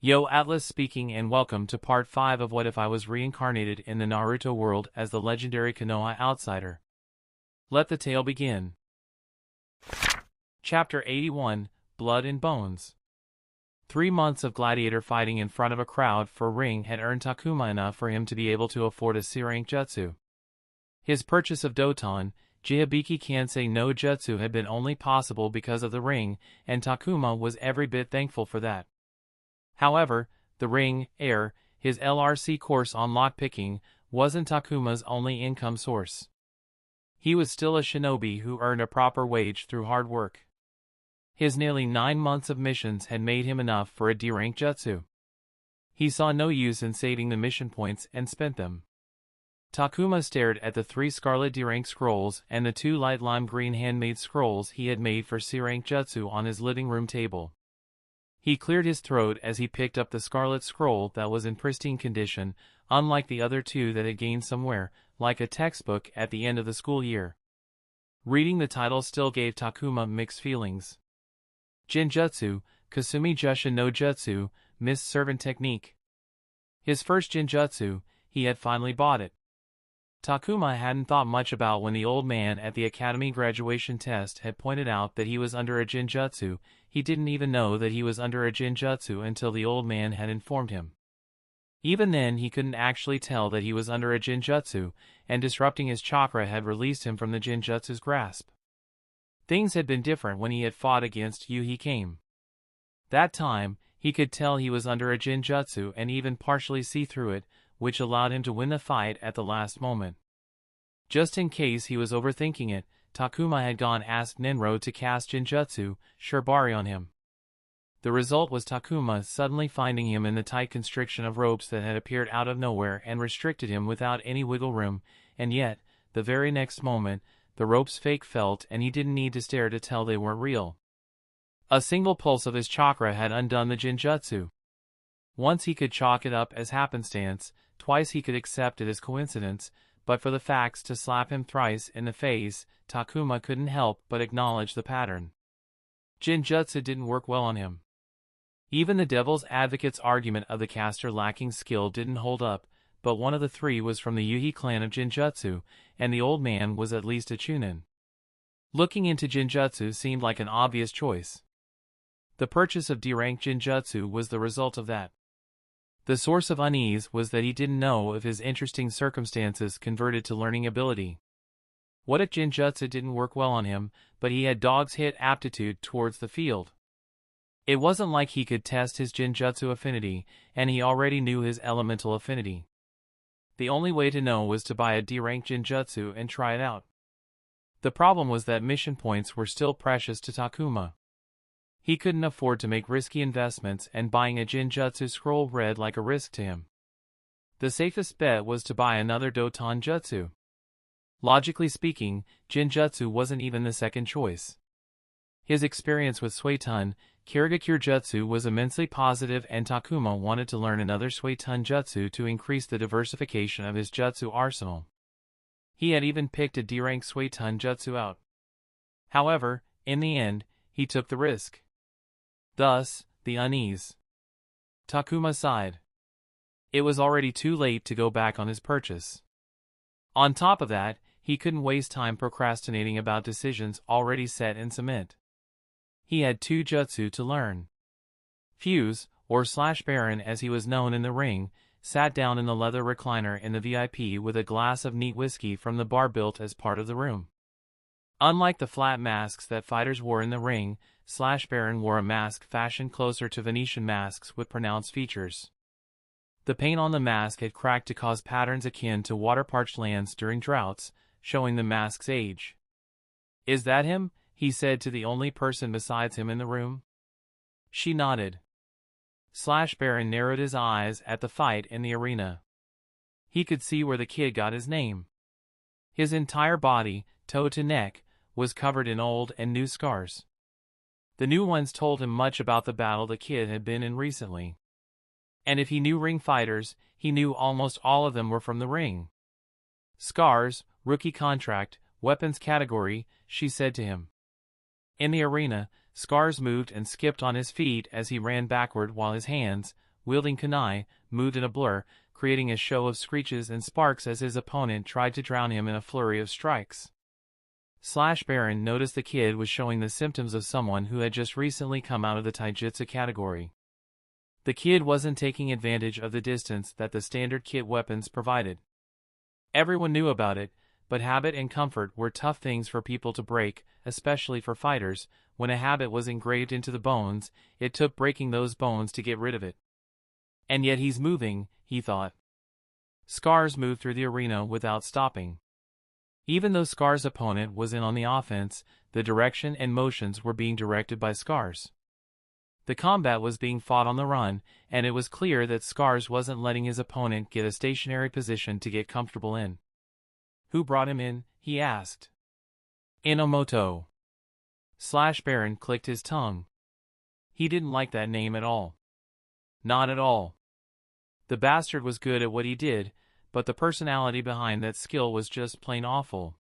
Yo, Atlas speaking, and welcome to part 5 of What If I Was Reincarnated in the Naruto world as the legendary Konoha outsider. Let the tale begin. Chapter 81, Blood and Bones. 3 months of gladiator fighting in front of a crowd for ring had earned Takuma enough for him to be able to afford a C-rank jutsu. His purchase of Doton, Jihabiki Kansei no Jutsu had been only possible because of the ring, and Takuma was every bit thankful for that. However, the ring, his LRC course on lockpicking, wasn't Takuma's only income source. He was still a shinobi who earned a proper wage through hard work. His nearly 9 months of missions had made him enough for a D-rank jutsu. He saw no use in saving the mission points and spent them. Takuma stared at the 3 scarlet D-rank scrolls and the 2 light lime green handmade scrolls he had made for C-rank jutsu on his living room table. He cleared his throat as he picked up the scarlet scroll that was in pristine condition, unlike the other 2 that had gained somewhere, like a textbook at the end of the school year. Reading the title still gave Takuma mixed feelings. Jinjutsu, Kasumi Jushin no Jutsu, Mist Servant Technique. His first Jinjutsu, he had finally bought it. Takuma hadn't thought much about when the old man at the academy graduation test had pointed out that he was under a Jinjutsu. He didn't even know that he was under a Jinjutsu until the old man had informed him. Even then he couldn't actually tell that he was under a Jinjutsu, and disrupting his chakra had released him from the Jinjutsu's grasp. Things had been different when he had fought against Yuhi Kame. That time, he could tell he was under a Jinjutsu and even partially see through it, which allowed him to win the fight at the last moment. Just in case he was overthinking it, Takuma had gone asked Nenro to cast Jinjutsu, Shibari on him. The result was Takuma suddenly finding him in the tight constriction of ropes that had appeared out of nowhere and restricted him without any wiggle room, and yet, the very next moment, the ropes felt and he didn't need to stare to tell they weren't real. A single pulse of his chakra had undone the Jinjutsu. Once he could chalk it up as happenstance, twice he could accept it as coincidence, but for the facts to slap him thrice in the face, Takuma couldn't help but acknowledge the pattern. Jinjutsu didn't work well on him. Even the devil's advocate's argument of the caster lacking skill didn't hold up, but one of the 3 was from the Yuhi clan of Jinjutsu, and the old man was at least a Chunin. Looking into Jinjutsu seemed like an obvious choice. The purchase of D-rank Jinjutsu was the result of that. The source of unease was that he didn't know if his interesting circumstances converted to learning ability. What if Jinjutsu didn't work well on him, but he had dog's hit aptitude towards the field? It wasn't like he could test his Jinjutsu affinity, and he already knew his elemental affinity. The only way to know was to buy a D-rank Jinjutsu and try it out. The problem was that mission points were still precious to Takuma. He couldn't afford to make risky investments, and buying a Jinjutsu scroll read like a risk to him. The safest bet was to buy another Doton Jutsu. Logically speaking, Jinjutsu wasn't even the second choice. His experience with Suiton, Kirigakure Jutsu was immensely positive, and Takuma wanted to learn another Suiton Jutsu to increase the diversification of his Jutsu arsenal. He had even picked a D-rank Suiton Jutsu out. However, in the end, he took the risk. Thus, the unease. Takuma sighed. It was already too late to go back on his purchase. On top of that, he couldn't waste time procrastinating about decisions already set in cement. He had 2 jutsu to learn. Fuse, or Slash Baron as he was known in the ring, sat down in the leather recliner in the VIP with a glass of neat whiskey from the bar built as part of the room. Unlike the flat masks that fighters wore in the ring, Slash Baron wore a mask fashioned closer to Venetian masks with pronounced features. The paint on the mask had cracked to cause patterns akin to water-parched lands during droughts, showing the mask's age. "Is that him?" he said to the only person besides him in the room. She nodded. Slash Baron narrowed his eyes at the fight in the arena. He could see where the kid got his name. His entire body, toe to neck, was covered in old and new scars. The new ones told him much about the battle the kid had been in recently. And if he knew ring fighters, he knew almost all of them were from the ring. "Scars, rookie contract, weapons category," she said to him. In the arena, Scars moved and skipped on his feet as he ran backward while his hands, wielding kunai, moved in a blur, creating a show of screeches and sparks as his opponent tried to drown him in a flurry of strikes. Baron noticed the kid was showing the symptoms of someone who had just recently come out of the taijutsu category. The kid wasn't taking advantage of the distance that the standard kit weapons provided. Everyone knew about it, but habit and comfort were tough things for people to break, especially for fighters. When a habit was engraved into the bones, it took breaking those bones to get rid of it. And yet he's moving, he thought. Scars moved through the arena without stopping. Even though Scar's opponent was in on the offense, the direction and motions were being directed by Scars. The combat was being fought on the run, and it was clear that Scars wasn't letting his opponent get a stationary position to get comfortable in. Who brought him in? He asked. Inomoto. Baron clicked his tongue. He didn't like that name at all. Not at all. The bastard was good at what he did, but the personality behind that skill was just plain awful.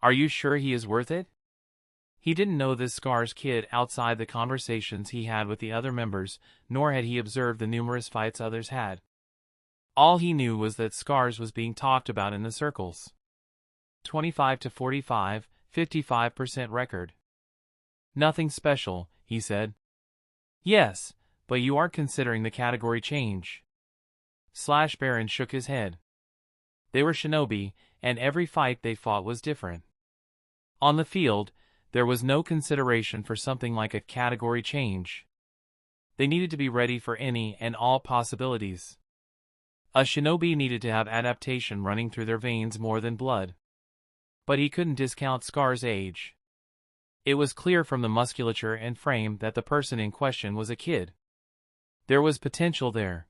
Are you sure he is worth it? He didn't know this Scars kid outside the conversations he had with the other members, nor had he observed the numerous fights others had. All he knew was that Scars was being talked about in the circles. 25 to 45, 55% record. Nothing special, he said. Yes, but you aren't considering the category change. Baron shook his head. They were shinobi, and every fight they fought was different. On the field, there was no consideration for something like a category change. They needed to be ready for any and all possibilities. A shinobi needed to have adaptation running through their veins more than blood. But he couldn't discount Scar's age. It was clear from the musculature and frame that the person in question was a kid. There was potential there.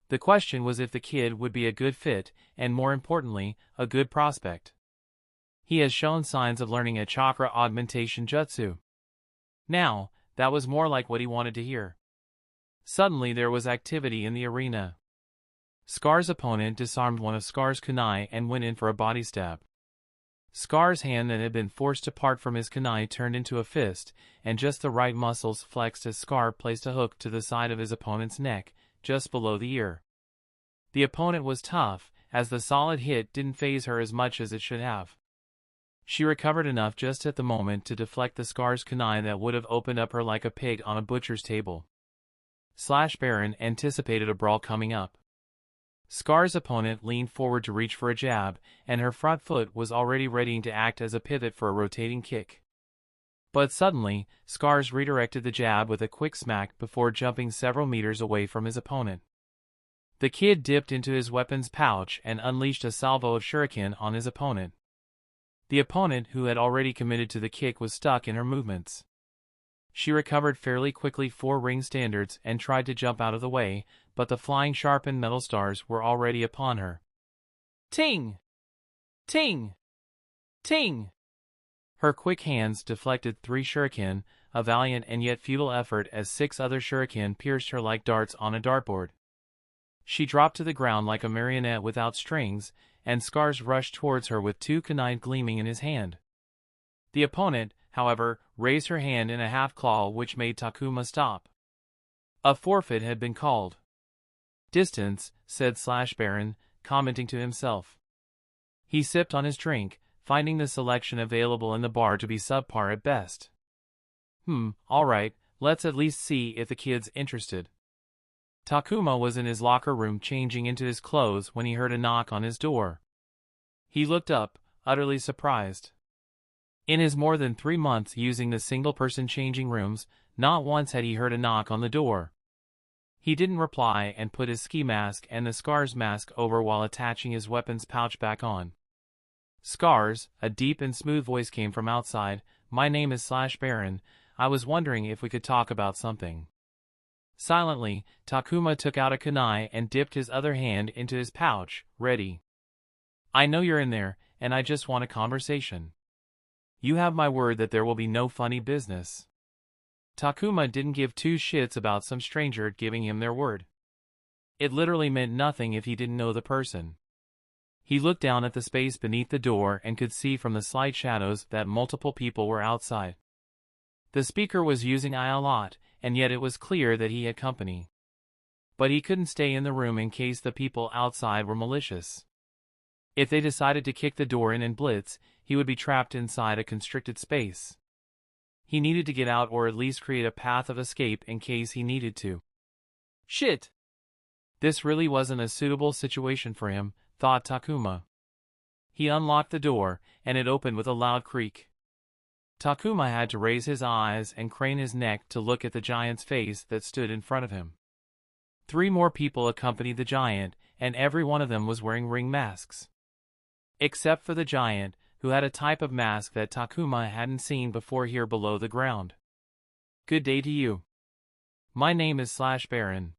The question was if the kid would be a good fit, and more importantly, a good prospect. He has shown signs of learning a chakra augmentation jutsu. Now, that was more like what he wanted to hear. Suddenly there was activity in the arena. Scar's opponent disarmed one of Scar's kunai and went in for a body stab. Scar's hand that had been forced apart from his kunai turned into a fist, and just the right muscles flexed as Scar placed a hook to the side of his opponent's neck, just below the ear. The opponent was tough, as the solid hit didn't faze her as much as it should have. She recovered enough just at the moment to deflect the Scar's kunai that would have opened up her like a pig on a butcher's table. Baron anticipated a brawl coming up. Scar's opponent leaned forward to reach for a jab, and her front foot was already ready to act as a pivot for a rotating kick. But suddenly, Scars redirected the jab with a quick smack before jumping several meters away from his opponent. The kid dipped into his weapon's pouch and unleashed a salvo of shuriken on his opponent. The opponent, who had already committed to the kick, was stuck in her movements. She recovered fairly quickly 4 ring standards and tried to jump out of the way, but the flying sharpened metal stars were already upon her. Ting! Ting! Ting! Her quick hands deflected 3 shuriken, a valiant and yet futile effort as 6 other shuriken pierced her like darts on a dartboard. She dropped to the ground like a marionette without strings, and Scars rushed towards her with 2 kunai gleaming in his hand. The opponent, however, raised her hand in a half-claw which made Takuma stop. A forfeit had been called. Distance, said Baron, commenting to himself. He sipped on his drink, finding the selection available in the bar to be subpar at best. Alright, let's at least see if the kid's interested. Takuma was in his locker room changing into his clothes when he heard a knock on his door. He looked up, utterly surprised. In his more than 3 months using the single-person changing rooms, not once had he heard a knock on the door. He didn't reply and put his ski mask and the Scars mask over while attaching his weapon's pouch back on. Scars, a deep and smooth voice came from outside. My name is Baron. I was wondering if we could talk about something. Silently, Takuma took out a kunai and dipped his other hand into his pouch, ready. I know you're in there, and I just want a conversation. You have my word that there will be no funny business. Takuma didn't give 2 shits about some stranger giving him their word. It literally meant nothing if he didn't know the person. He looked down at the space beneath the door and could see from the slight shadows that multiple people were outside. The speaker was using I a lot, and yet it was clear that he had company. But he couldn't stay in the room in case the people outside were malicious. If they decided to kick the door in and blitz, he would be trapped inside a constricted space. He needed to get out or at least create a path of escape in case he needed to. Shit! This really wasn't a suitable situation for him, thought Takuma. He unlocked the door, and it opened with a loud creak. Takuma had to raise his eyes and crane his neck to look at the giant's face that stood in front of him. 3 more people accompanied the giant, and every one of them was wearing ring masks. Except for the giant, who had a type of mask that Takuma hadn't seen before here below the ground. Good day to you. My name is Baron.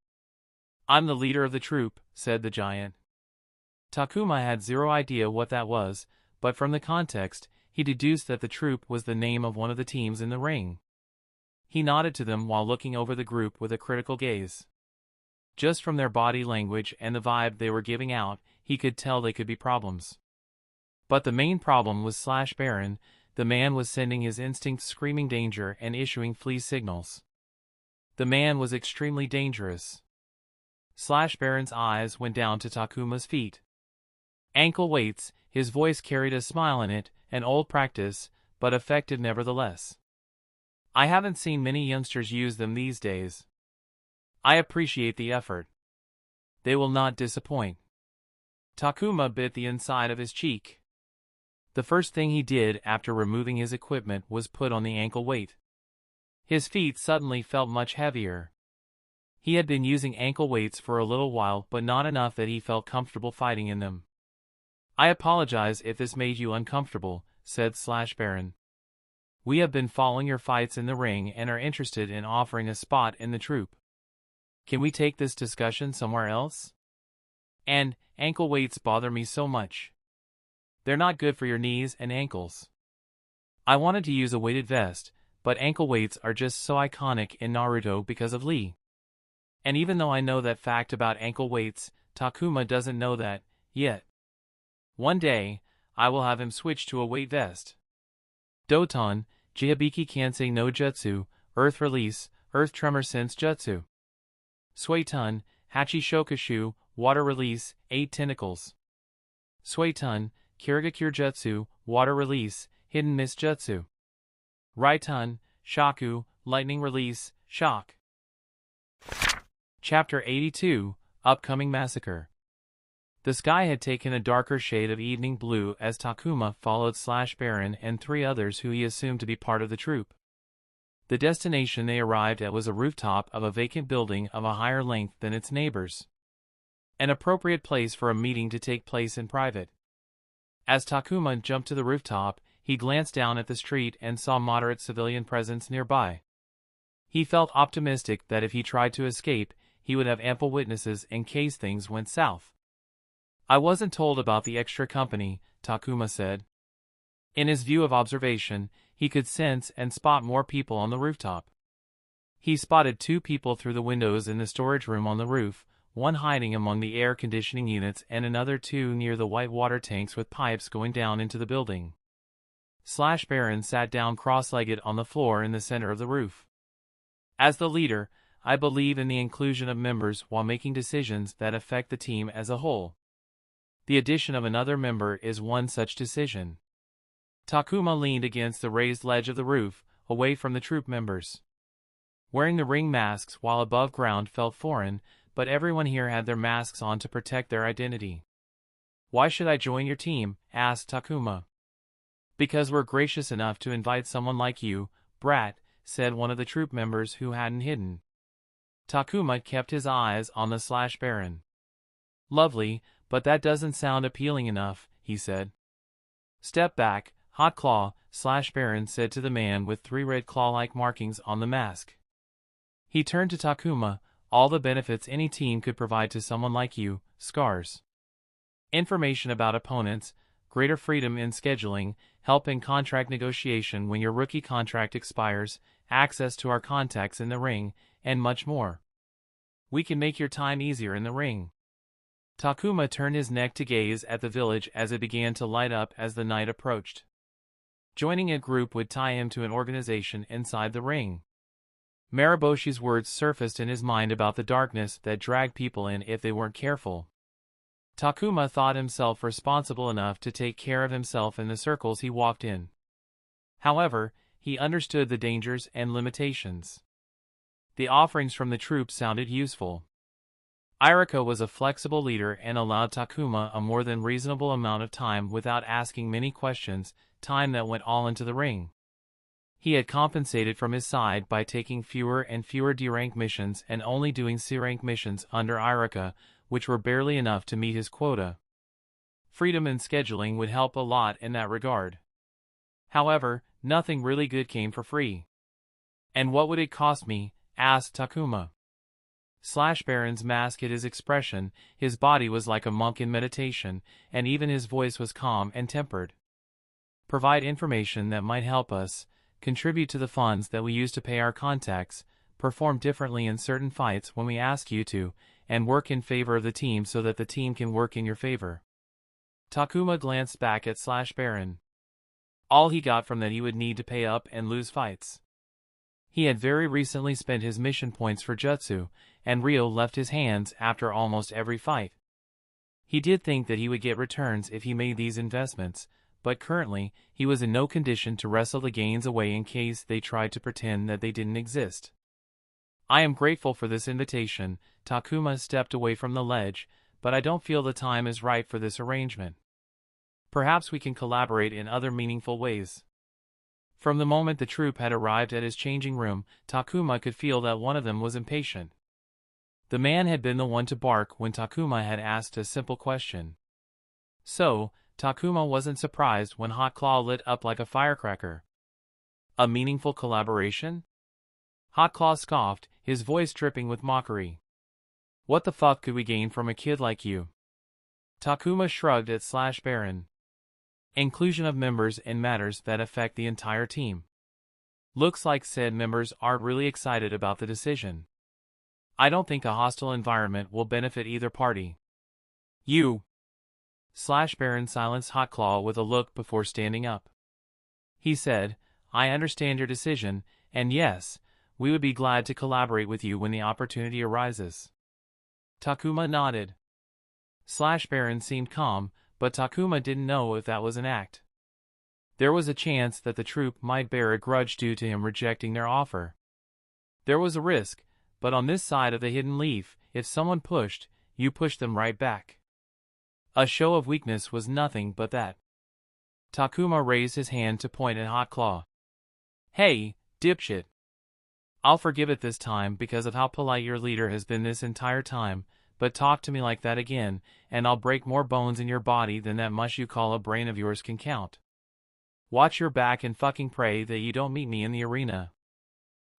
I'm the leader of the troop, said the giant. Takuma had zero idea what that was, but from the context, he deduced that the troop was the name of one of the teams in the ring. He nodded to them while looking over the group with a critical gaze. Just from their body language and the vibe they were giving out, he could tell they could be problems. But the main problem was Baron. The man was sending his instincts screaming danger and issuing flee signals. The man was extremely dangerous. Baron's eyes went down to Takuma's feet. Ankle weights, his voice carried a smile in it, an old practice, but effective nevertheless. I haven't seen many youngsters use them these days. I appreciate the effort. They will not disappoint. Takuma bit the inside of his cheek. The first thing he did after removing his equipment was put on the ankle weight. His feet suddenly felt much heavier. He had been using ankle weights for a little while, but not enough that he felt comfortable fighting in them. I apologize if this made you uncomfortable, said Baron. We have been following your fights in the ring and are interested in offering a spot in the troop. Can we take this discussion somewhere else? And ankle weights bother me so much. They're not good for your knees and ankles. I wanted to use a weighted vest, but ankle weights are just so iconic in Naruto because of Lee. And even though I know that fact about ankle weights, Takuma doesn't know that, yet. One day, I will have him switch to a weight vest. Doton, Jihabiki Kansei no Jutsu, Earth Release, Earth Tremor Sense Jutsu. Suetun, Hachi Shokashu, Water Release, 8 Tentacles. Suetun, Kirigakure Jutsu, Water Release, Hidden Mist Jutsu. Raitun, Shaku, Lightning Release, Shock. Chapter 82, Upcoming Massacre. The sky had taken a darker shade of evening blue as Takuma followed Baron and 3 others who he assumed to be part of the troop. The destination they arrived at was a rooftop of a vacant building of a higher length than its neighbors. An appropriate place for a meeting to take place in private. As Takuma jumped to the rooftop, he glanced down at the street and saw moderate civilian presence nearby. He felt optimistic that if he tried to escape, he would have ample witnesses in case things went south. I wasn't told about the extra company, Takuma said. In his view of observation, he could sense and spot more people on the rooftop. He spotted 2 people through the windows in the storage room on the roof, one hiding among the air conditioning units and another 2 near the white water tanks with pipes going down into the building. Baron sat down cross-legged on the floor in the center of the roof. As the leader, I believe in the inclusion of members while making decisions that affect the team as a whole. The addition of another member is one such decision. Takuma leaned against the raised ledge of the roof, away from the troop members. Wearing the ring masks while above ground felt foreign, but everyone here had their masks on to protect their identity. Why should I join your team? Asked Takuma. Because we're gracious enough to invite someone like you, brat, said one of the troop members who hadn't hidden. Takuma kept his eyes on the Baron. Lovely, but that doesn't sound appealing enough, he said. Step back, Hot Claw, Baron said to the man with 3 red claw-like markings on the mask. He turned to Takuma. All the benefits any team could provide to someone like you, scars. Information about opponents, greater freedom in scheduling, help in contract negotiation when your rookie contract expires, access to our contacts in the ring, and much more. We can make your time easier in the ring. Takuma turned his neck to gaze at the village as it began to light up as the night approached. Joining a group would tie him to an organization inside the ring. Mariboshi's words surfaced in his mind about the darkness that dragged people in if they weren't careful. Takuma thought himself responsible enough to take care of himself in the circles he walked in. However, he understood the dangers and limitations. The offerings from the troops sounded useful. Iruka was a flexible leader and allowed Takuma a more than reasonable amount of time without asking many questions, time that went all into the ring. He had compensated from his side by taking fewer and fewer D-rank missions and only doing C-rank missions under Iruka, which were barely enough to meet his quota. Freedom in scheduling would help a lot in that regard. However, nothing really good came for free. "And what would it cost me?" asked Takuma. Baron's mask hid his expression, his body was like a monk in meditation, and even his voice was calm and tempered. "Provide information that might help us, contribute to the funds that we use to pay our contacts, perform differently in certain fights when we ask you to, and work in favor of the team so that the team can work in your favor." Takuma glanced back at Baron. All he got from that he would need to pay up and lose fights. He had very recently spent his mission points for Jutsu, and Ryo left his hands after almost every fight. He did think that he would get returns if he made these investments, but currently, he was in no condition to wrestle the gains away in case they tried to pretend that they didn't exist. "I am grateful for this invitation," Takuma stepped away from the ledge, "but I don't feel the time is right for this arrangement. Perhaps we can collaborate in other meaningful ways." From the moment the troop had arrived at his changing room, Takuma could feel that one of them was impatient. The man had been the one to bark when Takuma had asked a simple question. So, Takuma wasn't surprised when Hot Claw lit up like a firecracker. "A meaningful collaboration?" Hot Claw scoffed, his voice dripping with mockery. "What the fuck could we gain from a kid like you?" Takuma shrugged at Baron. "Inclusion of members in matters that affect the entire team. Looks like said members aren't really excited about the decision. I don't think a hostile environment will benefit either party." "You!" Baron silenced Hot Claw with a look before standing up. He said, "I understand your decision, and yes, we would be glad to collaborate with you when the opportunity arises." Takuma nodded. Baron seemed calm, but Takuma didn't know if that was an act. There was a chance that the troop might bear a grudge due to him rejecting their offer. There was a risk, but on this side of the hidden leaf, if someone pushed, you pushed them right back. A show of weakness was nothing but that. Takuma raised his hand to point at Hot Claw. "Hey, dipshit. I'll forgive it this time because of how polite your leader has been this entire time, but talk to me like that again, and I'll break more bones in your body than that mush you call a brain of yours can count. Watch your back and fucking pray that you don't meet me in the arena."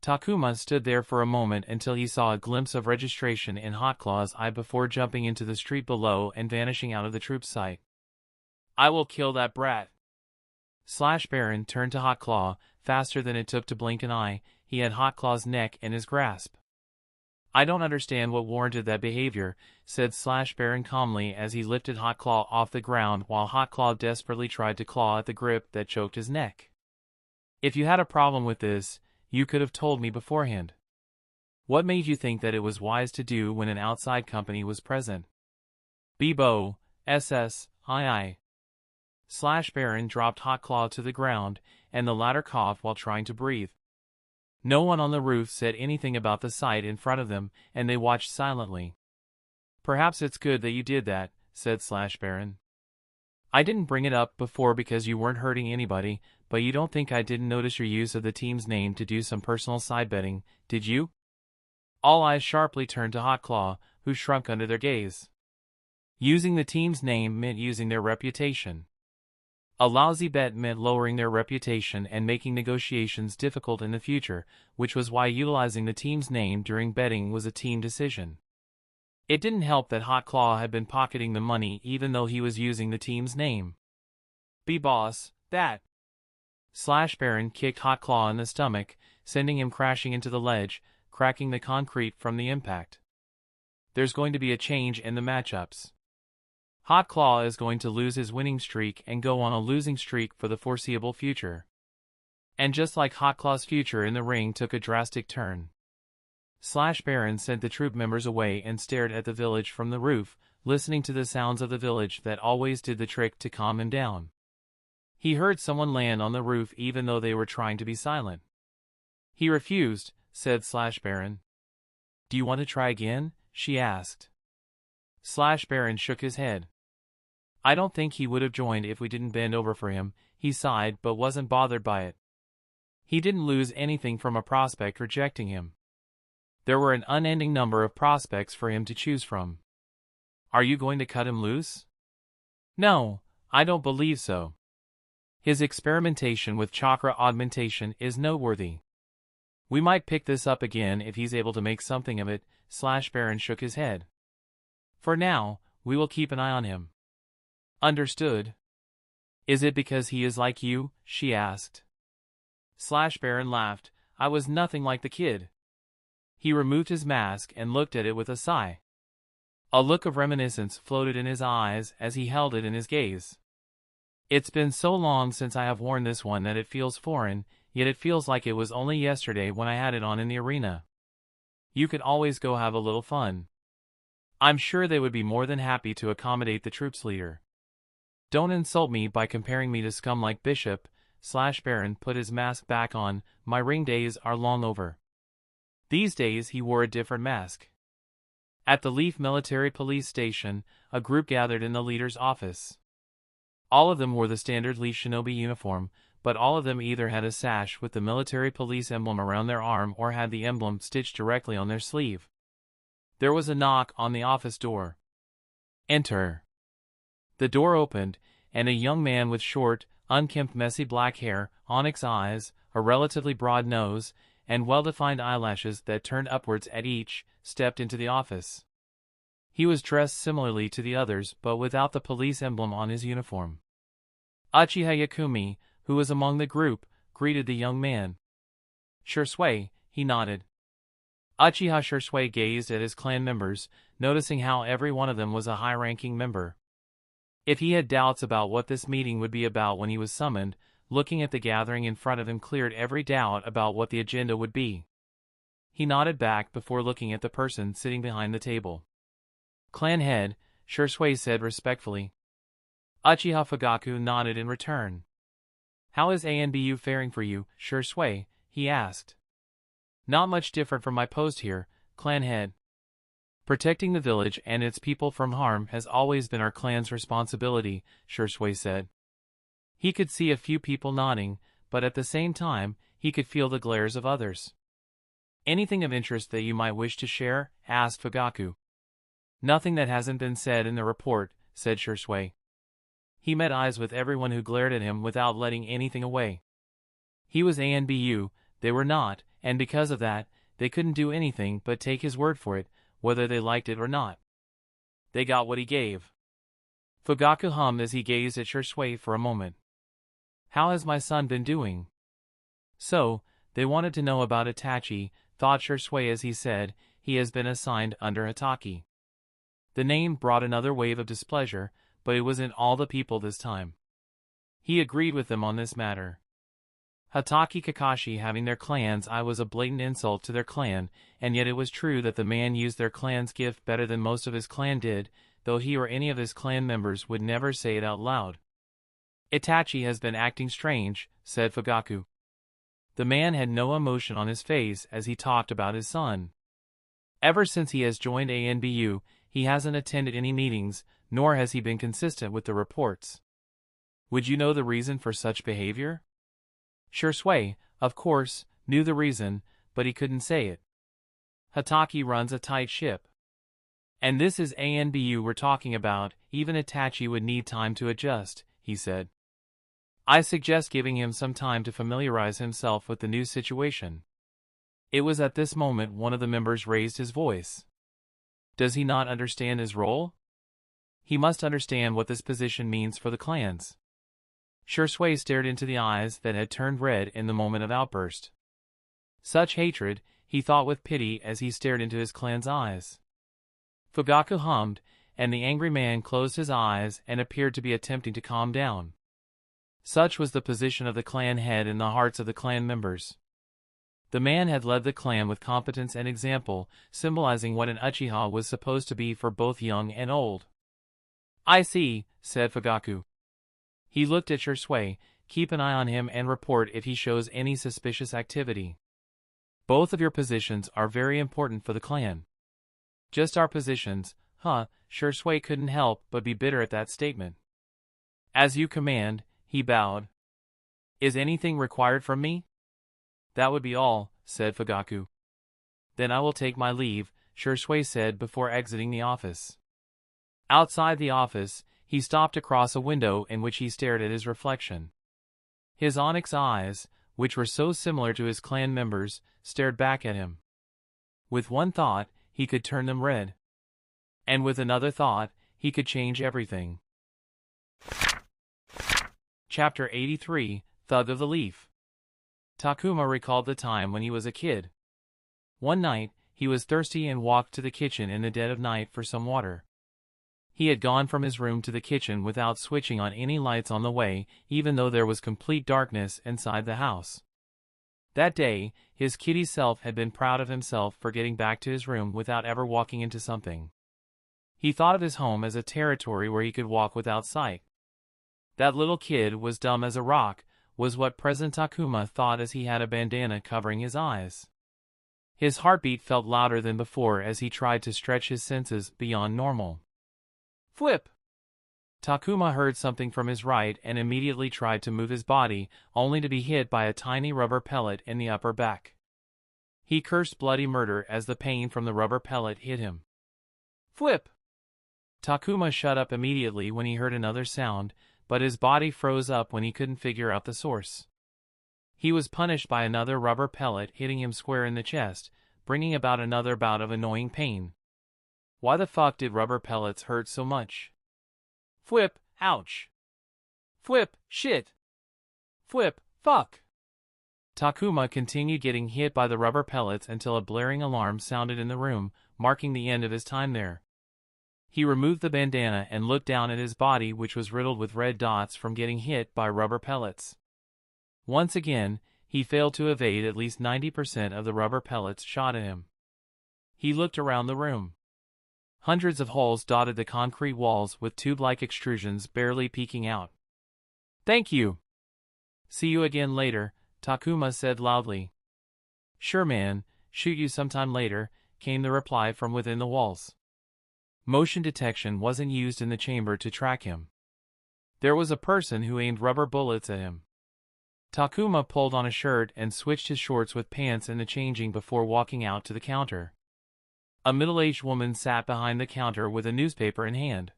Takuma stood there for a moment until he saw a glimpse of registration in Hot Claw's eye before jumping into the street below and vanishing out of the troop's sight. "I will kill that brat." Baron turned to Hot Claw, faster than it took to blink an eye. He had Hot Claw's neck in his grasp. "I don't understand what warranted that behavior," said Baron calmly as he lifted Hot Claw off the ground while Hot Claw desperately tried to claw at the grip that choked his neck. "If you had a problem with this, you could have told me beforehand. What made you think that it was wise to do when an outside company was present?" "Bebo, SSII." Baron dropped Hot Claw to the ground, and the latter coughed while trying to breathe. No one on the roof said anything about the sight in front of them, and they watched silently. "Perhaps it's good that you did that," said Baron. "I didn't bring it up before because you weren't hurting anybody, but you don't think I didn't notice your use of the team's name to do some personal side betting, did you?" All eyes sharply turned to Hot Claw, who shrunk under their gaze. Using the team's name meant using their reputation. A lousy bet meant lowering their reputation and making negotiations difficult in the future, which was why utilizing the team's name during betting was a team decision. It didn't help that Hot Claw had been pocketing the money even though he was using the team's name. "B-boss, that." Baron kicked Hot Claw in the stomach, sending him crashing into the ledge, cracking the concrete from the impact. "There's going to be a change in the matchups. Hot Claw is going to lose his winning streak and go on a losing streak for the foreseeable future." And just like Hot Claw's future in the ring took a drastic turn. Baron sent the troop members away and stared at the village from the roof, listening to the sounds of the village that always did the trick to calm him down. He heard someone land on the roof even though they were trying to be silent. He refused, said Baron. Do you want to try again? She asked. Baron shook his head. I don't think he would have joined if we didn't bend over for him, he sighed but wasn't bothered by it. He didn't lose anything from a prospect rejecting him. There were an unending number of prospects for him to choose from. Are you going to cut him loose? No, I don't believe so. His experimentation with chakra augmentation is noteworthy. We might pick this up again if he's able to make something of it. Baron shook his head. For now, we will keep an eye on him. Understood. Is it because he is like you? She asked. Baron laughed. I was nothing like the kid. He removed his mask and looked at it with a sigh. A look of reminiscence floated in his eyes as he held it in his gaze. It's been so long since I have worn this one that it feels foreign, yet it feels like it was only yesterday when I had it on in the arena. You could always go have a little fun. I'm sure they would be more than happy to accommodate the troops leader. Don't insult me by comparing me to scum like Bishop. Baron put his mask back on. My ring days are long over. These days he wore a different mask. At the Leaf Military Police Station, a group gathered in the leader's office. All of them wore the standard Leaf Shinobi uniform, but all of them either had a sash with the military police emblem around their arm or had the emblem stitched directly on their sleeve. There was a knock on the office door. Enter. The door opened, and a young man with short, unkempt messy black hair, onyx eyes, a relatively broad nose, and well-defined eyelashes that turned upwards at each, stepped into the office. He was dressed similarly to the others but without the police emblem on his uniform. Uchiha Yakumi, who was among the group, greeted the young man. Shisui, he nodded. Uchiha Shisui gazed at his clan members, noticing how every one of them was a high-ranking member. If he had doubts about what this meeting would be about when he was summoned, looking at the gathering in front of him cleared every doubt about what the agenda would be. He nodded back before looking at the person sitting behind the table. Clan head, Shisui said respectfully. Uchiha Fugaku nodded in return. How is ANBU faring for you, Shisui? He asked. Not much different from my post here, clan head. Protecting the village and its people from harm has always been our clan's responsibility, Shisui said. He could see a few people nodding, but at the same time, he could feel the glares of others. Anything of interest that you might wish to share? Asked Fugaku. Nothing that hasn't been said in the report, said Shisui. He met eyes with everyone who glared at him without letting anything away. He was ANBU, they were not, and because of that, they couldn't do anything but take his word for it, whether they liked it or not. They got what he gave. Fugaku hummed as he gazed at Shisui for a moment. How has my son been doing? So, they wanted to know about Itachi, thought Shisui as he said, he has been assigned under Hataki. The name brought another wave of displeasure, but it was in all the people this time. He agreed with them on this matter. Hataki Kakashi having their clan's eye was a blatant insult to their clan, and yet it was true that the man used their clan's gift better than most of his clan did, though he or any of his clan members would never say it out loud. Itachi has been acting strange, said Fugaku. The man had no emotion on his face as he talked about his son. Ever since he has joined ANBU, he hasn't attended any meetings, nor has he been consistent with the reports. Would you know the reason for such behavior? Shisui, of course, knew the reason, but he couldn't say it. Hataki runs a tight ship. And this is ANBU we're talking about, even Itachi would need time to adjust, he said. I suggest giving him some time to familiarize himself with the new situation. It was at this moment one of the members raised his voice. Does he not understand his role? He must understand what this position means for the clans. Shisui stared into the eyes that had turned red in the moment of outburst. Such hatred, he thought with pity as he stared into his clan's eyes. Fugaku hummed, and the angry man closed his eyes and appeared to be attempting to calm down. Such was the position of the clan head in the hearts of the clan members. The man had led the clan with competence and example, symbolizing what an Uchiha was supposed to be for both young and old. "I see," said Fugaku. He looked at Shisui. "Keep an eye on him and report if he shows any suspicious activity. Both of your positions are very important for the clan." "Just our positions, huh?" Shisui couldn't help but be bitter at that statement. "As you command," he bowed. "Is anything required from me?" "That would be all," said Fugaku. "Then I will take my leave," Shisui said before exiting the office. Outside the office, he stopped across a window in which he stared at his reflection. His onyx eyes, which were so similar to his clan members, stared back at him. With one thought, he could turn them red. And with another thought, he could change everything. Chapter 83, Thug of the Leaf. Takuma recalled the time when he was a kid. One night, he was thirsty and walked to the kitchen in the dead of night for some water. He had gone from his room to the kitchen without switching on any lights on the way, even though there was complete darkness inside the house. That day, his kitty self had been proud of himself for getting back to his room without ever walking into something. He thought of his home as a territory where he could walk without sight. That little kid was dumb as a rock, was what President Takuma thought as he had a bandana covering his eyes. His heartbeat felt louder than before as he tried to stretch his senses beyond normal. Flip! Takuma heard something from his right and immediately tried to move his body, only to be hit by a tiny rubber pellet in the upper back. He cursed bloody murder as the pain from the rubber pellet hit him. Flip! Takuma shut up immediately when he heard another sound, but his body froze up when he couldn't figure out the source. He was punished by another rubber pellet hitting him square in the chest, bringing about another bout of annoying pain. Why the fuck did rubber pellets hurt so much? Flip, ouch. Flip, shit. Flip, fuck. Takuma continued getting hit by the rubber pellets until a blaring alarm sounded in the room, marking the end of his time there. He removed the bandana and looked down at his body, which was riddled with red dots from getting hit by rubber pellets. Once again, he failed to evade at least 90% of the rubber pellets shot at him. He looked around the room. Hundreds of holes dotted the concrete walls with tube-like extrusions barely peeking out. "Thank you. See you again later," Takuma said loudly. "Sure man, shoot you sometime later," came the reply from within the walls. Motion detection wasn't used in the chamber to track him. There was a person who aimed rubber bullets at him. Takuma pulled on a shirt and switched his shorts with pants in the changing before walking out to the counter. A middle-aged woman sat behind the counter with a newspaper in hand.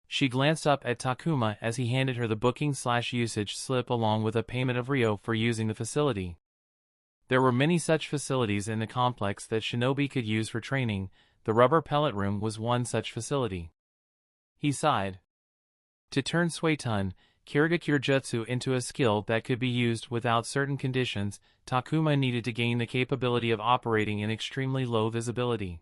She glanced up at Takuma as he handed her the booking/usage slip along with a payment of Ryo for using the facility. There were many such facilities in the complex that shinobi could use for training. The rubber pellet room was one such facility. He sighed. To turn Suiton, Kirigakure Jutsu into a skill that could be used without certain conditions, Takuma needed to gain the capability of operating in extremely low visibility.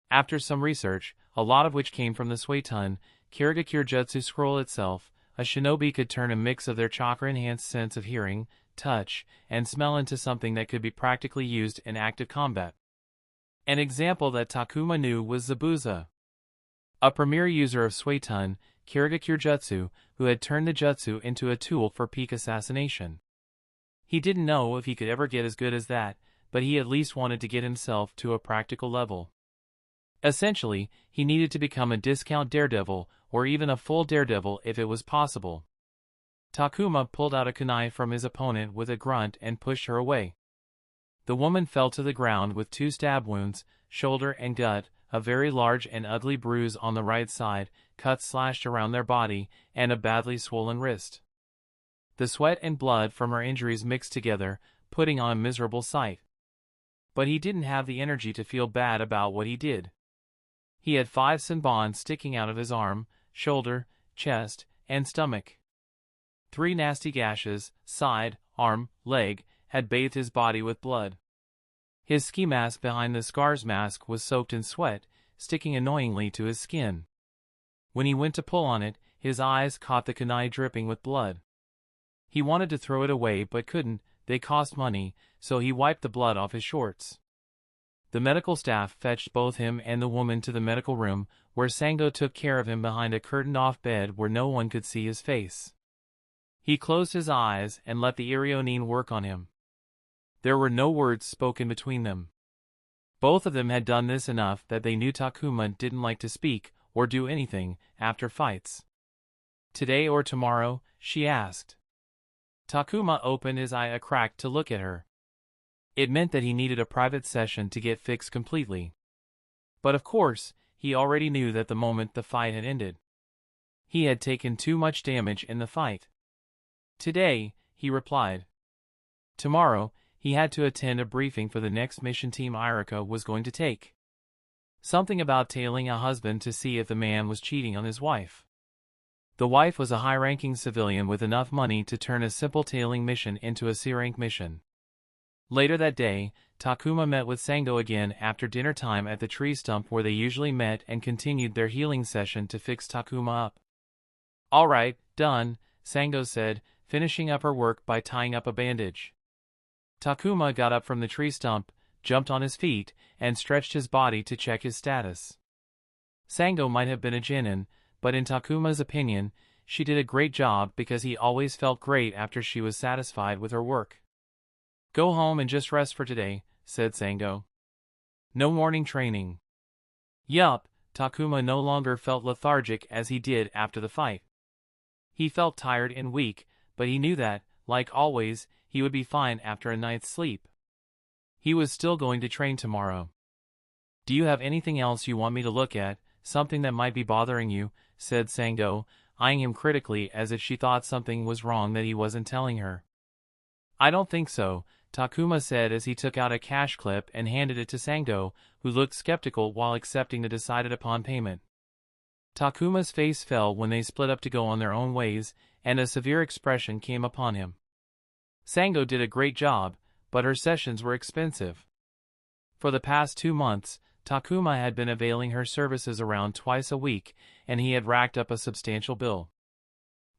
After some research, a lot of which came from the Suiton, Kirigakure Jutsu scroll itself, a shinobi could turn a mix of their chakra-enhanced sense of hearing, touch, and smell into something that could be practically used in active combat. An example that Takuma knew was Zabuza, a premier user of Suiton, Kirigakure Jutsu, who had turned the jutsu into a tool for peak assassination. He didn't know if he could ever get as good as that, but he at least wanted to get himself to a practical level. Essentially, he needed to become a discount daredevil, or even a full daredevil if it was possible. Takuma pulled out a kunai from his opponent with a grunt and pushed her away. The woman fell to the ground with 2 stab wounds, shoulder and gut, a very large and ugly bruise on the right side, cuts slashed around their body, and a badly swollen wrist. The sweat and blood from her injuries mixed together, putting on a miserable sight. But he didn't have the energy to feel bad about what he did. He had 5 senbon sticking out of his arm, shoulder, chest, and stomach. 3 nasty gashes, side, arm, leg, had bathed his body with blood. His ski mask behind the scars mask was soaked in sweat, sticking annoyingly to his skin. When he went to pull on it, his eyes caught the kunai dripping with blood. He wanted to throw it away but couldn't. they cost money, so he wiped the blood off his shorts. The medical staff fetched both him and the woman to the medical room, where Sango took care of him behind a curtained-off bed where no one could see his face. He closed his eyes and let the Irionin work on him. There were no words spoken between them. Both of them had done this enough that they knew Takuma didn't like to speak or do anything after fights. "Today or tomorrow?" she asked. Takuma opened his eye a crack to look at her. It meant that he needed a private session to get fixed completely. But of course, he already knew that the moment the fight had ended. He had taken too much damage in the fight. "Today," he replied. Tomorrow, he had to attend a briefing for the next mission team Irika was going to take. Something about tailing a husband to see if the man was cheating on his wife. The wife was a high-ranking civilian with enough money to turn a simple tailing mission into a C-rank mission. Later that day, Takuma met with Sango again after dinner time at the tree stump where they usually met and continued their healing session to fix Takuma up. "All right, done," Sango said, finishing up her work by tying up a bandage. Takuma got up from the tree stump, jumped on his feet, and stretched his body to check his status. Sango might have been a genin, but in Takuma's opinion, she did a great job because he always felt great after she was satisfied with her work. "Go home and just rest for today," said Sango. "No morning training." Yup, Takuma no longer felt lethargic as he did after the fight. He felt tired and weak, but he knew that, like always, he would be fine after a night's sleep. He was still going to train tomorrow. "Do you have anything else you want me to look at, something that might be bothering you?" said Sango, eyeing him critically as if she thought something was wrong that he wasn't telling her. "I don't think so," Takuma said as he took out a cash clip and handed it to Sango, who looked skeptical while accepting the decided-upon payment. Takuma's face fell when they split up to go on their own ways, and a severe expression came upon him. Sango did a great job, but her sessions were expensive. For the past 2 months, Takuma had been availing her services around twice a week, and he had racked up a substantial bill.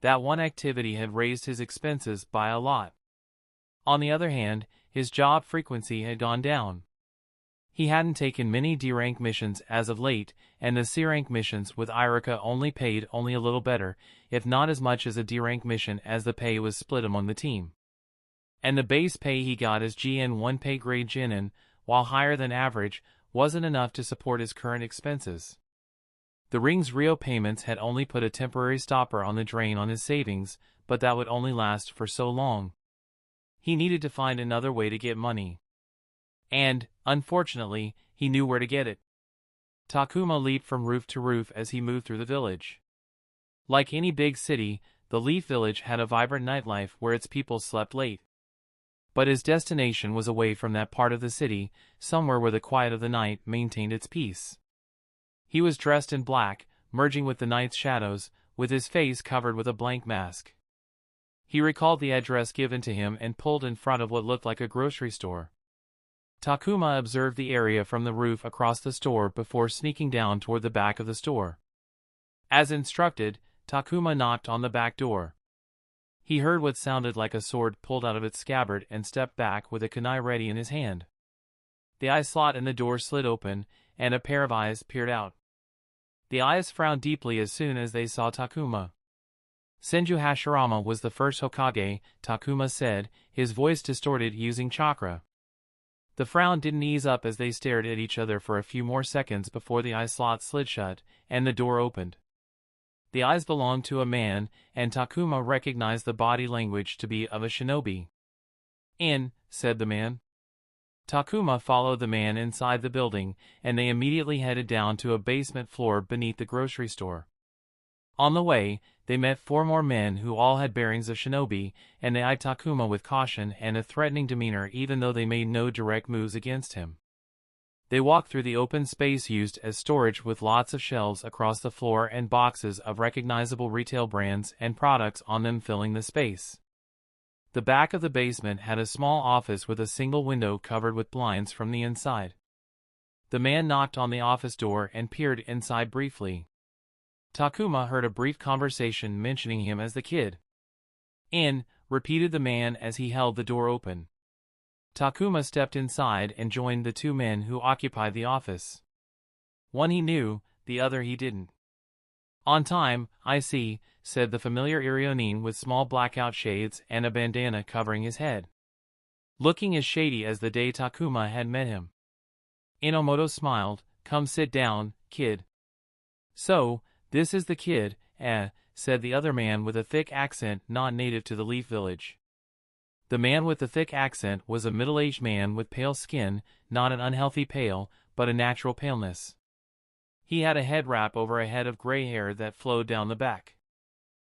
That one activity had raised his expenses by a lot. On the other hand, his job frequency had gone down. He hadn't taken many D-rank missions as of late, and the C-rank missions with Irika only paid only a little better, if not as much as a D-rank mission, as the pay was split among the team. And the base pay he got as GN1 pay grade genin, while higher than average, wasn't enough to support his current expenses. The ring's Rio payments had only put a temporary stopper on the drain on his savings, but that would only last for so long. He needed to find another way to get money. And, unfortunately, he knew where to get it. Takuma leaped from roof to roof as he moved through the village. Like any big city, the Leaf Village had a vibrant nightlife where its people slept late. But his destination was away from that part of the city, somewhere where the quiet of the night maintained its peace. He was dressed in black, merging with the night's shadows, with his face covered with a blank mask. He recalled the address given to him and pulled in front of what looked like a grocery store. Takuma observed the area from the roof across the store before sneaking down toward the back of the store. As instructed, Takuma knocked on the back door. He heard what sounded like a sword pulled out of its scabbard and stepped back with a kunai ready in his hand. The eye slot in the door slid open, and a pair of eyes peered out. The eyes frowned deeply as soon as they saw Takuma. "Senju Hashirama was the first Hokage," Takuma said, his voice distorted using chakra. The frown didn't ease up as they stared at each other for a few more seconds before the eye slot slid shut, and the door opened. The eyes belonged to a man, and Takuma recognized the body language to be of a shinobi. "In," said the man. Takuma followed the man inside the building, and they immediately headed down to a basement floor beneath the grocery store. On the way, they met 4 more men who all had bearings of shinobi, and they eyed Takuma with caution and a threatening demeanor even though they made no direct moves against him. They walked through the open space used as storage with lots of shelves across the floor and boxes of recognizable retail brands and products on them filling the space. The back of the basement had a small office with a single window covered with blinds from the inside. The man knocked on the office door and peered inside briefly. Takuma heard a brief conversation mentioning him as the kid. "In," repeated the man as he held the door open. Takuma stepped inside and joined the two men who occupied the office. One he knew, the other he didn't. On time, I see, said the familiar Irionin with small blackout shades and a bandana covering his head. Looking as shady as the day Takuma had met him. Inomoto smiled, come sit down, kid. So, this is the kid, said the other man with a thick accent not native to the Leaf Village. The man with the thick accent was a middle-aged man with pale skin, not an unhealthy pale, but a natural paleness. He had a head wrap over a head of gray hair that flowed down the back.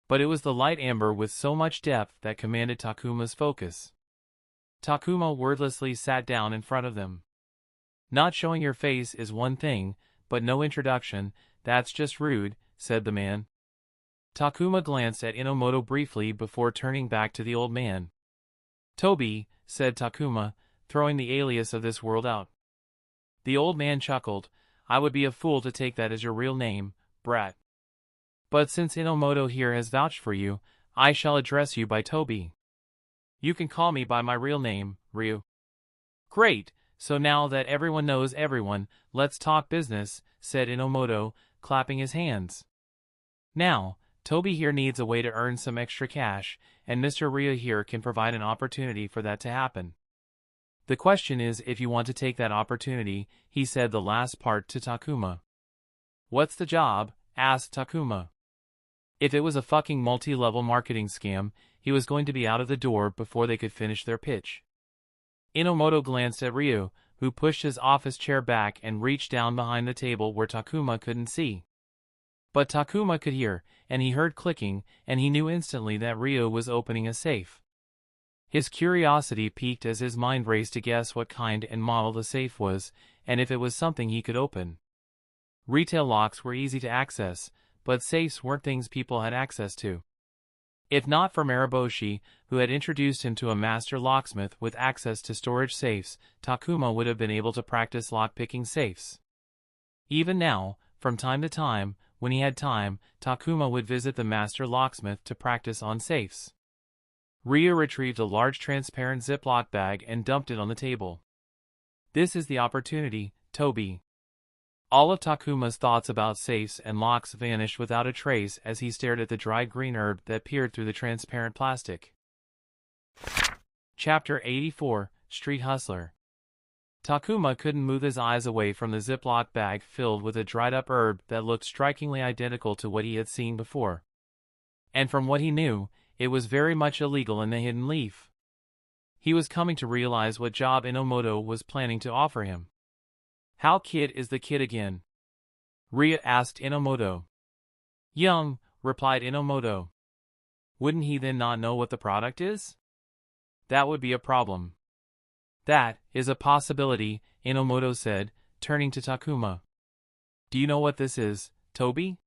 But it was the light amber with so much depth that commanded Takuma's focus. Takuma wordlessly sat down in front of them. Not showing your face is one thing, but no introduction, that's just rude, said the man. Takuma glanced at Inomoto briefly before turning back to the old man. Toby, said Takuma, throwing the alias of this world out. The old man chuckled, I would be a fool to take that as your real name, brat. But since Inomoto here has vouched for you, I shall address you by Toby. You can call me by my real name, Ryu. Great, so now that everyone knows everyone, let's talk business, said Inomoto, clapping his hands. Now, Toby here needs a way to earn some extra cash, and Mr. Ryu here can provide an opportunity for that to happen. The question is if you want to take that opportunity, he said the last part to Takuma. What's the job? Asked Takuma. If it was a fucking multi-level marketing scam, he was going to be out of the door before they could finish their pitch. Inomoto glanced at Ryu, who pushed his office chair back and reached down behind the table where Takuma couldn't see. But Takuma could hear, and he heard clicking, and he knew instantly that Ryu was opening a safe. His curiosity piqued as his mind raced to guess what kind and model the safe was, and if it was something he could open. Retail locks were easy to access, but safes weren't things people had access to. If not for Mariboshi, who had introduced him to a master locksmith with access to storage safes, Takuma would have been able to practice lockpicking safes. Even now, from time to time, when he had time, Takuma would visit the master locksmith to practice on safes. Ryu retrieved a large transparent Ziploc bag and dumped it on the table. This is the opportunity, Toby. All of Takuma's thoughts about safes and locks vanished without a trace as he stared at the dried green herb that peered through the transparent plastic. Chapter 84, Street Hustler. Takuma couldn't move his eyes away from the Ziploc bag filled with a dried-up herb that looked strikingly identical to what he had seen before. And from what he knew, it was very much illegal in the Hidden Leaf. He was coming to realize what job Inomoto was planning to offer him. How kid is the kid again? Ryu asked Inomoto. Young, replied Inomoto. Wouldn't he then not know what the product is? That would be a problem. That is a possibility, Inomoto said, turning to Takuma. Do you know what this is, Toby?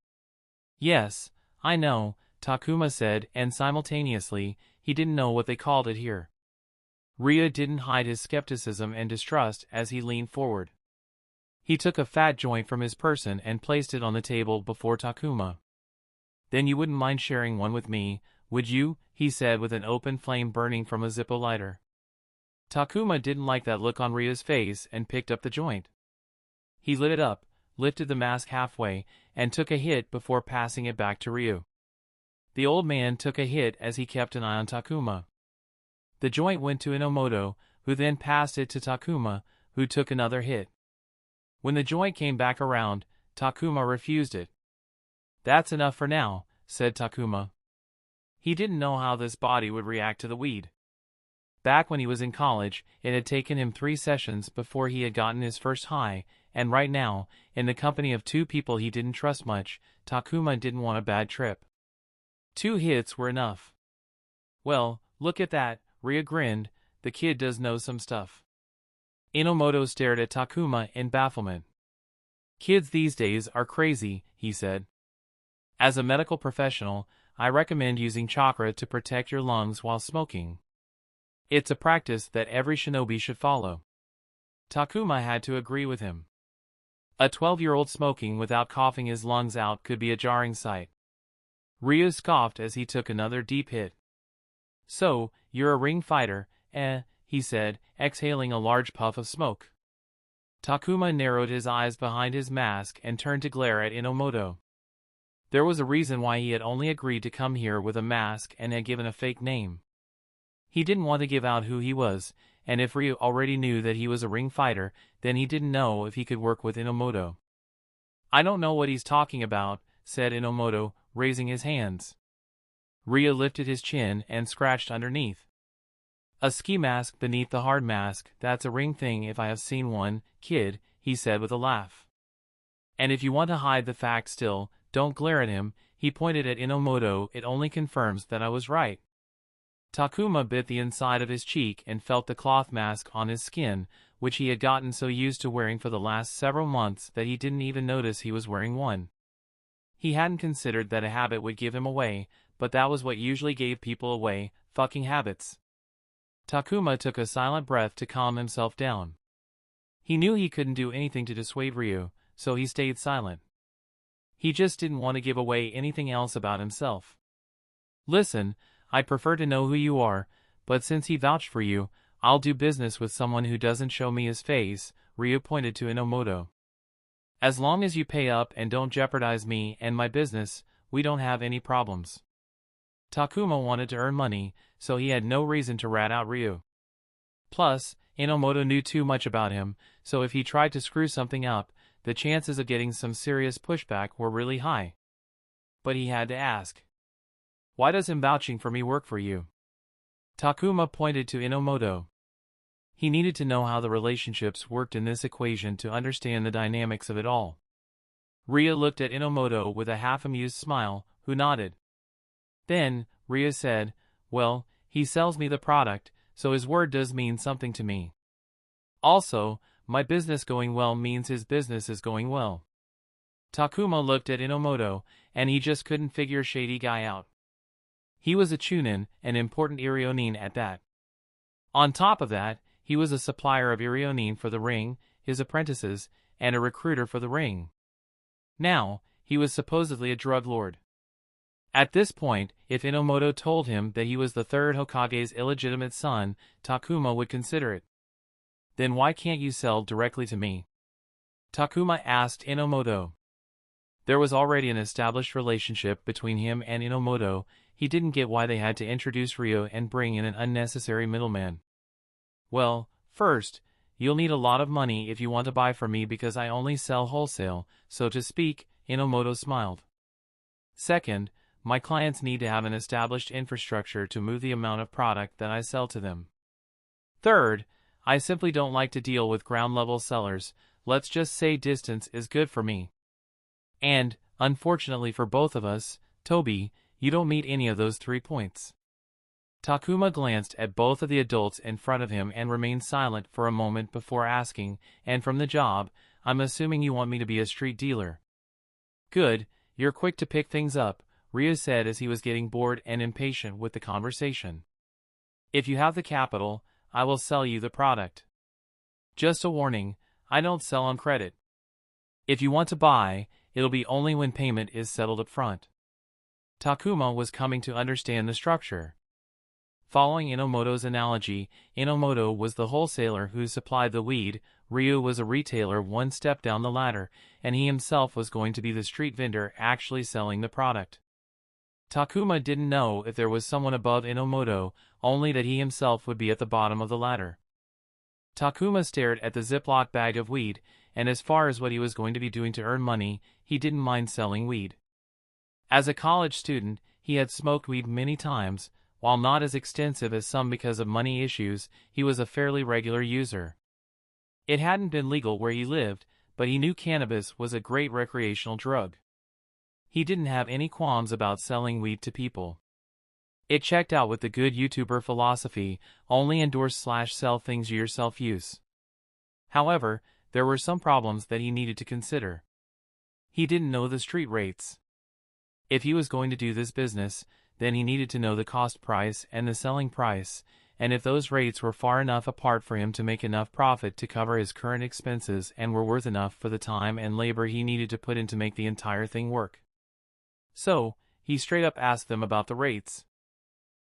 Yes, I know, Takuma said, and simultaneously, he didn't know what they called it here. Ryu didn't hide his skepticism and distrust as he leaned forward. He took a fat joint from his person and placed it on the table before Takuma. Then you wouldn't mind sharing one with me, would you? He said with an open flame burning from a Zippo lighter. Takuma didn't like that look on Ryu's face and picked up the joint. He lit it up, lifted the mask halfway, and took a hit before passing it back to Ryu. The old man took a hit as he kept an eye on Takuma. The joint went to Inomoto, who then passed it to Takuma, who took another hit. When the joint came back around, Takuma refused it. That's enough for now, said Takuma. He didn't know how this body would react to the weed. Back when he was in college, it had taken him 3 sessions before he had gotten his first high, and right now, in the company of 2 people he didn't trust much, Takuma didn't want a bad trip. 2 hits were enough. Well, look at that, Ryu grinned, the kid does know some stuff. Inomoto stared at Takuma in bafflement. Kids these days are crazy, he said. As a medical professional, I recommend using chakra to protect your lungs while smoking. It's a practice that every shinobi should follow. Takuma had to agree with him. A 12-year-old smoking without coughing his lungs out could be a jarring sight. Ryu scoffed as he took another deep hit. So, you're a ring fighter, he said, exhaling a large puff of smoke. Takuma narrowed his eyes behind his mask and turned to glare at Inomoto. There was a reason why he had only agreed to come here with a mask and had given a fake name. He didn't want to give out who he was, and if Ryu already knew that he was a ring fighter, then he didn't know if he could work with Inomoto. I don't know what he's talking about, said Inomoto, raising his hands. Ryu lifted his chin and scratched underneath. A ski mask beneath the hard mask, that's a ring thing if I have seen one, kid, he said with a laugh. And if you want to hide the fact still, don't glare at him, he pointed at Inomoto, it only confirms that I was right. Takuma bit the inside of his cheek and felt the cloth mask on his skin, which he had gotten so used to wearing for the last several months that he didn't even notice he was wearing one. He hadn't considered that a habit would give him away, but that was what usually gave people away, fucking habits. Takuma took a silent breath to calm himself down. He knew he couldn't do anything to dissuade Ryu, so he stayed silent. He just didn't want to give away anything else about himself. Listen, I'd prefer to know who you are, but since he vouched for you, I'll do business with someone who doesn't show me his face, Ryu pointed to Inomoto. As long as you pay up and don't jeopardize me and my business, we don't have any problems. Takuma wanted to earn money, so he had no reason to rat out Ryu. Plus, Inomoto knew too much about him, so if he tried to screw something up, the chances of getting some serious pushback were really high. But he had to ask. Why does him vouching for me work for you? Takuma pointed to Inomoto. He needed to know how the relationships worked in this equation to understand the dynamics of it all. Ryu looked at Inomoto with a half-amused smile, who nodded. Then, Ryu said, well, he sells me the product, so his word does mean something to me. Also, my business going well means his business is going well. Takuma looked at Inomoto, and he just couldn't figure shady guy out. He was a chunin, an important Irionin at that. On top of that, he was a supplier of Irionin for the ring, his apprentices, and a recruiter for the ring. Now, he was supposedly a drug lord. At this point, if Inomoto told him that he was the Third Hokage's illegitimate son, Takuma would consider it. Then why can't you sell directly to me? Takuma asked Inomoto. There was already an established relationship between him and Inomoto. He didn't get why they had to introduce Ryu and bring in an unnecessary middleman. Well, first, you'll need a lot of money if you want to buy from me because I only sell wholesale, so to speak, Inomoto smiled. Second, my clients need to have an established infrastructure to move the amount of product that I sell to them. Third, I simply don't like to deal with ground-level sellers, let's just say distance is good for me. And, unfortunately for both of us, Toby, you don't meet any of those 3 points. Takuma glanced at both of the adults in front of him and remained silent for a moment before asking, and from the job, I'm assuming you want me to be a street dealer. Good, you're quick to pick things up, Ryu said as he was getting bored and impatient with the conversation. If you have the capital, I will sell you the product. Just a warning, I don't sell on credit. If you want to buy, it'll be only when payment is settled up front. Takuma was coming to understand the structure. Following Inomoto's analogy, Inomoto was the wholesaler who supplied the weed, Ryu was a retailer one step down the ladder, and he himself was going to be the street vendor actually selling the product. Takuma didn't know if there was someone above Inomoto, only that he himself would be at the bottom of the ladder. Takuma stared at the Ziploc bag of weed, and as far as what he was going to be doing to earn money, he didn't mind selling weed. As a college student, he had smoked weed many times. While not as extensive as some because of money issues, he was a fairly regular user. It hadn't been legal where he lived, but he knew cannabis was a great recreational drug. He didn't have any qualms about selling weed to people. It checked out with the good YouTuber philosophy, only endorse/sell things yourself use. However, there were some problems that he needed to consider. He didn't know the street rates. If he was going to do this business, then he needed to know the cost price and the selling price, and if those rates were far enough apart for him to make enough profit to cover his current expenses and were worth enough for the time and labor he needed to put in to make the entire thing work. So, he straight up asked them about the rates.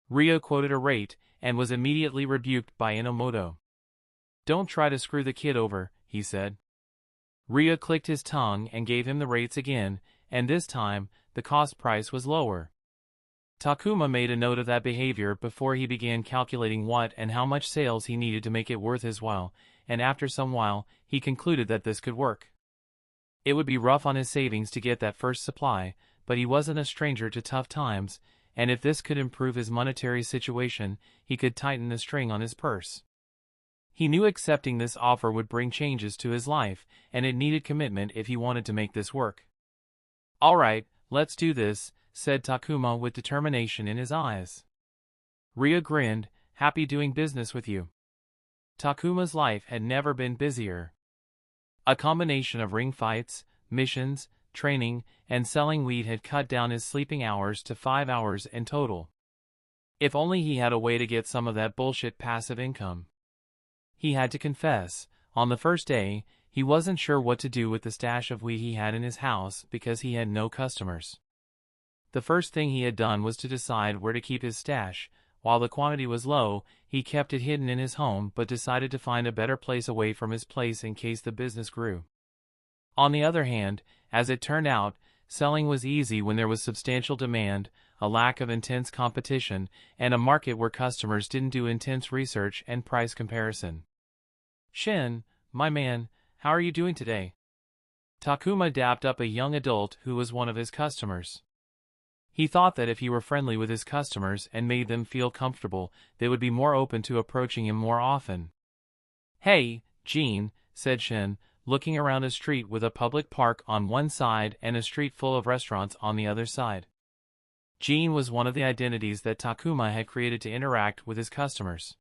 Ryu quoted a rate, and was immediately rebuked by Inomoto. "Don't try to screw the kid over," he said. Ryo clicked his tongue and gave him the rates again, and this time, the cost price was lower. Takuma made a note of that behavior before he began calculating what and how much sales he needed to make it worth his while, and after some while, he concluded that this could work. It would be rough on his savings to get that first supply, but he wasn't a stranger to tough times, and if this could improve his monetary situation, he could tighten the string on his purse. He knew accepting this offer would bring changes to his life, and it needed commitment if he wanted to make this work. "All right, let's do this," said Takuma with determination in his eyes. Ryo grinned, happy doing business with you. Takuma's life had never been busier. A combination of ring fights, missions, training, and selling weed had cut down his sleeping hours to 5 hours in total. If only he had a way to get some of that bullshit passive income. He had to confess, on the first day, he wasn't sure what to do with the stash of weed he had in his house because he had no customers. The first thing he had done was to decide where to keep his stash. While the quantity was low, he kept it hidden in his home but decided to find a better place away from his place in case the business grew. On the other hand, as it turned out, selling was easy when there was substantial demand, a lack of intense competition, and a market where customers didn't do intense research and price comparison. "Shin, my man, how are you doing today?" Takuma dapped up a young adult who was one of his customers. He thought that if he were friendly with his customers and made them feel comfortable, they would be more open to approaching him more often. "Hey, Gene," said Shin, looking around a street with a public park on one side and a street full of restaurants on the other side. Gene was one of the identities that Takuma had created to interact with his customers.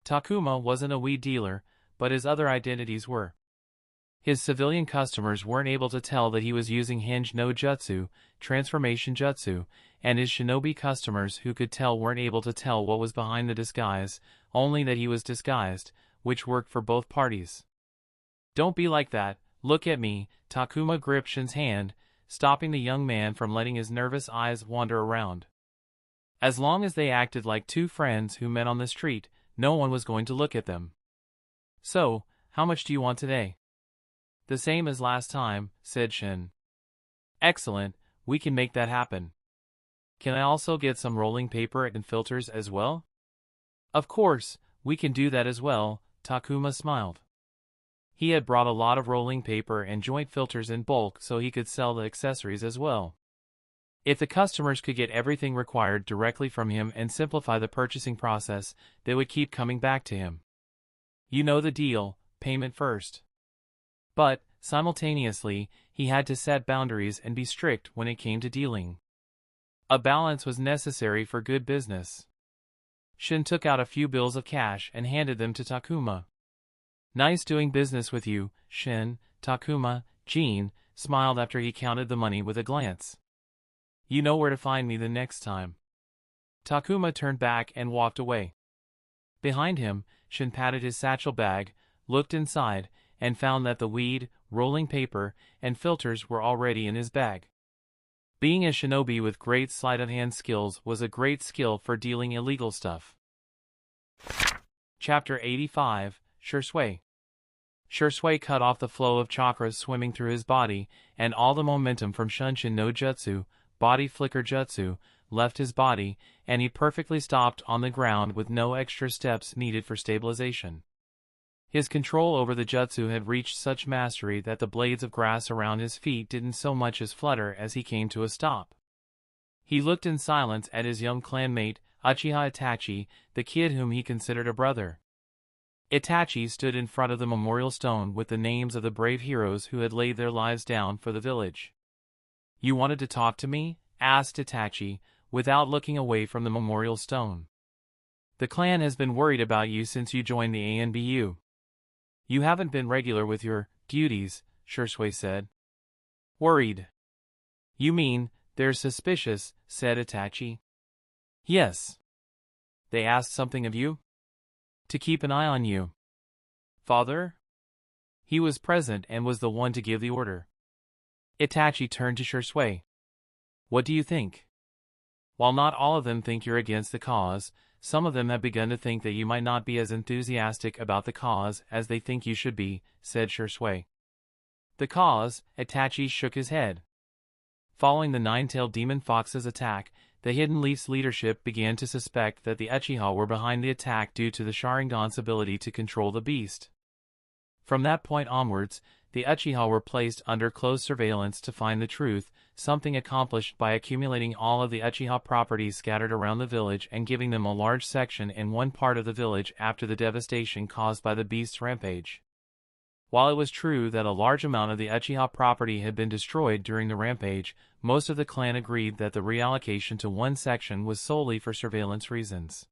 Takuma wasn't a weed dealer, but his other identities were. His civilian customers weren't able to tell that he was using Hinge no Jutsu, transformation jutsu, and his shinobi customers who could tell weren't able to tell what was behind the disguise, only that he was disguised, which worked for both parties. "Don't be like that, look at me," Takuma gripped Shin's hand, stopping the young man from letting his nervous eyes wander around. As long as they acted like two friends who met on the street, no one was going to look at them. "So, how much do you want today?" "The same as last time," said Shin. "Excellent, we can make that happen. Can I also get some rolling paper and filters as well?" "Of course, we can do that as well," Takuma smiled. He had brought a lot of rolling paper and joint filters in bulk so he could sell the accessories as well. If the customers could get everything required directly from him and simplify the purchasing process, they would keep coming back to him. You know the deal, payment first. But, simultaneously, he had to set boundaries and be strict when it came to dealing. A balance was necessary for good business. Shin took out a few bills of cash and handed them to Takuma. "Nice doing business with you, Shin." Takuma, Gene, smiled after he counted the money with a glance. "You know where to find me the next time." Takuma turned back and walked away. Behind him, Shin patted his satchel bag, looked inside, and found that the weed, rolling paper, and filters were already in his bag. Being a shinobi with great sleight-of-hand skills was a great skill for dealing illegal stuff. Chapter 85, Shisui. Shisui cut off the flow of chakras swimming through his body, and all the momentum from Shunshin no Jutsu, body flicker jutsu, left his body, and he perfectly stopped on the ground with no extra steps needed for stabilization. His control over the jutsu had reached such mastery that the blades of grass around his feet didn't so much as flutter as he came to a stop. He looked in silence at his young clanmate, Uchiha Itachi, the kid whom he considered a brother. Itachi stood in front of the memorial stone with the names of the brave heroes who had laid their lives down for the village. "You wanted to talk to me?" asked Itachi, without looking away from the memorial stone. "The clan has been worried about you since you joined the ANBU. You haven't been regular with your duties," Shisui said. "Worried? You mean, they're suspicious," said Itachi. "Yes. They asked something of you? To keep an eye on you." "Father?" He was present and was the one to give the order. Itachi turned to Shisui. "What do you think?" While not all of them think you're against the cause, some of them have begun to think that you might not be as enthusiastic about the cause as they think you should be, said Shisui. The cause? Itachi shook his head. Following the nine-tailed demon fox's attack, the Hidden Leaf's leadership began to suspect that the Uchiha were behind the attack due to the Sharingan's ability to control the beast. From that point onwards, the Uchiha were placed under close surveillance to find the truth, something accomplished by accumulating all of the Uchiha properties scattered around the village and giving them a large section in one part of the village after the devastation caused by the beast's rampage. While it was true that a large amount of the Uchiha property had been destroyed during the rampage, most of the clan agreed that the reallocation to one section was solely for surveillance reasons.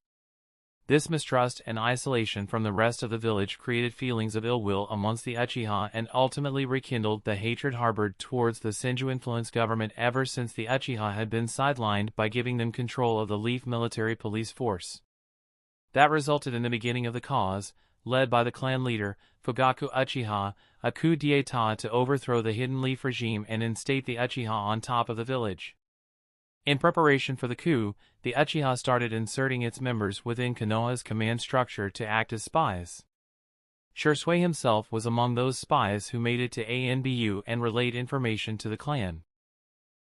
This mistrust and isolation from the rest of the village created feelings of ill will amongst the Uchiha and ultimately rekindled the hatred harbored towards the Senju-influenced government ever since the Uchiha had been sidelined by giving them control of the Leaf military police force. That resulted in the beginning of the cause, led by the clan leader, Fugaku Uchiha, a coup d'état to overthrow the Hidden Leaf regime and instate the Uchiha on top of the village. In preparation for the coup, the Uchiha started inserting its members within Konoha's command structure to act as spies. Shisui himself was among those spies who made it to ANBU and relayed information to the clan.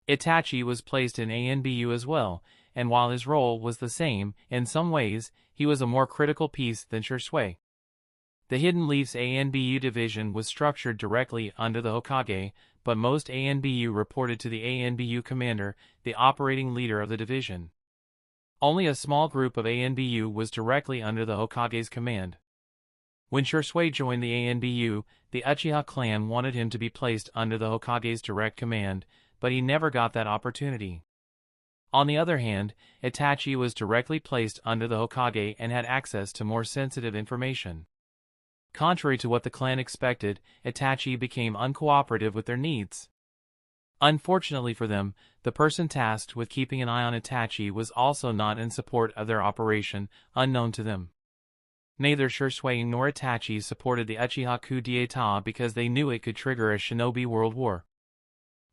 Itachi was placed in ANBU as well, and while his role was the same, in some ways, he was a more critical piece than Shisui. The Hidden Leaf's ANBU division was structured directly under the Hokage, but most ANBU reported to the ANBU commander, the operating leader of the division. Only a small group of ANBU was directly under the Hokage's command. When Shisui joined the ANBU, the Uchiha clan wanted him to be placed under the Hokage's direct command, but he never got that opportunity. On the other hand, Itachi was directly placed under the Hokage and had access to more sensitive information. Contrary to what the clan expected, Itachi became uncooperative with their needs. Unfortunately for them, the person tasked with keeping an eye on Itachi was also not in support of their operation, unknown to them. Neither Shisui nor Itachi supported the Uchiha coup d'état because they knew it could trigger a shinobi world war.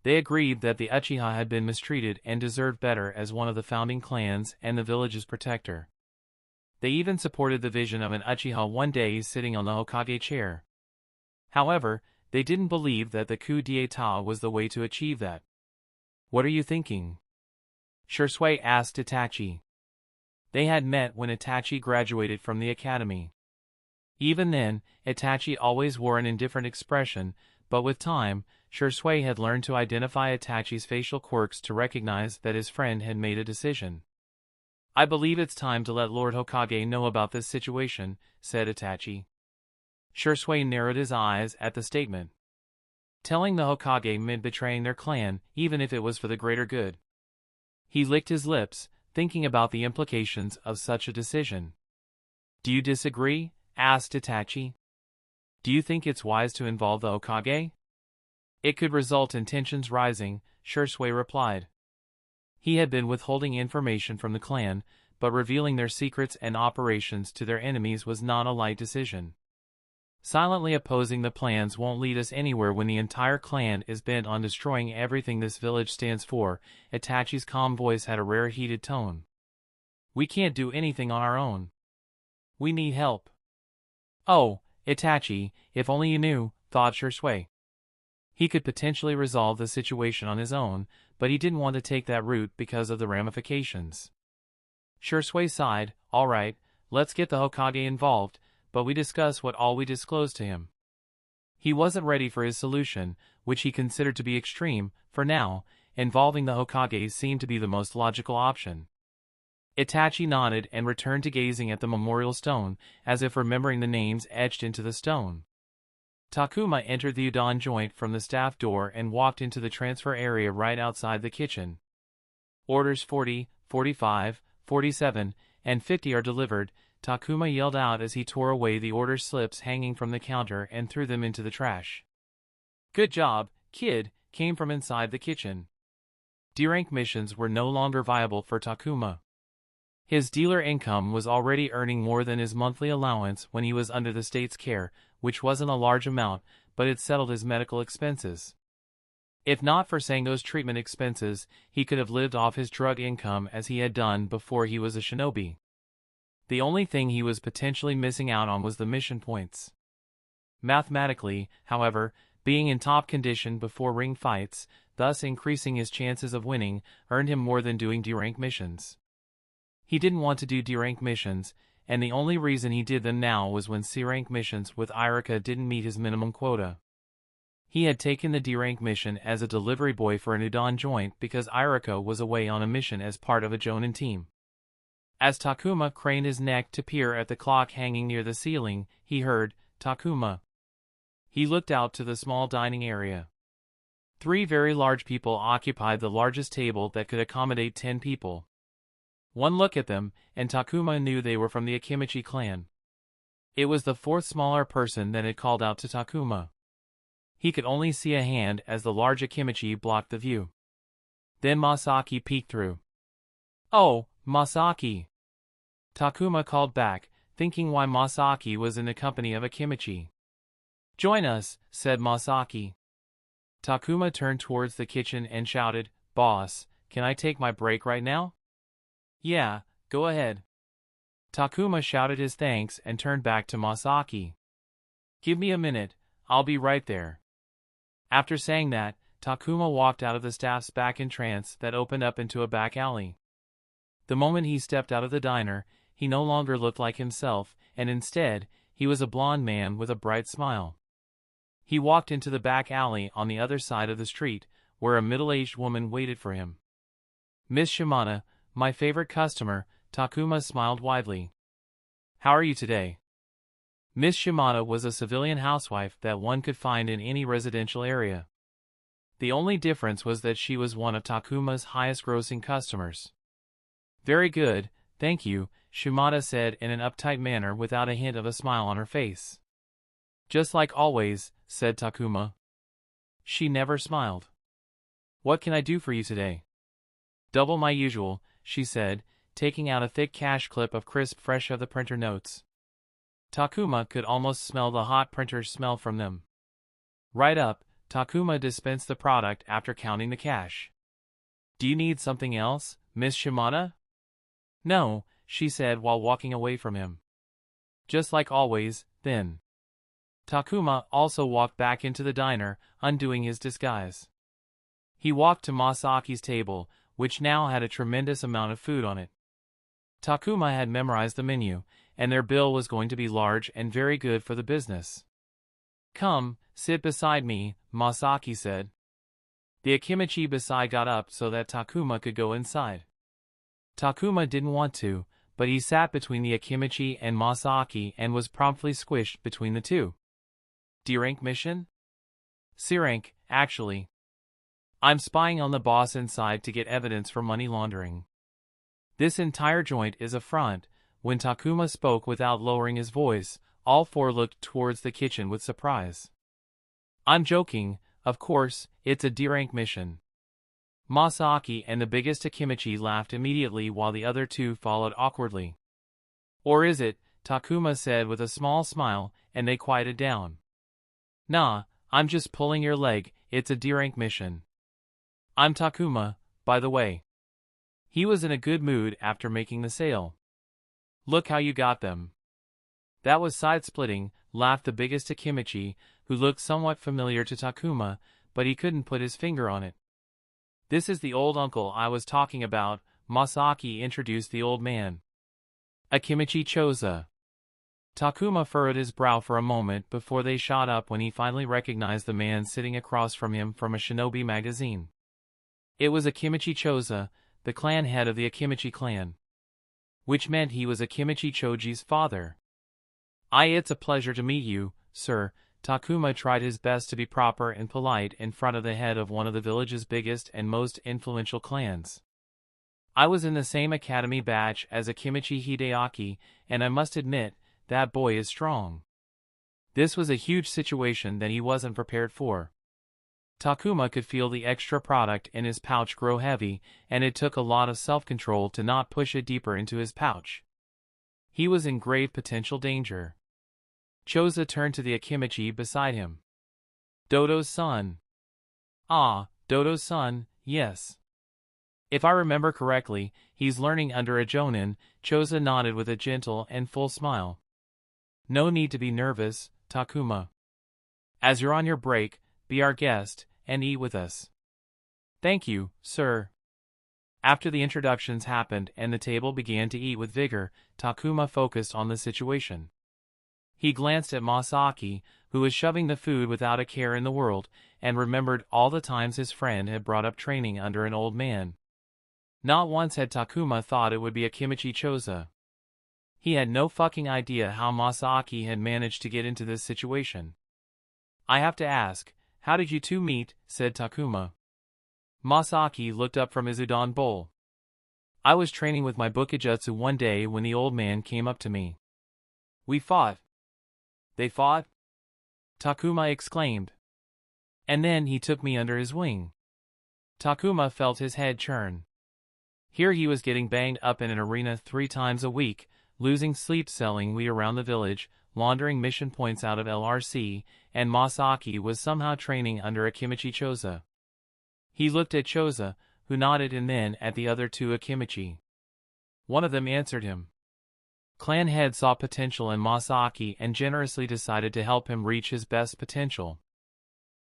They agreed that the Uchiha had been mistreated and deserved better as one of the founding clans and the village's protector. They even supported the vision of an Uchiha one day sitting on the Hokage chair. However, they didn't believe that the coup d'état was the way to achieve that. "What are you thinking?" Shisui asked Itachi. They had met when Itachi graduated from the academy. Even then, Itachi always wore an indifferent expression, but with time, Shisui had learned to identify Itachi's facial quirks to recognize that his friend had made a decision. "I believe it's time to let Lord Hokage know about this situation," said Itachi. Shisui narrowed his eyes at the statement. Telling the Hokage meant betraying their clan, even if it was for the greater good. He licked his lips, thinking about the implications of such a decision. "Do you disagree?" asked Itachi. "Do you think it's wise to involve the Hokage?" "It could result in tensions rising," Shisui replied. He had been withholding information from the clan, but revealing their secrets and operations to their enemies was not a light decision. Silently opposing the plans won't lead us anywhere when the entire clan is bent on destroying everything this village stands for. Itachi's calm voice had a rare heated tone. "We can't do anything on our own. We need help." "Oh, Itachi, if only you knew," thought Shisui. He could potentially resolve the situation on his own, but he didn't want to take that route because of the ramifications. Shisui sighed. "All right, let's get the Hokage involved, but we discuss what all we disclose to him." He wasn't ready for his solution, which he considered to be extreme. For now, involving the Hokage seemed to be the most logical option. Itachi nodded and returned to gazing at the memorial stone, as if remembering the names etched into the stone. Takuma entered the udon joint from the staff door and walked into the transfer area right outside the kitchen. "Orders 40, 45, 47, and 50 are delivered," Takuma yelled out as he tore away the order slips hanging from the counter and threw them into the trash. "Good job, kid," came from inside the kitchen. D-rank missions were no longer viable for Takuma. His dealer income was already earning more than his monthly allowance when he was under the state's care, which wasn't a large amount, but it settled his medical expenses. If not for Sango's treatment expenses, he could have lived off his drug income as he had done before he was a shinobi. The only thing he was potentially missing out on was the mission points. Mathematically, however, being in top condition before ring fights, thus increasing his chances of winning, earned him more than doing D-rank missions. He didn't want to do D-rank missions, and the only reason he did them now was when C-rank missions with Irika didn't meet his minimum quota. He had taken the D-rank mission as a delivery boy for an udon joint because Irika was away on a mission as part of a Jonin team. As Takuma craned his neck to peer at the clock hanging near the ceiling, he heard, "Takuma." He looked out to the small dining area. 3 very large people occupied the largest table that could accommodate 10 people. One look at them, and Takuma knew they were from the Akimichi clan. It was the 4th smaller person that had called out to Takuma. He could only see a hand as the large Akimichi blocked the view. Then Masaki peeked through. "Oh, Masaki!" Takuma called back, thinking why Masaki was in the company of Akimichi. "Join us," said Masaki. Takuma turned towards the kitchen and shouted, "Boss, can I take my break right now?" "Yeah, go ahead." Takuma shouted his thanks and turned back to Masaki. "Give me a minute, I'll be right there." After saying that, Takuma walked out of the staff's back entrance that opened up into a back alley. The moment he stepped out of the diner, he no longer looked like himself, and instead, he was a blond man with a bright smile. He walked into the back alley on the other side of the street, where a middle-aged woman waited for him. "Miss Shimada, my favorite customer," Takuma smiled widely. "How are you today?" Miss Shimada was a civilian housewife that one could find in any residential area. The only difference was that she was one of Takuma's highest-grossing customers. "Very good, thank you," Shimada said in an uptight manner without a hint of a smile on her face. "Just like always," said Takuma. She never smiled. "What can I do for you today?" "Double my usual," she said, taking out a thick cash clip of crisp fresh of the printer notes. Takuma could almost smell the hot printer's smell from them. Right up, Takuma dispensed the product after counting the cash. "Do you need something else, Miss Shimada?" "No," she said while walking away from him. "Just like always, then." Takuma also walked back into the diner, undoing his disguise. He walked to Masaki's table, which now had a tremendous amount of food on it. Takuma had memorized the menu, and their bill was going to be large and very good for the business. "Come, sit beside me," Masaki said. The Akimichi beside got up so that Takuma could go inside. Takuma didn't want to, but he sat between the Akimichi and Masaki and was promptly squished between the two. "D-rank mission?" "C-rank, actually. I'm spying on the boss inside to get evidence for money laundering." This entire joint is a front. When Takuma spoke without lowering his voice, all 4 looked towards the kitchen with surprise. "I'm joking, of course, it's a D-rank mission." Masaki and the biggest Akimichi laughed immediately while the other 2 followed awkwardly. "Or is it?" Takuma said with a small smile, and they quieted down. "Nah, I'm just pulling your leg, it's a D-rank mission. I'm Takuma, by the way." He was in a good mood after making the sale. "Look how you got them." "That was side-splitting," laughed the biggest Akimichi, who looked somewhat familiar to Takuma, but he couldn't put his finger on it. "This is the old uncle I was talking about," Masaki introduced the old man. "Akimichi Choza." Takuma furrowed his brow for a moment before they shot up when he finally recognized the man sitting across from him from a shinobi magazine. It was Akimichi Choza, the clan head of the Akimichi clan. Which meant he was Akimichi Choji's father. It's a pleasure to meet you, sir." Takuma tried his best to be proper and polite in front of the head of one of the village's biggest and most influential clans. "I was in the same academy batch as Akimichi Hideaki, and I must admit, that boy is strong." This was a huge situation that he wasn't prepared for. Takuma could feel the extra product in his pouch grow heavy, and it took a lot of self-control to not push it deeper into his pouch. He was in grave potential danger. Choza turned to the Akimichi beside him. "Dodo's son." "Ah, Dodo's son, yes. If I remember correctly, he's learning under a Jonin. Choza nodded with a gentle and full smile. No need to be nervous, Takuma. As you're on your break, be our guest, and eat with us. Thank you, sir. After the introductions happened and the table began to eat with vigor, Takuma focused on the situation. He glanced at Masaki, who was shoving the food without a care in the world, and remembered all the times his friend had brought up training under an old man. Not once had Takuma thought it would be a Kimichi Choza. He had no fucking idea how Masaki had managed to get into this situation. I have to ask, how did you two meet? Said Takuma. Masaki looked up from his udon bowl. I was training with my Bukijutsu one day when the old man came up to me. We fought. They fought? Takuma exclaimed. And then he took me under his wing. Takuma felt his head churn. Here he was getting banged up in an arena 3 times a week, losing sleep selling weed around the village, laundering mission points out of LRC, and Masaki was somehow training under a Kimichi Choza. He looked at Choza, who nodded, and then at the other 2 Akimichi. One of them answered him. Clan head saw potential in Masaki and generously decided to help him reach his best potential.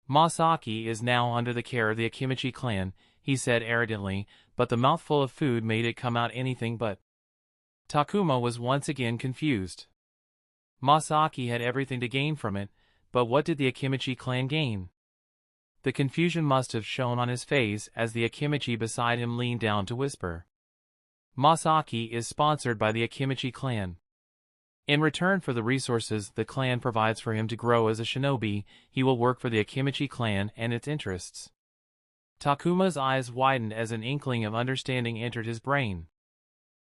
Masaki is now under the care of the Akimichi clan, he said arrogantly, but the mouthful of food made it come out anything but. Takuma was once again confused. Masaki had everything to gain from it, but what did the Akimichi clan gain? The confusion must have shown on his face as the Akimichi beside him leaned down to whisper. Masaki is sponsored by the Akimichi clan. In return for the resources the clan provides for him to grow as a shinobi, he will work for the Akimichi clan and its interests. Takuma's eyes widened as an inkling of understanding entered his brain.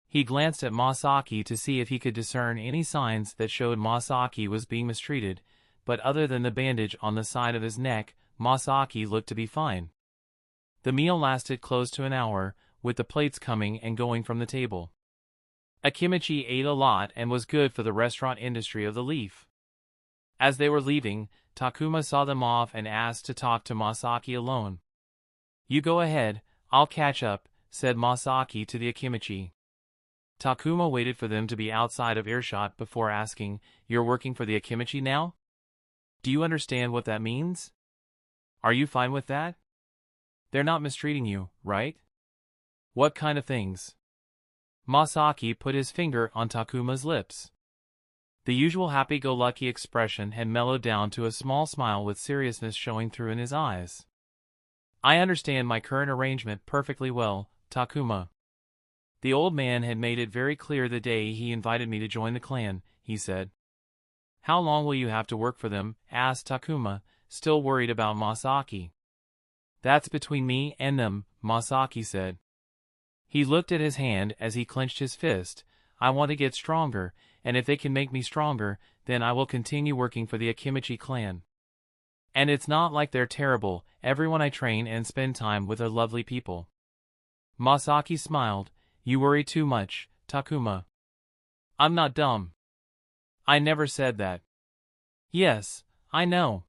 He glanced at Masaki to see if he could discern any signs that showed Masaki was being mistreated, but other than the bandage on the side of his neck, Masaki looked to be fine. The meal lasted close to an hour, with the plates coming and going from the table. Akimichi ate a lot and was good for the restaurant industry of the Leaf. As they were leaving, Takuma saw them off and asked to talk to Masaki alone. You go ahead, I'll catch up, said Masaki to the Akimichi. Takuma waited for them to be outside of earshot before asking, You're working for the Akimichi now? Do you understand what that means? Are you fine with that? They're not mistreating you, right? What kind of things? Masaki put his finger on Takuma's lips. The usual happy-go-lucky expression had mellowed down to a small smile with seriousness showing through in his eyes. I understand my current arrangement perfectly well, Takuma. The old man had made it very clear the day he invited me to join the clan, he said. How long will you have to work for them? Asked Takuma, still worried about Masaki. That's between me and them, Masaki said. He looked at his hand as he clenched his fist. I want to get stronger, and if they can make me stronger, then I will continue working for the Akimichi clan. And it's not like they're terrible, everyone I train and spend time with are lovely people. Masaki smiled. You worry too much, Takuma. I'm not dumb. I never said that. Yes, I know.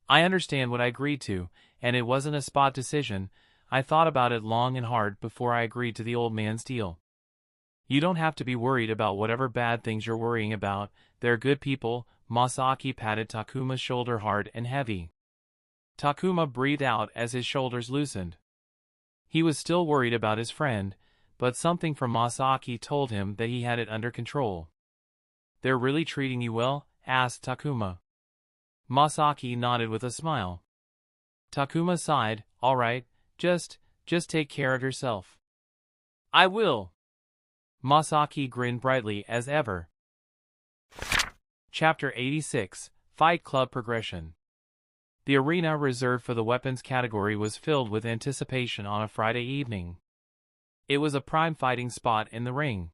I understand what I agreed to, and it wasn't a spot decision. I thought about it long and hard before I agreed to the old man's deal. You don't have to be worried about whatever bad things you're worrying about. They're good people. Masaki patted Takuma's shoulder hard and heavy. Takuma breathed out as his shoulders loosened. He was still worried about his friend, but something from Masaki told him that he had it under control. They're really treating you well? Asked Takuma. Masaki nodded with a smile. Takuma sighed. All right, just take care of yourself. I will. Masaki grinned brightly as ever. Chapter 86, Fight Club Progression. The arena reserved for the weapons category was filled with anticipation on a Friday evening. It was a prime fighting spot in the ring.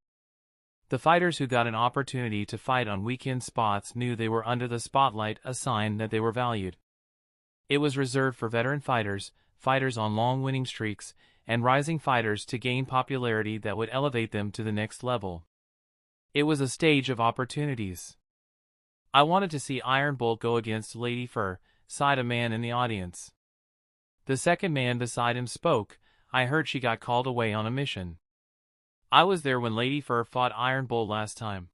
The fighters who got an opportunity to fight on weekend spots knew they were under the spotlight, a sign that they were valued. It was reserved for veteran fighters, fighters on long winning streaks, and rising fighters to gain popularity that would elevate them to the next level. It was a stage of opportunities. I wanted to see Iron Bolt go against Lady Fur, sighed a man in the audience. The second man beside him spoke. I heard she got called away on a mission. I was there when Lady Fur fought Iron Bull last time.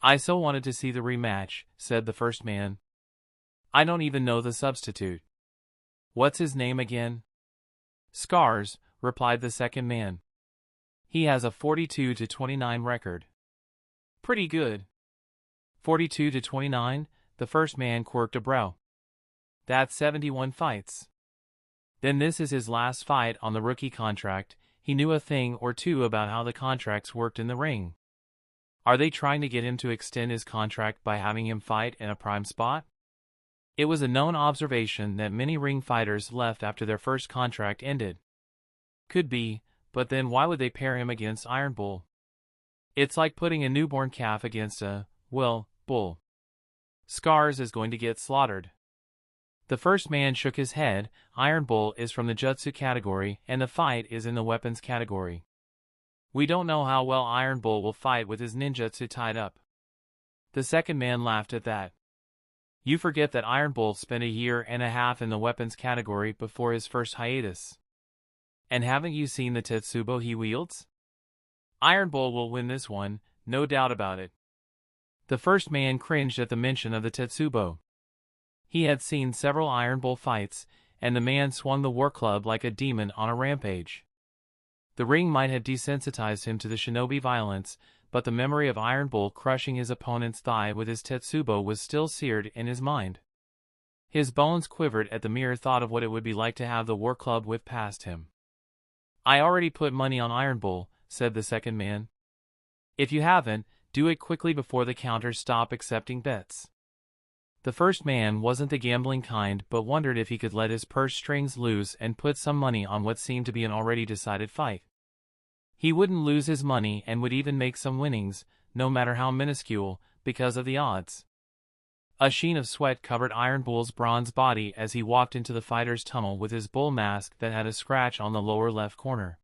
I so wanted to see the rematch, said the first man. I don't even know the substitute. What's his name again? Scars, replied the second man. He has a 42-29 record. Pretty good. 42-29, the first man quirked a brow. That's 71 fights. Then this is his last fight on the rookie contract. He knew a thing or two about how the contracts worked in the ring. Are they trying to get him to extend his contract by having him fight in a prime spot? It was a known observation that many ring fighters left after their first contract ended. Could be, but then why would they pair him against Iron Bull? It's like putting a newborn calf against a, well, bull. Scars is going to get slaughtered. The first man shook his head. Iron Bull is from the Jutsu category and the fight is in the weapons category. We don't know how well Iron Bull will fight with his ninjutsu tied up. The second man laughed at that. You forget that Iron Bull spent a year and a half in the weapons category before his first hiatus. And haven't you seen the Tetsubo he wields? Iron Bull will win this one, no doubt about it. The first man cringed at the mention of the Tetsubo. He had seen several Iron Bull fights, and the man swung the war club like a demon on a rampage. The ring might have desensitized him to the shinobi violence, but the memory of Iron Bull crushing his opponent's thigh with his Tetsubo was still seared in his mind. His bones quivered at the mere thought of what it would be like to have the war club whip past him. I already put money on Iron Bull, said the second man. If you haven't, do it quickly before the counters stop accepting bets. The first man wasn't the gambling kind but wondered if he could let his purse strings loose and put some money on what seemed to be an already decided fight. He wouldn't lose his money and would even make some winnings, no matter how minuscule, because of the odds. A sheen of sweat covered Iron Bull's bronze body as he walked into the fighter's tunnel with his bull mask that had a scratch on the lower left corner.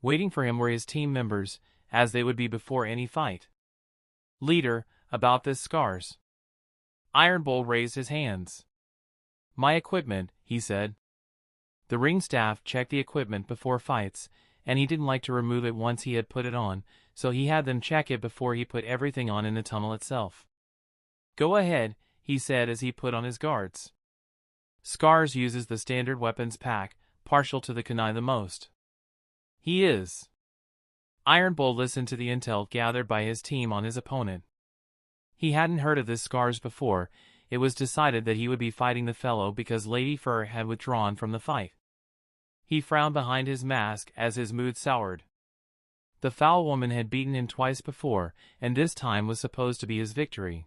Waiting for him were his team members, as they would be before any fight. Leader, about this Scars. Iron Bull raised his hands. My equipment, he said. The ring staff checked the equipment before fights, and he didn't like to remove it once he had put it on, so he had them check it before he put everything on in the tunnel itself. Go ahead, he said as he put on his guards. Scars uses the standard weapons pack, partial to the kunai the most. He is. Iron Bull listened to the intel gathered by his team on his opponent. He hadn't heard of this Scars before. It was decided that he would be fighting the fellow because Lady Fur had withdrawn from the fight. He frowned behind his mask as his mood soured. The foul woman had beaten him twice before, and this time was supposed to be his victory.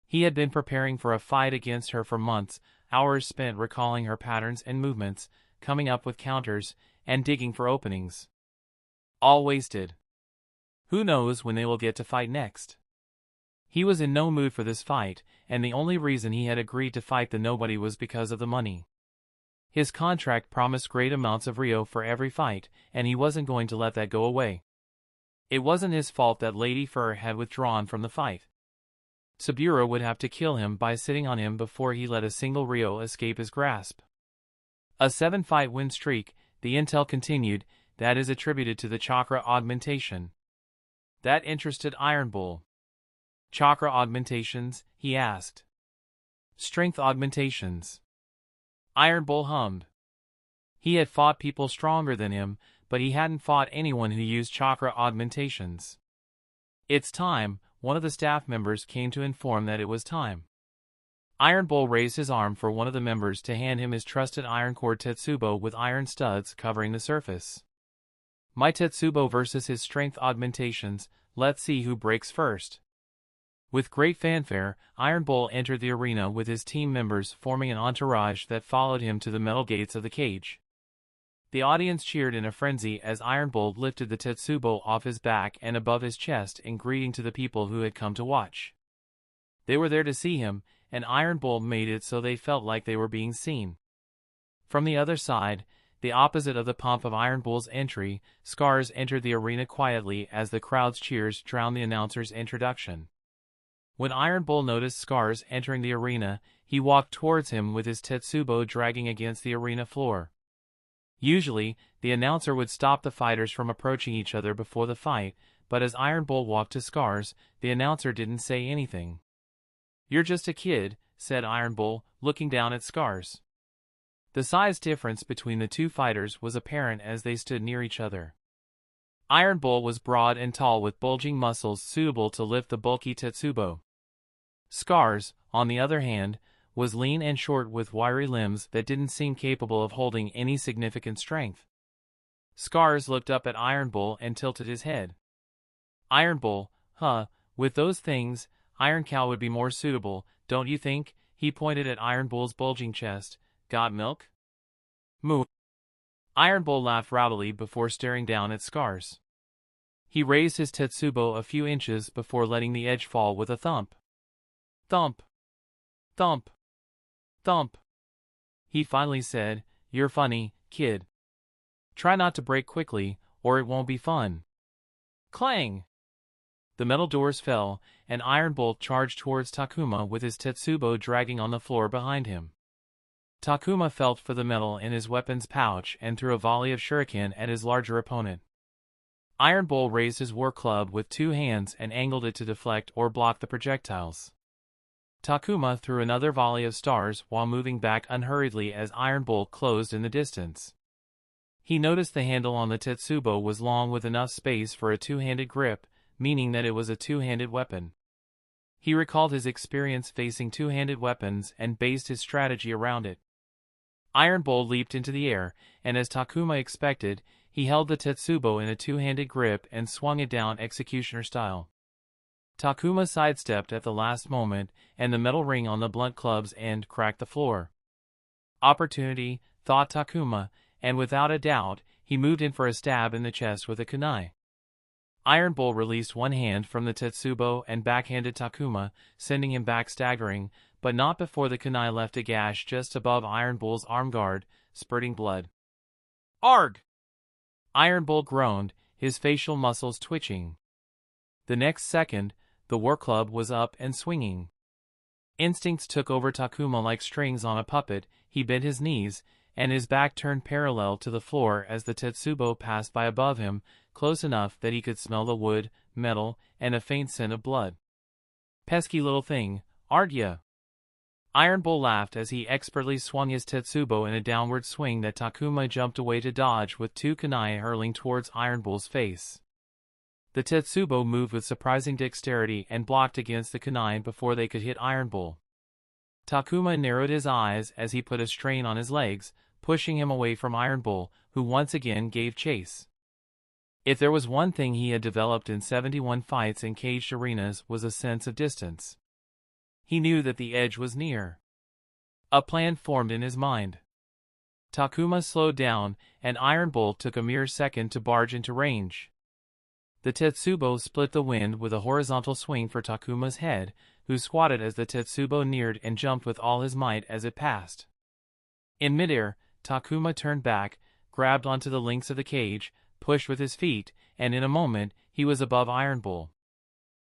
He had been preparing for a fight against her for months, hours spent recalling her patterns and movements, coming up with counters, and digging for openings. All wasted. Who knows when they will get to fight next? He was in no mood for this fight, and the only reason he had agreed to fight the nobody was because of the money. His contract promised great amounts of Rio for every fight, and he wasn't going to let that go away. It wasn't his fault that Lady Fur had withdrawn from the fight. Saburo would have to kill him by sitting on him before he let a single Rio escape his grasp. A 7-fight win streak, the intel continued, that is attributed to the chakra augmentation. That interested Iron Bull. Chakra augmentations, he asked. Strength augmentations. Iron Bull hummed. He had fought people stronger than him, but he hadn't fought anyone who used chakra augmentations. It's time, one of the staff members came to inform that it was time. Iron Bull raised his arm for one of the members to hand him his trusted iron core Tetsubo with iron studs covering the surface. My Tetsubo versus his strength augmentations, let's see who breaks first. With great fanfare, Iron Bull entered the arena with his team members forming an entourage that followed him to the metal gates of the cage. The audience cheered in a frenzy as Iron Bull lifted the Tetsubo off his back and above his chest in greeting to the people who had come to watch. They were there to see him, and Iron Bull made it so they felt like they were being seen. From the other side, the opposite of the pomp of Iron Bull's entry, Scars entered the arena quietly as the crowd's cheers drowned the announcer's introduction. When Iron Bull noticed Scars entering the arena, he walked towards him with his Tetsubo dragging against the arena floor. Usually, the announcer would stop the fighters from approaching each other before the fight, but as Iron Bull walked to Scars, the announcer didn't say anything. "You're just a kid," said Iron Bull, looking down at Scars. The size difference between the two fighters was apparent as they stood near each other. Iron Bull was broad and tall with bulging muscles suitable to lift the bulky Tetsubo. Scars, on the other hand, was lean and short with wiry limbs that didn't seem capable of holding any significant strength. Scars looked up at Iron Bull and tilted his head. Iron Bull, with those things, Iron Cow would be more suitable, don't you think? He pointed at Iron Bull's bulging chest. Got milk? Moo. Iron Bull laughed rowdily before staring down at Scars. He raised his Tetsubo a few inches before letting the edge fall with a thump. Thump. Thump. Thump. He finally said, "You're funny, kid. Try not to break quickly, or it won't be fun." Clang! The metal doors fell, and Iron Bull charged towards Takuma with his Tetsubo dragging on the floor behind him. Takuma felt for the metal in his weapon's pouch and threw a volley of shuriken at his larger opponent. Iron Bull raised his war club with two hands and angled it to deflect or block the projectiles. Takuma threw another volley of stars while moving back unhurriedly as Iron Bull closed in the distance. He noticed the handle on the Tetsubo was long with enough space for a two-handed grip, meaning that it was a two-handed weapon. He recalled his experience facing two-handed weapons and based his strategy around it. Iron Bull leaped into the air, and as Takuma expected, he held the Tetsubo in a two-handed grip and swung it down executioner style. Takuma sidestepped at the last moment, and the metal ring on the blunt club's end cracked the floor. Opportunity, thought Takuma, and without a doubt, he moved in for a stab in the chest with a kunai. Iron Bull released one hand from the Tetsubo and backhanded Takuma, sending him back staggering, but not before the kunai left a gash just above Iron Bull's arm guard, spurting blood. "Arg!" Iron Bull groaned, his facial muscles twitching. The next second, the war club was up and swinging. Instincts took over Takuma like strings on a puppet. He bent his knees, and his back turned parallel to the floor as the Tetsubo passed by above him, close enough that he could smell the wood, metal, and a faint scent of blood. "Pesky little thing, aren't ya?" Iron Bull laughed as he expertly swung his Tetsubo in a downward swing that Takuma jumped away to dodge with two kunai hurling towards Iron Bull's face. The Tetsubo moved with surprising dexterity and blocked against the kunai before they could hit Iron Bull. Takuma narrowed his eyes as he put a strain on his legs, pushing him away from Iron Bull, who once again gave chase. If there was one thing he had developed in 71 fights in caged arenas was a sense of distance. He knew that the edge was near. A plan formed in his mind. Takuma slowed down, and Iron Bull took a mere second to barge into range. The Tetsubo split the wind with a horizontal swing for Takuma's head, who squatted as the Tetsubo neared and jumped with all his might as it passed. In midair, Takuma turned back, grabbed onto the links of the cage, pushed with his feet, and in a moment, he was above Iron Bull.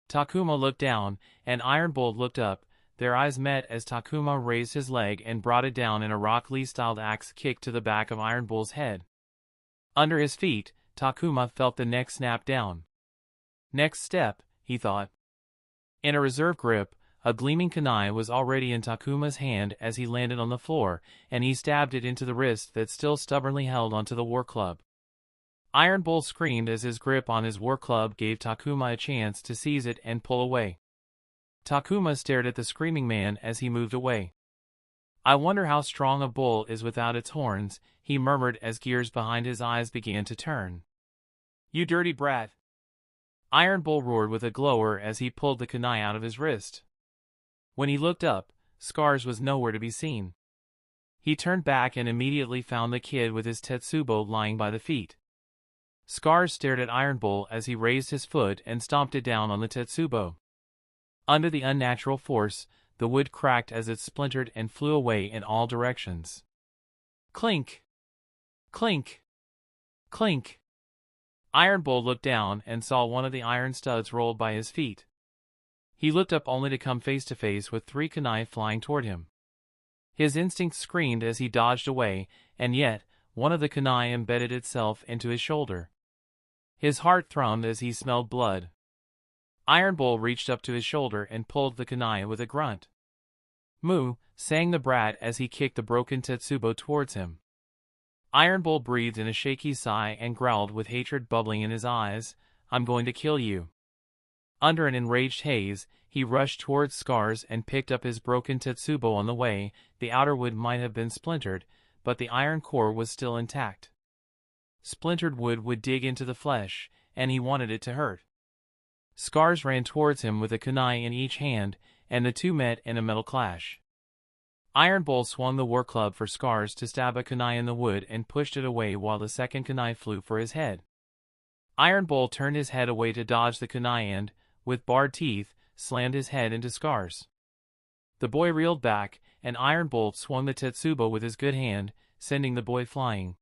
Takuma looked down, and Iron Bull looked up. Their eyes met as Takuma raised his leg and brought it down in a Rock Lee-styled axe kick to the back of Iron Bull's head. Under his feet, Takuma felt the neck snap down. Next step, he thought. In a reserve grip, a gleaming kunai was already in Takuma's hand as he landed on the floor, and he stabbed it into the wrist that still stubbornly held onto the war club. Iron Bull screamed as his grip on his war club gave Takuma a chance to seize it and pull away. Takuma stared at the screaming man as he moved away. "I wonder how strong a bull is without its horns," he murmured as gears behind his eyes began to turn. "You dirty brat!" Iron Bull roared with a glower as he pulled the kunai out of his wrist. When he looked up, Scars was nowhere to be seen. He turned back and immediately found the kid with his Tetsubo lying by the feet. Scars stared at Iron Bull as he raised his foot and stomped it down on the Tetsubo. Under the unnatural force, the wood cracked as it splintered and flew away in all directions. Clink! Clink! Clink! Iron Bull looked down and saw one of the iron studs rolled by his feet. He looked up only to come face to face with 3 kunai flying toward him. His instinct screamed as he dodged away, and yet, one of the kunai embedded itself into his shoulder. His heart thrummed as he smelled blood. Iron Bull reached up to his shoulder and pulled the kunai with a grunt. "Moo," sang the brat as he kicked the broken Tetsubo towards him. Iron Bull breathed in a shaky sigh and growled with hatred bubbling in his eyes, "I'm going to kill you." Under an enraged haze, he rushed towards Scars and picked up his broken Tetsubo on the way. The outer wood might have been splintered, but the iron core was still intact. Splintered wood would dig into the flesh, and he wanted it to hurt. Scars ran towards him with a kunai in each hand, and the two met in a metal clash. Iron Bull swung the war club for Scars to stab a kunai in the wood and pushed it away while the second kunai flew for his head. Iron Bull turned his head away to dodge the kunai and, with bared teeth, slammed his head into Scars. The boy reeled back, and Iron Bull swung the Tetsubo with his good hand, sending the boy flying.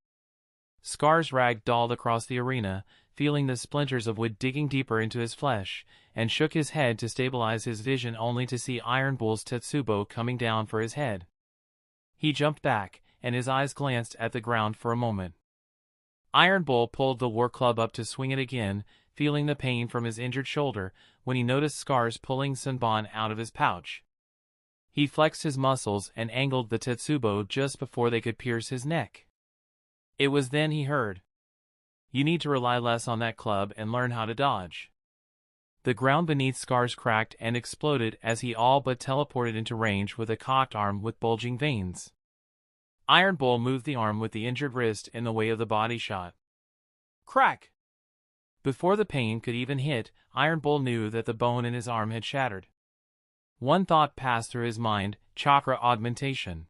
Scars rag-dolled across the arena, feeling the splinters of wood digging deeper into his flesh, and shook his head to stabilize his vision only to see Iron Bull's Tetsubo coming down for his head. He jumped back, and his eyes glanced at the ground for a moment. Iron Bull pulled the war club up to swing it again, feeling the pain from his injured shoulder, when he noticed Scars pulling Senbon out of his pouch. He flexed his muscles and angled the Tetsubo just before they could pierce his neck. It was then he heard, "You need to rely less on that club and learn how to dodge." The ground beneath Scars cracked and exploded as he all but teleported into range with a cocked arm with bulging veins. Iron Bull moved the arm with the injured wrist in the way of the body shot. Crack! Before the pain could even hit, Iron Bull knew that the bone in his arm had shattered. One thought passed through his mind: chakra augmentation.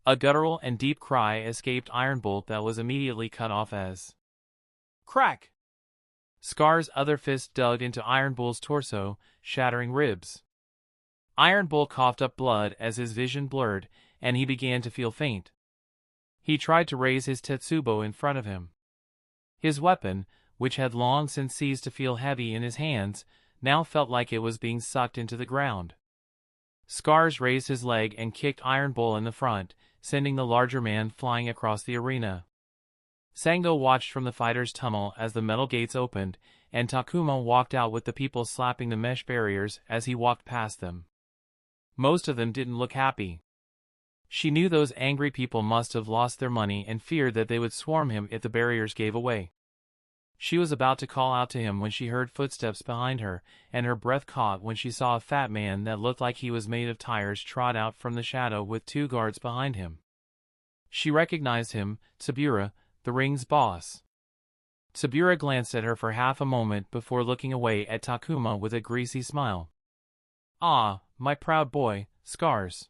A guttural and deep cry escaped Iron Bull that was immediately cut off as crack! Scar's other fist dug into Iron Bull's torso, shattering ribs. Iron Bull coughed up blood as his vision blurred, and he began to feel faint. He tried to raise his Tetsubo in front of him. His weapon, which had long since ceased to feel heavy in his hands, now felt like it was being sucked into the ground. Scars raised his leg and kicked Iron Bull in the front, sending the larger man flying across the arena. Sango watched from the fighters' tunnel as the metal gates opened, and Takuma walked out with the people slapping the mesh barriers as he walked past them. Most of them didn't look happy. She knew those angry people must have lost their money and feared that they would swarm him if the barriers gave away. She was about to call out to him when she heard footsteps behind her, and her breath caught when she saw a fat man that looked like he was made of tires trot out from the shadow with 2 guards behind him. She recognized him, Tsubura, the ring's boss. Tsubura glanced at her for half a moment before looking away at Takuma with a greasy smile. "Ah, my proud boy, Scars."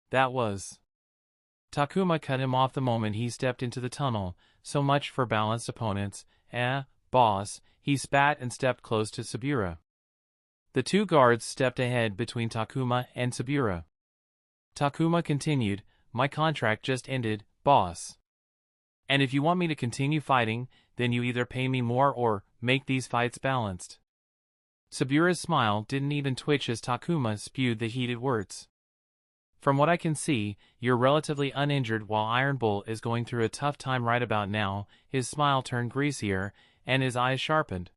That was. Takuma cut him off the moment he stepped into the tunnel. "So much for balanced opponents, boss." He spat and stepped close to Tsubura. The 2 guards stepped ahead between Takuma and Tsubura. Takuma continued, "My contract just ended, boss. And if you want me to continue fighting, then you either pay me more or make these fights balanced." Tsubura's smile didn't even twitch as Takuma spewed the heated words. "From what I can see, you're relatively uninjured while Iron Bull is going through a tough time right about now." His smile turned greasier, and his eyes sharpened.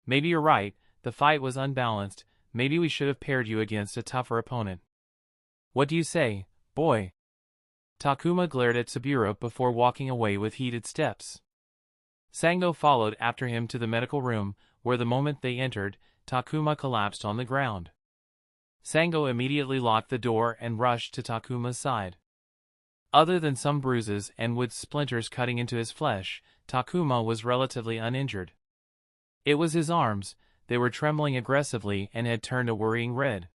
"Maybe you're right, the fight was unbalanced. Maybe we should have paired you against a tougher opponent. What do you say, boy?" Takuma glared at Tsubura before walking away with heated steps. Sango followed after him to the medical room, where the moment they entered, Takuma collapsed on the ground. Sango immediately locked the door and rushed to Takuma's side. Other than some bruises and wood splinters cutting into his flesh, Takuma was relatively uninjured. It was his arms; they were trembling aggressively and had turned a worrying red.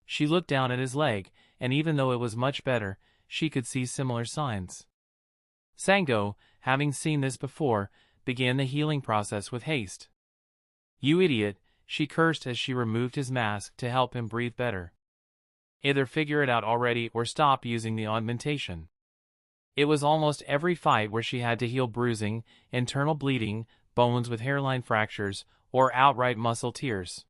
She looked down at his leg, and even though it was much better, she could see similar signs. Sango, having seen this before, began the healing process with haste. "You idiot," she cursed as she removed his mask to help him breathe better. "Either figure it out already or stop using the augmentation." It was almost every fight where she had to heal bruising, internal bleeding, bones with hairline fractures, or outright muscle tears.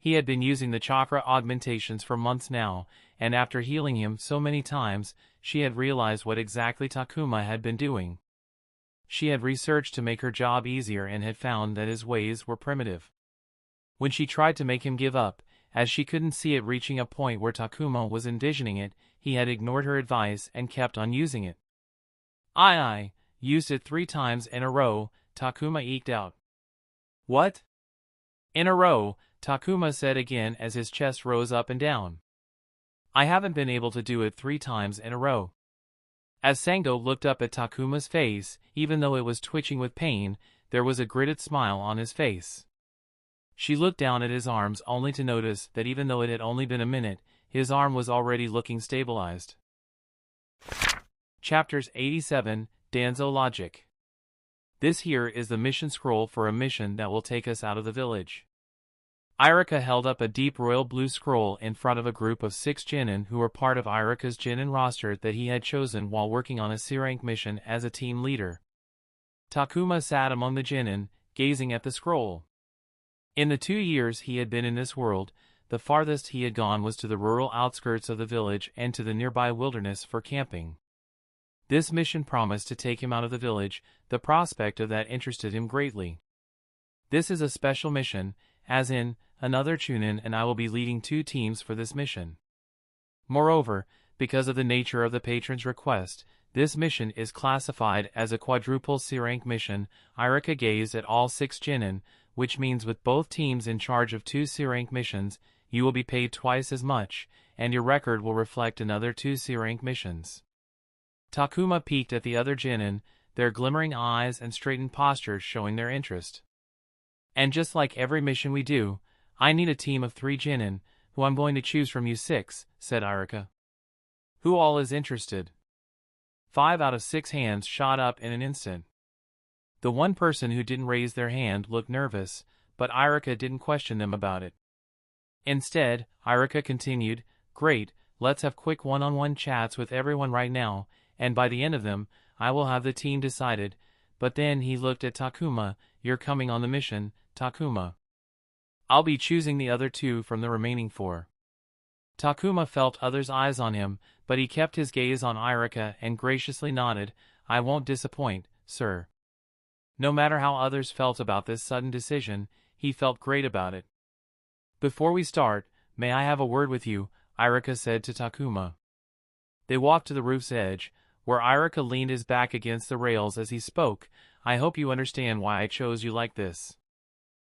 He had been using the chakra augmentations for months now, and after healing him so many times, she had realized what exactly Takuma had been doing. She had researched to make her job easier and had found that his ways were primitive. When she tried to make him give up, as she couldn't see it reaching a point where Takuma was envisioning it, he had ignored her advice and kept on using it. I used it 3 times in a row, Takuma eked out. What? In a row, Takuma said again as his chest rose up and down. I haven't been able to do it 3 times in a row. As Sango looked up at Takuma's face, even though it was twitching with pain, there was a gritted smile on his face. She looked down at his arms only to notice that even though it had only been a minute, his arm was already looking stabilized. Chapters 87, Danzo Logic. This here is the mission scroll for a mission that will take us out of the village. Irika held up a deep royal blue scroll in front of a group of 6 genin who were part of Irika's genin roster that he had chosen while working on a C-rank mission as a team leader. Takuma sat among the genin, gazing at the scroll. In the 2 years he had been in this world, the farthest he had gone was to the rural outskirts of the village and to the nearby wilderness for camping. This mission promised to take him out of the village, the prospect of that interested him greatly. This is a special mission, as in, another Chunin, and I will be leading 2 teams for this mission. Moreover, because of the nature of the patron's request, this mission is classified as a quadruple C-rank mission. Irika gazed at all 6 genin, which means with both teams in charge of 2 C-rank missions, you will be paid twice as much, and your record will reflect another 2 C-rank missions. Takuma peeked at the other genin, their glimmering eyes and straightened postures showing their interest. And just like every mission we do, I need a team of 3 genin, who I'm going to choose from you 6, said Irika. Who all is interested? 5 out of 6 hands shot up in an instant. The one person who didn't raise their hand looked nervous, but Irika didn't question them about it. Instead, Irika continued, Great, let's have quick one-on-one chats with everyone right now, and by the end of them, I will have the team decided. But then he looked at Takuma. You're coming on the mission, Takuma. I'll be choosing the other 2 from the remaining 4. Takuma felt others' eyes on him, but he kept his gaze on Irika and graciously nodded. I won't disappoint, sir. No matter how others felt about this sudden decision, he felt great about it. Before we start, may I have a word with you, Irika said to Takuma. They walked to the roof's edge, where Irika leaned his back against the rails as he spoke. I hope you understand why I chose you like this.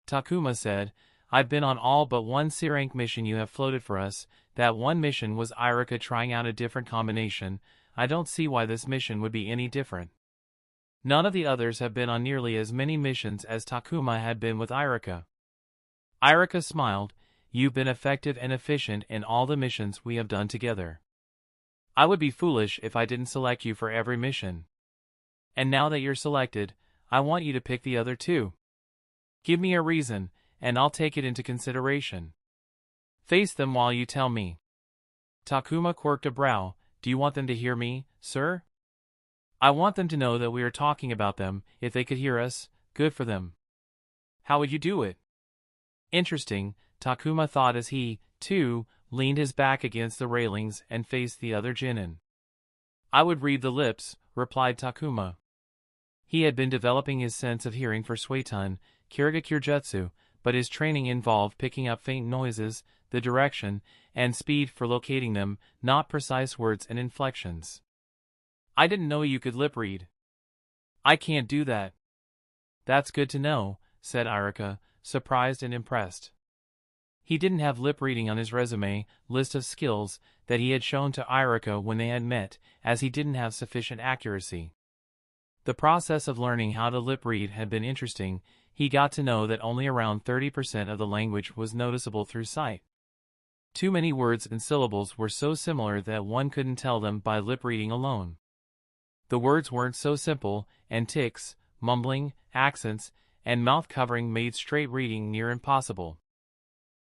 Takuma said, I've been on all but one C-rank mission you have floated for us. That one mission was Irika trying out a different combination. I don't see why this mission would be any different. None of the others have been on nearly as many missions as Takuma had been with Irika. Irika smiled. You've been effective and efficient in all the missions we have done together. I would be foolish if I didn't select you for every mission. And now that you're selected, I want you to pick the other 2. Give me a reason, and I'll take it into consideration. Face them while you tell me. Takuma quirked a brow. Do you want them to hear me, sir? I want them to know that we are talking about them. If they could hear us, good for them. How would you do it? Interesting, Takuma thought as he, too, leaned his back against the railings and faced the other genin. I would read the lips, replied Takuma. He had been developing his sense of hearing for Suiton, Kirigakyurjutsu, but his training involved picking up faint noises, the direction, and speed for locating them, not precise words and inflections. I didn't know you could lip read. I can't do that. That's good to know, said Irika, surprised and impressed. He didn't have lip reading on his resume list of skills that he had shown to Irika when they had met, as he didn't have sufficient accuracy. The process of learning how to lip read had been interesting. He got to know that only around 30% of the language was noticeable through sight. Too many words and syllables were so similar that one couldn't tell them by lip reading alone. The words weren't so simple, and tics, mumbling, accents, and mouth covering made straight reading near impossible.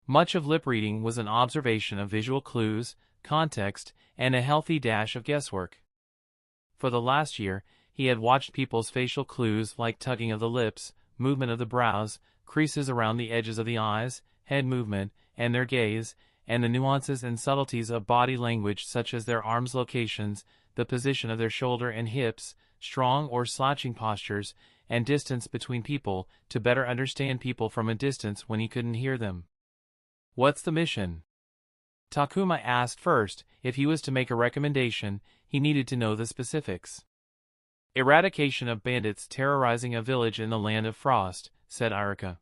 Much of lip reading was an observation of visual clues, context, and a healthy dash of guesswork. For the last year, he had watched people's facial clues like tugging of the lips, movement of the brows, creases around the edges of the eyes, head movement, and their gaze, and the nuances and subtleties of body language such as their arms' locations, the position of their shoulder and hips, strong or slouching postures, and distance between people, to better understand people from a distance when he couldn't hear them. "What's the mission?" Takuma asked first. If he was to make a recommendation, he needed to know the specifics. "Eradication of bandits terrorizing a village in the Land of Frost," said Iruka.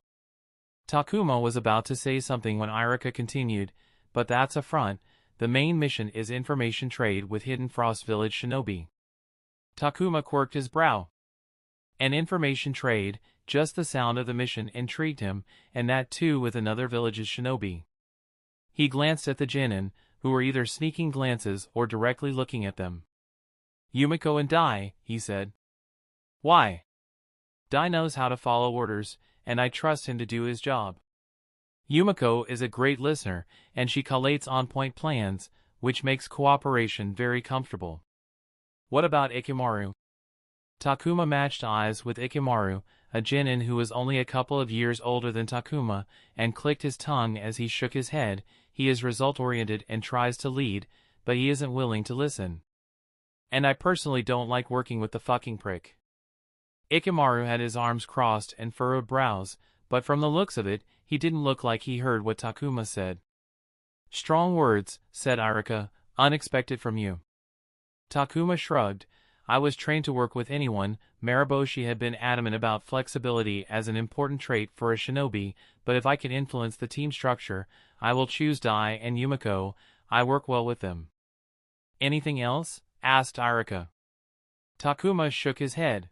Takuma was about to say something when Iruka continued, "But that's a front. The main mission is information trade with hidden Frost Village shinobi." Takuma quirked his brow. An information trade, just the sound of the mission intrigued him, and that too with another village's shinobi. He glanced at the genin, who were either sneaking glances or directly looking at them. "Yumiko and Dai," he said. "Why?" "Dai knows how to follow orders, and I trust him to do his job. Yumiko is a great listener, and she collates on-point plans, which makes cooperation very comfortable." "What about Ikimaru?" Takuma matched eyes with Ikimaru, a genin who was only a couple of years older than Takuma, and clicked his tongue as he shook his head. "He is result-oriented and tries to lead, but he isn't willing to listen. And I personally don't like working with the fucking prick." Ikimaru had his arms crossed and furrowed brows, but from the looks of it, he didn't look like he heard what Takuma said. "Strong words," said Iruka, "unexpected from you." Takuma shrugged. "I was trained to work with anyone." Mariboshi had been adamant about flexibility as an important trait for a shinobi, but if I can influence the team structure, I will choose Dai and Yumiko. I work well with them. "Anything else?" asked Iruka. Takuma shook his head.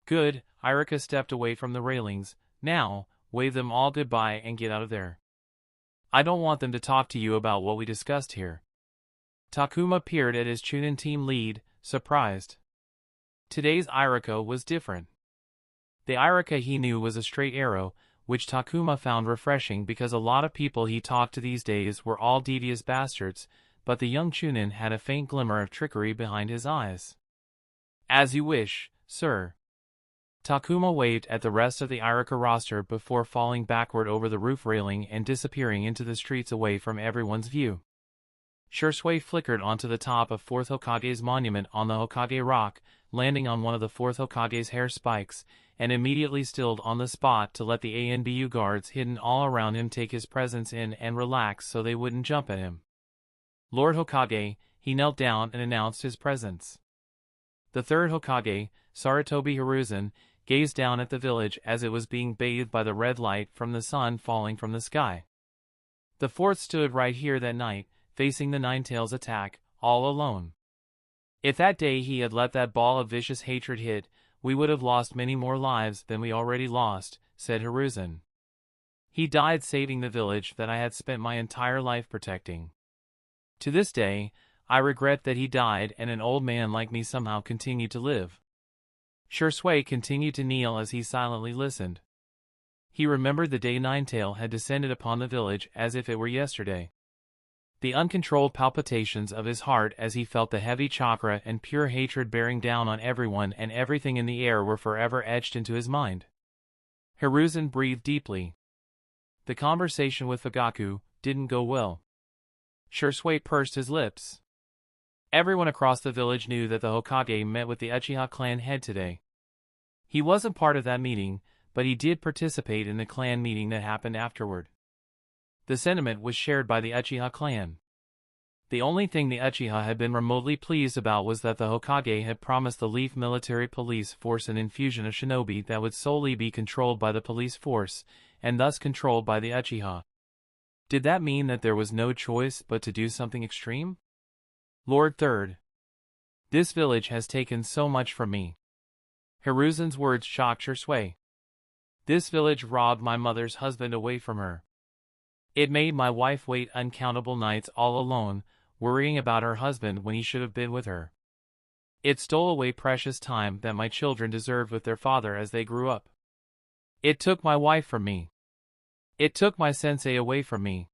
"Good." Iruka stepped away from the railings. "Now, wave them all goodbye and get out of there. I don't want them to talk to you about what we discussed here." Takuma peered at his Chunin team lead, surprised. Today's Iruka was different. The Iruka he knew was a straight arrow, which Takuma found refreshing because a lot of people he talked to these days were all devious bastards, but the young Chunin had a faint glimmer of trickery behind his eyes. "As you wish, sir." Takuma waved at the rest of the Iruka roster before falling backward over the roof railing and disappearing into the streets away from everyone's view. Shisui flickered onto the top of Fourth Hokage's monument on the Hokage Rock, landing on one of the Fourth Hokage's hair spikes, and immediately stilled on the spot to let the ANBU guards hidden all around him take his presence in and relax so they wouldn't jump at him. "Lord Hokage," he knelt down and announced his presence. The third Hokage, Sarutobi Hiruzen, gazed down at the village as it was being bathed by the red light from the sun falling from the sky. The fourth stood right here that night, facing the Ninetales attack, all alone. If that day he had let that ball of vicious hatred hit, we would have lost many more lives than we already lost, said Hiruzen. He died saving the village that I had spent my entire life protecting. To this day, I regret that he died and an old man like me somehow continued to live. Shisui continued to kneel as he silently listened. He remembered the day Ninetail had descended upon the village as if it were yesterday. The uncontrolled palpitations of his heart as he felt the heavy chakra and pure hatred bearing down on everyone and everything in the air were forever etched into his mind. Hiruzen breathed deeply. The conversation with Fugaku didn't go well. Shisui pursed his lips. Everyone across the village knew that the Hokage met with the Uchiha clan head today. He wasn't part of that meeting, but he did participate in the clan meeting that happened afterward. The sentiment was shared by the Uchiha clan. The only thing the Uchiha had been remotely pleased about was that the Hokage had promised the Leaf military police force an infusion of shinobi that would solely be controlled by the police force, and thus controlled by the Uchiha. Did that mean that there was no choice but to do something extreme? Lord Third. This village has taken so much from me. Hiruzen's words shocked Shisui. This village robbed my mother's husband away from her. It made my wife wait uncountable nights all alone, worrying about her husband when he should have been with her. It stole away precious time that my children deserved with their father as they grew up. It took my wife from me. It took my sensei away from me.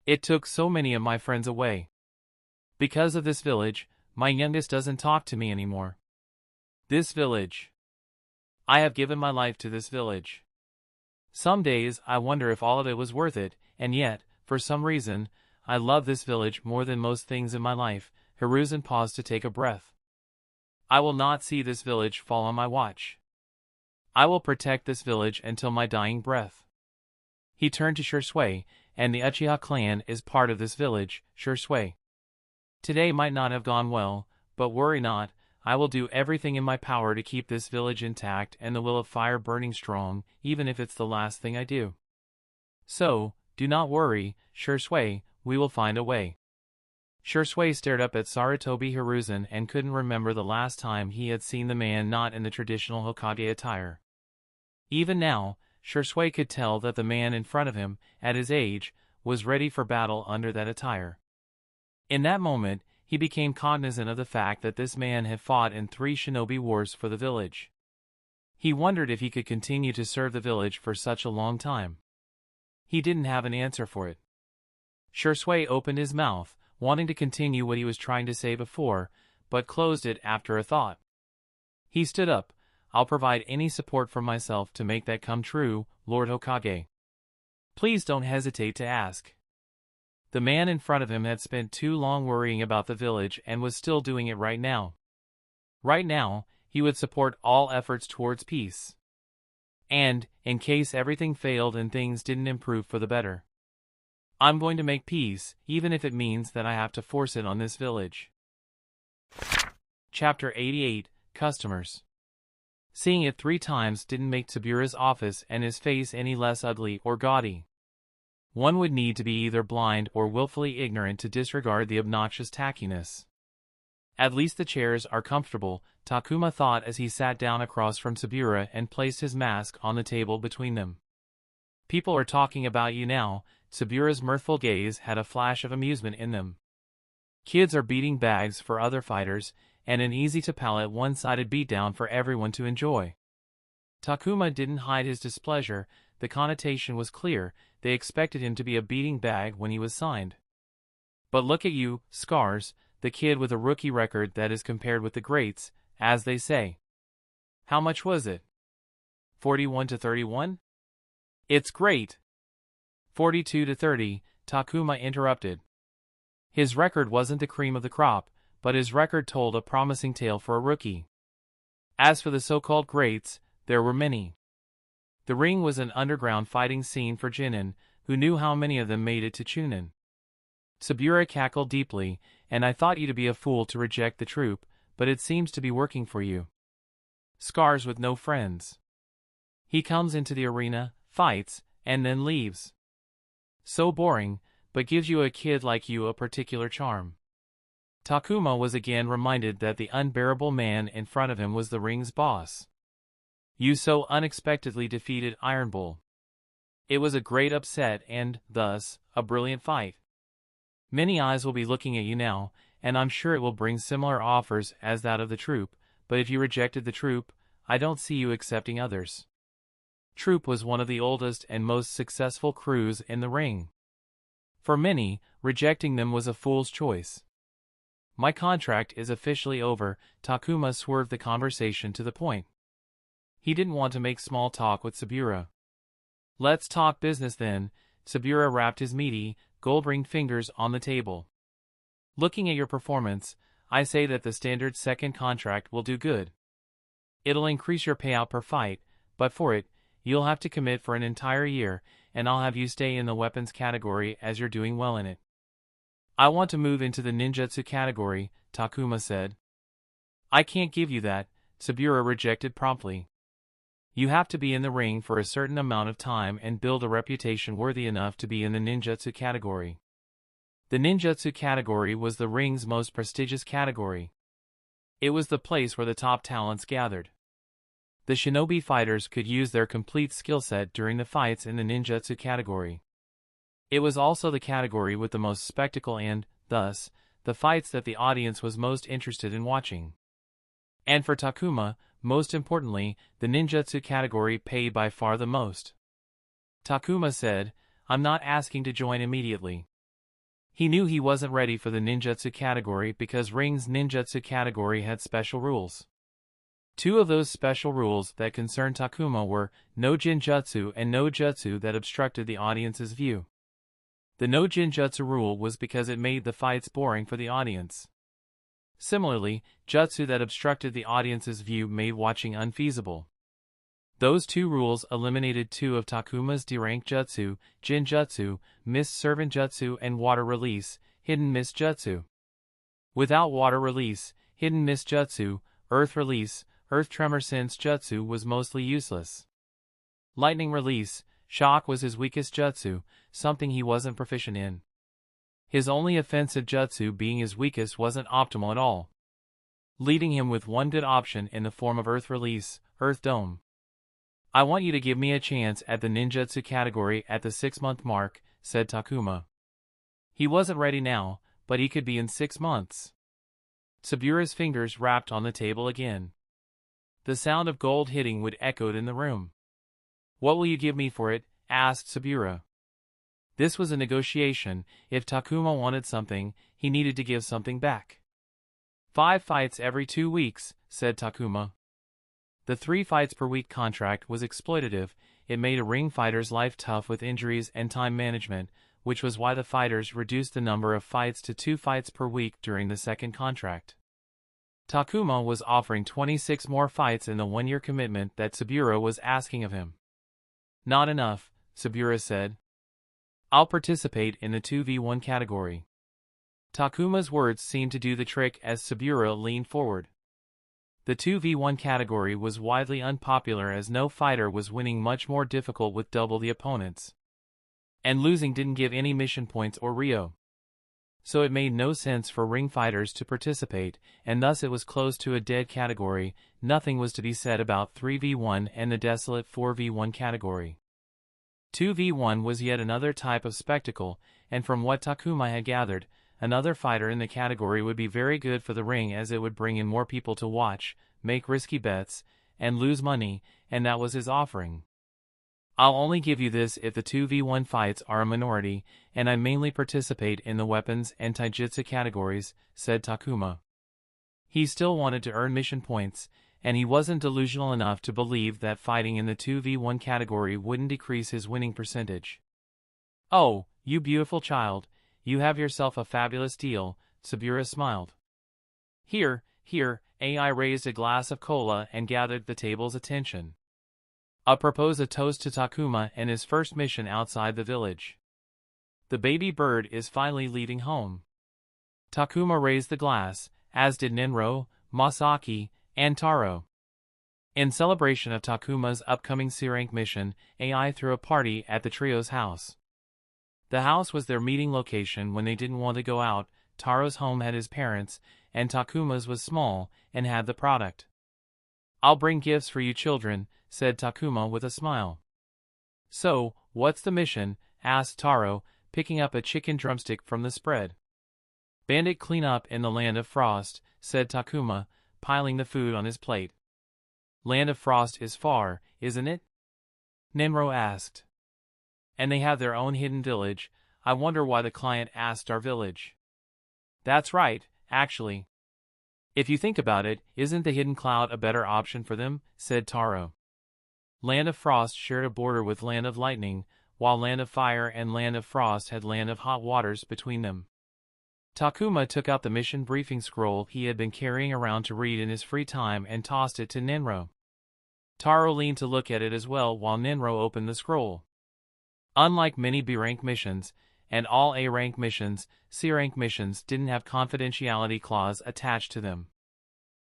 It took so many of my friends away. Because of this village, my youngest doesn't talk to me anymore. This village. I have given my life to this village. Some days I wonder if all of it was worth it, and yet, for some reason, I love this village more than most things in my life. Hiruzen paused to take a breath. I will not see this village fall on my watch. I will protect this village until my dying breath. He turned to Shisui, and the Uchiha clan is part of this village, Shisui. Today might not have gone well, but worry not, I will do everything in my power to keep this village intact and the will of fire burning strong, even if it's the last thing I do. So, do not worry, Shisui, we will find a way. Shisui stared up at Sarutobi Hiruzen and couldn't remember the last time he had seen the man not in the traditional Hokage attire. Even now, Shisui could tell that the man in front of him, at his age, was ready for battle under that attire. In that moment, he became cognizant of the fact that this man had fought in 3 shinobi wars for the village. He wondered if he could continue to serve the village for such a long time. He didn't have an answer for it. Shisui opened his mouth, wanting to continue what he was trying to say before, but closed it after a thought. He stood up. I'll provide any support from myself to make that come true, Lord Hokage. Please don't hesitate to ask. The man in front of him had spent too long worrying about the village and was still doing it right now. Right now, he would support all efforts towards peace. And, in case everything failed and things didn't improve for the better, I'm going to make peace, even if it means that I have to force it on this village. Chapter 88, Customers. Seeing it 3 times didn't make Sabura's office and his face any less ugly or gaudy. One would need to be either blind or willfully ignorant to disregard the obnoxious tackiness. At least the chairs are comfortable, Takuma thought as he sat down across from Sabura and placed his mask on the table between them. People are talking about you now. Sabura's mirthful gaze had a flash of amusement in them. Kids are beating bags for other fighters, and an easy-to-palate one-sided beatdown for everyone to enjoy. Takuma didn't hide his displeasure. The connotation was clear. They expected him to be a beating bag when he was signed. But look at you, Scars, the kid with a rookie record that is compared with the greats, as they say. How much was it? 41-31? It's great. 42-30, Takuma interrupted. His record wasn't the cream of the crop, but his record told a promising tale for a rookie. As for the so-called greats, there were many. The ring was an underground fighting scene for Jinin, who knew how many of them made it to Chunin. Sabura cackled deeply, and I thought you to be a fool to reject the troop, but it seems to be working for you. Scars with no friends. He comes into the arena, fights, and then leaves. So boring, but gives you a kid like you a particular charm. Takuma was again reminded that the unbearable man in front of him was the ring's boss. You so unexpectedly defeated Iron Bull. It was a great upset and, thus, a brilliant fight. Many eyes will be looking at you now, and I'm sure it will bring similar offers as that of the troop, but if you rejected the troop, I don't see you accepting others. Troop was one of the oldest and most successful crews in the ring. For many, rejecting them was a fool's choice. My contract is officially over. Takuma swerved the conversation to the point. He didn't want to make small talk with Sabura. Let's talk business then. Sabura wrapped his meaty, gold-ringed fingers on the table. Looking at your performance, I say that the standard second contract will do good. It'll increase your payout per fight, but for it, you'll have to commit for an entire year, and I'll have you stay in the weapons category as you're doing well in it. I want to move into the ninjutsu category, Takuma said. I can't give you that, Sabura rejected promptly. You have to be in the ring for a certain amount of time and build a reputation worthy enough to be in the ninjutsu category. The ninjutsu category was the ring's most prestigious category. It was the place where the top talents gathered. The shinobi fighters could use their complete skill set during the fights in the ninjutsu category. It was also the category with the most spectacle and, thus, the fights that the audience was most interested in watching. And for Takuma, most importantly, the ninjutsu category paid by far the most. Takuma said, I'm not asking to join immediately. He knew he wasn't ready for the ninjutsu category because Ring's ninjutsu category had special rules. 2 of those special rules that concerned Takuma were no jinjutsu and no jutsu that obstructed the audience's view. The no Jinjutsu rule was because it made the fights boring for the audience. Similarly, jutsu that obstructed the audience's view made watching unfeasible. Those two rules eliminated two of Takuma's D-rank jutsu, Jinjutsu, Mist Servant Jutsu, and Water Release, Hidden Mist Jutsu. Without Water Release, Hidden Mist Jutsu, Earth Release, Earth Tremor Sense Jutsu was mostly useless. Lightning Release, Shock was his weakest jutsu, something he wasn't proficient in. His only offensive jutsu being his weakest wasn't optimal at all, leaving him with one good option in the form of Earth Release, Earth Dome. I want you to give me a chance at the ninjutsu category at the 6-month mark, said Takuma. He wasn't ready now, but he could be in 6 months. Sabura's fingers rapped on the table again. The sound of gold hitting would echoed in the room. What will you give me for it? Asked Sabura. This was a negotiation. If Takuma wanted something, he needed to give something back. 5 fights every 2 weeks, said Takuma. The 3 fights per week contract was exploitative. It made a ring fighter's life tough with injuries and time management, which was why the fighters reduced the number of fights to 2 fights per week during the second contract. Takuma was offering 26 more fights in the 1-year commitment that Sabura was asking of him. Not enough, Sabura said. I'll participate in the 2v1 category. Takuma's words seemed to do the trick as Sabura leaned forward. The 2v1 category was widely unpopular as no fighter was winning much more difficult with double the opponents. And losing didn't give any mission points or Rio. So it made no sense for ring fighters to participate, and thus it was close to a dead category. Nothing was to be said about 3v1 and the desolate 4v1 category. 2v1 was yet another type of spectacle, and from what Takuma had gathered, another fighter in the category would be very good for the ring as it would bring in more people to watch, make risky bets, and lose money, and that was his offering. I'll only give you this if the 2v1 fights are a minority, and I mainly participate in the weapons and taijutsu categories, said Takuma. He still wanted to earn mission points, and he wasn't delusional enough to believe that fighting in the 2v1 category wouldn't decrease his winning percentage. Oh, you beautiful child, you have yourself a fabulous deal, Sabura smiled. Here, AI raised a glass of cola and gathered the table's attention. I'll propose a toast to Takuma and his first mission outside the village. The baby bird is finally leaving home. Takuma raised the glass, as did Nenro, Masaki, and Taro. In celebration of Takuma's upcoming C-rank mission, AI threw a party at the trio's house. The house was their meeting location when they didn't want to go out. Taro's home had his parents, and Takuma's was small and had the product. I'll bring gifts for you children, said Takuma with a smile. So, what's the mission? Asked Taro, picking up a chicken drumstick from the spread. Bandit cleanup in the Land of Frost, said Takuma, piling the food on his plate. Land of Frost is far, isn't it? Nenro asked. And they have their own hidden village. I wonder why the client asked our village. That's right, actually. If you think about it, isn't the Hidden Cloud a better option for them? Said Taro. Land of Frost shared a border with Land of Lightning, while Land of Fire and Land of Frost had Land of Hot Waters between them. Takuma took out the mission briefing scroll he had been carrying around to read in his free time and tossed it to Nenro. Taro leaned to look at it as well while Nenro opened the scroll. Unlike many B-rank missions, and all A-rank missions, C-rank missions didn't have confidentiality clause attached to them.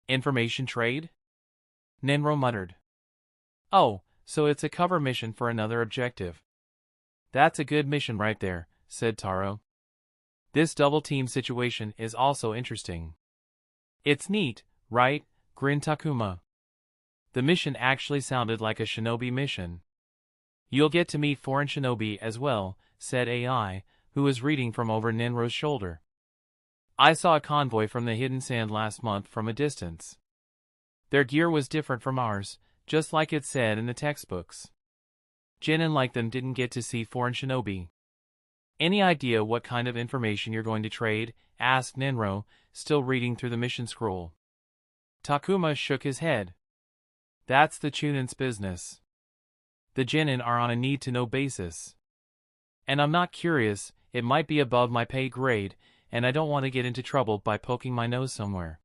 Information trade? Nenro muttered. Oh, so it's a cover mission for another objective. That's a good mission right there, said Taro. This double-team situation is also interesting. It's neat, right? Grinned Takuma. The mission actually sounded like a shinobi mission. You'll get to meet foreign shinobi as well, said AI, who was reading from over Nenro's shoulder. I saw a convoy from the Hidden Sand last month from a distance. Their gear was different from ours, just like it said in the textbooks. Jinin like them didn't get to see foreign shinobi. Any idea what kind of information you're going to trade? Asked Nenro, still reading through the mission scroll. Takuma shook his head. That's the Chunin's business. The Jinin are on a need-to-know basis. And I'm not curious, it might be above my pay grade, and I don't want to get into trouble by poking my nose somewhere.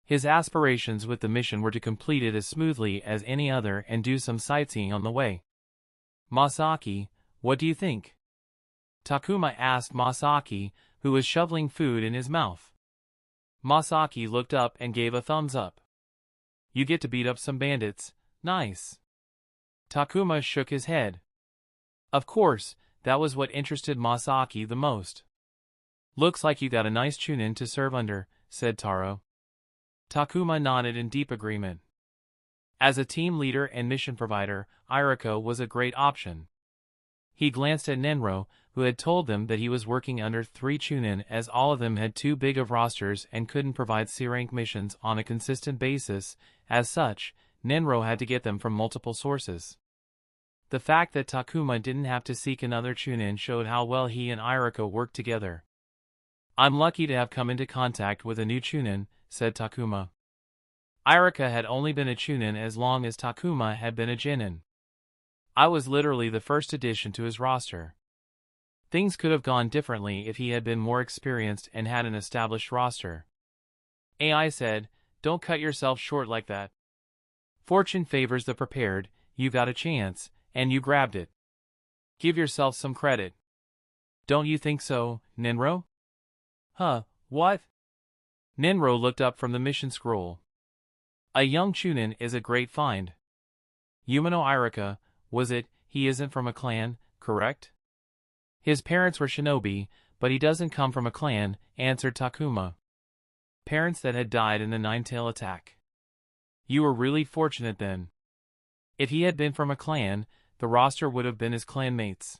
His aspirations with the mission were to complete it as smoothly as any other and do some sightseeing on the way. Masaki, what do you think? Takuma asked Masaki, who was shoveling food in his mouth. Masaki looked up and gave a thumbs up. You get to beat up some bandits, nice. Takuma shook his head. Of course, that was what interested Masaki the most. Looks like you got a nice chunin to serve under, said Taro. Takuma nodded in deep agreement. As a team leader and mission provider, Iriko was a great option. He glanced at Nenro, who had told them that he was working under 3 chunin as all of them had too big of rosters and couldn't provide C-rank missions on a consistent basis. As such, Nenro had to get them from multiple sources. The fact that Takuma didn't have to seek another chunin showed how well he and Iriko worked together. I'm lucky to have come into contact with a new chunin, said Takuma. Irika had only been a chunin as long as Takuma had been a genin. I was literally the first addition to his roster. Things could have gone differently if he had been more experienced and had an established roster. AI said, don't cut yourself short like that. Fortune favors the prepared, you got a chance, and you grabbed it. Give yourself some credit. Don't you think so, Nenro? Huh, what? Nenro looked up from the mission scroll. A young chunin is a great find. Yumino Irika, was it? He isn't from a clan, correct? His parents were shinobi, but he doesn't come from a clan, answered Takuma. Parents that had died in the Nine-Tail attack. You were really fortunate then. If he had been from a clan, the roster would have been his clanmates.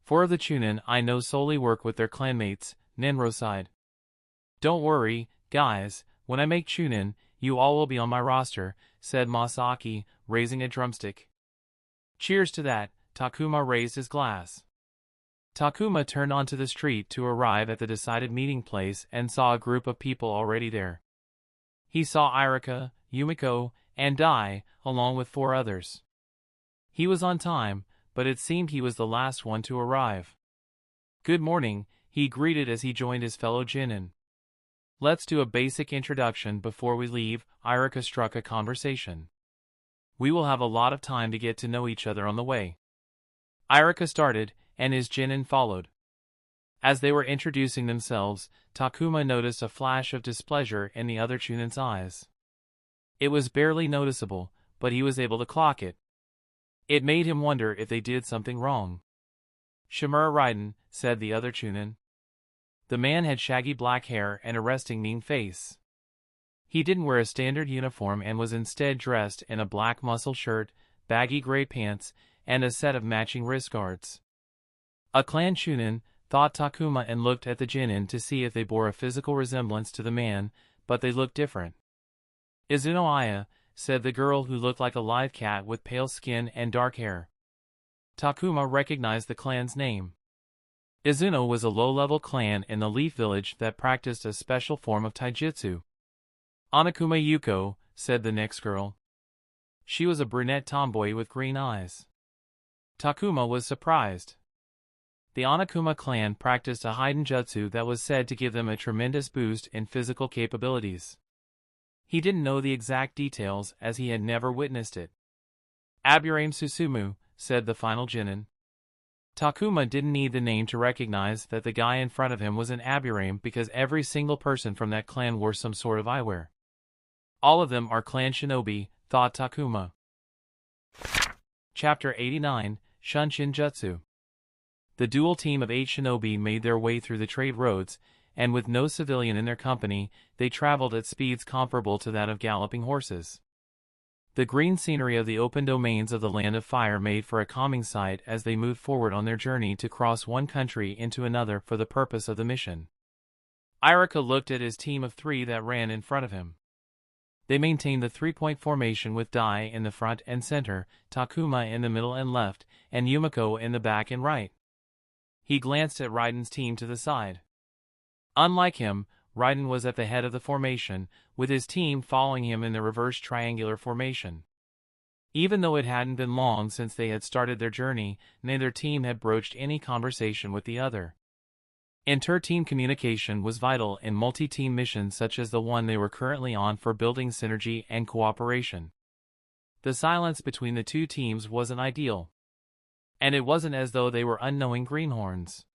4 of the chunin I know solely work with their clanmates, Nenro sighed. Don't worry, guys, when I make chunin, you all will be on my roster, said Masaki, raising a drumstick. Cheers to that, Takuma raised his glass. Takuma turned onto the street to arrive at the decided meeting place and saw a group of people already there. He saw Irika, Yumiko, and Dai, along with 4 others. He was on time, but it seemed he was the last one to arrive. Good morning, he greeted as he joined his fellow genin. Let's do a basic introduction before we leave, Irika struck a conversation. We will have a lot of time to get to know each other on the way. Irika started, and his genin followed. As they were introducing themselves, Takuma noticed a flash of displeasure in the other chunin's eyes. It was barely noticeable, but he was able to clock it. It made him wonder if they did something wrong. Shimura Raiden, said the other chunin. The man had shaggy black hair and a resting mean face. He didn't wear a standard uniform and was instead dressed in a black muscle shirt, baggy gray pants, and a set of matching wrist guards. A clan chunin, thought Takuma, and looked at the genin to see if they bore a physical resemblance to the man, but they looked different. Izuno Aya, said the girl who looked like a live cat with pale skin and dark hair. Takuma recognized the clan's name. Izuno was a low-level clan in the Leaf Village that practiced a special form of taijutsu. Onakuma Yuko, said the next girl. She was a brunette tomboy with green eyes. Takuma was surprised. The Onakuma clan practiced a hidden jutsu that was said to give them a tremendous boost in physical capabilities. He didn't know the exact details as he had never witnessed it. Aburame Susumu, said the final genin. Takuma didn't need the name to recognize that the guy in front of him was an Aburame because every single person from that clan wore some sort of eyewear. All of them are clan shinobi, thought Takuma. Chapter 89, Shunshin Jutsu. The dual team of 8 shinobi made their way through the trade roads, and with no civilian in their company, they traveled at speeds comparable to that of galloping horses. The green scenery of the open domains of the Land of Fire made for a calming sight as they moved forward on their journey to cross one country into another for the purpose of the mission. Irika looked at his team of 3 that ran in front of him. They maintained the 3-point formation with Dai in the front and center, Takuma in the middle and left, and Yumiko in the back and right. He glanced at Raiden's team to the side. Unlike him, Raiden was at the head of the formation, with his team following him in the reverse triangular formation. Even though it hadn't been long since they had started their journey, neither team had broached any conversation with the other. Inter-team communication was vital in multi-team missions such as the one they were currently on for building synergy and cooperation. The silence between the two teams wasn't ideal. And it wasn't as though they were unknowing greenhorns.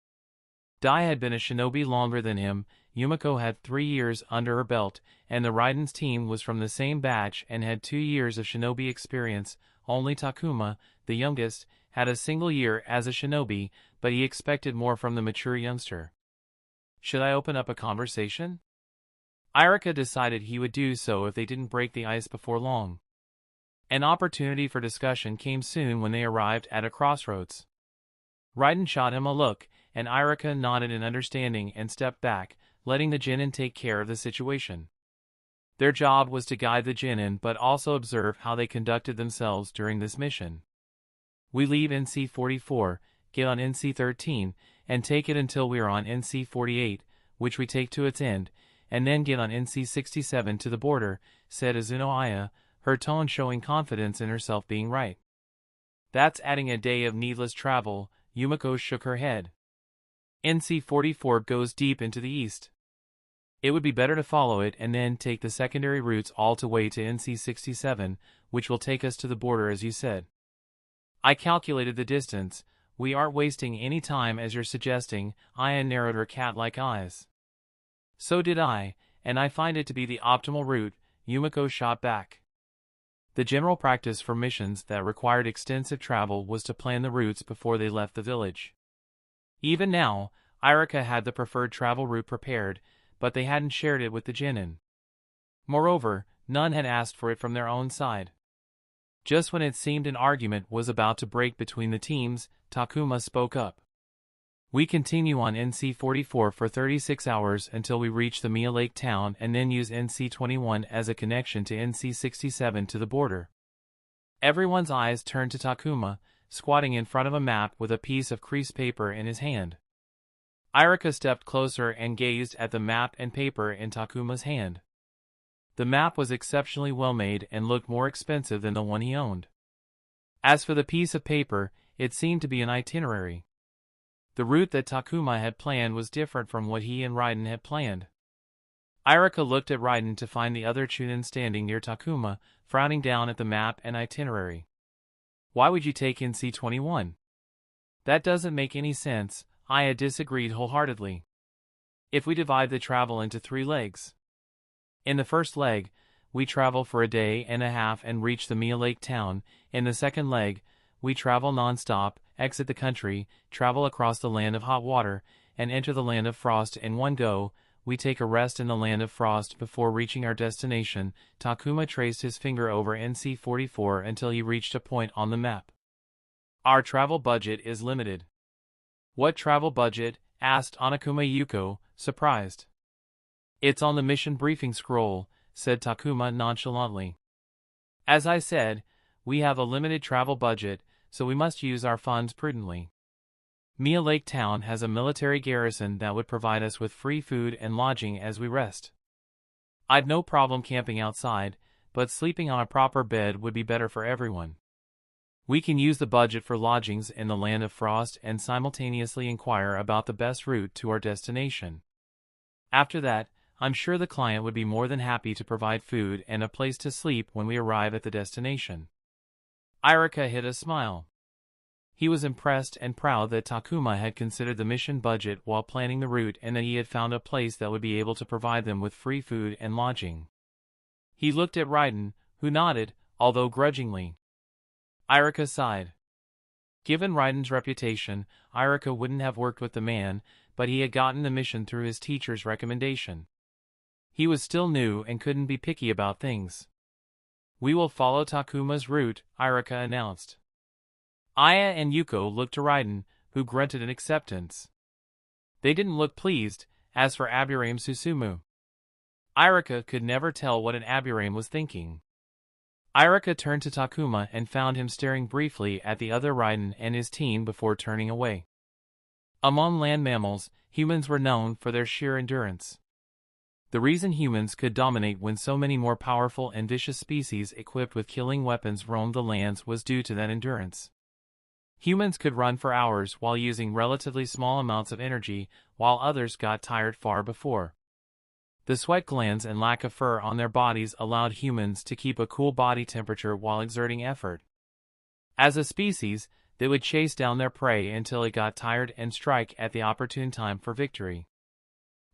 Dai had been a shinobi longer than him, Yumiko had 3 years under her belt, and the Raiden's team was from the same batch and had 2 years of shinobi experience. Only Takuma, the youngest, had a single year as a shinobi, but he expected more from the mature youngster. Should I open up a conversation? Irika decided he would do so if they didn't break the ice before long. An opportunity for discussion came soon when they arrived at a crossroads. Raiden shot him a look, and Irika nodded in understanding and stepped back, letting the Genin take care of the situation. Their job was to guide the Genin but also observe how they conducted themselves during this mission. We leave NC-44, get on NC-13, and take it until we are on NC-48, which we take to its end, and then get on NC-67 to the border, said Azuno Aya, her tone showing confidence in herself being right. That's adding a day of needless travel, Yumiko shook her head. NC-44 goes deep into the east. It would be better to follow it and then take the secondary routes all the way to NC-67, which will take us to the border as you said. I calculated the distance. We aren't wasting any time as you're suggesting, Aya narrowed her cat-like eyes. So did I, and I find it to be the optimal route, Yumiko shot back. The general practice for missions that required extensive travel was to plan the routes before they left the village. Even now, Irika had the preferred travel route prepared, but they hadn't shared it with the Genin. Moreover, none had asked for it from their own side. Just when it seemed an argument was about to break between the teams, Takuma spoke up. We continue on NC-44 for 36 hours until we reach the Mia Lake town and then use NC-21 as a connection to NC-67 to the border. Everyone's eyes turned to Takuma, squatting in front of a map with a piece of creased paper in his hand. Irika stepped closer and gazed at the map and paper in Takuma's hand. The map was exceptionally well made and looked more expensive than the one he owned. As for the piece of paper, it seemed to be an itinerary. The route that Takuma had planned was different from what he and Raiden had planned. Irika looked at Raiden to find the other Chunin standing near Takuma, frowning down at the map and itinerary. Why would you take NC-21? That doesn't make any sense, Aya disagreed wholeheartedly. If we divide the travel into 3 legs. In the first leg, we travel for a day and a half and reach the Mia Lake town. In the second leg, we travel non-stop, exit the country, travel across the land of hot water, and enter the land of frost in one go. We take a rest in the land of frost before reaching our destination. Takuma traced his finger over NC-44 until he reached a point on the map. Our travel budget is limited. What travel budget? Asked Onokuma Yuko, surprised. It's on the mission briefing scroll, said Takuma nonchalantly. As I said, we have a limited travel budget, so we must use our funds prudently. Mia Lake Town has a military garrison that would provide us with free food and lodging as we rest. I'd no problem camping outside, but sleeping on a proper bed would be better for everyone. We can use the budget for lodgings in the land of frost and simultaneously inquire about the best route to our destination. After that, I'm sure the client would be more than happy to provide food and a place to sleep when we arrive at the destination. Irika hid a smile. He was impressed and proud that Takuma had considered the mission budget while planning the route and that he had found a place that would be able to provide them with free food and lodging. He looked at Raiden, who nodded, although grudgingly. Irika sighed. Given Raiden's reputation, Irika wouldn't have worked with the man, but he had gotten the mission through his teacher's recommendation. He was still new and couldn't be picky about things. We will follow Takuma's route, Irika announced. Aya and Yuko looked to Raiden, who grunted in acceptance. They didn't look pleased. As for Aburame Susumu, Irika could never tell what an Aburame was thinking. Irika turned to Takuma and found him staring briefly at the other Raiden and his team before turning away. Among land mammals, humans were known for their sheer endurance. The reason humans could dominate when so many more powerful and vicious species equipped with killing weapons roamed the lands was due to that endurance. Humans could run for hours while using relatively small amounts of energy, while others got tired far before. The sweat glands and lack of fur on their bodies allowed humans to keep a cool body temperature while exerting effort. As a species, they would chase down their prey until it got tired and strike at the opportune time for victory.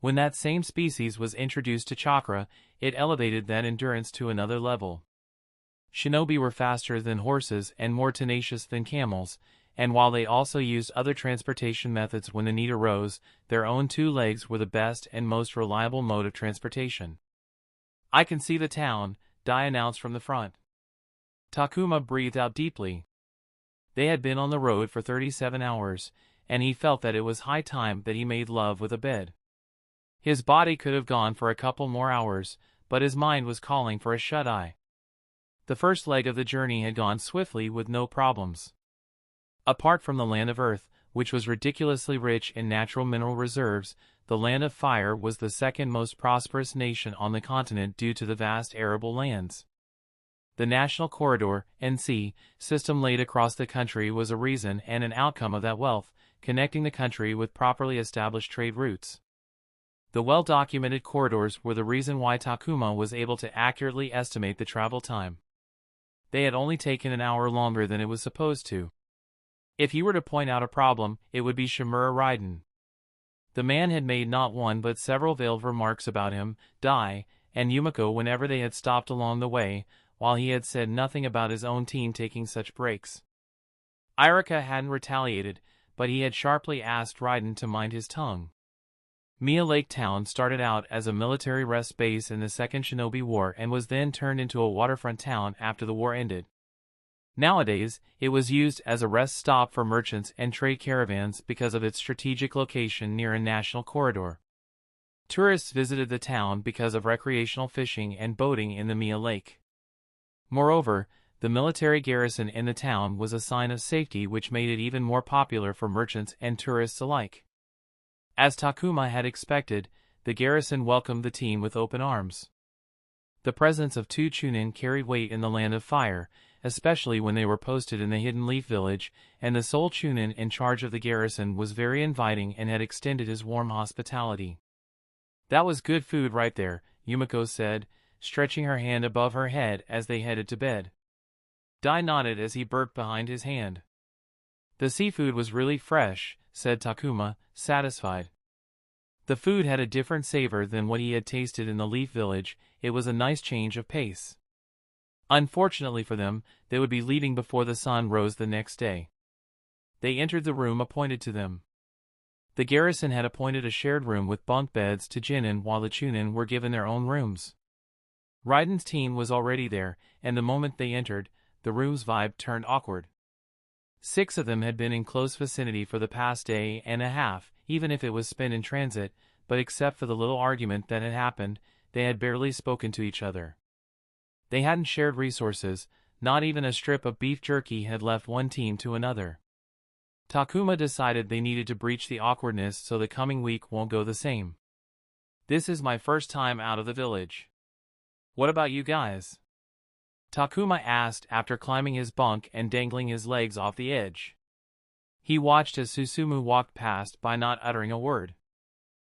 When that same species was introduced to chakra, it elevated that endurance to another level. Shinobi were faster than horses and more tenacious than camels, and while they also used other transportation methods when the need arose, their own 2 legs were the best and most reliable mode of transportation. "I can see the town," Dai announced from the front. Takuma breathed out deeply. They had been on the road for 37 hours, and he felt that it was high time that he made love with a bed. His body could have gone for a couple more hours, but his mind was calling for a shut-eye. The first leg of the journey had gone swiftly with no problems. Apart from the land of Earth, which was ridiculously rich in natural mineral reserves, the land of Fire was the second most prosperous nation on the continent due to the vast arable lands. The National Corridor, NC, system laid across the country was a reason and an outcome of that wealth, connecting the country with properly established trade routes. The well-documented corridors were the reason why Takuma was able to accurately estimate the travel time. They had only taken an hour longer than it was supposed to. If he were to point out a problem, it would be Shimura Raiden. The man had made not one but several veiled remarks about him, Dai, and Yumiko whenever they had stopped along the way, while he had said nothing about his own team taking such breaks. Irika hadn't retaliated, but he had sharply asked Raiden to mind his tongue. Mia Lake Town started out as a military rest base in the Second Shinobi War and was then turned into a waterfront town after the war ended. Nowadays, it was used as a rest stop for merchants and trade caravans because of its strategic location near a national corridor. Tourists visited the town because of recreational fishing and boating in the Mia Lake. Moreover, the military garrison in the town was a sign of safety which made it even more popular for merchants and tourists alike. As Takuma had expected, the garrison welcomed the team with open arms. The presence of 2 Chunin carried weight in the Land of Fire, especially when they were posted in the Hidden Leaf Village, and the sole Chunin in charge of the garrison was very inviting and had extended his warm hospitality. "That was good food right there," Yumiko said, stretching her hand above her head as they headed to bed. Dai nodded as he burped behind his hand. "The seafood was really fresh," said Takuma, satisfied. The food had a different savor than what he had tasted in the Leaf Village. It was a nice change of pace. Unfortunately for them, they would be leaving before the sun rose the next day. They entered the room appointed to them. The garrison had appointed a shared room with bunk beds to Jinin while the Chunin were given their own rooms. Raiden's team was already there, and the moment they entered, the room's vibe turned awkward. 6 of them had been in close vicinity for the past day and a half, even if it was spent in transit, but except for the little argument that had happened, they had barely spoken to each other. They hadn't shared resources, not even a strip of beef jerky had left one team to another. Takuma decided they needed to breach the awkwardness so the coming week won't go the same. "This is my first time out of the village. What about you guys?" Takuma asked after climbing his bunk and dangling his legs off the edge. He watched as Susumu walked past by not uttering a word.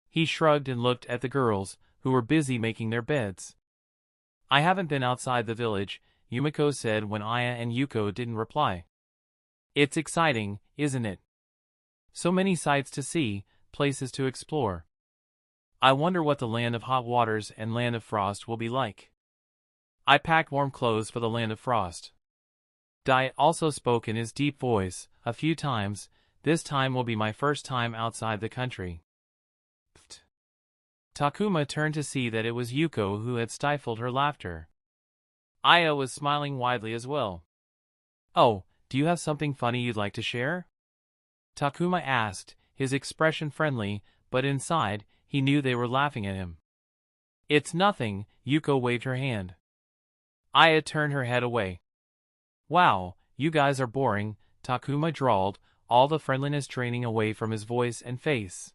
He shrugged and looked at the girls, who were busy making their beds. "I haven't been outside the village," Yumiko said when Aya and Yuko didn't reply. "It's exciting, isn't it? So many sights to see, places to explore. I wonder what the Land of Hot Waters and Land of Frost will be like. I packed warm clothes for the Land of Frost." Dai also spoke in his deep voice, a few times. "This time will be my first time outside the country." Pfft. Takuma turned to see that it was Yuko who had stifled her laughter. Aya was smiling widely as well. "Oh, do you have something funny you'd like to share?" Takuma asked, his expression friendly, but inside, he knew they were laughing at him. "It's nothing," Yuko waved her hand. Aya turned her head away. "Wow, you guys are boring," Takuma drawled, all the friendliness draining away from his voice and face.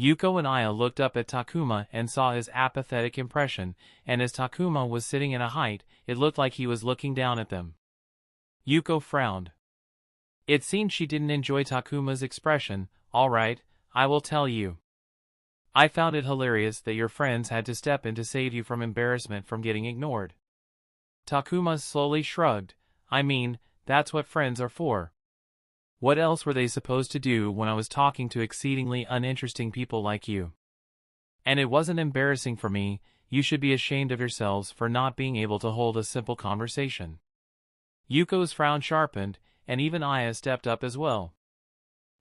Yuko and Aya looked up at Takuma and saw his apathetic impression, and as Takuma was sitting at a height, it looked like he was looking down at them. Yuko frowned. It seemed she didn't enjoy Takuma's expression. All right, I will tell you. I found it hilarious that your friends had to step in to save you from embarrassment from getting ignored. Takuma slowly shrugged. I mean, that's what friends are for. What else were they supposed to do when I was talking to exceedingly uninteresting people like you? And it wasn't embarrassing for me. You should be ashamed of yourselves for not being able to hold a simple conversation. Yuko's frown sharpened, and even Aya stepped up as well.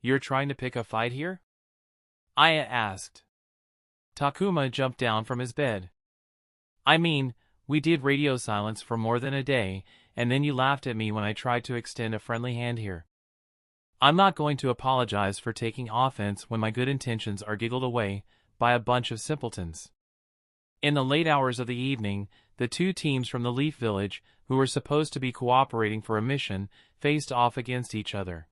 You're trying to pick a fight here? Aya asked. Takuma jumped down from his bed. I mean, we did radio silence for more than a day, and then you laughed at me when I tried to extend a friendly hand here. I'm not going to apologize for taking offense when my good intentions are giggled away by a bunch of simpletons. In the late hours of the evening, the two teams from the Leaf Village, who were supposed to be cooperating for a mission, faced off against each other.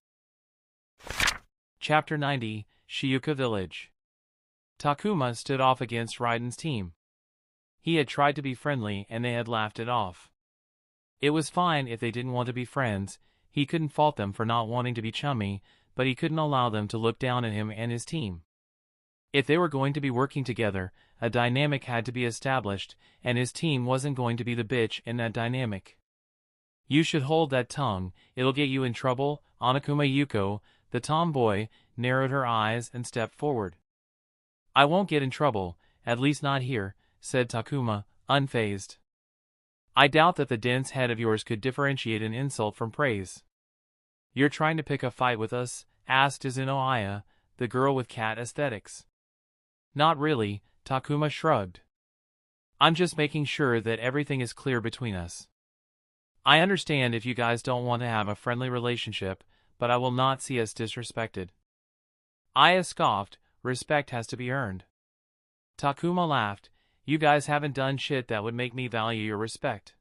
Chapter 90, Shiuka Village. Takuma stood off against Raiden's team. He had tried to be friendly and they had laughed it off. It was fine if they didn't want to be friends. He couldn't fault them for not wanting to be chummy, but he couldn't allow them to look down at him and his team. If they were going to be working together, a dynamic had to be established, and his team wasn't going to be the bitch in that dynamic. You should hold that tongue, it'll get you in trouble. Onokuma Yuko, the tomboy, narrowed her eyes and stepped forward. I won't get in trouble, at least not here, said Takuma, unfazed. I doubt that the dense head of yours could differentiate an insult from praise. You're trying to pick a fight with us? Asked Izuno Aya, the girl with cat aesthetics. Not really, Takuma shrugged. I'm just making sure that everything is clear between us. I understand if you guys don't want to have a friendly relationship, but I will not see us disrespected. Aya scoffed, respect has to be earned. Takuma laughed, you guys haven't done shit that would make me value your respect.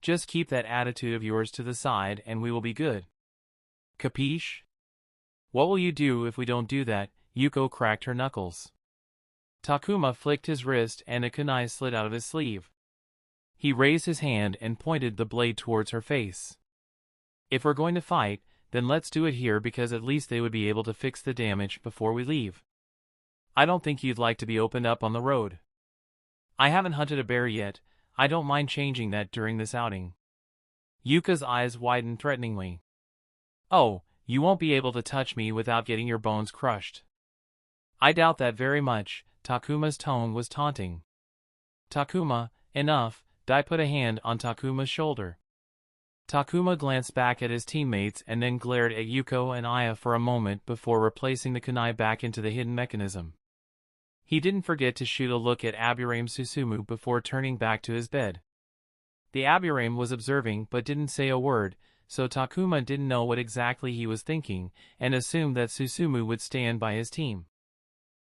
Just keep that attitude of yours to the side and we will be good. Capiche? What will you do if we don't do that? Yuko cracked her knuckles. Takuma flicked his wrist and a kunai slid out of his sleeve. He raised his hand and pointed the blade towards her face. If we're going to fight, then let's do it here because at least they would be able to fix the damage before we leave. I don't think you'd like to be opened up on the road. I haven't hunted a bear yet, I don't mind changing that during this outing. Yuka's eyes widened threateningly. Oh, you won't be able to touch me without getting your bones crushed. I doubt that very much, Takuma's tone was taunting. Takuma, enough, Dai put a hand on Takuma's shoulder. Takuma glanced back at his teammates and then glared at Yuko and Aya for a moment before replacing the kunai back into the hidden mechanism. He didn't forget to shoot a look at Aburame Susumu before turning back to his bed. The Aburame was observing but didn't say a word, so Takuma didn't know what exactly he was thinking, and assumed that Susumu would stand by his team.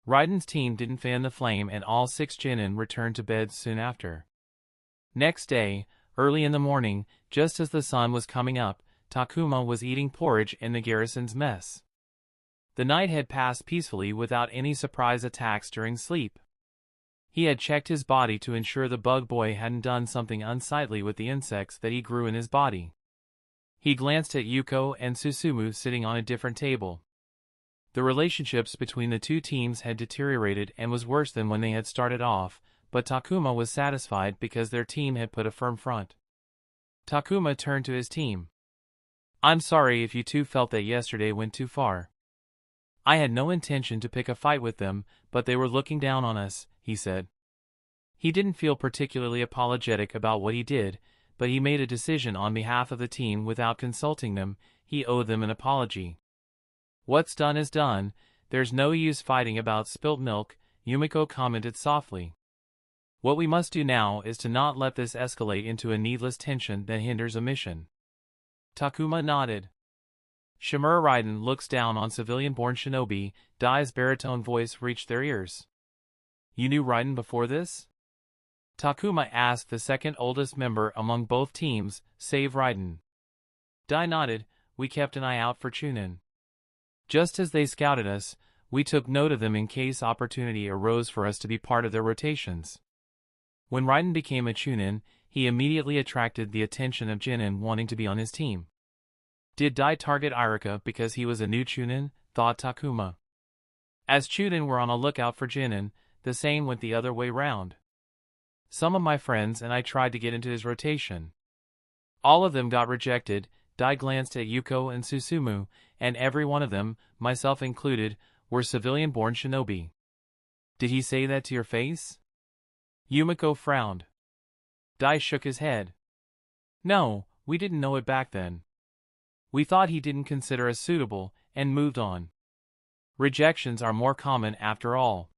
Raiden's team didn't fan the flame and all 6 genin returned to bed soon after. Next day, early in the morning, just as the sun was coming up, Takuma was eating porridge in the garrison's mess. The night had passed peacefully without any surprise attacks during sleep. He had checked his body to ensure the bug boy hadn't done something unsightly with the insects that he grew in his body. He glanced at Yuko and Susumu sitting on a different table. The relationships between the two teams had deteriorated and was worse than when they had started off, but Takuma was satisfied because their team had put a firm front. Takuma turned to his team. I'm sorry if you two felt that yesterday went too far. I had no intention to pick a fight with them, but they were looking down on us, he said. He didn't feel particularly apologetic about what he did, but he made a decision on behalf of the team without consulting them. He owed them an apology. What's done is done, there's no use fighting about spilt milk, Yumiko commented softly. What we must do now is to not let this escalate into a needless tension that hinders a mission. Takuma nodded. Shimura Raiden looks down on civilian-born shinobi. Dai's baritone voice reached their ears. You knew Raiden before this? Takuma asked the second oldest member among both teams, save Raiden. Dai nodded. We kept an eye out for Chunin. Just as they scouted us, we took note of them in case opportunity arose for us to be part of their rotations. When Raiden became a Chunin, he immediately attracted the attention of Jinin wanting to be on his team. Did Dai target Iruka because he was a new Chunin? Thought Takuma. As Chunin were on a lookout for Jinin, the same went the other way round. Some of my friends and I tried to get into his rotation. All of them got rejected. Dai glanced at Yuko and Susumu, and every one of them, myself included, were civilian-born shinobi. Did he say that to your face? Yumiko frowned. Dai shook his head. No, we didn't know it back then. We thought he didn't consider us suitable, and moved on. Rejections are more common after all.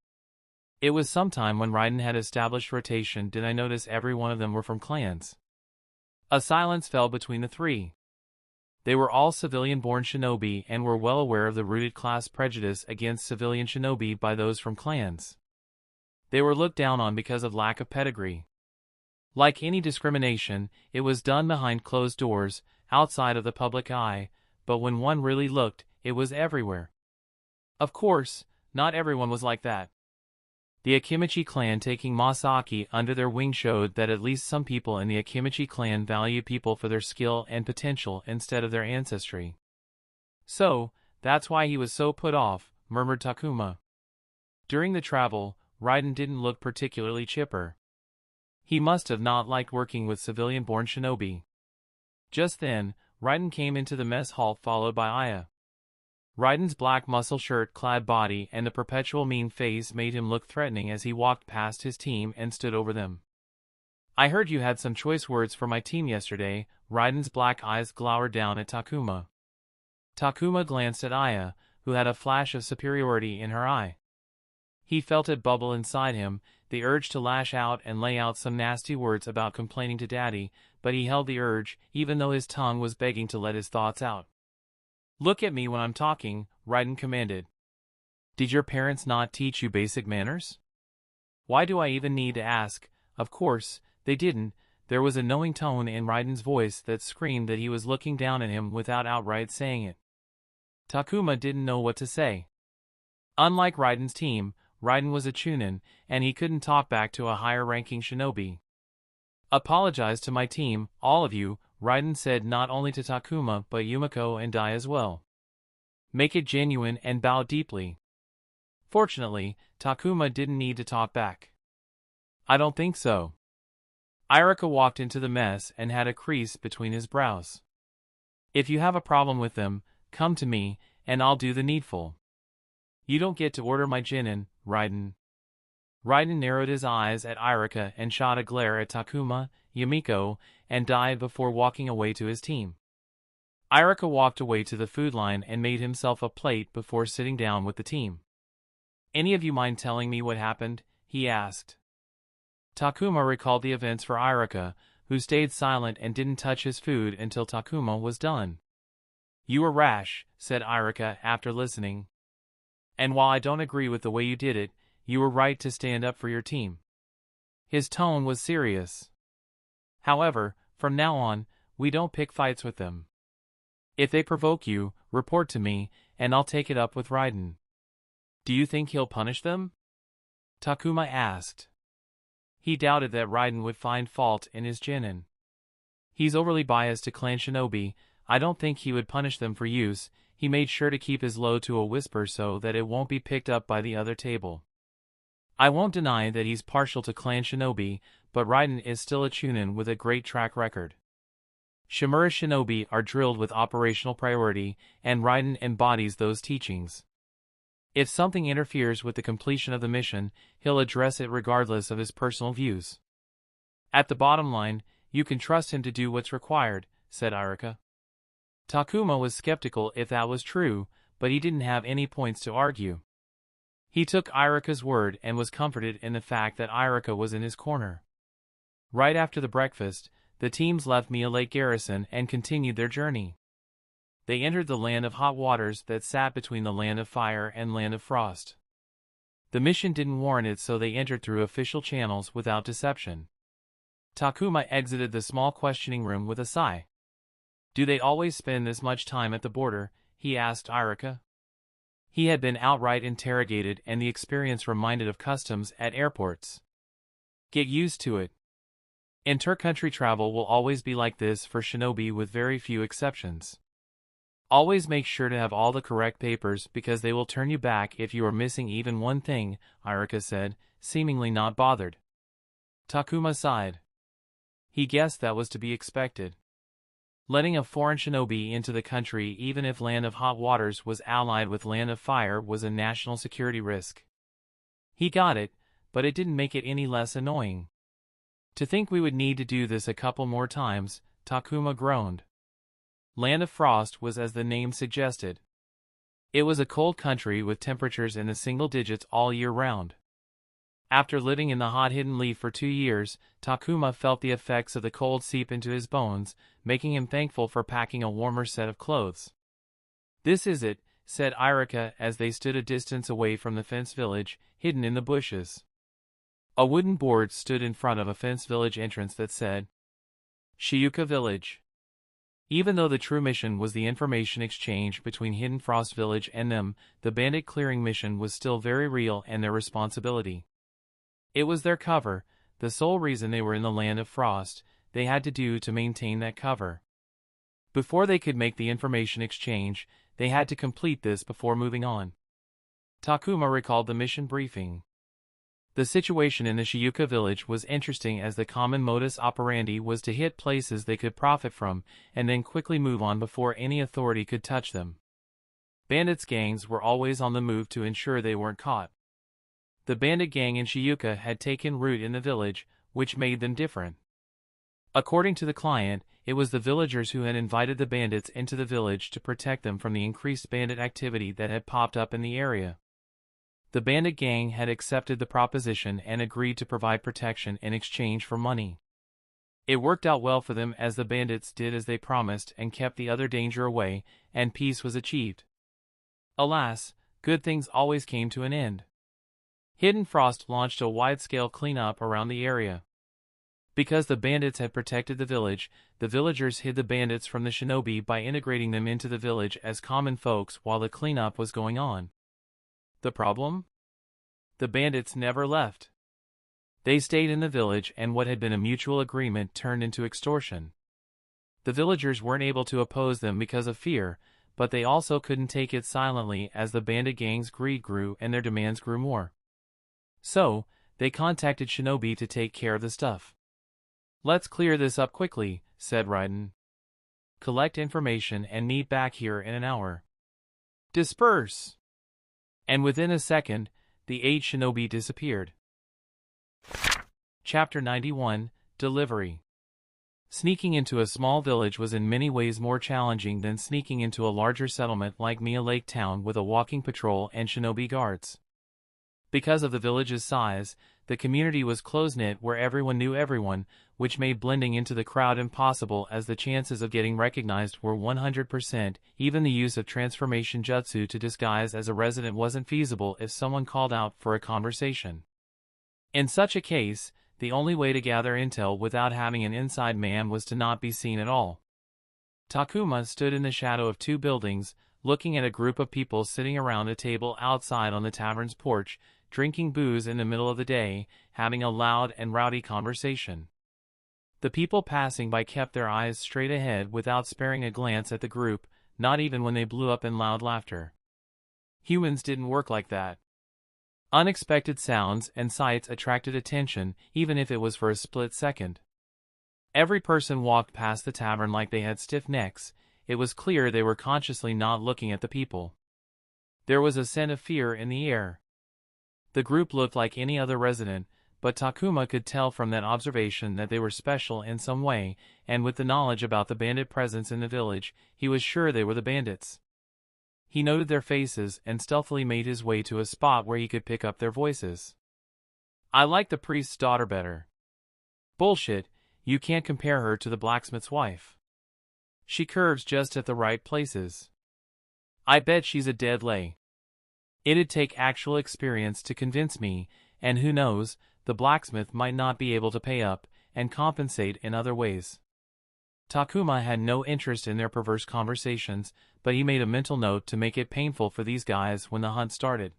It was sometime when Raiden had established rotation did I notice every one of them were from clans. A silence fell between the three. They were all civilian-born shinobi and were well aware of the rooted class prejudice against civilian shinobi by those from clans. They were looked down on because of lack of pedigree. Like any discrimination, it was done behind closed doors, outside of the public eye, but when one really looked, it was everywhere. Of course, not everyone was like that. The Akimichi clan taking Masaki under their wing showed that at least some people in the Akimichi clan value people for their skill and potential instead of their ancestry. So, that's why he was so put off, murmured Takuma. During the travel, Raiden didn't look particularly chipper. He must have not liked working with civilian-born shinobi. Just then, Raiden came into the mess hall followed by Aya. Raiden's black muscle shirt-clad body and the perpetual mean face made him look threatening as he walked past his team and stood over them. I heard you had some choice words for my team yesterday. Raiden's black eyes glowered down at Takuma. Takuma glanced at Aya, who had a flash of superiority in her eye. He felt it bubble inside him, the urge to lash out and lay out some nasty words about complaining to Daddy, but he held the urge, even though his tongue was begging to let his thoughts out. Look at me when I'm talking, Raiden commanded. Did your parents not teach you basic manners? Why do I even need to ask? Of course, they didn't. There was a knowing tone in Raiden's voice that screamed that he was looking down at him without outright saying it. Takuma didn't know what to say. Unlike Raiden's team, Raiden was a Chunin, and he couldn't talk back to a higher-ranking shinobi. Apologize to my team, all of you, Raiden said not only to Takuma but Yumiko and Dai as well. Make it genuine and bow deeply. Fortunately, Takuma didn't need to talk back. I don't think so. Iruka walked into the mess and had a crease between his brows. If you have a problem with them, come to me, and I'll do the needful. You don't get to order my Jinin, Raiden. Raiden narrowed his eyes at Iruka and shot a glare at Takuma, Yumiko, and Dai before walking away to his team. Iruka walked away to the food line and made himself a plate before sitting down with the team. Any of you mind telling me what happened? He asked. Takuma recalled the events for Iruka, who stayed silent and didn't touch his food until Takuma was done. You were rash, said Iruka after listening. And while I don't agree with the way you did it, you were right to stand up for your team. His tone was serious. However, from now on, we don't pick fights with them. If they provoke you, report to me, and I'll take it up with Raiden. Do you think he'll punish them? Takuma asked. He doubted that Raiden would find fault in his Jinin. He's overly biased to clan shinobi. I don't think he would punish them for use. He made sure to keep his low to a whisper so that it won't be picked up by the other table. I won't deny that he's partial to clan shinobi, but Raiden is still a Chunin with a great track record. Shimura shinobi are drilled with operational priority, and Raiden embodies those teachings. If something interferes with the completion of the mission, he'll address it regardless of his personal views. At the bottom line, you can trust him to do what's required, said Iruka. Takuma was skeptical if that was true, but he didn't have any points to argue. He took Iruka's word and was comforted in the fact that Iruka was in his corner. Right after the breakfast, the teams left Mia Lake Garrison and continued their journey. They entered the land of hot waters that sat between the land of fire and land of frost. The mission didn't warrant it, so they entered through official channels without deception. Takuma exited the small questioning room with a sigh. Do they always spend this much time at the border? He asked Iruka. He had been outright interrogated, and the experience reminded of customs at airports. Get used to it. Inter-country travel will always be like this for shinobi, with very few exceptions. Always make sure to have all the correct papers, because they will turn you back if you are missing even one thing, Irika said, seemingly not bothered. Takuma sighed. He guessed that was to be expected. Letting a foreign shinobi into the country, even if Land of Hot Waters was allied with Land of Fire, was a national security risk. He got it, but it didn't make it any less annoying. To think we would need to do this a couple more times, Takuma groaned. Land of Frost was as the name suggested. It was a cold country with temperatures in the single digits all year round. After living in the hot Hidden Leaf for 2 years, Takuma felt the effects of the cold seep into his bones, making him thankful for packing a warmer set of clothes. This is it, said Irika as they stood a distance away from the fence village, hidden in the bushes. A wooden board stood in front of a fence village entrance that said, Shiuka Village. Even though the true mission was the information exchange between Hidden Frost Village and them, the bandit clearing mission was still very real and their responsibility. It was their cover, the sole reason they were in the Land of Frost. They had to do to maintain that cover. Before they could make the information exchange, they had to complete this before moving on. Takuma recalled the mission briefing. The situation in the Shiuka village was interesting, as the common modus operandi was to hit places they could profit from, and then quickly move on before any authority could touch them. Bandits' gangs were always on the move to ensure they weren't caught. The bandit gang in Shiuka had taken root in the village, which made them different. According to the client, it was the villagers who had invited the bandits into the village to protect them from the increased bandit activity that had popped up in the area. The bandit gang had accepted the proposition and agreed to provide protection in exchange for money. It worked out well for them, as the bandits did as they promised and kept the other danger away, and peace was achieved. Alas, good things always came to an end. Hidden Frost launched a wide-scale cleanup around the area. Because the bandits had protected the village, the villagers hid the bandits from the shinobi by integrating them into the village as common folks while the cleanup was going on. The problem? The bandits never left. They stayed in the village, and what had been a mutual agreement turned into extortion. The villagers weren't able to oppose them because of fear, but they also couldn't take it silently, as the bandit gang's greed grew and their demands grew more. So, they contacted shinobi to take care of the stuff. Let's clear this up quickly, said Raiden. Collect information and meet back here in an hour. Disperse! And within a second, the 8 shinobi disappeared. Chapter 91, Delivery. Sneaking into a small village was in many ways more challenging than sneaking into a larger settlement like Mia Lake Town with a walking patrol and shinobi guards. Because of the village's size, the community was close-knit, where everyone knew everyone, which made blending into the crowd impossible, as the chances of getting recognized were 100%. Even the use of transformation jutsu to disguise as a resident wasn't feasible if someone called out for a conversation. In such a case, the only way to gather intel without having an inside man was to not be seen at all. Takuma stood in the shadow of 2 buildings, looking at a group of people sitting around a table outside on the tavern's porch, drinking booze in the middle of the day, having a loud and rowdy conversation. The people passing by kept their eyes straight ahead without sparing a glance at the group, not even when they blew up in loud laughter. Humans didn't work like that. Unexpected sounds and sights attracted attention, even if it was for a split second. Every person walked past the tavern like they had stiff necks. It was clear they were consciously not looking at the people. There was a scent of fear in the air. The group looked like any other resident, but Takuma could tell from that observation that they were special in some way, and with the knowledge about the bandit presence in the village, he was sure they were the bandits. He noted their faces and stealthily made his way to a spot where he could pick up their voices. I like the priest's daughter better. Bullshit, you can't compare her to the blacksmith's wife. She curves just at the right places. I bet she's a dead lay. It'd take actual experience to convince me, and who knows, the blacksmith might not be able to pay up and compensate in other ways. Takuma had no interest in their perverse conversations, but he made a mental note to make it painful for these guys when the hunt started.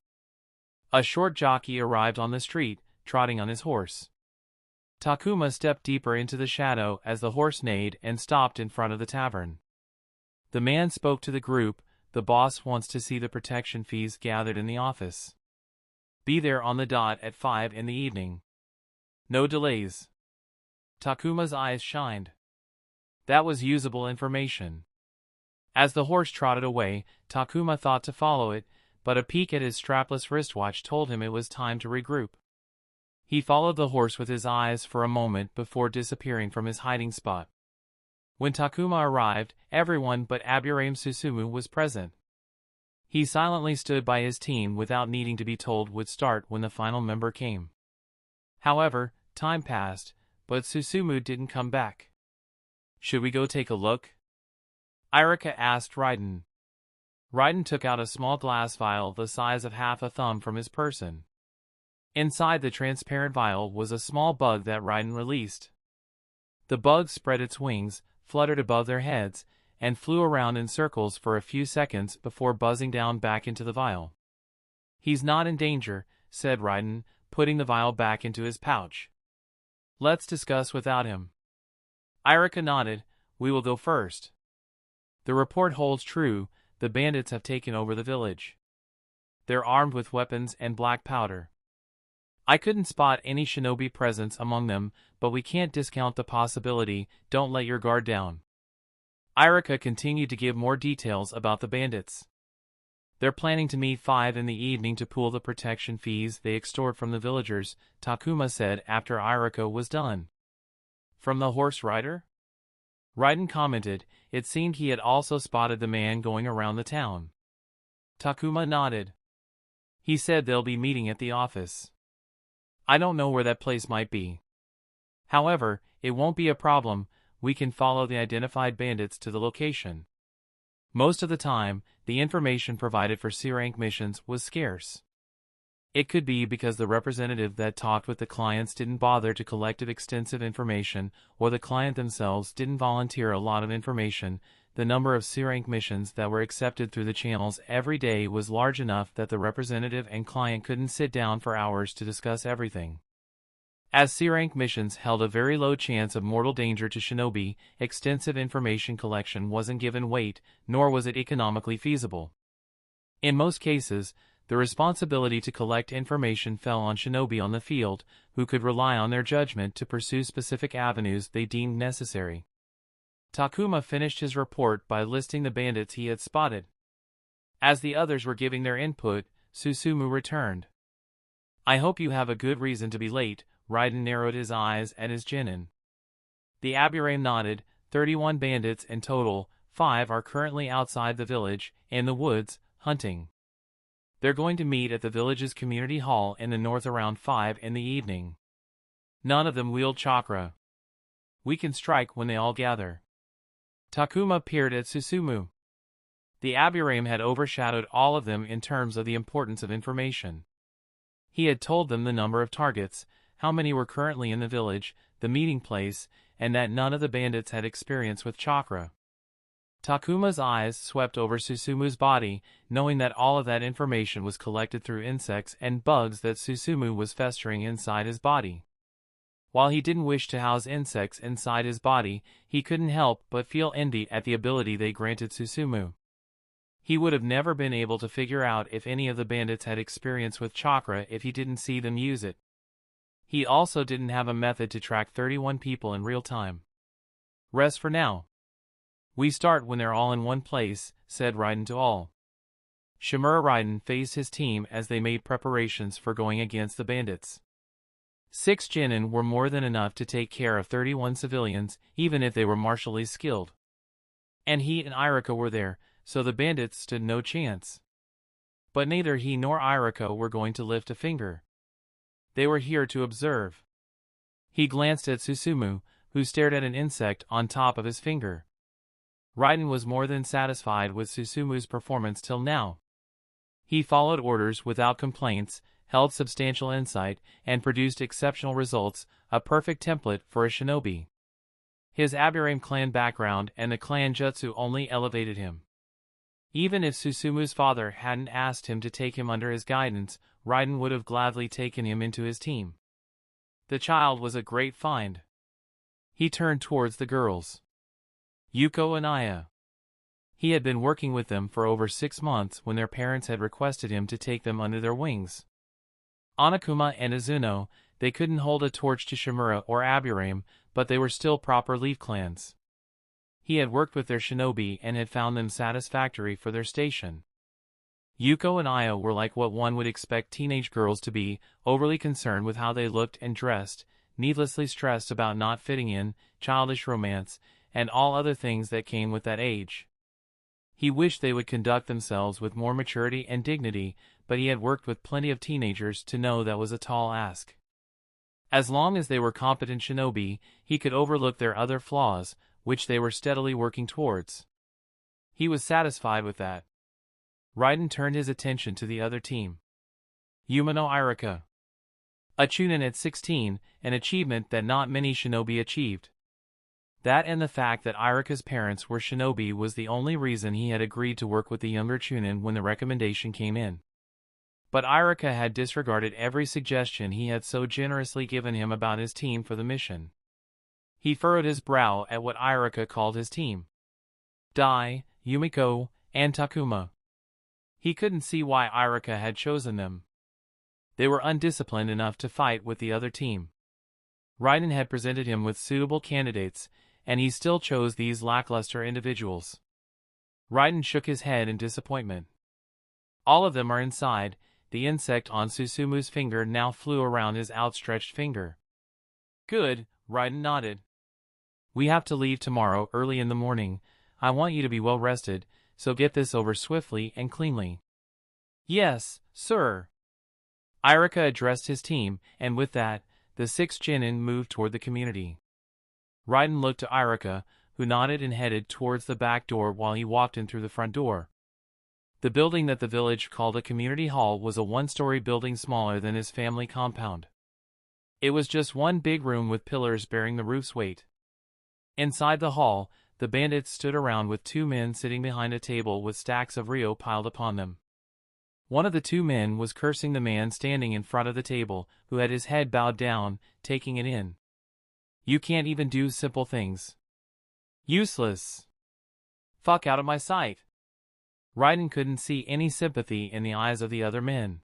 A short jockey arrived on the street, trotting on his horse. Takuma stepped deeper into the shadow as the horse neighed and stopped in front of the tavern. The man spoke to the group. The boss wants to see the protection fees gathered in the office. Be there on the dot at 5 in the evening. No delays. Takuma's eyes shined. That was usable information. As the horse trotted away, Takuma thought to follow it, but a peek at his strapless wristwatch told him it was time to regroup. He followed the horse with his eyes for a moment before disappearing from his hiding spot. When Takuma arrived, everyone but Aburame Susumu was present. He silently stood by his team without needing to be told would start when the final member came. However, time passed, but Susumu didn't come back. Should we go take a look? Irika asked Raiden. Raiden took out a small glass vial the size of half a thumb from his person. Inside the transparent vial was a small bug that Raiden released. The bug spread its wings, fluttered above their heads, and flew around in circles for a few seconds before buzzing down back into the vial. He's not in danger, said Raiden, putting the vial back into his pouch. Let's discuss without him. Irika nodded. We will go first. The report holds true. The bandits have taken over the village. They're armed with weapons and black powder. I couldn't spot any shinobi presence among them, but we can't discount the possibility. Don't let your guard down. Irika continued to give more details about the bandits. They're planning to meet 5 in the evening to pool the protection fees they extort from the villagers, Takuma said after Irika was done. From the horse rider? Raiden commented. It seemed he had also spotted the man going around the town. Takuma nodded. He said they'll be meeting at the office. I don't know where that place might be. However, it won't be a problem. We can follow the identified bandits to the location. Most of the time, the information provided for C-rank missions was scarce. It could be because the representative that talked with the clients didn't bother to collect extensive information, or the client themselves didn't volunteer a lot of information. The number of C-rank missions that were accepted through the channels every day was large enough that the representative and client couldn't sit down for hours to discuss everything. As C-rank missions held a very low chance of mortal danger to shinobi, extensive information collection wasn't given weight, nor was it economically feasible. In most cases, the responsibility to collect information fell on shinobi on the field, who could rely on their judgment to pursue specific avenues they deemed necessary. Takuma finished his report by listing the bandits he had spotted. As the others were giving their input, Susumu returned. I hope you have a good reason to be late. Raiden narrowed his eyes at his genin. The Aburame nodded. 31 bandits in total, 5 are currently outside the village, in the woods, hunting. They're going to meet at the village's community hall in the north around 5 in the evening. None of them wield chakra. We can strike when they all gather. Takuma peered at Susumu. The Aburame had overshadowed all of them in terms of the importance of information. He had told them the number of targets, how many were currently in the village, the meeting place, and that none of the bandits had experience with chakra. Takuma's eyes swept over Susumu's body, knowing that all of that information was collected through insects and bugs that Susumu was festering inside his body. While he didn't wish to house insects inside his body, he couldn't help but feel envy at the ability they granted Susumu. He would have never been able to figure out if any of the bandits had experience with chakra if he didn't see them use it. He also didn't have a method to track 31 people in real time. Rest for now. We start when they're all in one place, said Raiden to all. Shimura Raiden faced his team as they made preparations for going against the bandits. 6 genin were more than enough to take care of 31 civilians, even if they were martially skilled. And he and Irika were there, so the bandits stood no chance. But neither he nor Irika were going to lift a finger. They were here to observe. He glanced at Susumu, who stared at an insect on top of his finger. Raiden was more than satisfied with Susumu's performance till now. He followed orders without complaints, held substantial insight, and produced exceptional results, a perfect template for a shinobi. His Aburame clan background and the clan jutsu only elevated him. Even if Susumu's father hadn't asked him to take him under his guidance, Raiden would have gladly taken him into his team. The child was a great find. He turned towards the girls. Yuko and Aya. He had been working with them for over 6 months when their parents had requested him to take them under their wings. Onokuma and Izuno, they couldn't hold a torch to Shimura or Aburame, but they were still proper Leaf clans. He had worked with their shinobi and had found them satisfactory for their station. Yuko and Aya were like what one would expect teenage girls to be, overly concerned with how they looked and dressed, needlessly stressed about not fitting in, childish romance, and all other things that came with that age. He wished they would conduct themselves with more maturity and dignity, but he had worked with plenty of teenagers to know that was a tall ask. As long as they were competent shinobi, he could overlook their other flaws, which they were steadily working towards. He was satisfied with that. Raiden turned his attention to the other team. Umino Irika. A Chunin at 16, an achievement that not many shinobi achieved. That and the fact that Irika's parents were shinobi was the only reason he had agreed to work with the younger Chunin when the recommendation came in. But Irika had disregarded every suggestion he had so generously given him about his team for the mission. He furrowed his brow at what Irika called his team. Dai, Yumiko, and Takuma. He couldn't see why Irika had chosen them. They were undisciplined enough to fight with the other team. Raiden had presented him with suitable candidates, and he still chose these lackluster individuals. Raiden shook his head in disappointment. All of them are inside. The insect on Susumu's finger now flew around his outstretched finger. Good, Raiden nodded. We have to leave tomorrow early in the morning. I want you to be well rested, so get this over swiftly and cleanly. Yes, sir. Irika addressed his team, and with that, the 6 Chunin moved toward the community. Raiden looked to Irika, who nodded and headed towards the back door while he walked in through the front door. The building that the village called a community hall was a 1-story building smaller than his family compound. It was just one big room with pillars bearing the roof's weight. Inside the hall, the bandits stood around with 2 men sitting behind a table with stacks of ryo piled upon them. One of the 2 men was cursing the man standing in front of the table, who had his head bowed down, taking it in. You can't even do simple things. Useless. Fuck out of my sight. Raiden couldn't see any sympathy in the eyes of the other men.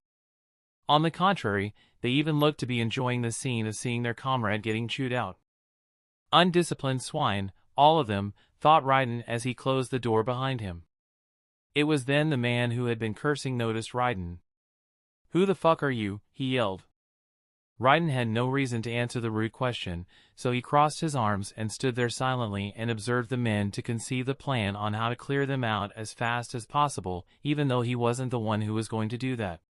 On the contrary, they even looked to be enjoying the scene of seeing their comrade getting chewed out. Undisciplined swine, all of them, thought Raiden as he closed the door behind him. It was then the man who had been cursing noticed Raiden. Who the fuck are you? He yelled. Raiden had no reason to answer the rude question, so he crossed his arms and stood there silently and observed the men to conceive the plan on how to clear them out as fast as possible, even though he wasn't the one who was going to do that.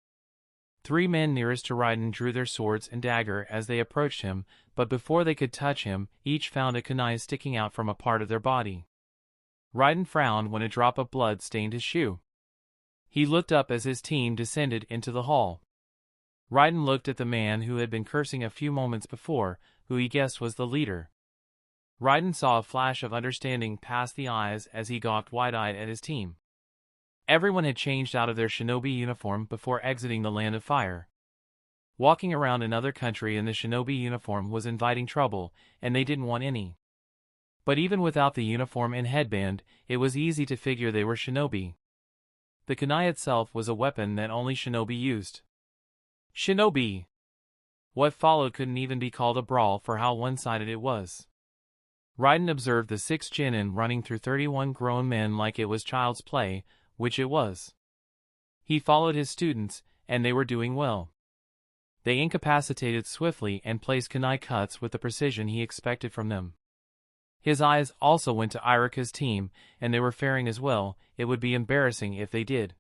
3 men nearest to Raiden drew their swords and dagger as they approached him, but before they could touch him, each found a kunai sticking out from a part of their body. Raiden frowned when a drop of blood stained his shoe. He looked up as his team descended into the hall. Raiden looked at the man who had been cursing a few moments before, who he guessed was the leader. Raiden saw a flash of understanding pass the eyes as he gawked wide-eyed at his team. Everyone had changed out of their shinobi uniform before exiting the Land of Fire. Walking around another country in the shinobi uniform was inviting trouble, and they didn't want any. But even without the uniform and headband, it was easy to figure they were shinobi. The kunai itself was a weapon that only shinobi used. Shinobi! What followed couldn't even be called a brawl for how one-sided it was. Raiden observed the 6 Chunin running through 31 grown men like it was child's play, which it was. He followed his students, and they were doing well. They incapacitated swiftly and placed kunai cuts with the precision he expected from them. His eyes also went to Irika's team, and they were faring as well. It would be embarrassing if they did.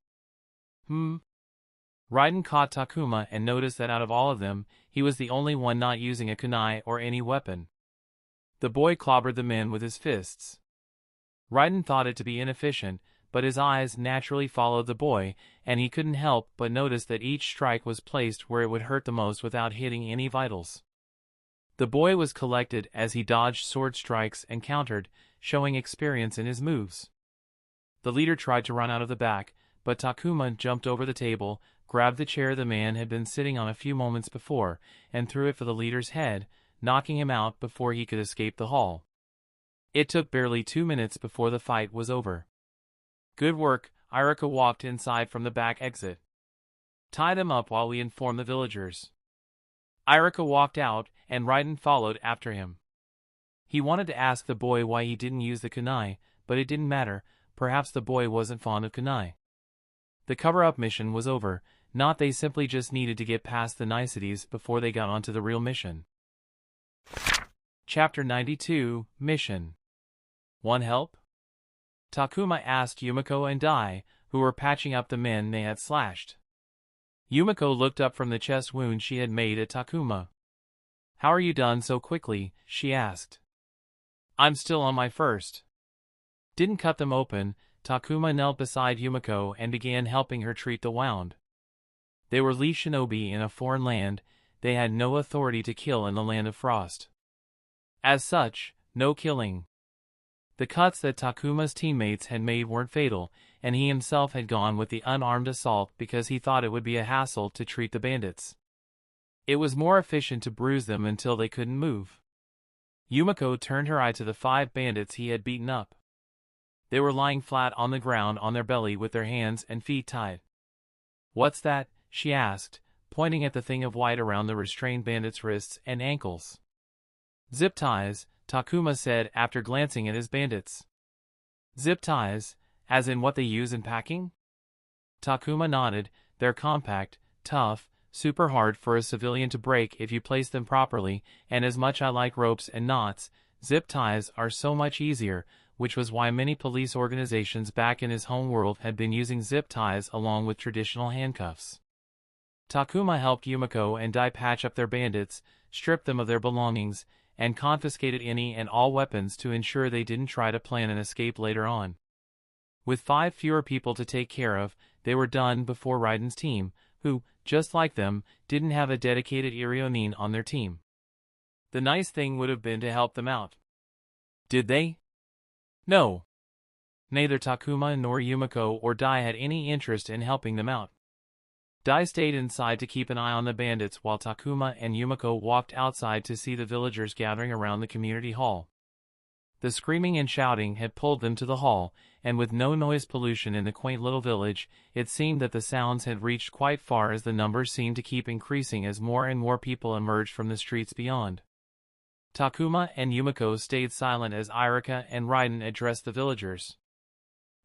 Raiden caught Takuma and noticed that out of all of them, he was the only one not using a kunai or any weapon. The boy clobbered the men with his fists. Raiden thought it to be inefficient, but his eyes naturally followed the boy, and he couldn't help but notice that each strike was placed where it would hurt the most without hitting any vitals. The boy was collected as he dodged sword strikes and countered, showing experience in his moves. The leader tried to run out of the back, but Takuma jumped over the table, grabbed the chair the man had been sitting on a few moments before, and threw it for the leader's head, knocking him out before he could escape the hall. It took barely 2 minutes before the fight was over. Good work, Irika walked inside from the back exit. Tied him up while we inform the villagers. Irika walked out, and Raiden followed after him. He wanted to ask the boy why he didn't use the kunai, but it didn't matter, perhaps the boy wasn't fond of kunai. The cover-up mission was over, not they simply just needed to get past the niceties before they got onto the real mission. Chapter 92, Mission. Want help? Takuma asked Yumiko and Dai, who were patching up the men they had slashed. Yumiko looked up from the chest wound she had made at Takuma. How are you done so quickly? She asked. I'm still on my first. Didn't cut them open. Takuma knelt beside Yumiko and began helping her treat the wound. They were Lee shinobi in a foreign land. They had no authority to kill in the land of frost. As such, no killing. The cuts that Takuma's teammates had made weren't fatal, and he himself had gone with the unarmed assault because he thought it would be a hassle to treat the bandits. It was more efficient to bruise them until they couldn't move. Yumiko turned her eye to the 5 bandits he had beaten up. They were lying flat on the ground on their belly with their hands and feet tied. What's that? She asked, pointing at the thing of white around the restrained bandits' wrists and ankles. Zip ties, Takuma said after glancing at his bandits. Zip ties, as in what they use in packing? Takuma nodded. They're compact, tough, super hard for a civilian to break if you place them properly, and as much I like ropes and knots, zip ties are so much easier, which was why many police organizations back in his home world had been using zip ties along with traditional handcuffs. Takuma helped Yumiko and Dai patch up their bandits, stripped them of their belongings, and confiscated any and all weapons to ensure they didn't try to plan an escape later on. With 5 fewer people to take care of, they were done before Raiden's team, who, just like them, didn't have a dedicated Irionin on their team. The nice thing would have been to help them out. Did they? No. Neither Takuma nor Yumiko or Dai had any interest in helping them out. Dai stayed inside to keep an eye on the bandits while Takuma and Yumiko walked outside to see the villagers gathering around the community hall. The screaming and shouting had pulled them to the hall, and with no noise pollution in the quaint little village, it seemed that the sounds had reached quite far as the numbers seemed to keep increasing as more and more people emerged from the streets beyond. Takuma and Yumiko stayed silent as Irika and Raiden addressed the villagers.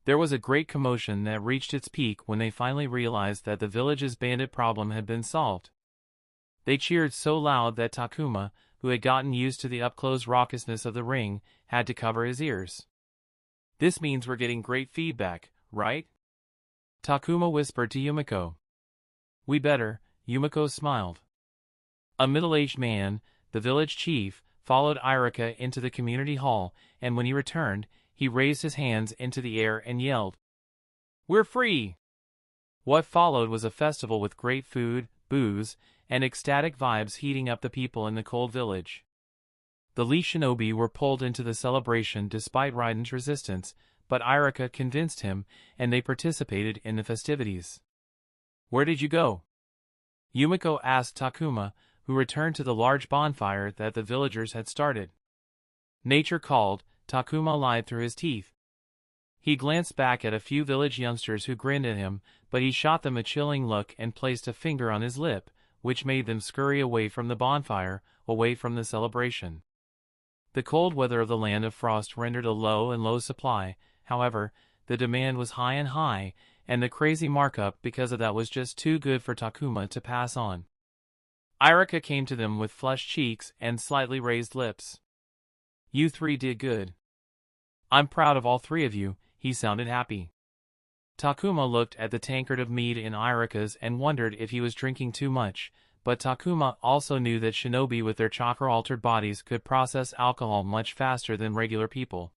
There was a great commotion that reached its peak when they finally realized that the village's bandit problem had been solved. They cheered so loud that Takuma, who had gotten used to the up-close raucousness of the ring, had to cover his ears. This means we're getting great feedback, right? Takuma whispered to Yumiko. We better, Yumiko smiled. A middle-aged man, the village chief, followed Irika into the community hall, and when he returned, he raised his hands into the air and yelled, "We're free!" What followed was a festival with great food, booze, and ecstatic vibes heating up the people in the cold village. The Lee shinobi were pulled into the celebration despite Raiden's resistance, but Irika convinced him, and they participated in the festivities. Where did you go? Yumiko asked Takuma, who returned to the large bonfire that the villagers had started. Nature called, Takuma lied through his teeth. He glanced back at a few village youngsters who grinned at him, but he shot them a chilling look and placed a finger on his lip, which made them scurry away from the bonfire, away from the celebration. The cold weather of the land of frost rendered a low supply, however, the demand was high and high, and the crazy markup because of that was just too good for Takuma to pass on. Irika came to them with flushed cheeks and slightly raised lips. You 3 did good. I'm proud of all 3 of you, he sounded happy. Takuma looked at the tankard of mead in Irika's and wondered if he was drinking too much, but Takuma also knew that shinobi with their chakra-altered bodies could process alcohol much faster than regular people.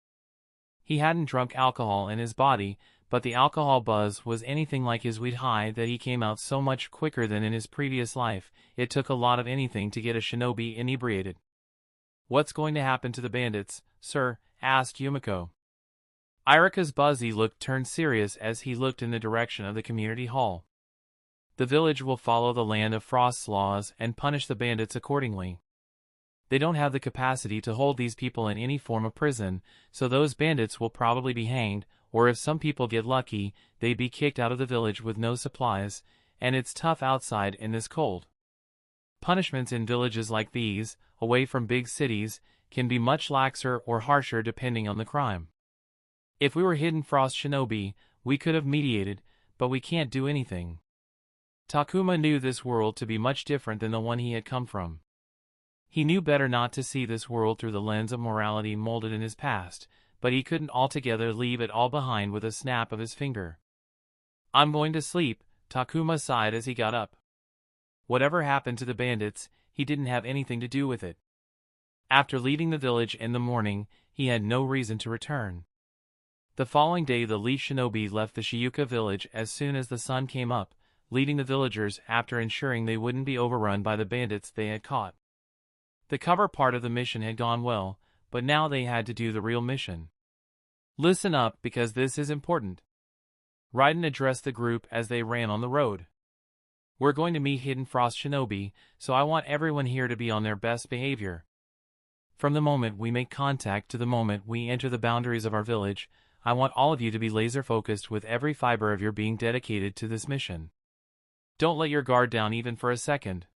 He hadn't drunk alcohol in his body, but the alcohol buzz was anything like his weed high that he came out so much quicker than in his previous life. It took a lot of anything to get a shinobi inebriated. "What's going to happen to the bandits, sir?" asked Yumiko. Irika's buzzy look turned serious as he looked in the direction of the community hall. "The village will follow the Land of Frost's laws and punish the bandits accordingly. They don't have the capacity to hold these people in any form of prison, so those bandits will probably be hanged, or if some people get lucky, they'd be kicked out of the village with no supplies, and it's tough outside in this cold. Punishments in villages like these, away from big cities, can be much laxer or harsher depending on the crime. If we were Hidden Frost shinobi, we could have mediated, but we can't do anything." Takuma knew this world to be much different than the one he had come from. He knew better not to see this world through the lens of morality molded in his past, but he couldn't altogether leave it all behind with a snap of his finger. "I'm going to sleep," Takuma sighed as he got up. Whatever happened to the bandits, he didn't have anything to do with it. After leaving the village in the morning, he had no reason to return. The following day the Leaf Shinobi left the Shiuka village as soon as the sun came up, leading the villagers after ensuring they wouldn't be overrun by the bandits they had caught. The cover part of the mission had gone well, but now they had to do the real mission. "Listen up, because this is important." Raiden addressed the group as they ran on the road. "We're going to meet Hidden Frost Shinobi, so I want everyone here to be on their best behavior. From the moment we make contact to the moment we enter the boundaries of our village, I want all of you to be laser-focused with every fiber of your being dedicated to this mission. Don't let your guard down even for a second.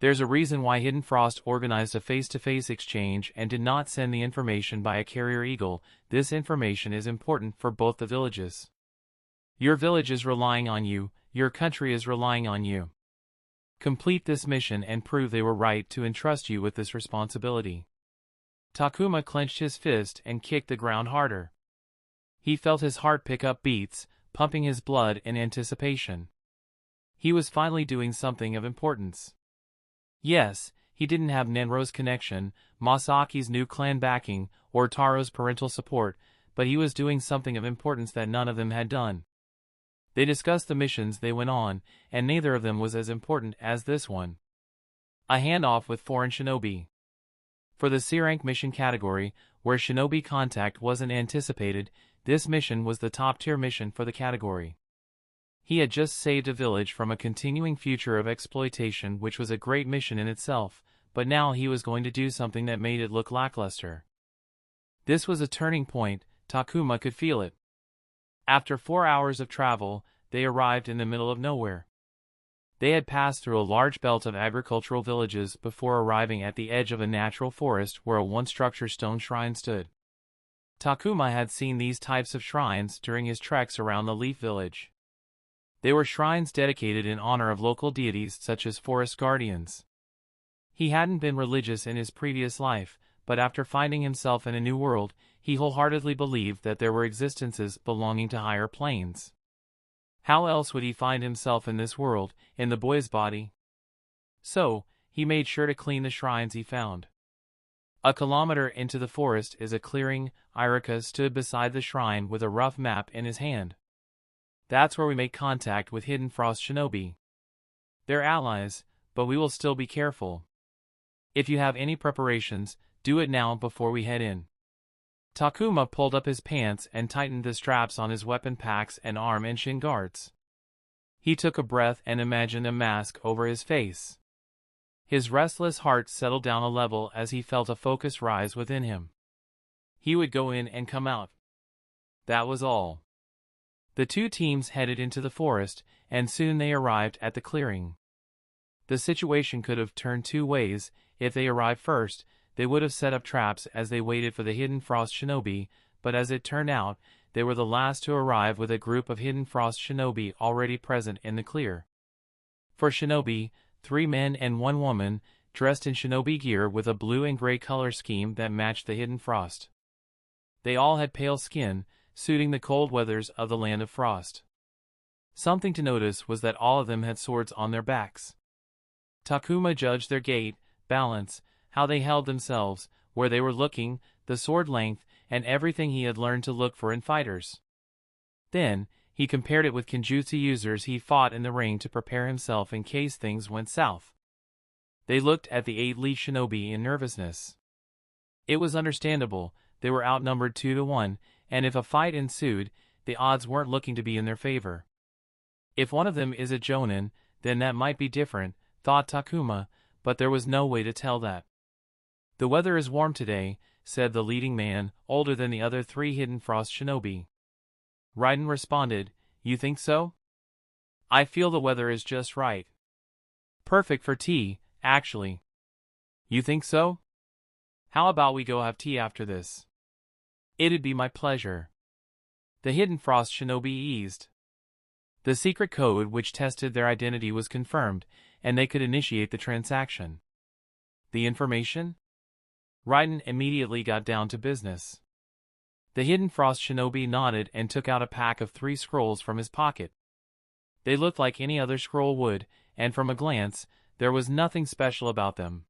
There's a reason why Hidden Frost organized a face-to-face exchange and did not send the information by a carrier eagle. This information is important for both the villages. Your village is relying on you, your country is relying on you. Complete this mission and prove they were right to entrust you with this responsibility." Takuma clenched his fist and kicked the ground harder. He felt his heart pick up beats, pumping his blood in anticipation. He was finally doing something of importance. Yes, he didn't have Nenro's connection, Masaki's new clan backing, or Taro's parental support, but he was doing something of importance that none of them had done. They discussed the missions they went on, and neither of them was as important as this one. A handoff with foreign shinobi. For the C-rank mission category, where shinobi contact wasn't anticipated, this mission was the top-tier mission for the category. He had just saved a village from a continuing future of exploitation, which was a great mission in itself, but now he was going to do something that made it look lackluster. This was a turning point, Takuma could feel it. After 4 hours of travel, they arrived in the middle of nowhere. They had passed through a large belt of agricultural villages before arriving at the edge of a natural forest where a one-structure stone shrine stood. Takuma had seen these types of shrines during his treks around the Leaf Village. They were shrines dedicated in honor of local deities such as forest guardians. He hadn't been religious in his previous life, but after finding himself in a new world, he wholeheartedly believed that there were existences belonging to higher planes. How else would he find himself in this world, in the boy's body? So, he made sure to clean the shrines he found. A kilometer into the forest is a clearing. Irika stood beside the shrine with a rough map in his hand. "That's where we make contact with Hidden Frost Shinobi. They're allies, but we will still be careful. If you have any preparations, do it now before we head in." Takuma pulled up his pants and tightened the straps on his weapon packs and arm and shin guards. He took a breath and imagined a mask over his face. His restless heart settled down a level as he felt a focus rise within him. He would go in and come out. That was all. The two teams headed into the forest, and soon they arrived at the clearing. The situation could have turned two ways. If they arrived first, they would have set up traps as they waited for the Hidden Frost Shinobi, but as it turned out, they were the last to arrive with a group of Hidden Frost Shinobi already present in the clear. For Shinobi, 3 men and 1 woman, dressed in shinobi gear with a blue and gray color scheme that matched the Hidden Frost. They all had pale skin, suiting the cold weathers of the Land of Frost. Something to notice was that all of them had swords on their backs. Takuma judged their gait, balance, how they held themselves, where they were looking, the sword length, and everything he had learned to look for in fighters. Then, he compared it with Kenjutsu users he fought in the ring to prepare himself in case things went south. They looked at the 8 lead shinobi in nervousness. It was understandable, they were outnumbered 2-1, and if a fight ensued, the odds weren't looking to be in their favor. If one of them is a Jonin, then that might be different, thought Takuma, but there was no way to tell that. The weather is warm today, said the leading man, older than the other 3 Hidden Frost shinobi. Raiden responded, you think so? I feel the weather is just right. Perfect for tea, actually. You think so? How about we go have tea after this? It'd be my pleasure. The Hidden Frost shinobi eased. The secret code which tested their identity was confirmed, and they could initiate the transaction. The information? Raiden immediately got down to business. The Hidden Frost shinobi nodded and took out a pack of 3 scrolls from his pocket. They looked like any other scroll would, and from a glance, there was nothing special about them.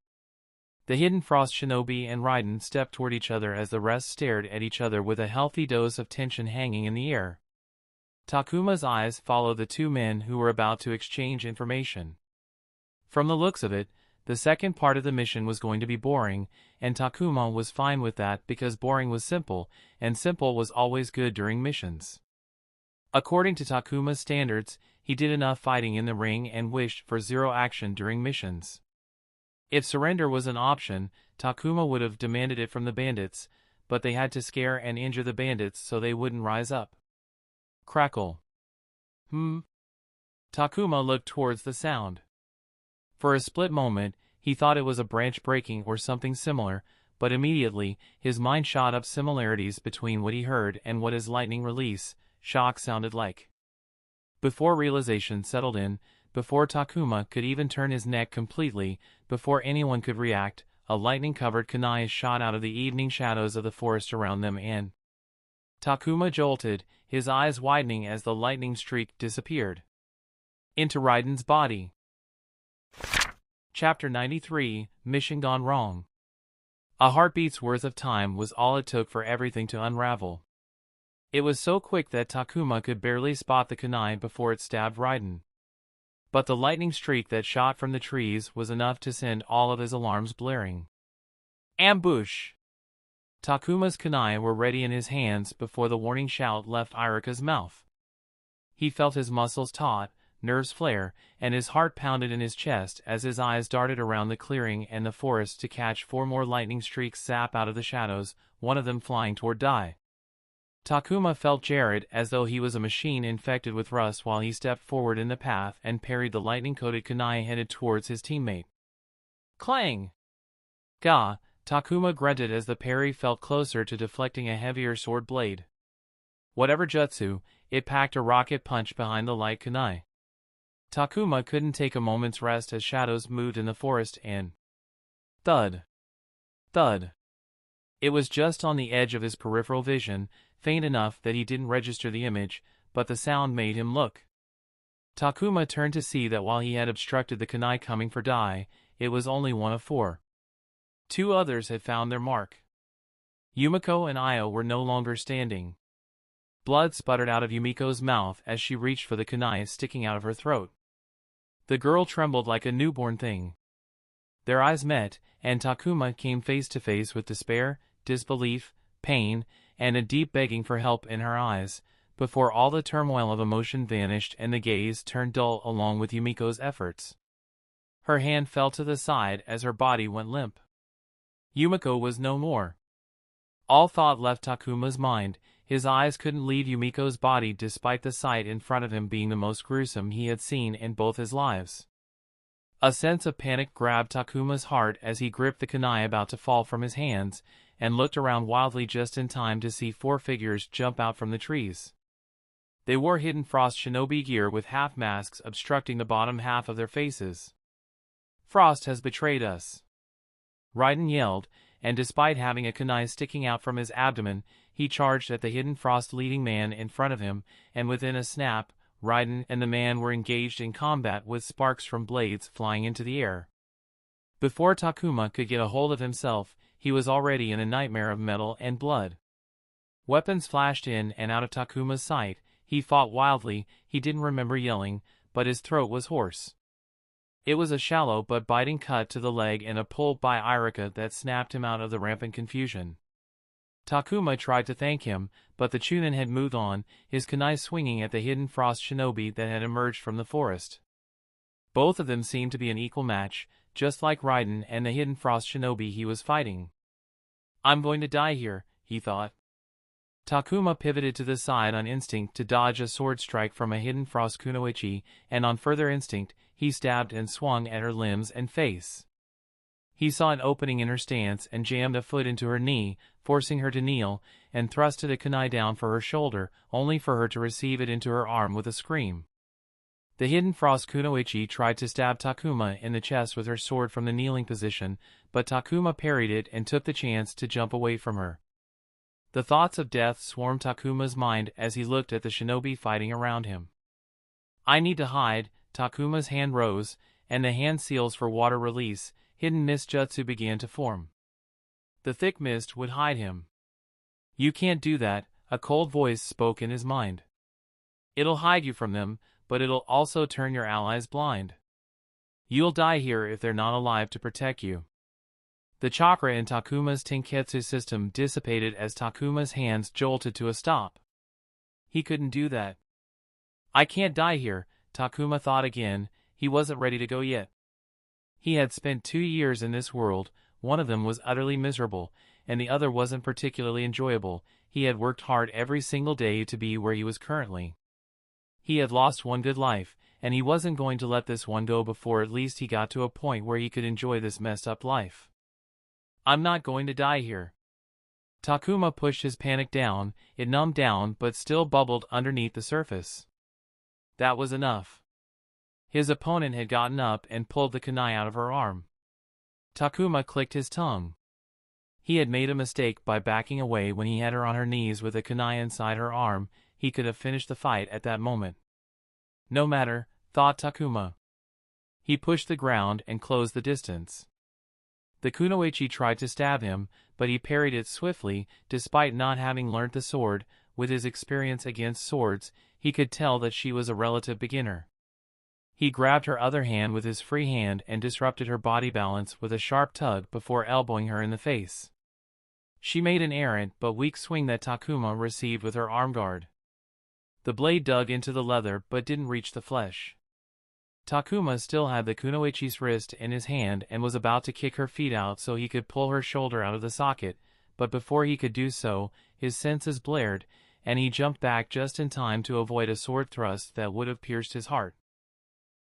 The Hidden Frost shinobi and Raiden stepped toward each other as the rest stared at each other with a healthy dose of tension hanging in the air. Takuma's eyes followed the 2 men who were about to exchange information. From the looks of it, the second part of the mission was going to be boring, and Takuma was fine with that because boring was simple, and simple was always good during missions. According to Takuma's standards, he did enough fighting in the ring and wished for 0 action during missions. If surrender was an option, Takuma would have demanded it from the bandits, but they had to scare and injure the bandits so they wouldn't rise up. Crackle. Takuma looked towards the sound. For a split moment, he thought it was a branch breaking or something similar, but immediately, his mind shot up similarities between what he heard and what his lightning release shock sounded like. Before realization settled in, before Takuma could even turn his neck completely, before anyone could react, a lightning-covered kunai shot out of the evening shadows of the forest around them and Takuma jolted, his eyes widening as the lightning streak disappeared into Raiden's body. Chapter 93, Mission Gone Wrong. A heartbeat's worth of time was all it took for everything to unravel. It was so quick that Takuma could barely spot the kunai before it stabbed Raiden. But the lightning streak that shot from the trees was enough to send all of his alarms blaring. Ambush! Takuma's kunai were ready in his hands before the warning shout left Irika's mouth. He felt his muscles taut, nerves flare, and his heart pounded in his chest as his eyes darted around the clearing and the forest to catch 4 more lightning streaks zap out of the shadows, one of them flying toward Dai. Takuma felt jarred as though he was a machine infected with rust while he stepped forward in the path and parried the lightning-coated kunai headed towards his teammate. Clang! Gah! Takuma grunted as the parry felt closer to deflecting a heavier sword blade. Whatever jutsu, it packed a rocket punch behind the light kunai. Takuma couldn't take a moment's rest as shadows moved in the forest and thud! Thud! It was just on the edge of his peripheral vision, faint enough that he didn't register the image, but the sound made him look. Takuma turned to see that while he had obstructed the kunai coming for Dai, it was only one of 4. 2 others had found their mark. Yumiko and Io were no longer standing. Blood sputtered out of Yumiko's mouth as she reached for the kunai sticking out of her throat. The girl trembled like a newborn thing. Their eyes met, and Takuma came face to face with despair, disbelief, pain, and a deep begging for help in her eyes, before all the turmoil of emotion vanished and the gaze turned dull along with Yumiko's efforts. Her hand fell to the side as her body went limp. Yumiko was no more. All thought left Takuma's mind. His eyes couldn't leave Yumiko's body despite the sight in front of him being the most gruesome he had seen in both his lives. A sense of panic grabbed Takuma's heart as he gripped the kunai about to fall from his hands, and looked around wildly just in time to see 4 figures jump out from the trees. They wore Hidden Frost shinobi gear with half-masks obstructing the bottom half of their faces. Frost has betrayed us! Raiden yelled, and despite having a kunai sticking out from his abdomen, he charged at the Hidden Frost leading man in front of him, and within a snap, Raiden and the man were engaged in combat with sparks from blades flying into the air. Before Takuma could get a hold of himself, he was already in a nightmare of metal and blood. Weapons flashed in and out of Takuma's sight. He fought wildly, he didn't remember yelling, but his throat was hoarse. It was a shallow but biting cut to the leg and a pull by Irika that snapped him out of the rampant confusion. Takuma tried to thank him, but the Chunin had moved on, his kunai swinging at the hidden frost shinobi that had emerged from the forest. Both of them seemed to be an equal match, just like Raiden and the hidden frost shinobi he was fighting. I'm going to die here, he thought. Takuma pivoted to the side on instinct to dodge a sword strike from a hidden frost kunoichi, and on further instinct, he stabbed and swung at her limbs and face. He saw an opening in her stance and jammed a foot into her knee, forcing her to kneel, and thrusted a kunai down for her shoulder, only for her to receive it into her arm with a scream. The hidden frost kunoichi tried to stab Takuma in the chest with her sword from the kneeling position, but Takuma parried it and took the chance to jump away from her. The thoughts of death swarmed Takuma's mind as he looked at the shinobi fighting around him. I need to hide. Takuma's hand rose, and the hand seals for water release, hidden mist jutsu began to form. The thick mist would hide him. You can't do that, a cold voice spoke in his mind. It'll hide you from them, but it'll also turn your allies blind. You'll die here if they're not alive to protect you. The chakra in Takuma's Tenketsu system dissipated as Takuma's hands jolted to a stop. He couldn't do that. I can't die here, Takuma thought again. He wasn't ready to go yet. He had spent 2 years in this world, one of them was utterly miserable, and the other wasn't particularly enjoyable. He had worked hard every single day to be where he was currently. He had lost one good life, and he wasn't going to let this one go before at least he got to a point where he could enjoy this messed up life. I'm not going to die here. Takuma pushed his panic down, it numbed down but still bubbled underneath the surface. That was enough. His opponent had gotten up and pulled the kunai out of her arm. Takuma clicked his tongue. He had made a mistake by backing away when he had her on her knees with a kunai inside her arm. He could have finished the fight at that moment. No matter, thought Takuma. He pushed the ground and closed the distance. The kunoichi tried to stab him, but he parried it swiftly. Despite not having learnt the sword, with his experience against swords, he could tell that she was a relative beginner. He grabbed her other hand with his free hand and disrupted her body balance with a sharp tug before elbowing her in the face. She made an errant but weak swing that Takuma received with her arm guard. The blade dug into the leather but didn't reach the flesh. Takuma still had the kunoichi's wrist in his hand and was about to kick her feet out so he could pull her shoulder out of the socket, but before he could do so, his senses blared, and he jumped back just in time to avoid a sword thrust that would have pierced his heart.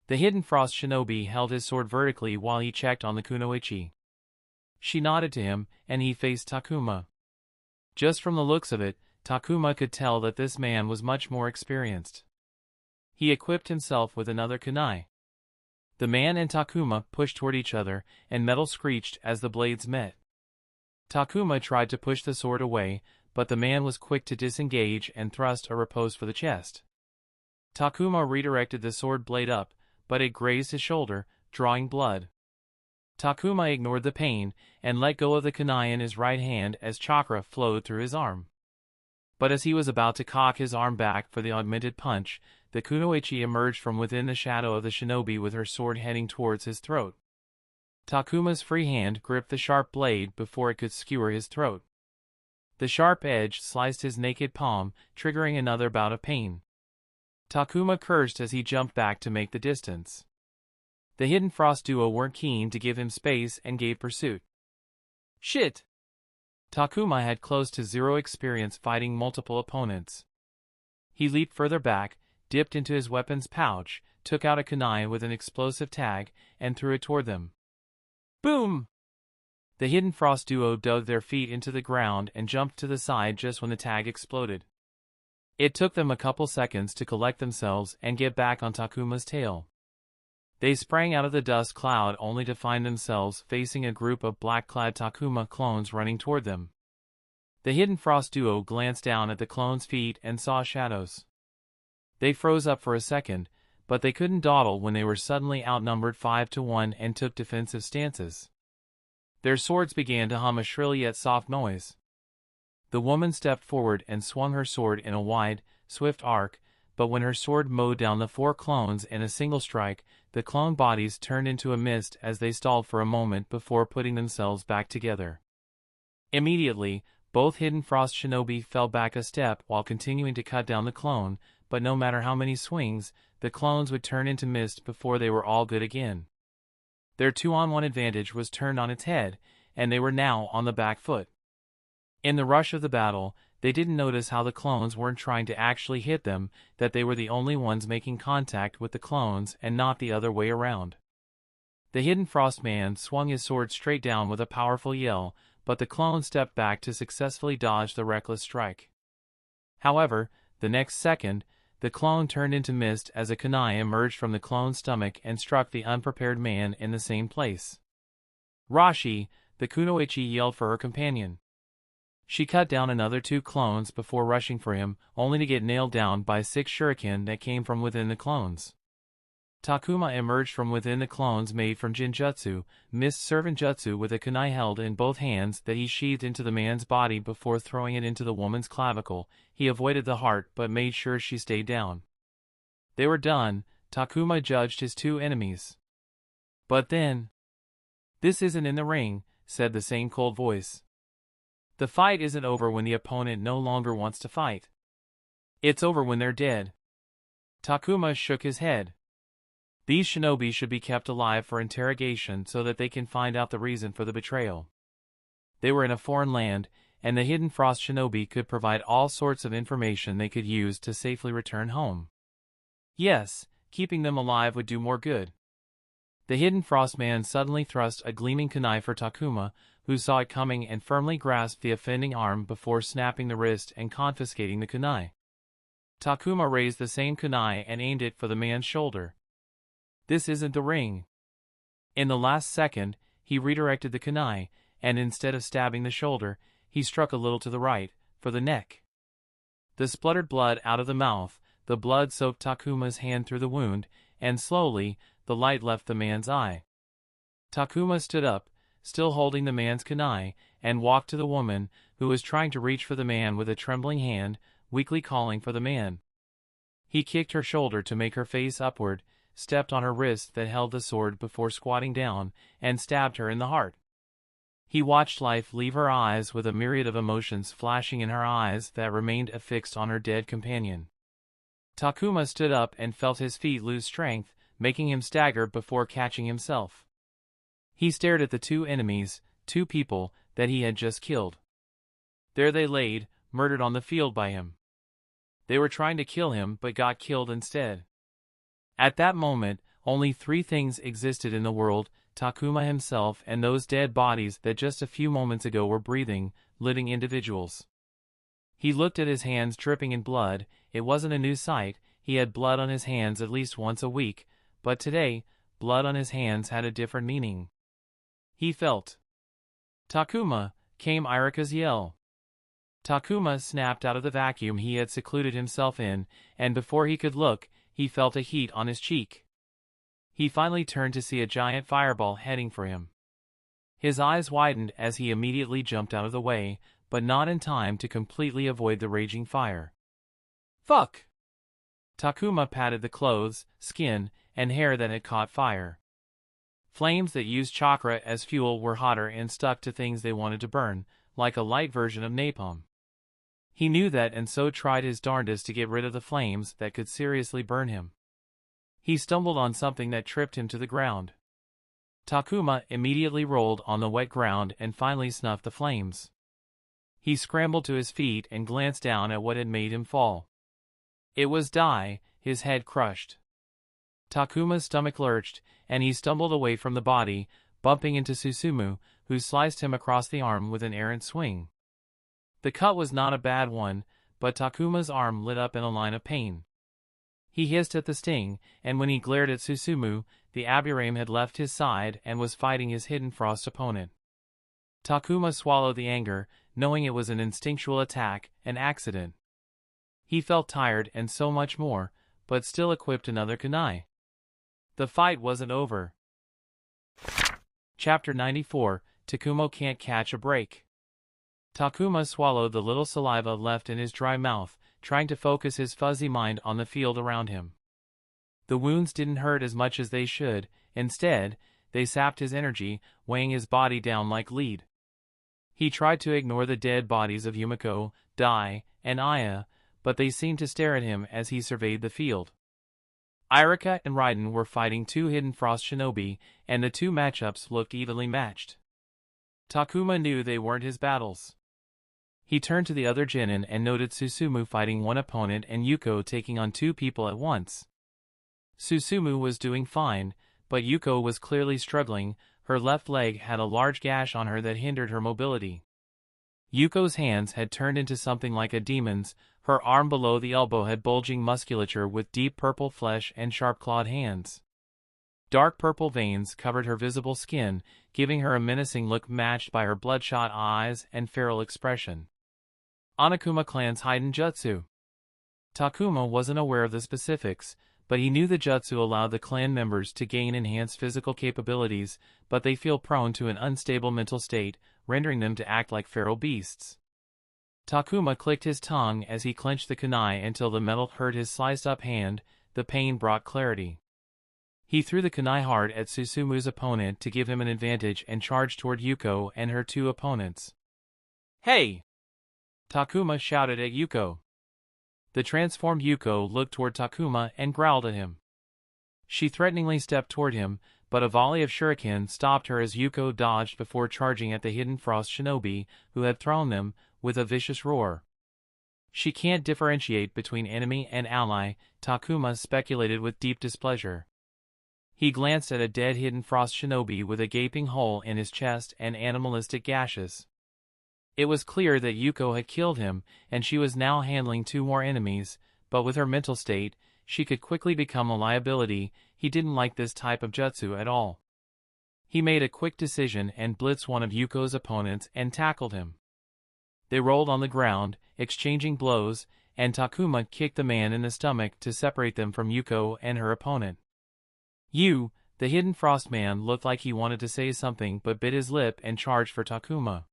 The hidden frost shinobi held his sword vertically while he checked on the kunoichi. She nodded to him, and he faced Takuma. Just from the looks of it, Takuma could tell that this man was much more experienced. He equipped himself with another kunai. The man and Takuma pushed toward each other, and metal screeched as the blades met. Takuma tried to push the sword away, but the man was quick to disengage and thrust a riposte for the chest. Takuma redirected the sword blade up, but it grazed his shoulder, drawing blood. Takuma ignored the pain, and let go of the kunai in his right hand as chakra flowed through his arm. But as he was about to cock his arm back for the augmented punch, the kunoichi emerged from within the shadow of the shinobi with her sword heading towards his throat. Takuma's free hand gripped the sharp blade before it could skewer his throat. The sharp edge sliced his naked palm, triggering another bout of pain. Takuma cursed as he jumped back to make the distance. The hidden frost duo weren't keen to give him space and gave pursuit. Shit! Takuma had close to zero experience fighting multiple opponents. He leaped further back, dipped into his weapon's pouch, took out a kunai with an explosive tag, and threw it toward them. Boom! The hidden frost duo dug their feet into the ground and jumped to the side just when the tag exploded. It took them a couple seconds to collect themselves and get back on Takuma's tail. They sprang out of the dust cloud only to find themselves facing a group of black-clad Takuma clones running toward them. The hidden frost duo glanced down at the clones' feet and saw shadows. They froze up for a second, but they couldn't dawdle when they were suddenly outnumbered 5-1 and took defensive stances. Their swords began to hum a shrill yet soft noise. The woman stepped forward and swung her sword in a wide, swift arc, but when her sword mowed down the 4 clones in a single strike, the clone bodies turned into a mist as they stalled for a moment before putting themselves back together. Immediately, both Hidden Frost shinobi fell back a step while continuing to cut down the clone, but no matter how many swings, the clones would turn into mist before they were all good again. Their 2-on-1 advantage was turned on its head, and they were now on the back foot. In the rush of the battle, they didn't notice how the clones weren't trying to actually hit them, that they were the only ones making contact with the clones and not the other way around. The Hidden Frost man swung his sword straight down with a powerful yell, but the clone stepped back to successfully dodge the reckless strike. However, the next second, the clone turned into mist as a kunai emerged from the clone's stomach and struck the unprepared man in the same place. Rashi, the kunoichi, yelled for her companion. She cut down another 2 clones before rushing for him, only to get nailed down by 6 shuriken that came from within the clones. Takuma emerged from within the clones made from Jinjutsu, Mist Servant Jutsu, with a kunai held in both hands that he sheathed into the man's body before throwing it into the woman's clavicle. He avoided the heart but made sure she stayed down. They were done. Takuma judged his 2 enemies. But then... "This isn't in the ring," said the same cold voice. "The fight isn't over when the opponent no longer wants to fight. It's over when they're dead." Takuma shook his head. "These shinobi should be kept alive for interrogation so that they can find out the reason for the betrayal." They were in a foreign land, and the Hidden Frost shinobi could provide all sorts of information they could use to safely return home. Yes, keeping them alive would do more good. The Hidden Frost man suddenly thrust a gleaming kunai for Takuma, who saw it coming and firmly grasped the offending arm before snapping the wrist and confiscating the kunai. Takuma raised the same kunai and aimed it for the man's shoulder. "This isn't the ring." In the last second, he redirected the kunai, and instead of stabbing the shoulder, he struck a little to the right, for the neck. The spluttered blood out of the mouth, the blood soaked Takuma's hand through the wound, and slowly, the light left the man's eye. Takuma stood up, still holding the man's kunai, and walked to the woman, who was trying to reach for the man with a trembling hand, weakly calling for the man. He kicked her shoulder to make her face upward, stepped on her wrist that held the sword before squatting down, and stabbed her in the heart. He watched life leave her eyes with a myriad of emotions flashing in her eyes that remained affixed on her dead companion. Takuma stood up and felt his feet lose strength, making him stagger before catching himself. He stared at the 2 enemies, 2 people, that he had just killed. There they laid, murdered on the field by him. They were trying to kill him but got killed instead. At that moment, only 3 things existed in the world: Takuma himself and those dead bodies that just a few moments ago were breathing, living individuals. He looked at his hands dripping in blood. It wasn't a new sight. He had blood on his hands at least once a week, but today, blood on his hands had a different meaning. He felt. "Takuma!" came Irika's yell. Takuma snapped out of the vacuum he had secluded himself in, and before he could look, he felt a heat on his cheek. He finally turned to see a giant fireball heading for him. His eyes widened as he immediately jumped out of the way, but not in time to completely avoid the raging fire. "Fuck!" Takuma patted the clothes, skin, and hair that had caught fire. Flames that used chakra as fuel were hotter and stuck to things they wanted to burn, like a light version of napalm. He knew that and so tried his darndest to get rid of the flames that could seriously burn him. He stumbled on something that tripped him to the ground. Takuma immediately rolled on the wet ground and finally snuffed the flames. He scrambled to his feet and glanced down at what had made him fall. It was Dai, his head crushed. Takuma's stomach lurched, and he stumbled away from the body, bumping into Susumu, who sliced him across the arm with an errant swing. The cut was not a bad one, but Takuma's arm lit up in a line of pain. He hissed at the sting, and when he glared at Susumu, the Aburame had left his side and was fighting his Hidden Frost opponent. Takuma swallowed the anger, knowing it was an instinctual attack, an accident. He felt tired and so much more, but still equipped another kunai. The fight wasn't over. Chapter 94, Takumo Can't Catch a Break. Takuma swallowed the little saliva left in his dry mouth, trying to focus his fuzzy mind on the field around him. The wounds didn't hurt as much as they should. Instead, they sapped his energy, weighing his body down like lead. He tried to ignore the dead bodies of Yumiko, Dai, and Aya, but they seemed to stare at him as he surveyed the field. Irika and Raiden were fighting two Hidden Frost shinobi, and the two matchups looked evenly matched. Takuma knew they weren't his battles. He turned to the other genin and noted Susumu fighting one opponent and Yuko taking on two people at once. Susumu was doing fine, but Yuko was clearly struggling. Her left leg had a large gash on her that hindered her mobility. Yuko's hands had turned into something like a demon's. Her arm below the elbow had bulging musculature with deep purple flesh and sharp-clawed hands. Dark purple veins covered her visible skin, giving her a menacing look matched by her bloodshot eyes and feral expression. Onokuma clan's hidden jutsu. Takuma wasn't aware of the specifics, but he knew the jutsu allowed the clan members to gain enhanced physical capabilities, but they feel prone to an unstable mental state, rendering them to act like feral beasts. Takuma clicked his tongue as he clenched the kunai until the metal hurt his sliced-up hand. The pain brought clarity. He threw the kunai hard at Susumu's opponent to give him an advantage and charged toward Yuko and her two opponents. "Hey!" Takuma shouted at Yuko. The transformed Yuko looked toward Takuma and growled at him. She threateningly stepped toward him, but a volley of shuriken stopped her as Yuko dodged before charging at the Hidden Frost shinobi, who had thrown them, with a vicious roar. She can't differentiate between enemy and ally, Takuma speculated with deep displeasure. He glanced at a dead Hidden Frost shinobi with a gaping hole in his chest and animalistic gashes. It was clear that Yuko had killed him, and she was now handling two more enemies, but with her mental state, she could quickly become a liability. He didn't like this type of jutsu at all. He made a quick decision and blitzed one of Yuko's opponents and tackled him. They rolled on the ground, exchanging blows, and Takuma kicked the man in the stomach to separate them from Yuko and her opponent. The Hidden Frost man looked like he wanted to say something but bit his lip and charged for Takuma.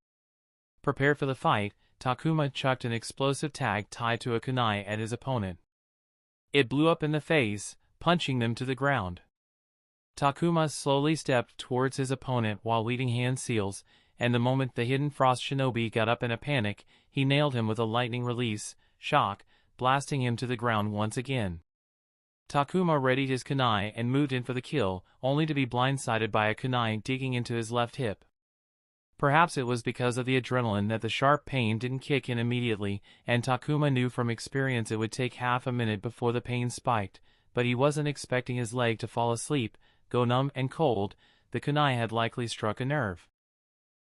Prepared for the fight, Takuma chucked an explosive tag tied to a kunai at his opponent. It blew up in the face, punching them to the ground. Takuma slowly stepped towards his opponent while leading hand seals, and the moment the Hidden Frost shinobi got up in a panic, he nailed him with a lightning release, shock, blasting him to the ground once again. Takuma readied his kunai and moved in for the kill, only to be blindsided by a kunai digging into his left hip. Perhaps it was because of the adrenaline that the sharp pain didn't kick in immediately, and Takuma knew from experience it would take half a minute before the pain spiked, but he wasn't expecting his leg to fall asleep, go numb and cold. The kunai had likely struck a nerve.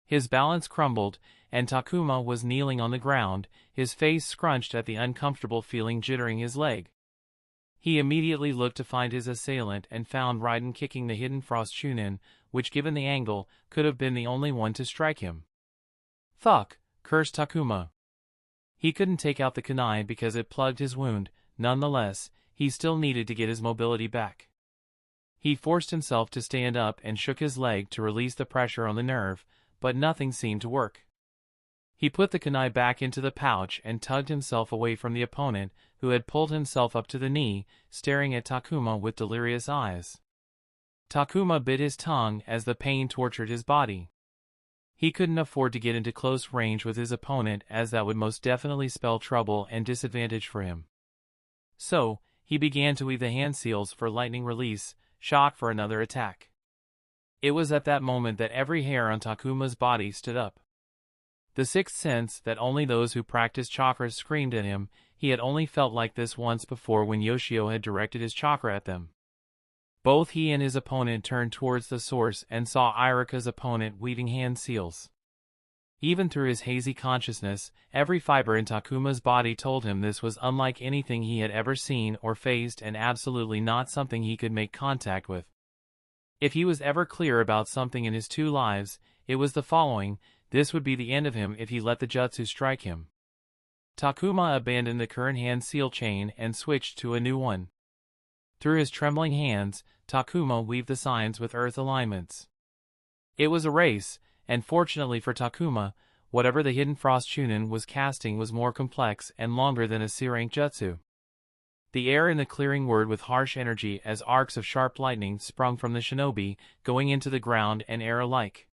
His balance crumbled, and Takuma was kneeling on the ground, his face scrunched at the uncomfortable feeling jittering his leg. He immediately looked to find his assailant and found Raiden kicking the Hidden Frost Chunin, which given the angle, could have been the only one to strike him. "Fuck," cursed Takuma. He couldn't take out the kunai because it plugged his wound. Nonetheless, he still needed to get his mobility back. He forced himself to stand up and shook his leg to release the pressure on the nerve, but nothing seemed to work. He put the kunai back into the pouch and tugged himself away from the opponent, who had pulled himself up to the knee, staring at Takuma with delirious eyes. Takuma bit his tongue as the pain tortured his body. He couldn't afford to get into close range with his opponent, as that would most definitely spell trouble and disadvantage for him. So, he began to weave the hand seals for lightning release, shock for another attack. It was at that moment that every hair on Takuma's body stood up. The sixth sense that only those who practiced chakras screamed at him. He had only felt like this once before when Yoshio had directed his chakra at them. Both he and his opponent turned towards the source and saw Irika's opponent weaving hand seals. Even through his hazy consciousness, every fiber in Takuma's body told him this was unlike anything he had ever seen or faced, and absolutely not something he could make contact with. If he was ever clear about something in his two lives, it was the following: this would be the end of him if he let the jutsu strike him. Takuma abandoned the current hand seal chain and switched to a new one. Through his trembling hands, Takuma weaved the signs with earth alignments. It was a race, and fortunately for Takuma, whatever the hidden frost Chunin was casting was more complex and longer than a C-rank jutsu. The air in the clearing whirred with harsh energy as arcs of sharp lightning sprung from the shinobi, going into the ground and air alike.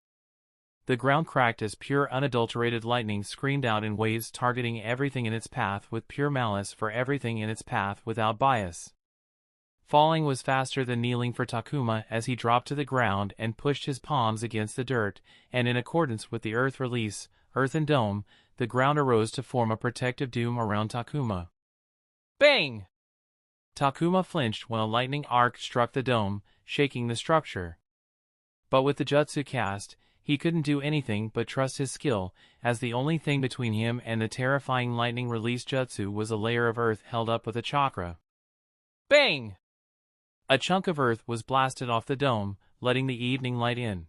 The ground cracked as pure unadulterated lightning screamed out in waves, targeting everything in its path with pure malice for everything in its path without bias. Falling was faster than kneeling for Takuma as he dropped to the ground and pushed his palms against the dirt, and in accordance with the earth release, earthen dome, the ground arose to form a protective dome around Takuma. Bang! Takuma flinched when a lightning arc struck the dome, shaking the structure. But with the jutsu cast, he couldn't do anything but trust his skill, as the only thing between him and the terrifying lightning release jutsu was a layer of earth held up with a chakra. Bang! A chunk of earth was blasted off the dome, letting the evening light in.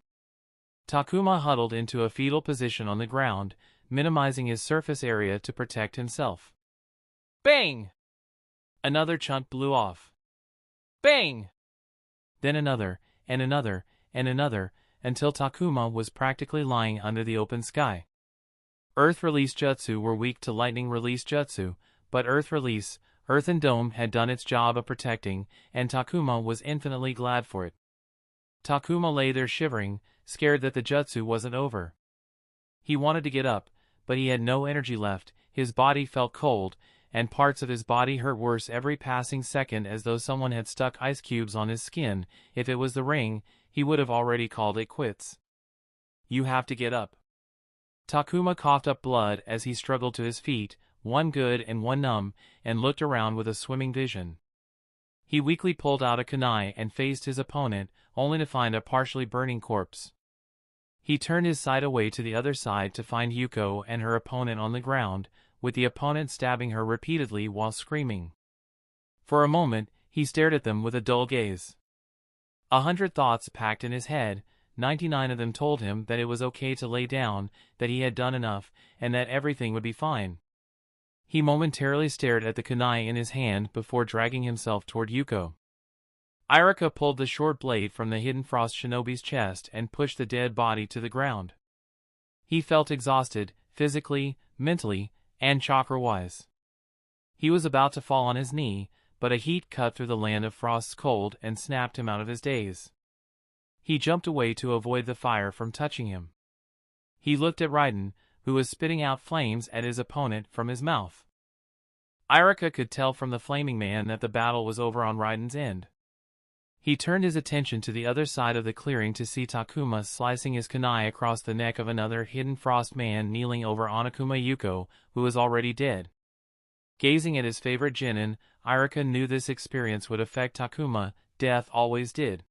Takuma huddled into a fetal position on the ground, minimizing his surface area to protect himself. Bang! Another chunk blew off. Bang! Then another, and another, and another, until Takuma was practically lying under the open sky. Earth Release Jutsu were weak to Lightning Release Jutsu, but Earth Release, Earthen Dome had done its job of protecting, and Takuma was infinitely glad for it. Takuma lay there shivering, scared that the jutsu wasn't over. He wanted to get up, but he had no energy left, his body felt cold, and parts of his body hurt worse every passing second, as though someone had stuck ice cubes on his skin. If it was the ring, he would have already called it quits. You have to get up. Takuma coughed up blood as he struggled to his feet, one good and one numb, and looked around with a swimming vision. He weakly pulled out a kunai and faced his opponent, only to find a partially burning corpse. He turned his sight away to the other side to find Yuko and her opponent on the ground, with the opponent stabbing her repeatedly while screaming. For a moment, he stared at them with a dull gaze. 100 thoughts packed in his head, 99 of them told him that it was okay to lay down, that he had done enough, and that everything would be fine. He momentarily stared at the kunai in his hand before dragging himself toward Yuko. Irika pulled the short blade from the Hidden Frost shinobi's chest and pushed the dead body to the ground. He felt exhausted, physically, mentally, and chakra-wise. He was about to fall on his knee, but a heat cut through the land of Frost's cold and snapped him out of his daze. He jumped away to avoid the fire from touching him. He looked at Raiden, who was spitting out flames at his opponent from his mouth. Irika could tell from the flaming man that the battle was over on Raiden's end. He turned his attention to the other side of the clearing to see Takuma slicing his kunai across the neck of another Hidden Frost man kneeling over Onokuma Yuko, who was already dead. Gazing at his favorite genin, Irika knew this experience would affect Takuma. Death always did.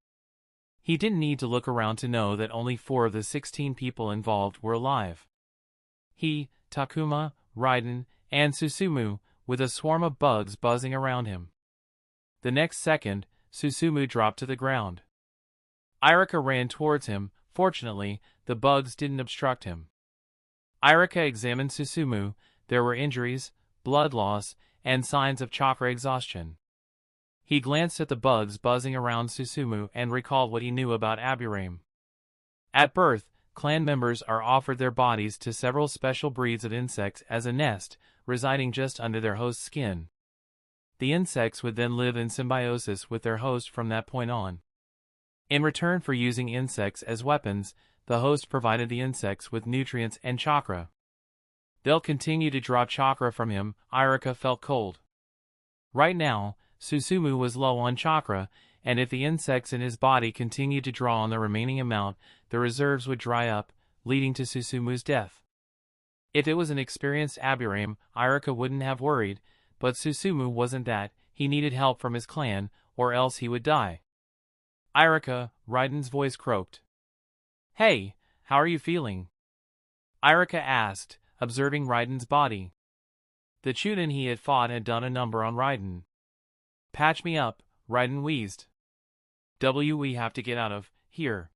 He didn't need to look around to know that only 4 of the 16 people involved were alive. He, Takuma, Raiden, and Susumu, with a swarm of bugs buzzing around him. The next second, Susumu dropped to the ground. Irika ran towards him. Fortunately, the bugs didn't obstruct him. Irika examined Susumu. There were injuries, blood loss, and signs of chakra exhaustion. He glanced at the bugs buzzing around Susumu and recalled what he knew about Aburame. At birth, clan members are offered their bodies to several special breeds of insects as a nest, residing just under their host's skin. The insects would then live in symbiosis with their host from that point on. In return for using insects as weapons, the host provided the insects with nutrients and chakra. They'll continue to draw chakra from him. Irika felt cold. Right now, Susumu was low on chakra, and if the insects in his body continued to draw on the remaining amount, the reserves would dry up, leading to Susumu's death. If it was an experienced Aburame, Irika wouldn't have worried, but Susumu wasn't that. He needed help from his clan, or else he would die. Irika, Raiden's voice croaked. Hey, how are you feeling? Irika asked, observing Raiden's body. The Chunin he had fought had done a number on Raiden. Patch me up, Raiden wheezed. We have to get out of here.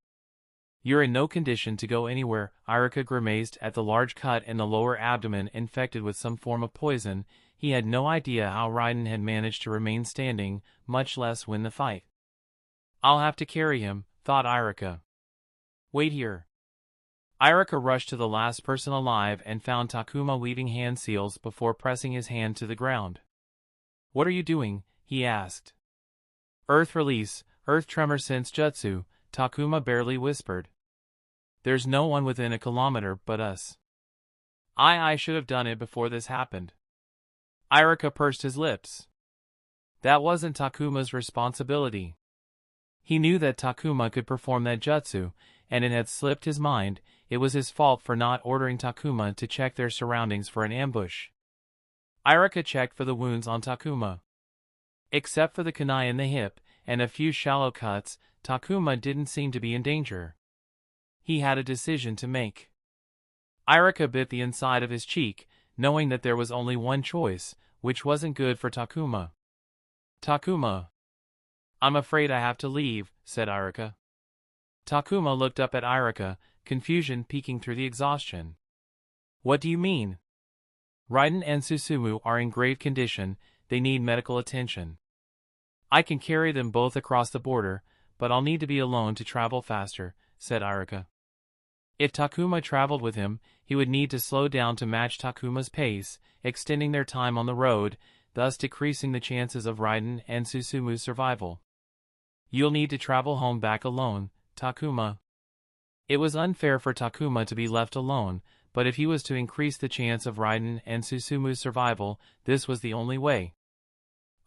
You're in no condition to go anywhere. Irika grimaced at the large cut in the lower abdomen infected with some form of poison. He had no idea how Raiden had managed to remain standing, much less win the fight. I'll have to carry him, thought Irika. Wait here. Irika rushed to the last person alive and found Takuma weaving hand seals before pressing his hand to the ground. "What are you doing?" he asked. "Earth release, earth tremor sense jutsu," Takuma barely whispered. "There's no one within a kilometer but us. I should have done it before this happened." Irika pursed his lips. That wasn't Takuma's responsibility. He knew that Takuma could perform that jutsu, and it had slipped his mind. It was his fault for not ordering Takuma to check their surroundings for an ambush. Irika checked for the wounds on Takuma. Except for the kunai in the hip, and a few shallow cuts, Takuma didn't seem to be in danger. He had a decision to make. Irika bit the inside of his cheek, knowing that there was only one choice, which wasn't good for Takuma. "Takuma. I'm afraid I have to leave," said Irika. Takuma looked up at Irika, confusion peeking through the exhaustion. "What do you mean?" "Raiden and Susumu are in grave condition, they need medical attention. I can carry them both across the border, but I'll need to be alone to travel faster," said Irika. If Takuma traveled with him, he would need to slow down to match Takuma's pace, extending their time on the road, thus decreasing the chances of Raiden and Susumu's survival. "You'll need to travel home back alone, Takuma." It was unfair for Takuma to be left alone, but if he was to increase the chance of Raiden and Susumu's survival, this was the only way.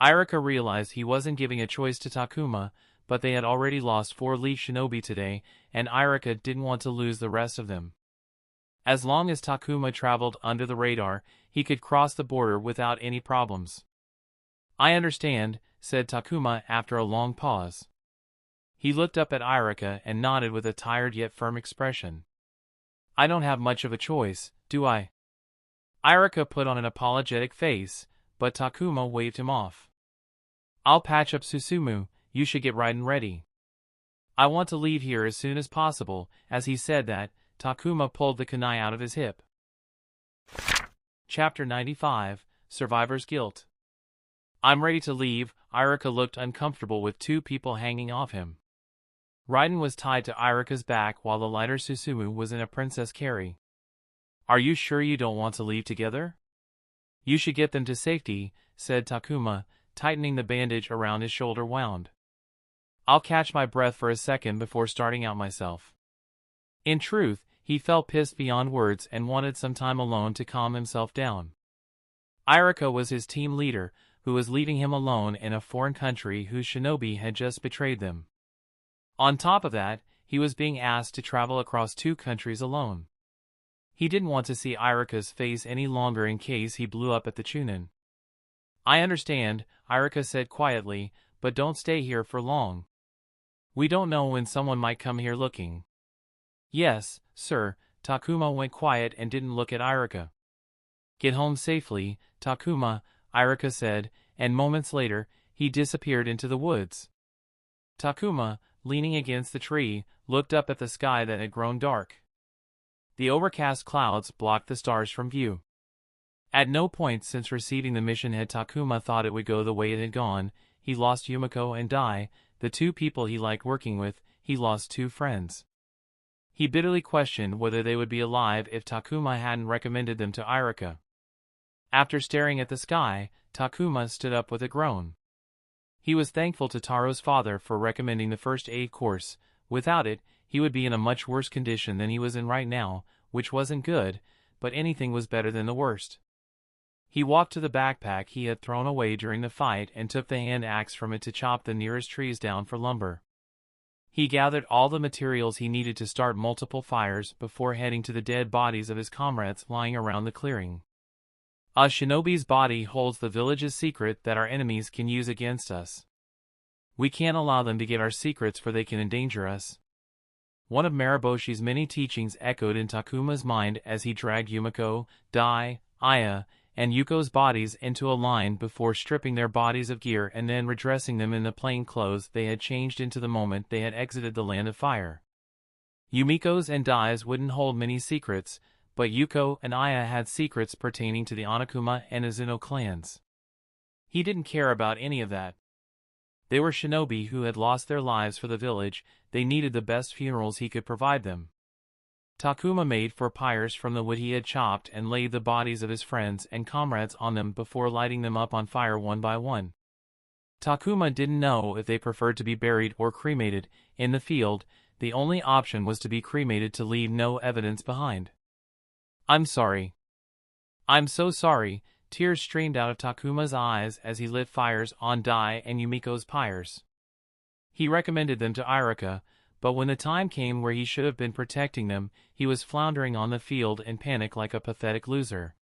Irika realized he wasn't giving a choice to Takuma, but they had already lost 4 elite shinobi today, and Irika didn't want to lose the rest of them. As long as Takuma traveled under the radar, he could cross the border without any problems. "I understand," said Takuma after a long pause. He looked up at Irika and nodded with a tired yet firm expression. "I don't have much of a choice, do I?" Irika put on an apologetic face, but Takuma waved him off. "I'll patch up Susumu, you should get Raiden ready. I want to leave here as soon as possible." As he said that, Takuma pulled the kunai out of his hip. Chapter 95, Survivor's Guilt. "I'm ready to leave." Irika looked uncomfortable with 2 people hanging off him. Raiden was tied to Irika's back while the lighter Susumu was in a princess carry. "Are you sure you don't want to leave together?" "You should get them to safety," said Takuma, tightening the bandage around his shoulder wound. "I'll catch my breath for a second before starting out myself." In truth, he felt pissed beyond words and wanted some time alone to calm himself down. Irika was his team leader, who was leaving him alone in a foreign country whose shinobi had just betrayed them. On top of that, he was being asked to travel across 2 countries alone. He didn't want to see Irika's face any longer in case he blew up at the Chunin. "I understand," Irika said quietly, "but don't stay here for long. We don't know when someone might come here looking." "Yes, sir." Takuma went quiet and didn't look at Irika. "Get home safely, Takuma," Irika said, and moments later, he disappeared into the woods. Takuma, leaning against the tree, looked up at the sky that had grown dark. The overcast clouds blocked the stars from view. At no point since receiving the mission had Takuma thought it would go the way it had gone. He lost Yumiko and Dai, the 2 people he liked working with. He lost 2 friends. He bitterly questioned whether they would be alive if Takuma hadn't recommended them to Irika. After staring at the sky, Takuma stood up with a groan. He was thankful to Taro's father for recommending the first aid course. Without it, he would be in a much worse condition than he was in right now, which wasn't good, but anything was better than the worst. He walked to the backpack he had thrown away during the fight and took the hand axe from it to chop the nearest trees down for lumber. He gathered all the materials he needed to start multiple fires before heading to the dead bodies of his comrades lying around the clearing. "A shinobi's body holds the village's secret that our enemies can use against us. We can't allow them to get our secrets for they can endanger us." One of Mariboshi's many teachings echoed in Takuma's mind as he dragged Yumiko, Dai, Aya, and Yuko's bodies into a line before stripping their bodies of gear and then redressing them in the plain clothes they had changed into the moment they had exited the land of fire. Yumiko's and Dai's wouldn't hold many secrets, but Yuko and Aya had secrets pertaining to the Onokuma and Izuno clans. He didn't care about any of that. They were shinobi who had lost their lives for the village. They needed the best funerals he could provide them. Takuma made 4 pyres from the wood he had chopped and laid the bodies of his friends and comrades on them before lighting them up on fire one by one. Takuma didn't know if they preferred to be buried or cremated. In the field, the only option was to be cremated to leave no evidence behind. "I'm sorry. I'm so sorry." Tears streamed out of Takuma's eyes as he lit fires on Dai and Yumiko's pyres. He recommended them to Irika, but when the time came where he should have been protecting them, he was floundering on the field in panic like a pathetic loser.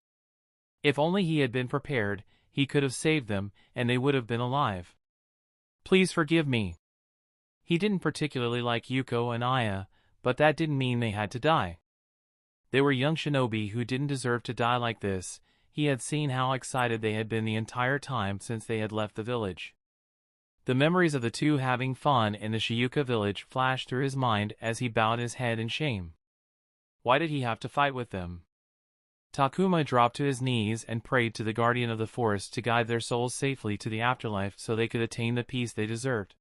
If only he had been prepared, he could have saved them, and they would have been alive. "Please forgive me." He didn't particularly like Yuko and Aya, but that didn't mean they had to die. They were young shinobi who didn't deserve to die like this. He had seen how excited they had been the entire time since they had left the village. The memories of the two having fun in the Shiuka village flashed through his mind as he bowed his head in shame. Why did he have to fight with them? Takuma dropped to his knees and prayed to the guardian of the forest to guide their souls safely to the afterlife so they could attain the peace they deserved.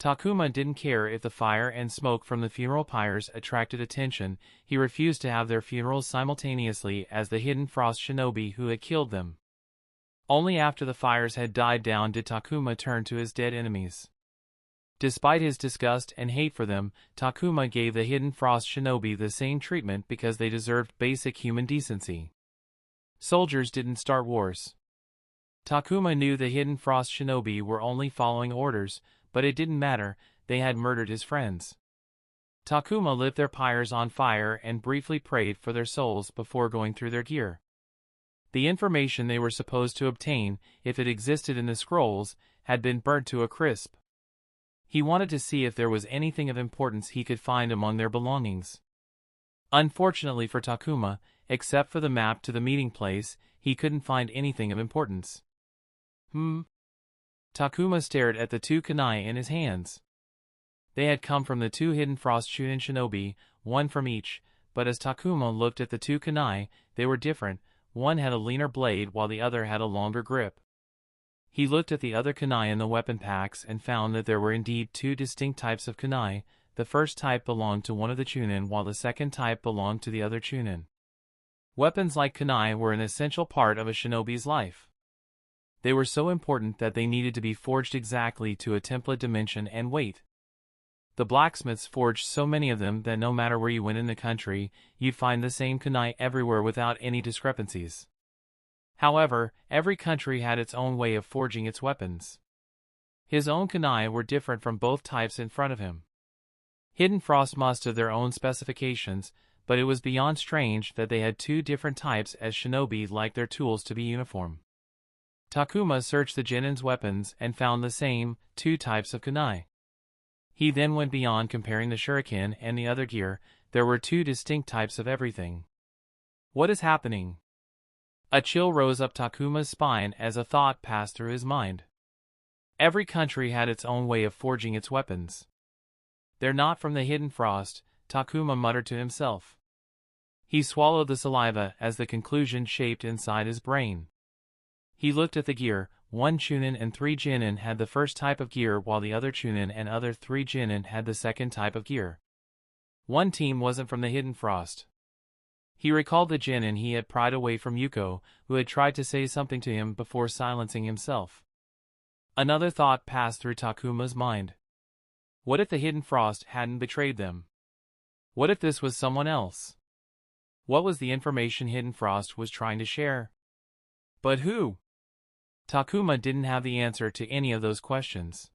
Takuma didn't care if the fire and smoke from the funeral pyres attracted attention. He refused to have their funerals simultaneously as the hidden frost shinobi who had killed them. Only after the fires had died down did Takuma turn to his dead enemies. Despite his disgust and hate for them, Takuma gave the hidden frost shinobi the same treatment because they deserved basic human decency. Soldiers didn't start wars. Takuma knew the hidden frost shinobi were only following orders, but it didn't matter, they had murdered his friends. Takuma lit their pyres on fire and briefly prayed for their souls before going through their gear. The information they were supposed to obtain, if it existed in the scrolls, had been burnt to a crisp. He wanted to see if there was anything of importance he could find among their belongings. Unfortunately for Takuma, except for the map to the meeting place, he couldn't find anything of importance. Takuma stared at the 2 kunai in his hands. They had come from the 2 hidden frost Chunin shinobi, one from each, but as Takuma looked at the 2 kunai, they were different. One had a leaner blade while the other had a longer grip. He looked at the other kunai in the weapon packs and found that there were indeed 2 distinct types of kunai. The first type belonged to one of the Chunin while the second type belonged to the other Chunin. Weapons like kunai were an essential part of a shinobi's life. They were so important that they needed to be forged exactly to a template dimension and weight. The blacksmiths forged so many of them that no matter where you went in the country, you'd find the same kunai everywhere without any discrepancies. However, every country had its own way of forging its weapons. His own kunai were different from both types in front of him. Hidden Frost must have their own specifications, but it was beyond strange that they had 2 different types as shinobi liked their tools to be uniform. Takuma searched the Genin's weapons and found the same 2 types of kunai. He then went beyond comparing the shuriken and the other gear. There were 2 distinct types of everything. What is happening? A chill rose up Takuma's spine as a thought passed through his mind. Every country had its own way of forging its weapons. They're not from the hidden frost, Takuma muttered to himself. He swallowed the saliva as the conclusion shaped inside his brain. He looked at the gear. 1 Chunin and 3 Genin had the first type of gear while the other Chunin and other 3 Genin had the second type of gear. One team wasn't from the hidden frost. He recalled the Genin he had pried away from Yuko, who had tried to say something to him before silencing himself. Another thought passed through Takuma's mind. What if the hidden frost hadn't betrayed them? What if this was someone else? What was the information hidden frost was trying to share? But who? Takuma didn't have the answer to any of those questions.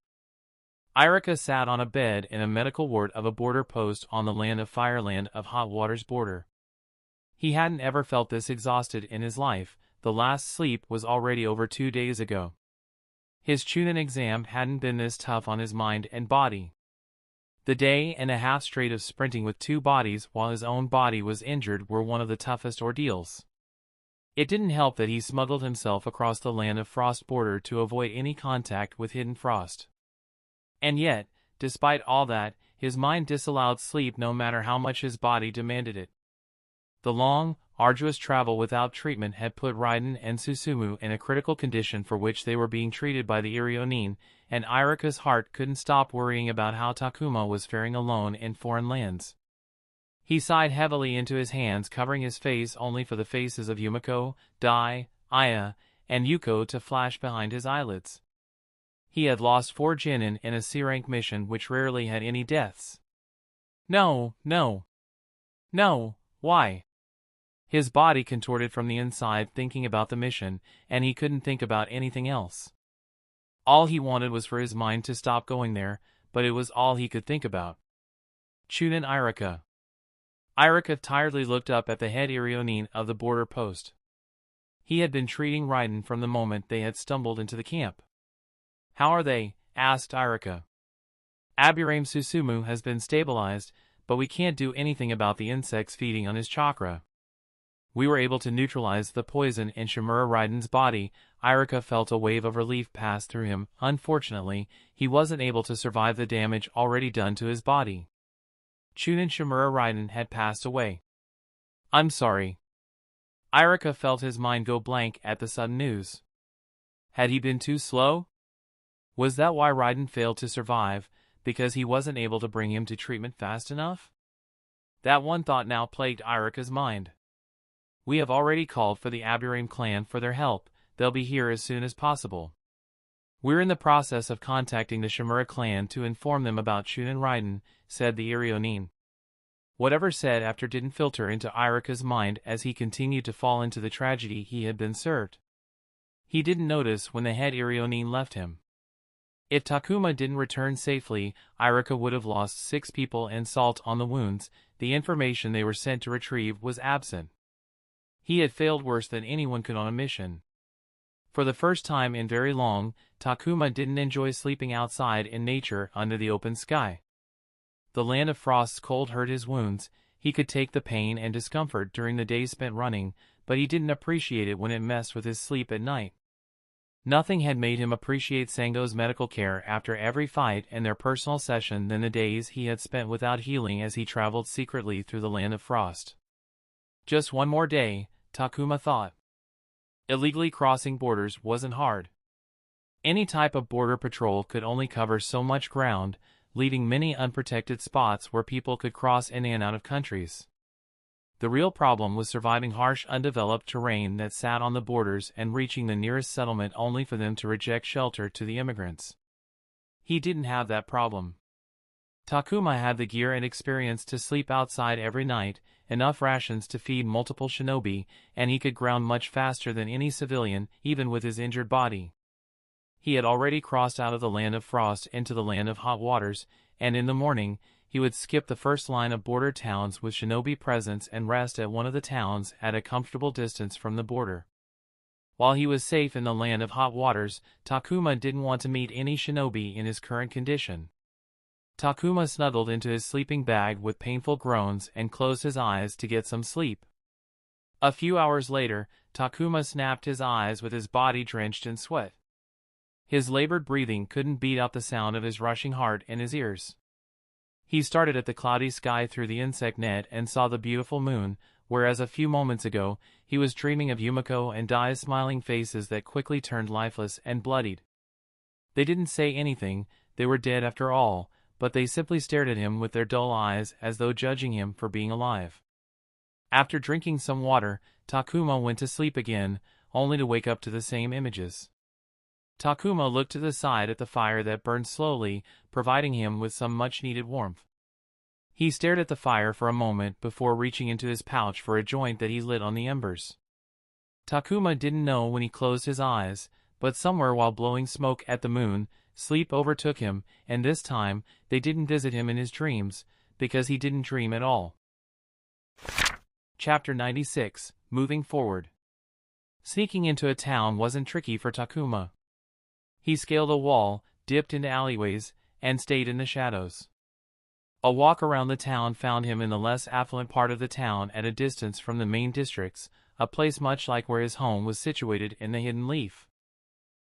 Irika sat on a bed in a medical ward of a border post on the land of Fireland of Hot Water's border. He hadn't ever felt this exhausted in his life. The last sleep was already over 2 days ago. His Chunin exam hadn't been this tough on his mind and body. The day and a half straight of sprinting with 2 bodies while his own body was injured were one of the toughest ordeals. It didn't help that he smuggled himself across the land of frost border to avoid any contact with hidden frost. And yet, despite all that, his mind disallowed sleep no matter how much his body demanded it. The long, arduous travel without treatment had put Raiden and Susumu in a critical condition for which they were being treated by the Irionin, and Irika's heart couldn't stop worrying about how Takuma was faring alone in foreign lands. He sighed heavily into his hands, covering his face only for the faces of Yumiko, Dai, Aya, and Yuko to flash behind his eyelids. He had lost 4 genin in a C-rank mission which rarely had any deaths. No, no. No, why? His body contorted from the inside thinking about the mission, and he couldn't think about anything else. All he wanted was for his mind to stop going there, but it was all he could think about. Chunin Irika. Irika tiredly looked up at the head Irionin of the border post. He had been treating Raiden from the moment they had stumbled into the camp. How are they? Asked Irika. Aburame Susumu has been stabilized, but we can't do anything about the insects feeding on his chakra. We were able to neutralize the poison in Shimura Raiden's body. Irika felt a wave of relief pass through him. Unfortunately, he wasn't able to survive the damage already done to his body. Chunin Shimura Raiden had passed away. I'm sorry. Irika felt his mind go blank at the sudden news. Had he been too slow? Was that why Raiden failed to survive, because he wasn't able to bring him to treatment fast enough? That one thought now plagued Irika's mind. We have already called for the Aburame clan for their help. They'll be here as soon as possible. We're in the process of contacting the Shimura clan to inform them about Chunin Raiden, said the Irionin. Whatever said after didn't filter into Irika's mind as he continued to fall into the tragedy he had been served. He didn't notice when the head Irionin left him. If Takuma didn't return safely, Irika would have lost 6 people and salt on the wounds. The information they were sent to retrieve was absent. He had failed worse than anyone could on a mission. For the first time in very long, Takuma didn't enjoy sleeping outside in nature under the open sky. The land of frost's cold hurt his wounds. He could take the pain and discomfort during the days spent running, but he didn't appreciate it when it messed with his sleep at night. Nothing had made him appreciate Sango's medical care after every fight and their personal session than the days he had spent without healing as he traveled secretly through the land of frost. Just one more day, Takuma thought. Illegally crossing borders wasn't hard. Any type of border patrol could only cover so much ground, leaving many unprotected spots where people could cross in and out of countries. The real problem was surviving harsh, undeveloped terrain that sat on the borders and reaching the nearest settlement only for them to reject shelter to the immigrants. He didn't have that problem. Takuma had the gear and experience to sleep outside every night, enough rations to feed multiple shinobi, and he could ground much faster than any civilian, even with his injured body. He had already crossed out of the land of frost into the land of hot waters, and in the morning, he would skip the first line of border towns with shinobi presence and rest at one of the towns at a comfortable distance from the border. While he was safe in the land of hot waters, Takuma didn't want to meet any shinobi in his current condition. Takuma snuggled into his sleeping bag with painful groans and closed his eyes to get some sleep. A few hours later, Takuma snapped his eyes with his body drenched in sweat. His labored breathing couldn't beat out the sound of his rushing heart in his ears. He started at the cloudy sky through the insect net and saw the beautiful moon, whereas a few moments ago, he was dreaming of Yumiko and Dai's smiling faces that quickly turned lifeless and bloodied. They didn't say anything, they were dead after all, but they simply stared at him with their dull eyes as though judging him for being alive. After drinking some water, Takuma went to sleep again, only to wake up to the same images. Takuma looked to the side at the fire that burned slowly, providing him with some much-needed warmth. He stared at the fire for a moment before reaching into his pouch for a joint that he lit on the embers. Takuma didn't know when he closed his eyes, but somewhere while blowing smoke at the moon, sleep overtook him, and this time, they didn't visit him in his dreams, because he didn't dream at all. Chapter 96, Moving Forward. Sneaking into a town wasn't tricky for Takuma. He scaled a wall, dipped into alleyways, and stayed in the shadows. A walk around the town found him in the less affluent part of the town at a distance from the main districts, a place much like where his home was situated in the Hidden Leaf.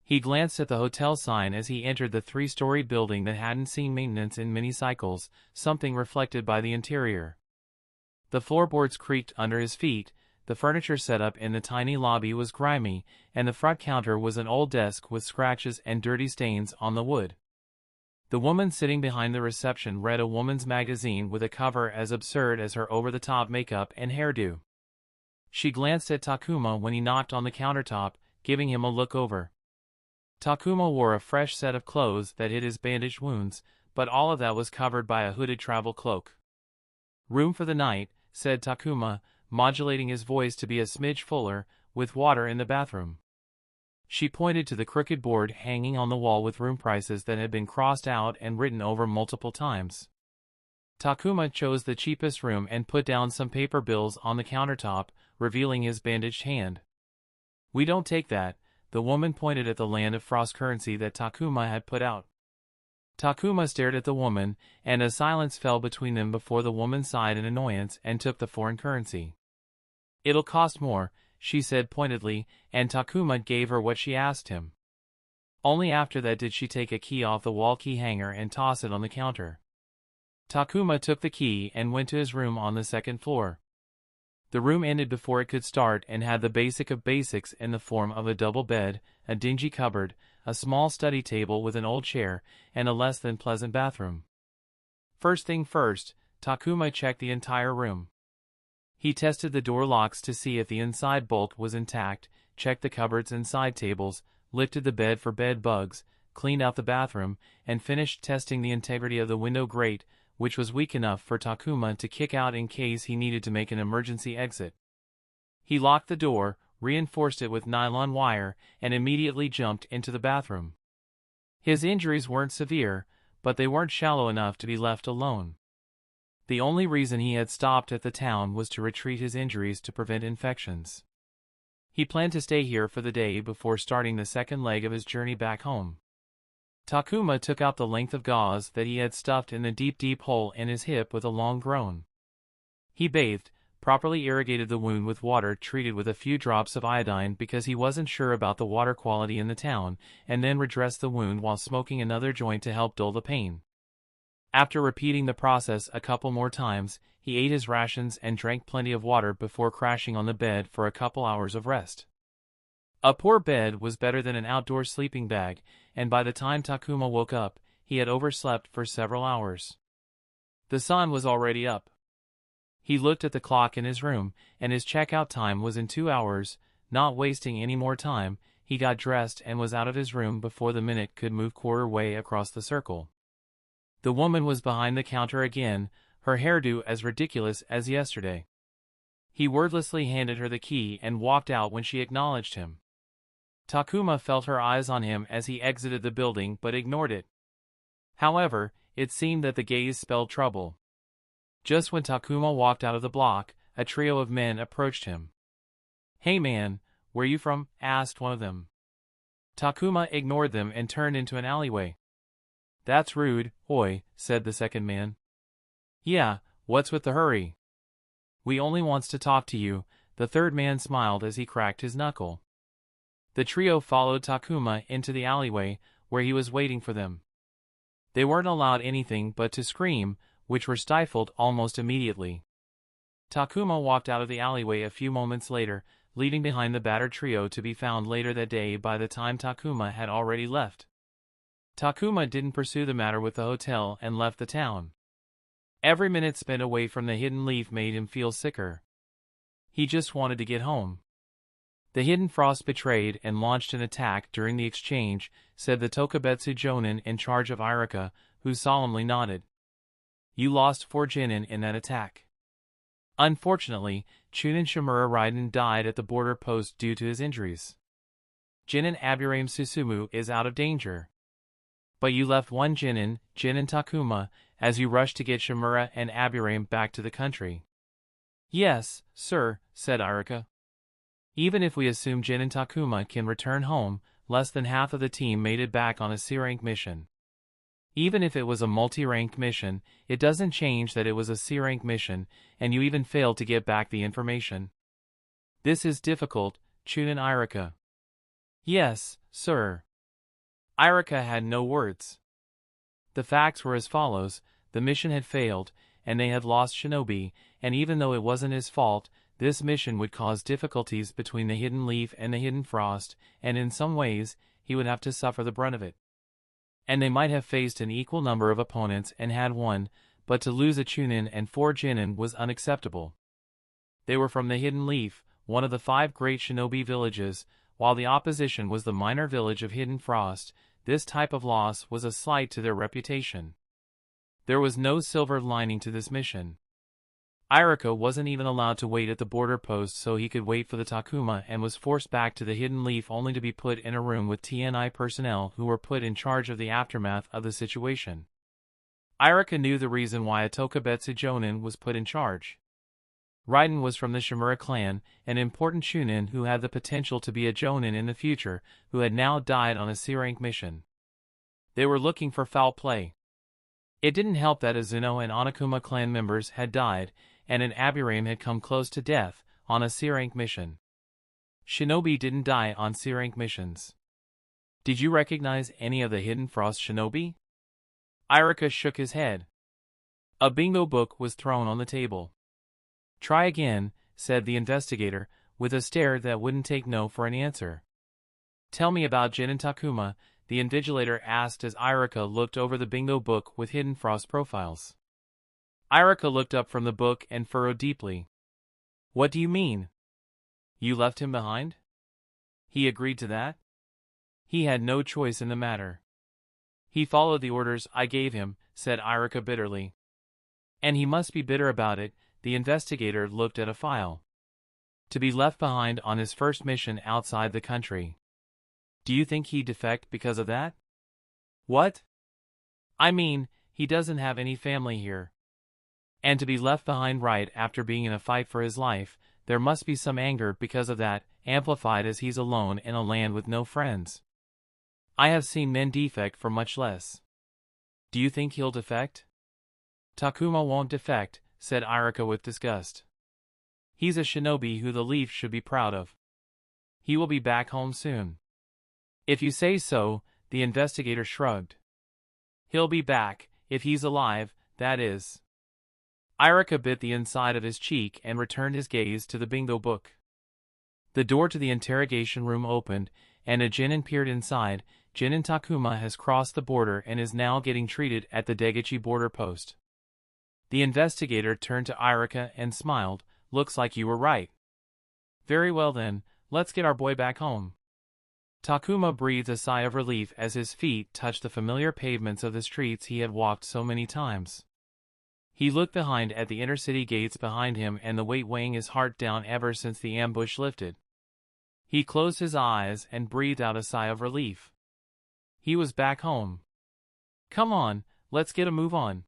He glanced at the hotel sign as he entered the 3-story building that hadn't seen maintenance in many cycles, something reflected by the interior. The floorboards creaked under his feet, the furniture setup in the tiny lobby was grimy, and the front counter was an old desk with scratches and dirty stains on the wood. The woman sitting behind the reception read a woman's magazine with a cover as absurd as her over-the-top makeup and hairdo. She glanced at Takuma when he knocked on the countertop, giving him a look over. Takuma wore a fresh set of clothes that hid his bandaged wounds, but all of that was covered by a hooded travel cloak. "Room for the night," said Takuma, modulating his voice to be a smidge fuller, "with water in the bathroom." She pointed to the crooked board hanging on the wall with room prices that had been crossed out and written over multiple times. Takuma chose the cheapest room and put down some paper bills on the countertop, revealing his bandaged hand. "We don't take that," the woman pointed at the land of frost currency that Takuma had put out. Takuma stared at the woman, and a silence fell between them before the woman sighed in annoyance and took the foreign currency. "It'll cost more," she said pointedly, and Takuma gave her what she asked him. Only after that did she take a key off the wall key hanger and toss it on the counter. Takuma took the key and went to his room on the second floor. The room ended before it could start and had the basic of basics in the form of a double bed, a dingy cupboard, a small study table with an old chair, and a less than pleasant bathroom. First thing first, Takuma checked the entire room. He tested the door locks to see if the inside bolt was intact, checked the cupboards and side tables, lifted the bed for bed bugs, cleaned out the bathroom, and finished testing the integrity of the window grate, which was weak enough for Takuma to kick out in case he needed to make an emergency exit. He locked the door, reinforced it with nylon wire, and immediately jumped into the bathroom. His injuries weren't severe, but they weren't shallow enough to be left alone. The only reason he had stopped at the town was to retreat his injuries to prevent infections. He planned to stay here for the day before starting the second leg of his journey back home. Takuma took out the length of gauze that he had stuffed in the deep hole in his hip with a long groan. He bathed, properly irrigated the wound with water treated with a few drops of iodine because he wasn't sure about the water quality in the town, and then redressed the wound while smoking another joint to help dull the pain. After repeating the process a couple more times, he ate his rations and drank plenty of water before crashing on the bed for a couple hours of rest. A poor bed was better than an outdoor sleeping bag, and by the time Takuma woke up, he had overslept for several hours. The sun was already up. He looked at the clock in his room, and his checkout time was in 2 hours. Not wasting any more time, he got dressed and was out of his room before the minute could move quarter way across the circle. The woman was behind the counter again, her hairdo as ridiculous as yesterday. He wordlessly handed her the key and walked out when she acknowledged him. Takuma felt her eyes on him as he exited the building but ignored it. However, it seemed that the gaze spelled trouble. Just when Takuma walked out of the block, a trio of men approached him. "Hey man, where you from?" asked one of them. Takuma ignored them and turned into an alleyway. "That's rude, oi," said the second man. "Yeah, what's with the hurry?" "We only wants to talk to you," the third man smiled as he cracked his knuckle. The trio followed Takuma into the alleyway, where he was waiting for them. They weren't allowed anything but to scream, which were stifled almost immediately. Takuma walked out of the alleyway a few moments later, leaving behind the battered trio to be found later that day. By the time Takuma had already left, Takuma didn't pursue the matter with the hotel and left the town. Every minute spent away from the Hidden Leaf made him feel sicker. He just wanted to get home. "The Hidden Frost betrayed and launched an attack during the exchange," said the Tokubetsu Jonin in charge of Irika, who solemnly nodded. "You lost 4 genin in that attack. Unfortunately, Chunin Shimura Raiden died at the border post due to his injuries. Genin Aburame Susumu is out of danger. But you left 1 genin, Takuma, as you rushed to get Shimura and Aburame back to the country." "Yes, sir," said Irika. "Even if we assume Jin and Takuma can return home, less than half of the team made it back on a C-rank mission. Even if it was a multi-ranked mission, it doesn't change that it was a C-rank mission, and you even failed to get back the information. This is difficult, Chunin Irika." "Yes, sir." Irika had no words. The facts were as follows: the mission had failed, and they had lost Shinobi, and even though it wasn't his fault, this mission would cause difficulties between the Hidden Leaf and the Hidden Frost, and in some ways, he would have to suffer the brunt of it. and they might have faced an equal number of opponents and had won, but to lose a Chunin and 4 Jinin was unacceptable. They were from the Hidden Leaf, one of the 5 great shinobi villages, while the opposition was the minor village of Hidden Frost. This type of loss was a slight to their reputation. There was no silver lining to this mission. Iruka wasn't even allowed to wait at the border post, so he could wait for the Takuma and was forced back to the Hidden Leaf only to be put in a room with TNI personnel who were put in charge of the aftermath of the situation. Iruka knew the reason why a Tokubetsu Jonin was put in charge. Raiden was from the Shimura clan, an important Chunin who had the potential to be a Jonin in the future, who had now died on a C-rank mission. They were looking for foul play. It didn't help that Azuno and Onokuma clan members had died, and an Aburame had come close to death on a C-rank mission. Shinobi didn't die on C-rank missions. Did you recognize any of the Hidden Frost shinobi? Iruka shook his head. A bingo book was thrown on the table. Try again, said the investigator, with a stare that wouldn't take no for an answer. Tell me about Jin and Takuma, the invigilator asked as Iruka looked over the bingo book with Hidden Frost profiles. Iruka looked up from the book and furrowed deeply. What do you mean? You left him behind? He agreed to that? He had no choice in the matter. He followed the orders I gave him, said Iruka bitterly. And he must be bitter about it. The investigator looked at a file. To be left behind on his first mission outside the country. Do you think he'd defect because of that? What? I mean, he doesn't have any family here. And to be left behind right after being in a fight for his life, there must be some anger because of that, amplified as he's alone in a land with no friends. I have seen men defect for much less. Do you think he'll defect? Takuma won't defect, said Iruka with disgust. He's a shinobi who the Leaf should be proud of. He will be back home soon. If you say so, the investigator shrugged. He'll be back, if he's alive, that is. Iruka bit the inside of his cheek and returned his gaze to the bingo book. The door to the interrogation room opened, and a Jinin peered inside. Jinin Takuma has crossed the border and is now getting treated at the Degichi border post. The investigator turned to Iruka and smiled. Looks like you were right. Very well then, let's get our boy back home. Takuma breathed a sigh of relief as his feet touched the familiar pavements of the streets he had walked so many times. He looked behind at the inner-city gates behind him and the weight weighing his heart down ever since the ambush lifted. He closed his eyes and breathed out a sigh of relief. He was back home. Come on, let's get a move on.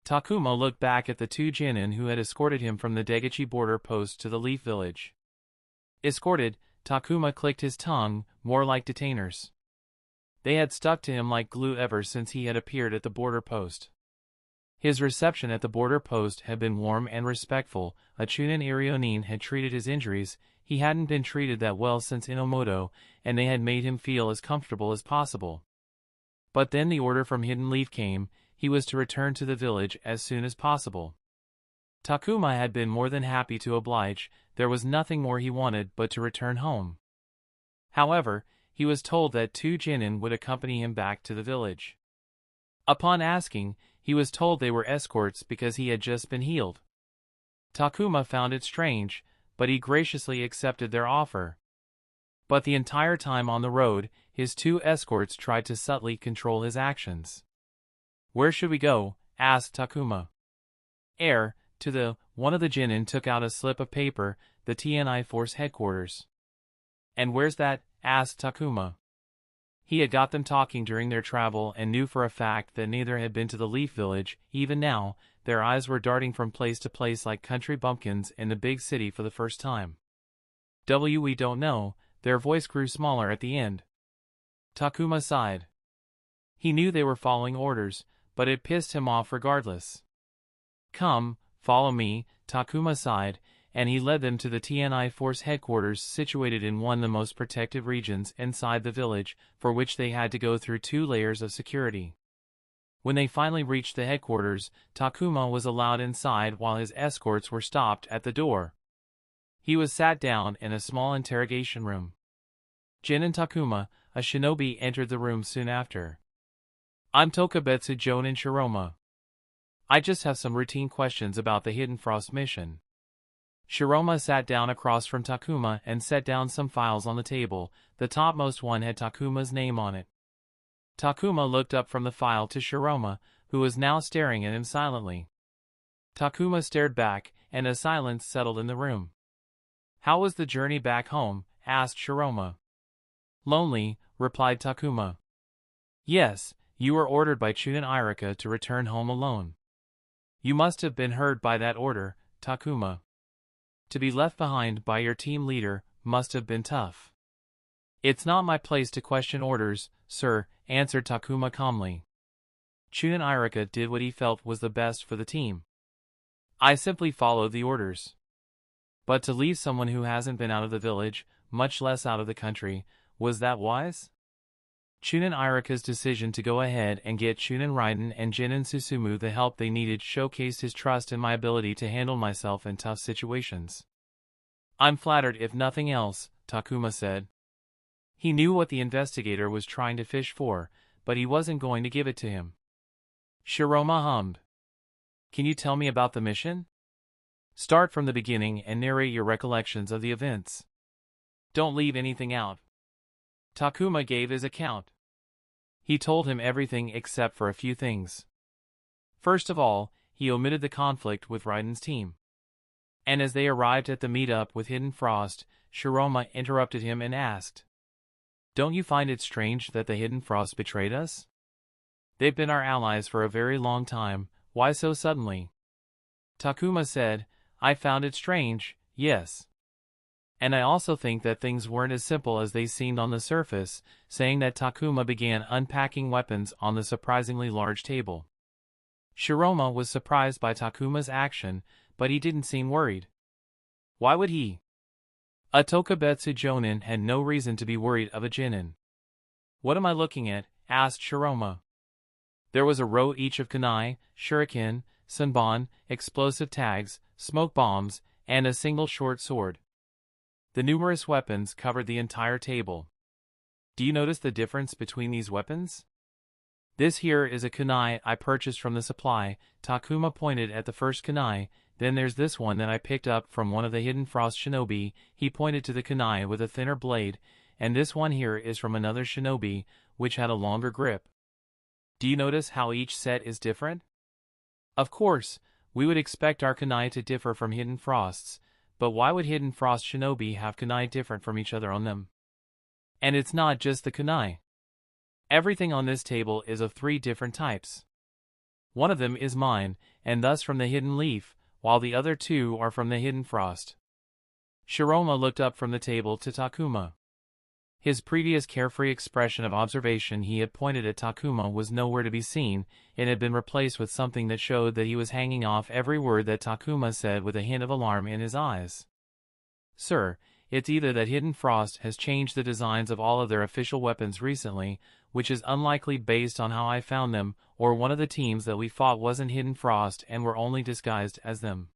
Takuma looked back at the 2 Jinin who had escorted him from the Degichi border post to the Leaf village. Escorted, Takuma clicked his tongue, more like detainers. They had stuck to him like glue ever since he had appeared at the border post. His reception at the border post had been warm and respectful. A Chunin Irionin had treated his injuries. He hadn't been treated that well since Inomoto, and they had made him feel as comfortable as possible. But then the order from Hidden Leaf came. He was to return to the village as soon as possible. Takuma had been more than happy to oblige. There was nothing more he wanted but to return home. However, he was told that 2 Jinin would accompany him back to the village. Upon asking, he was told they were escorts because he had just been healed. Takuma found it strange, but he graciously accepted their offer. But the entire time on the road, his 2 escorts tried to subtly control his actions. Where should we go? Asked Takuma. One of the Jinin took out a slip of paper, the TNI Force headquarters. And where's that? Asked Takuma. He had got them talking during their travel and knew for a fact that neither had been to the Leaf village. Even now, their eyes were darting from place to place like country bumpkins in the big city for the first time. We don't know. Their voice grew smaller at the end. Takuma sighed. He knew they were following orders, but it pissed him off regardless. Come, follow me, Takuma sighed, and he led them to the TNI Force headquarters situated in one of the most protected regions inside the village, for which they had to go through 2 layers of security. When they finally reached the headquarters, Takuma was allowed inside while his escorts were stopped at the door. He was sat down in a small interrogation room. Jin and Takuma, a shinobi, entered the room soon after. I'm Tokubetsu Jonin Shiroma. I just have some routine questions about the Hidden Frost mission. Shiroma sat down across from Takuma and set down some files on the table. The topmost one had Takuma's name on it. Takuma looked up from the file to Shiroma, who was now staring at him silently. Takuma stared back, and a silence settled in the room. "How was the journey back home?" asked Shiroma. "Lonely," replied Takuma. "Yes, you were ordered by Chunin Irika to return home alone. You must have been hurt by that order, Takuma. To be left behind by your team leader must have been tough." "It's not my place to question orders, sir," answered Takuma calmly. "Chunin Irika did what he felt was the best for the team. I simply followed the orders. But to leave someone who hasn't been out of the village, much less out of the country, was that wise?" Chunin Irika's decision to go ahead and get Chunin Raiden and Jinin Susumu the help they needed showcased his trust in my ability to handle myself in tough situations. "I'm flattered if nothing else," Takuma said. He knew what the investigator was trying to fish for, but he wasn't going to give it to him. Shiroma hummed. "Can you tell me about the mission? Start from the beginning and narrate your recollections of the events. Don't leave anything out." Takuma gave his account. He told him everything except for a few things. First of all, he omitted the conflict with Raiden's team. And as they arrived at the meet-up with Hidden Frost, Shiroma interrupted him and asked, "Don't you find it strange that the Hidden Frost betrayed us? They've been our allies for a very long time, why so suddenly?" Takuma said, "I found it strange, yes. And I also think that things weren't as simple as they seemed on the surface," saying that Takuma began unpacking weapons on the surprisingly large table. Shiroma was surprised by Takuma's action, but he didn't seem worried. Why would he? A Tokubetsu Jonin had no reason to be worried of a Jinin. "What am I looking at?" asked Shiroma. There was a row each of kunai, shuriken, senbon, explosive tags, smoke bombs, and a single short sword. The numerous weapons covered the entire table. "Do you notice the difference between these weapons? This here is a kunai I purchased from the supply." Takuma pointed at the first kunai. "Then there's this one that I picked up from one of the Hidden Frost shinobi." He pointed to the kunai with a thinner blade. "And this one here is from another shinobi, which had a longer grip. Do you notice how each set is different? Of course, we would expect our kunai to differ from Hidden Frost's, but why would Hidden Frost shinobi have kunai different from each other on them? And it's not just the kunai. Everything on this table is of 3 different types. One of them is mine, and thus from the Hidden Leaf, while the other 2 are from the Hidden Frost." Shiroma looked up from the table to Takuma. His previous carefree expression of observation he had pointed at Takuma was nowhere to be seen. It had been replaced with something that showed that he was hanging off every word that Takuma said with a hint of alarm in his eyes. "Sir, it's either that Hidden Frost has changed the designs of all of their official weapons recently, which is unlikely based on how I found them, or one of the teams that we fought wasn't Hidden Frost and were only disguised as them."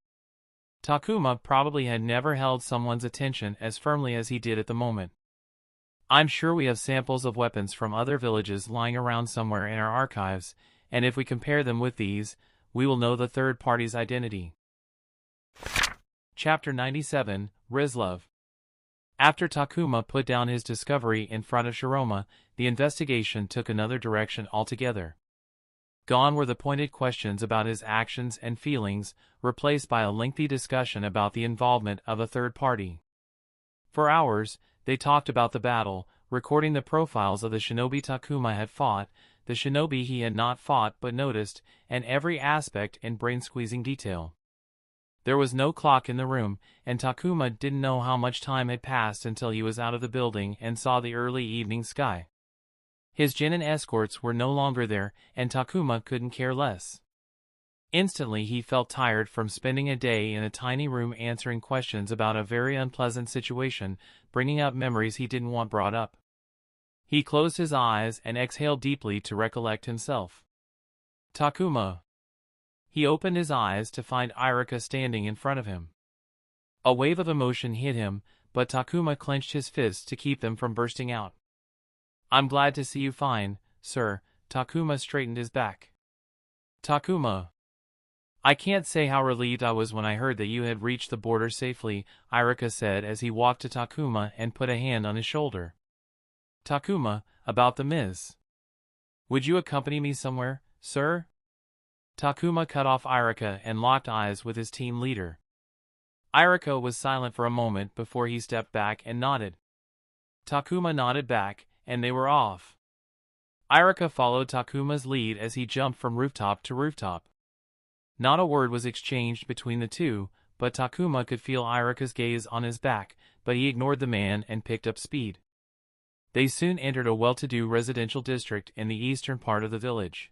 Takuma probably had never held someone's attention as firmly as he did at the moment. "I'm sure we have samples of weapons from other villages lying around somewhere in our archives, and if we compare them with these, we will know the third party's identity." Chapter 97, Rizlov. After Takuma put down his discovery in front of Shiroma, the investigation took another direction altogether. Gone were the pointed questions about his actions and feelings, replaced by a lengthy discussion about the involvement of a third party. For hours, they talked about the battle, recording the profiles of the shinobi Takuma had fought, the shinobi he had not fought but noticed, and every aspect in brain-squeezing detail. There was no clock in the room, and Takuma didn't know how much time had passed until he was out of the building and saw the early evening sky. His Jinin escorts were no longer there, and Takuma couldn't care less. Instantly he felt tired from spending a day in a tiny room answering questions about a very unpleasant situation, bringing up memories he didn't want brought up. He closed his eyes and exhaled deeply to recollect himself. Takuma. He opened his eyes to find Irika standing in front of him. A wave of emotion hit him, but Takuma clenched his fists to keep them from bursting out. "I'm glad to see you fine, sir," Takuma straightened his back. Takuma. I can't say how relieved I was when I heard that you had reached the border safely, Irika said as he walked to Takuma and put a hand on his shoulder. Takuma, about the Ms. Would you accompany me somewhere, sir? Takuma cut off Irika and locked eyes with his team leader. Irika was silent for a moment before he stepped back and nodded. Takuma nodded back, and they were off. Irika followed Takuma's lead as he jumped from rooftop to rooftop. Not a word was exchanged between the two, but Takuma could feel Irika's gaze on his back, but he ignored the man and picked up speed. They soon entered a well-to-do residential district in the eastern part of the village.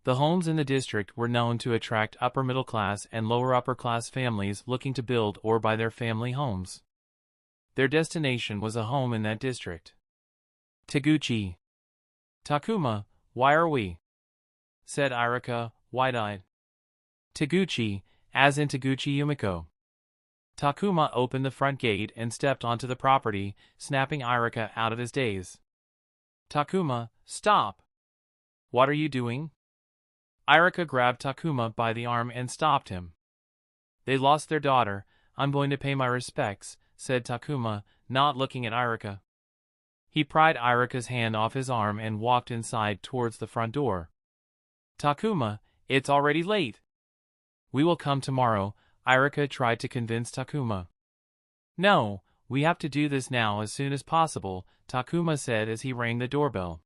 The homes in the district were known to attract upper-middle-class and lower-upper-class families looking to build or buy their family homes. Their destination was a home in that district. Taguchi. Takuma, why are we? Said Irika, wide-eyed. Taguchi, as in Taguchi Yumiko. Takuma opened the front gate and stepped onto the property, snapping Irika out of his daze. Takuma, stop! What are you doing? Irika grabbed Takuma by the arm and stopped him. They lost their daughter. I'm going to pay my respects, said Takuma, not looking at Irika. He pried Irika's hand off his arm and walked inside towards the front door. Takuma, it's already late. We will come tomorrow, Irika tried to convince Takuma. No, we have to do this now as soon as possible, Takuma said as he rang the doorbell.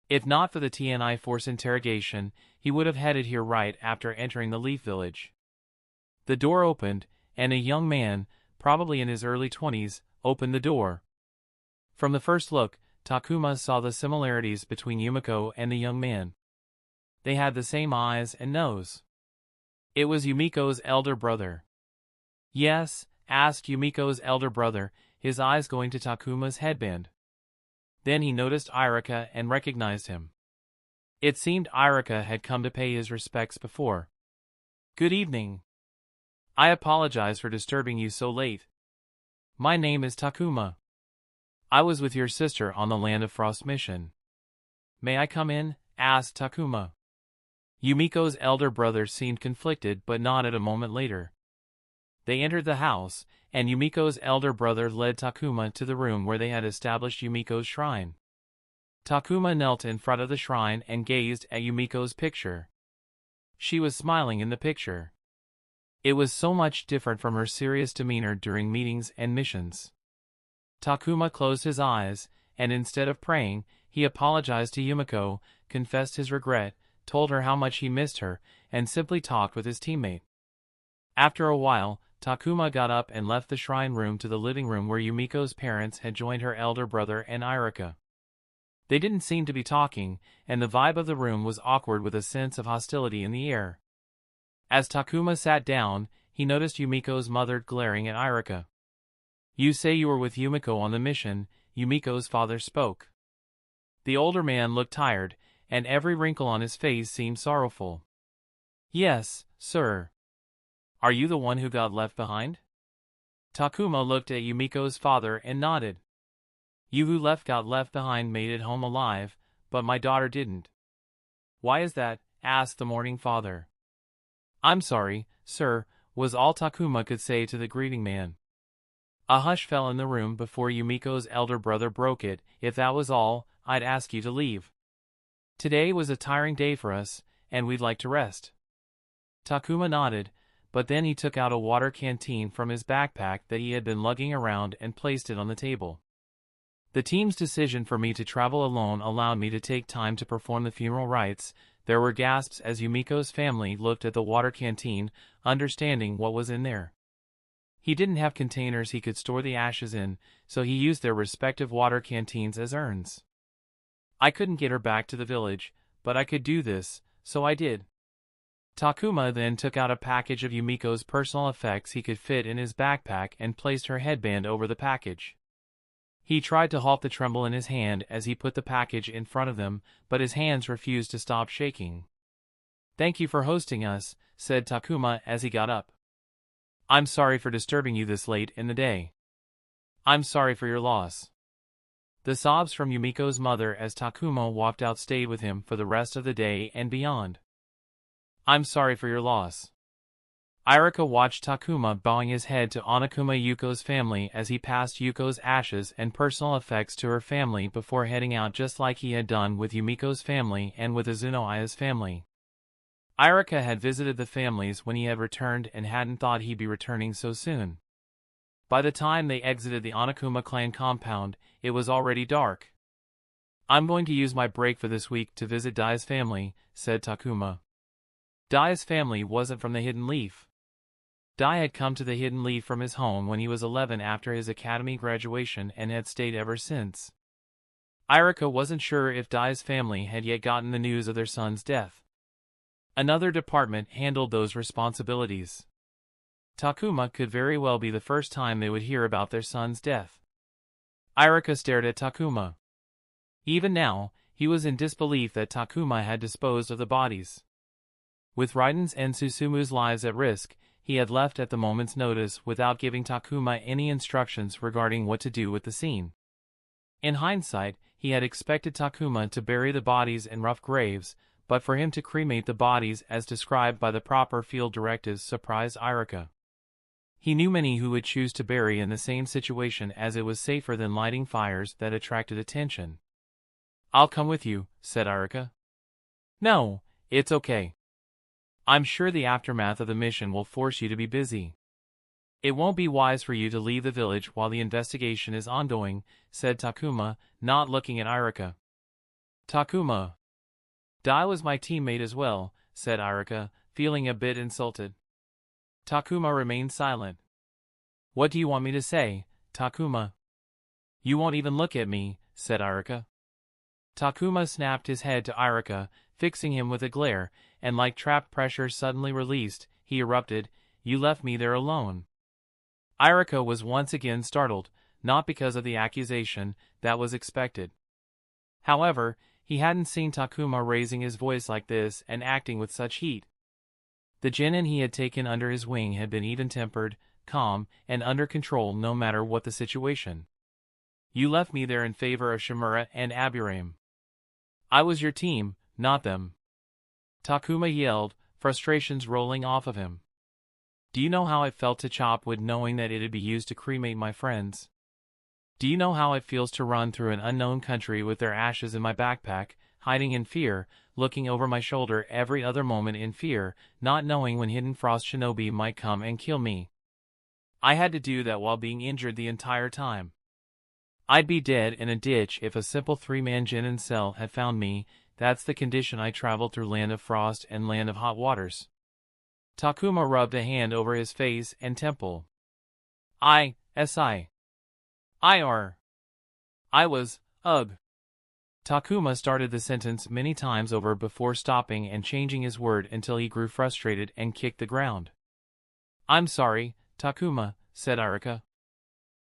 If not for the TNI force interrogation, he would have headed here right after entering the Leaf Village. The door opened, and a young man, probably in his early 20s, opened the door. From the first look, Takuma saw the similarities between Yumiko and the young man. They had the same eyes and nose. It was Yumiko's elder brother. Yes, asked Yumiko's elder brother, his eyes going to Takuma's headband. Then he noticed Irika and recognized him. It seemed Irika had come to pay his respects before. Good evening. I apologize for disturbing you so late. My name is Takuma. I was with your sister on the Land of Frost mission. May I come in? Asked Takuma. Yumiko's elder brother seemed conflicted but nodded a moment later. They entered the house, and Yumiko's elder brother led Takuma to the room where they had established Yumiko's shrine. Takuma knelt in front of the shrine and gazed at Yumiko's picture. She was smiling in the picture. It was so much different from her serious demeanor during meetings and missions. Takuma closed his eyes, and instead of praying, he apologized to Yumiko, confessed his regret, told her how much he missed her, and simply talked with his teammate. After a while, Takuma got up and left the shrine room to the living room where Yumiko's parents had joined her elder brother and Irika. They didn't seem to be talking, and the vibe of the room was awkward with a sense of hostility in the air. As Takuma sat down, he noticed Yumiko's mother glaring at Irika. You say you were with Yumiko on the mission, Yumiko's father spoke. The older man looked tired, and every wrinkle on his face seemed sorrowful. Yes, sir. Are you the one who got left behind? Takuma looked at Yumiko's father and nodded. You who got left behind made it home alive, but my daughter didn't. Why is that? Asked the mourning father. I'm sorry, sir, was all Takuma could say to the greeting man. A hush fell in the room before Yumiko's elder brother broke it. If that was all, I'd ask you to leave. Today was a tiring day for us, and we'd like to rest. Takuma nodded, but then he took out a water canteen from his backpack that he had been lugging around and placed it on the table. The team's decision for me to travel alone allowed me to take time to perform the funeral rites. There were gasps as Yumiko's family looked at the water canteen, understanding what was in there. He didn't have containers he could store the ashes in, so he used their respective water canteens as urns. I couldn't get her back to the village, but I could do this, so I did. Takuma then took out a package of Yumiko's personal effects he could fit in his backpack and placed her headband over the package. He tried to halt the tremble in his hand as he put the package in front of them, but his hands refused to stop shaking. Thank you for hosting us, said Takuma as he got up. I'm sorry for disturbing you this late in the day. I'm sorry for your loss. The sobs from Yumiko's mother as Takuma walked out stayed with him for the rest of the day and beyond. I'm sorry for your loss. Irika watched Takuma bowing his head to Onokuma Yuko's family as he passed Yuko's ashes and personal effects to her family before heading out, just like he had done with Yumiko's family and with Izuno Aya's family. Irika had visited the families when he had returned and hadn't thought he'd be returning so soon. By the time they exited the Onokuma clan compound, it was already dark. I'm going to use my break for this week to visit Dai's family, said Takuma. Dai's family wasn't from the Hidden Leaf. Dai had come to the Hidden Leaf from his home when he was 11 after his academy graduation and had stayed ever since. Irika wasn't sure if Dai's family had yet gotten the news of their son's death. Another department handled those responsibilities. Takuma could very well be the first time they would hear about their son's death. Irika stared at Takuma. Even now, he was in disbelief that Takuma had disposed of the bodies. With Raiden's and Susumu's lives at risk, he had left at the moment's notice without giving Takuma any instructions regarding what to do with the scene. In hindsight, he had expected Takuma to bury the bodies in rough graves, but for him to cremate the bodies as described by the proper field directives surprised Irika. He knew many who would choose to bury in the same situation as it was safer than lighting fires that attracted attention. I'll come with you, said Irika. No, it's okay. I'm sure the aftermath of the mission will force you to be busy. It won't be wise for you to leave the village while the investigation is ongoing, said Takuma, not looking at Irika. Takuma. Dai was my teammate as well, said Irika, feeling a bit insulted. Takuma remained silent. What do you want me to say, Takuma? You won't even look at me, said Irika. Takuma snapped his head to Irika, fixing him with a glare, and like trapped pressure suddenly released, he erupted, You left me there alone. Irika was once again startled, not because of the accusation, that was expected. However, he hadn't seen Takuma raising his voice like this and acting with such heat. The genin he had taken under his wing had been even-tempered, calm, and under control no matter what the situation. You left me there in favor of Shimura and Aburame. I was your team, not them. Takuma yelled, frustrations rolling off of him. Do you know how it felt to chop wood knowing that it'd be used to cremate my friends? Do you know how it feels to run through an unknown country with their ashes in my backpack, hiding in fear, looking over my shoulder every other moment in fear, not knowing when Hidden Frost Shinobi might come and kill me? I had to do that while being injured the entire time. I'd be dead in a ditch if a simple three-man genin cell had found me. That's the condition I traveled through Land of Frost and Land of Hot Waters. Takuma rubbed a hand over his face and temple. I was, ugh. Takuma started the sentence many times over before stopping and changing his word until he grew frustrated and kicked the ground. I'm sorry, Takuma, said Irika.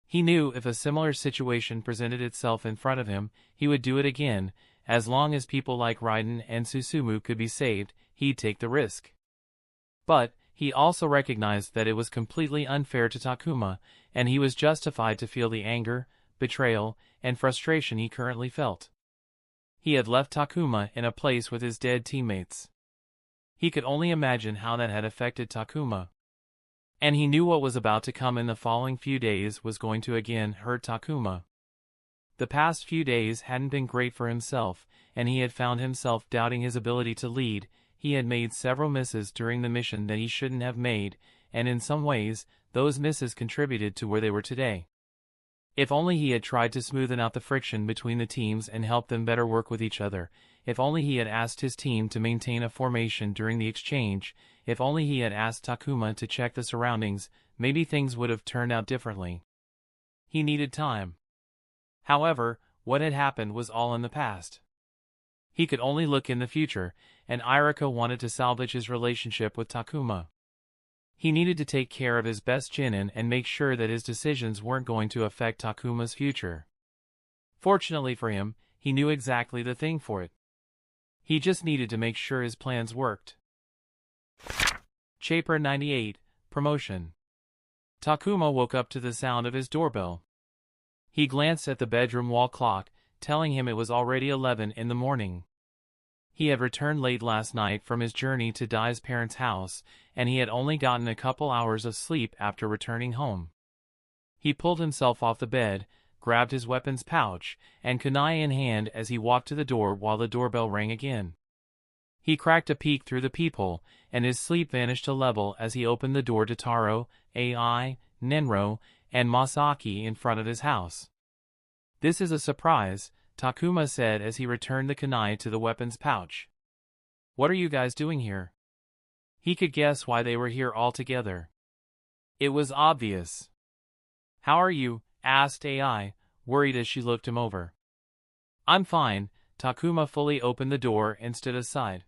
He knew if a similar situation presented itself in front of him, he would do it again. As long as people like Raiden and Susumu could be saved, he'd take the risk. But he also recognized that it was completely unfair to Takuma, and he was justified to feel the anger, betrayal, and frustration he currently felt. He had left Takuma in a place with his dead teammates. He could only imagine how that had affected Takuma. And he knew what was about to come in the following few days was going to again hurt Takuma. The past few days hadn't been great for himself, and he had found himself doubting his ability to lead. He had made several misses during the mission that he shouldn't have made, and in some ways, those misses contributed to where they were today. If only he had tried to smoothen out the friction between the teams and help them better work with each other. If only he had asked his team to maintain a formation during the exchange. If only he had asked Takuma to check the surroundings, maybe things would have turned out differently. He needed time. However, what had happened was all in the past. He could only look in the future, and Irika wanted to salvage his relationship with Takuma. He needed to take care of his best genin and make sure that his decisions weren't going to affect Takuma's future. Fortunately for him, he knew exactly the thing for it. He just needed to make sure his plans worked. Chapter 98, Promotion. Takuma woke up to the sound of his doorbell. He glanced at the bedroom wall clock, telling him it was already 11 in the morning. He had returned late last night from his journey to Dai's parents' house, and he had only gotten a couple hours of sleep after returning home. He pulled himself off the bed, grabbed his weapons pouch, and kunai in hand as he walked to the door while the doorbell rang again. He cracked a peek through the peephole, and his sleep vanished a level as he opened the door to Taro, Ai, Nenro, and Masaki in front of his house. "This is a surprise," Takuma said as he returned the kunai to the weapons pouch. "What are you guys doing here?" He could guess why they were here all together. It was obvious. "How are you?" asked Ai, worried as she looked him over. "I'm fine." Takuma fully opened the door and stood aside.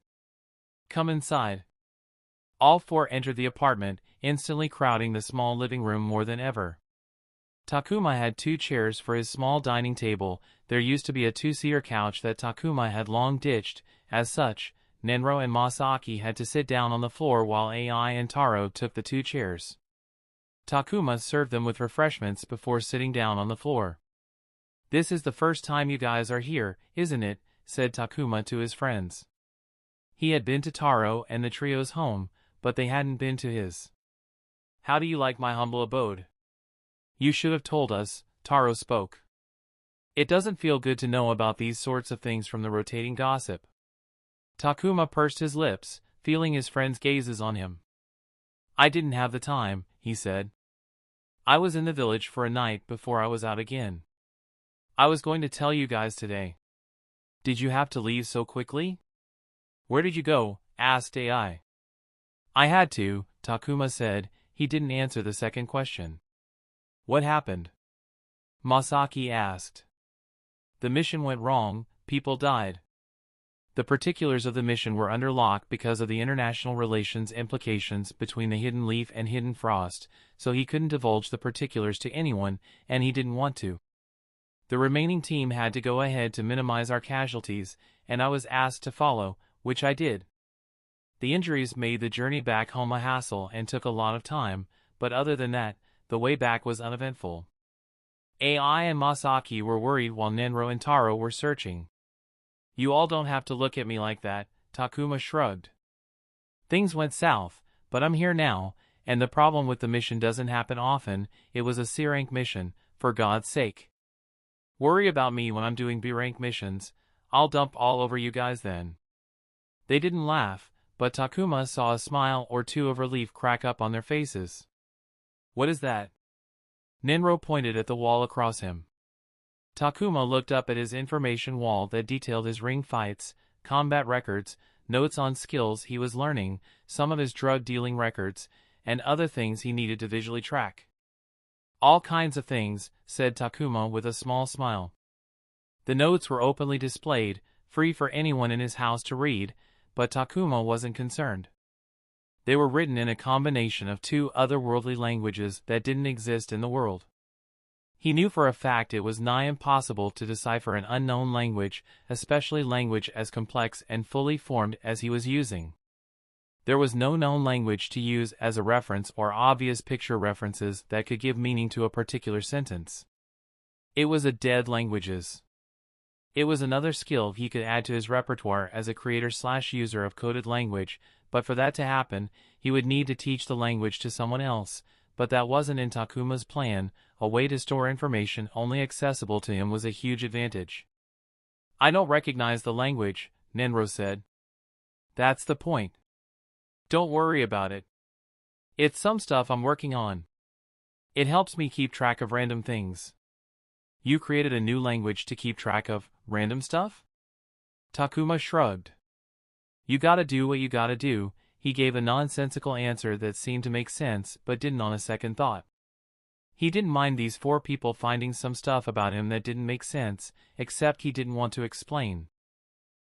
"Come inside." All four entered the apartment, instantly crowding the small living room more than ever. Takuma had 2 chairs for his small dining table. There used to be a 2-seater couch that Takuma had long ditched. As such, Nenro and Masaki had to sit down on the floor while Ai and Taro took the 2 chairs. Takuma served them with refreshments before sitting down on the floor. "This is the first time you guys are here, isn't it?" said Takuma to his friends. He had been to Taro and the trio's home, but they hadn't been to his. "How do you like my humble abode?" "You should have told us," Taro spoke. "It doesn't feel good to know about these sorts of things from the rotating gossip." Takuma pursed his lips, feeling his friends' gazes on him. "I didn't have the time," he said. "I was in the village for a night before I was out again. I was going to tell you guys today." "Did you have to leave so quickly?" "Where did you go?" asked Ai. "I had to," Takuma said. He didn't answer the second question. "What happened?" Masaki asked. "The mission went wrong, people died." The particulars of the mission were under lock because of the international relations implications between the Hidden Leaf and Hidden Frost, so he couldn't divulge the particulars to anyone, and he didn't want to. The remaining team had to go ahead to minimize our casualties, and I was asked to follow, which I did. The injuries made the journey back home a hassle and took a lot of time, but other than that, the way back was uneventful. Ai and Masaki were worried while Nenro and Taro were searching. "You all don't have to look at me like that," Takuma shrugged. "Things went south, but I'm here now, and the problem with the mission doesn't happen often. It was a C-rank mission, for God's sake. Worry about me when I'm doing B-rank missions. I'll dump all over you guys then." They didn't laugh, but Takuma saw a smile or two of relief crack up on their faces. "What is that?" Nenro pointed at the wall across him. Takuma looked up at his information wall that detailed his ring fights, combat records, notes on skills he was learning, some of his drug-dealing records, and other things he needed to visually track. "All kinds of things," said Takuma with a small smile. The notes were openly displayed, free for anyone in his house to read, but Takuma wasn't concerned. They were written in a combination of 2 otherworldly languages that didn't exist in the world. He knew for a fact it was nigh impossible to decipher an unknown language, especially language as complex and fully formed as he was using. There was no known language to use as a reference or obvious picture references that could give meaning to a particular sentence. It was a dead languages. It was another skill he could add to his repertoire as a creator/user of coded language, but for that to happen, he would need to teach the language to someone else, but that wasn't in Takuma's plan. A way to store information only accessible to him was a huge advantage. "I don't recognize the language," Nenro said. "That's the point. Don't worry about it. It's some stuff I'm working on. It helps me keep track of random things." "You created a new language to keep track of random stuff?" Takuma shrugged. "You gotta do what you gotta do." He gave a nonsensical answer that seemed to make sense but didn't on a second thought. He didn't mind these 4 people finding some stuff about him that didn't make sense, except he didn't want to explain.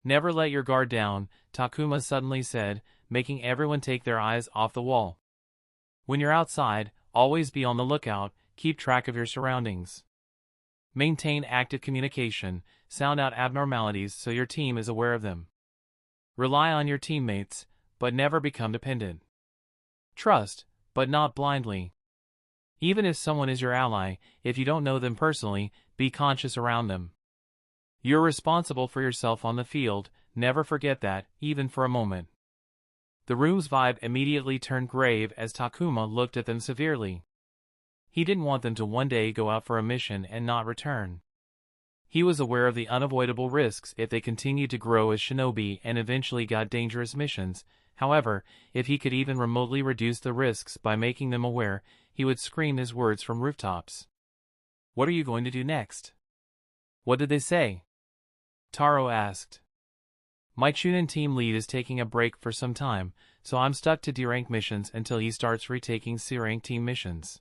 "Never let your guard down," Takuma suddenly said, making everyone take their eyes off the wall. "When you're outside, always be on the lookout, keep track of your surroundings. Maintain active communication, sound out abnormalities so your team is aware of them. Rely on your teammates, but never become dependent. Trust, but not blindly. Even if someone is your ally, if you don't know them personally, be conscious around them. You're responsible for yourself on the field, never forget that, even for a moment. The room's vibe immediately turned grave as Takuma looked at them severely. He didn't want them to one day go out for a mission and not return. He was aware of the unavoidable risks if they continued to grow as shinobi and eventually got dangerous missions. However, if he could even remotely reduce the risks by making them aware, he would scream his words from rooftops. "What are you going to do next?" "What did they say?" Taro asked. "My Chunin team lead is taking a break for some time, so I'm stuck to D-rank missions until he starts retaking C-rank team missions.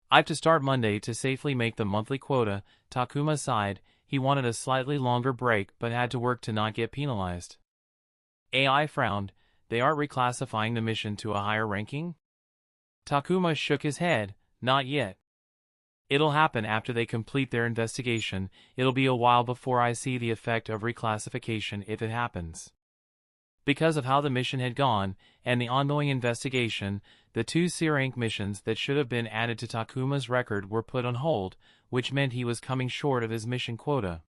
I've to start Monday to safely make the monthly quota." Takuma sighed. He wanted a slightly longer break but had to work to not get penalized. AI frowned. "They aren't reclassifying the mission to a higher ranking?" Takuma shook his head. "Not yet. It'll happen after they complete their investigation. It'll be a while before I see the effect of reclassification if it happens." Because of how the mission had gone, and the ongoing investigation, the 2 C-rank missions that should have been added to Takuma's record were put on hold, which meant he was coming short of his mission quota.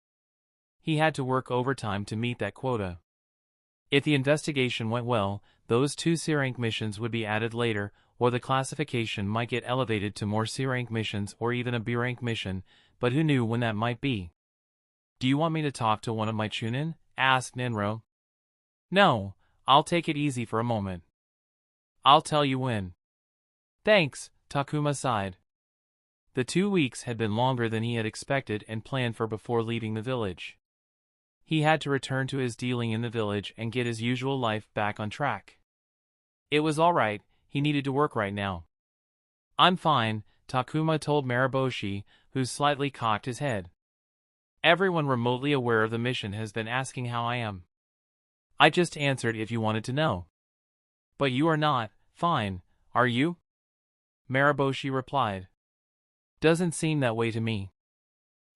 He had to work overtime to meet that quota. If the investigation went well, those 2 C-rank missions would be added later, or the classification might get elevated to more C-rank missions or even a B-rank mission, but who knew when that might be. "Do you want me to talk to one of my Chunin?" asked Nenro. "No, I'll take it easy for a moment. I'll tell you when." "Thanks," Takuma sighed. The 2 weeks had been longer than he had expected and planned for before leaving the village. He had to return to his dealing in the village and get his usual life back on track. It was alright, he needed to work right now. "I'm fine," Takuma told Mariboshi, who slightly cocked his head. "Everyone remotely aware of the mission has been asking how I am. I just answered if you wanted to know." "But you are not fine, are you?" Mariboshi replied. "Doesn't seem that way to me."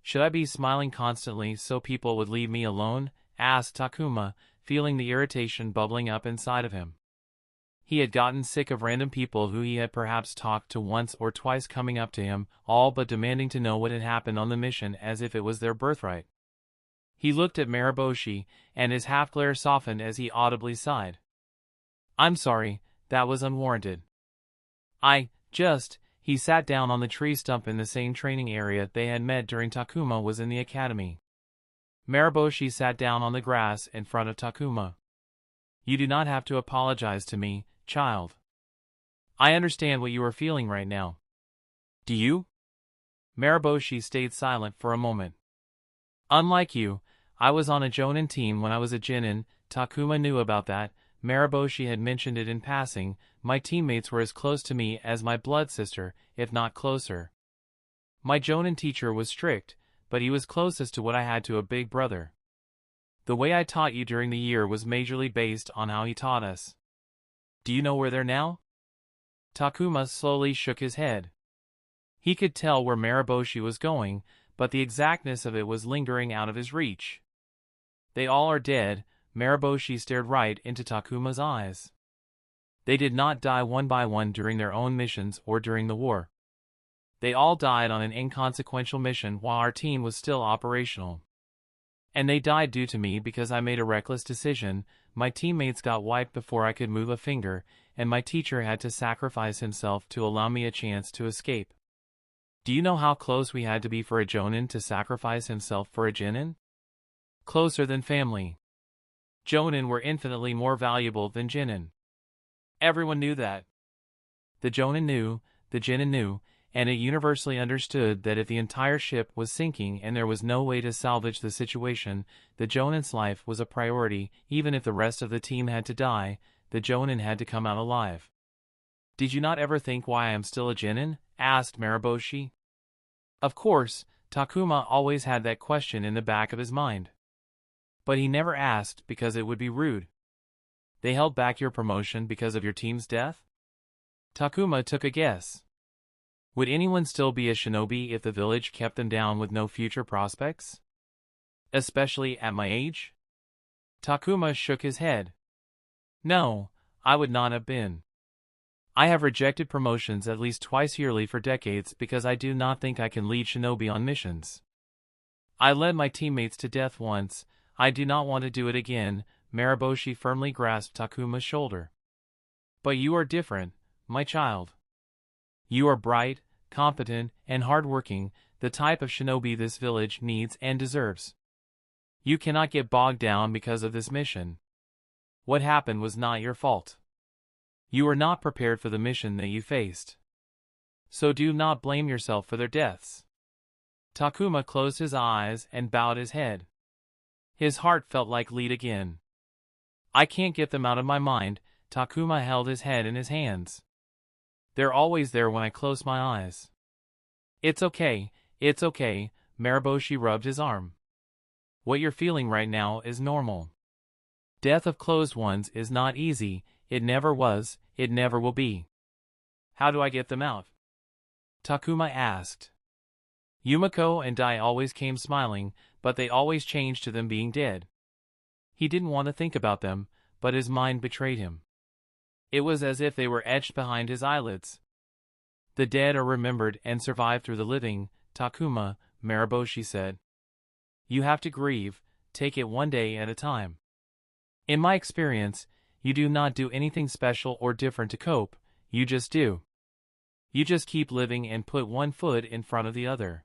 "Should I be smiling constantly so people would leave me alone?" asked Takuma, feeling the irritation bubbling up inside of him. He had gotten sick of random people who he had perhaps talked to once or twice coming up to him, all but demanding to know what had happened on the mission as if it was their birthright. He looked at Mariboshi, and his half-glare softened as he audibly sighed. "I'm sorry, that was unwarranted. He sat down on the tree stump in the same training area they had met during Takuma was in the academy. Mariboshi sat down on the grass in front of Takuma. "You do not have to apologize to me, child. I understand what you are feeling right now." "Do you?" Mariboshi stayed silent for a moment. "Unlike you, I was on a Jonin team when I was a Genin." Takuma knew about that. Mariboshi had mentioned it in passing. "My teammates were as close to me as my blood sister, if not closer. My Jonin teacher was strict, but he was closest to what I had to a big brother. The way I taught you during the year was majorly based on how he taught us." "Do you know where they're now?" Takuma slowly shook his head. He could tell where Mariboshi was going, but the exactness of it was lingering out of his reach. "They all are dead." Mariboshi stared right into Takuma's eyes. "They did not die one by one during their own missions or during the war. They all died on an inconsequential mission while our team was still operational. And they died due to me because I made a reckless decision. My teammates got wiped before I could move a finger, and my teacher had to sacrifice himself to allow me a chance to escape. Do you know how close we had to be for a Jonin to sacrifice himself for a Genin? Closer than family. Jonin were infinitely more valuable than Genin. Everyone knew that. The Jonin knew, the Genin knew, and it universally understood that if the entire ship was sinking and there was no way to salvage the situation, the Jonin's life was a priority. Even if the rest of the team had to die, the Jonin had to come out alive." "Did you not ever think why I am still a Genin?" asked Mariboshi. Of course, Takuma always had that question in the back of his mind. But he never asked because it would be rude. "They held back your promotion because of your team's death?" Takuma took a guess. Would anyone still be a shinobi if the village kept them down with no future prospects? Especially at my age? Takuma shook his head. "No, I would not have been. I have rejected promotions at least twice yearly for decades because I do not think I can lead shinobi on missions. I led my teammates to death once. I do not want to do it again. Mariboshi firmly grasped Takuma's shoulder. But you are different, my child. You are bright, competent, and hardworking, the type of shinobi this village needs and deserves. You cannot get bogged down because of this mission. What happened was not your fault. You were not prepared for the mission that you faced. So do not blame yourself for their deaths. Takuma closed his eyes and bowed his head. His heart felt like lead again. I can't get them out of my mind. Takuma held his head in his hands. They're always there when I close my eyes. It's okay, Mariboshi rubbed his arm. What you're feeling right now is normal. Death of closed ones is not easy, it never was, it never will be. How do I get them out? Takuma asked. Yumiko and Dai always came smiling, but they always changed to them being dead. He didn't want to think about them, but his mind betrayed him. It was as if they were etched behind his eyelids. The dead are remembered and survive through the living, Takuma, Mariboshi said. You have to grieve, take it one day at a time. In my experience, you do not do anything special or different to cope, you just do. You just keep living and put one foot in front of the other.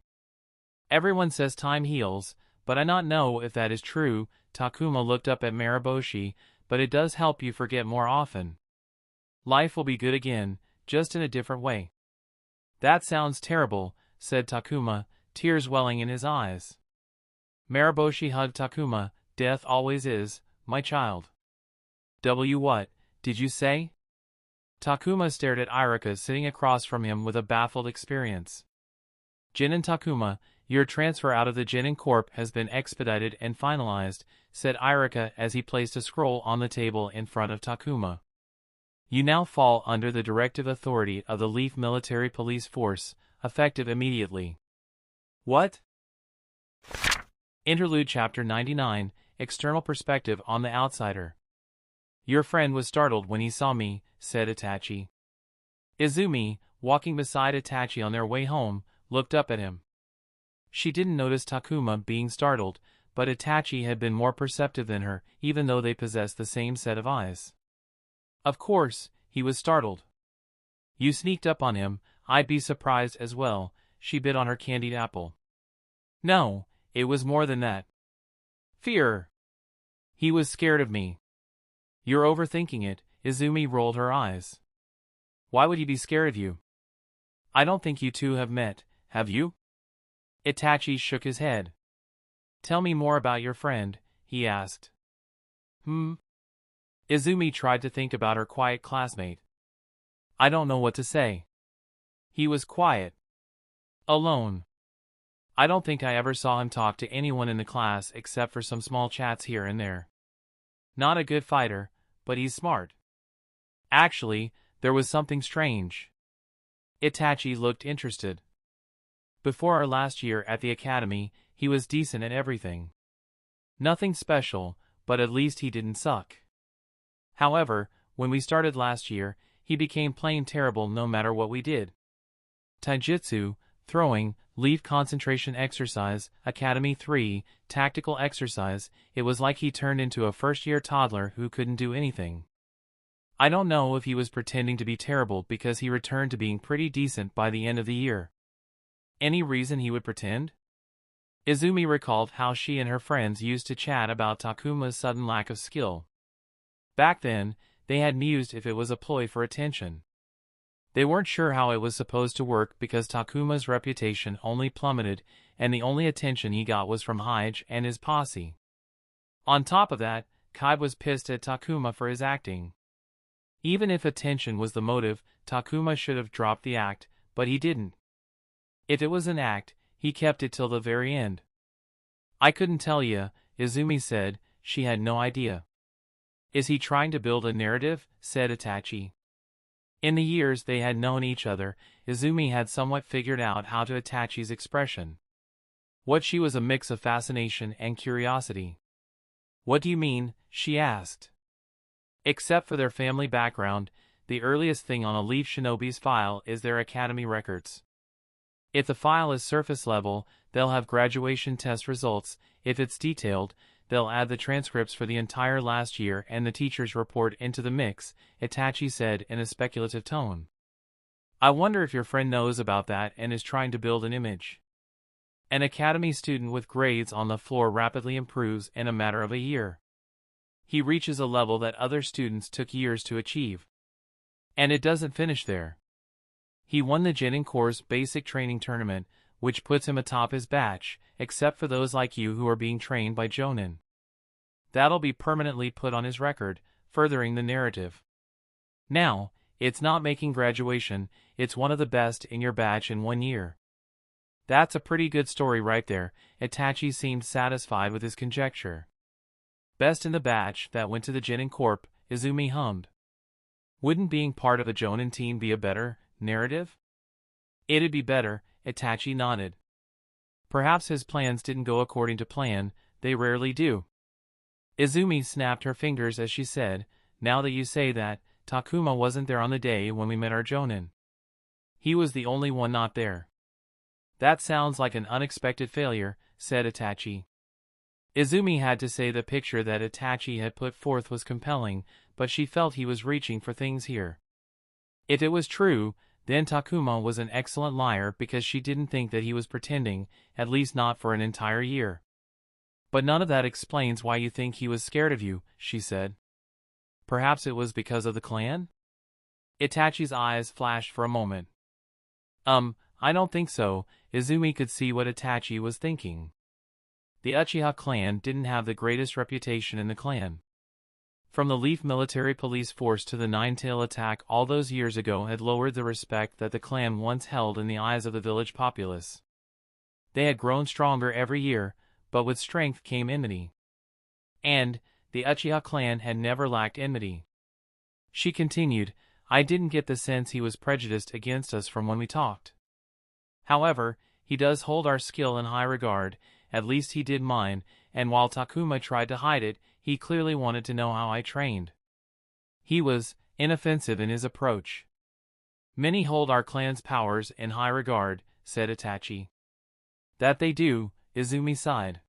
Everyone says time heals, but I not know if that is true. Takuma looked up at Mariboshi, but it does help you forget more often. Life will be good again, just in a different way. That sounds terrible, said Takuma, tears welling in his eyes. Mariboshi hugged Takuma. Death always is, my child. What did you say? Takuma stared at Irika sitting across from him with a baffled experience. Jinin Takuma, your transfer out of the Jinin Corp has been expedited and finalized, said Irika as he placed a scroll on the table in front of Takuma. You now fall under the directive authority of the Leaf Military Police Force, effective immediately. What? Interlude Chapter 99, External Perspective on the Outsider. Your friend was startled when he saw me, said Itachi. Izumi, walking beside Itachi on their way home, looked up at him. She didn't notice Takuma being startled, but Itachi had been more perceptive than her, even though they possessed the same set of eyes. Of course, he was startled. You sneaked up on him, I'd be surprised as well, she bit on her candied apple. No, it was more than that. Fear. He was scared of me. You're overthinking it, Izumi rolled her eyes. Why would he be scared of you? I don't think you two have met, have you? Itachi shook his head. Tell me more about your friend, he asked. Izumi tried to think about her quiet classmate. I don't know what to say. He was quiet. Alone. I don't think I ever saw him talk to anyone in the class except for some small chats here and there. Not a good fighter, but he's smart. Actually, there was something strange. Itachi looked interested. Before our last year at the academy, he was decent at everything. Nothing special, but at least he didn't suck. However, when we started last year, he became plain terrible no matter what we did. Taijutsu, throwing, leaf concentration exercise, Academy 3, tactical exercise, it was like he turned into a first-year toddler who couldn't do anything. I don't know if he was pretending to be terrible because he returned to being pretty decent by the end of the year. Any reason he would pretend? Izumi recalled how she and her friends used to chat about Takuma's sudden lack of skill. Back then, they had mused if it was a ploy for attention. They weren't sure how it was supposed to work because Takuma's reputation only plummeted and the only attention he got was from Hige and his posse. On top of that, Kai was pissed at Takuma for his acting. Even if attention was the motive, Takuma should have dropped the act, but he didn't. If it was an act, he kept it till the very end. I couldn't tell ya, Izumi said, she had no idea. Is he trying to build a narrative? Said Itachi. In the years they had known each other, Izumi had somewhat figured out how to Itachi's expression. What she was a mix of fascination and curiosity. What do you mean? She asked. Except for their family background, the earliest thing on a Leaf Shinobi's file is their academy records. If the file is surface level, they'll have graduation test results. If it's detailed, they'll add the transcripts for the entire last year and the teacher's report into the mix, Itachi said in a speculative tone. I wonder if your friend knows about that and is trying to build an image. An academy student with grades on the floor rapidly improves in a matter of a year. He reaches a level that other students took years to achieve. And it doesn't finish there. He won the Genin Corps' basic training tournament, which puts him atop his batch, except for those like you who are being trained by Jonin. That'll be permanently put on his record, furthering the narrative. Now, it's not making graduation, it's one of the best in your batch in 1 year. That's a pretty good story right there. Itachi seemed satisfied with his conjecture. Best in the batch that went to the Genin Corps, Izumi hummed. Wouldn't being part of a Jonin team be a better narrative? It'd be better, Itachi nodded. Perhaps his plans didn't go according to plan, they rarely do. Izumi snapped her fingers as she said, now that you say that, Takuma wasn't there on the day when we met our Jonin. He was the only one not there. That sounds like an unexpected failure, said Itachi. Izumi had to say the picture that Itachi had put forth was compelling, but she felt he was reaching for things here. If it was true, then Takuma was an excellent liar because she didn't think that he was pretending, at least not for an entire year. But none of that explains why you think he was scared of you, she said. Perhaps it was because of the clan? Itachi's eyes flashed for a moment. I don't think so. Izumi could see what Itachi was thinking. The Uchiha clan didn't have the greatest reputation in the clan. From the Leaf military police force to the Nine-Tail attack all those years ago had lowered the respect that the clan once held in the eyes of the village populace. They had grown stronger every year, but with strength came enmity. And the Uchiha clan had never lacked enmity. She continued, I didn't get the sense he was prejudiced against us from when we talked. However, he does hold our skill in high regard, at least he did mine, and while Takuma tried to hide it, he clearly wanted to know how I trained. He was inoffensive in his approach. Many hold our clan's powers in high regard, said Itachi. That they do, Izumi sighed.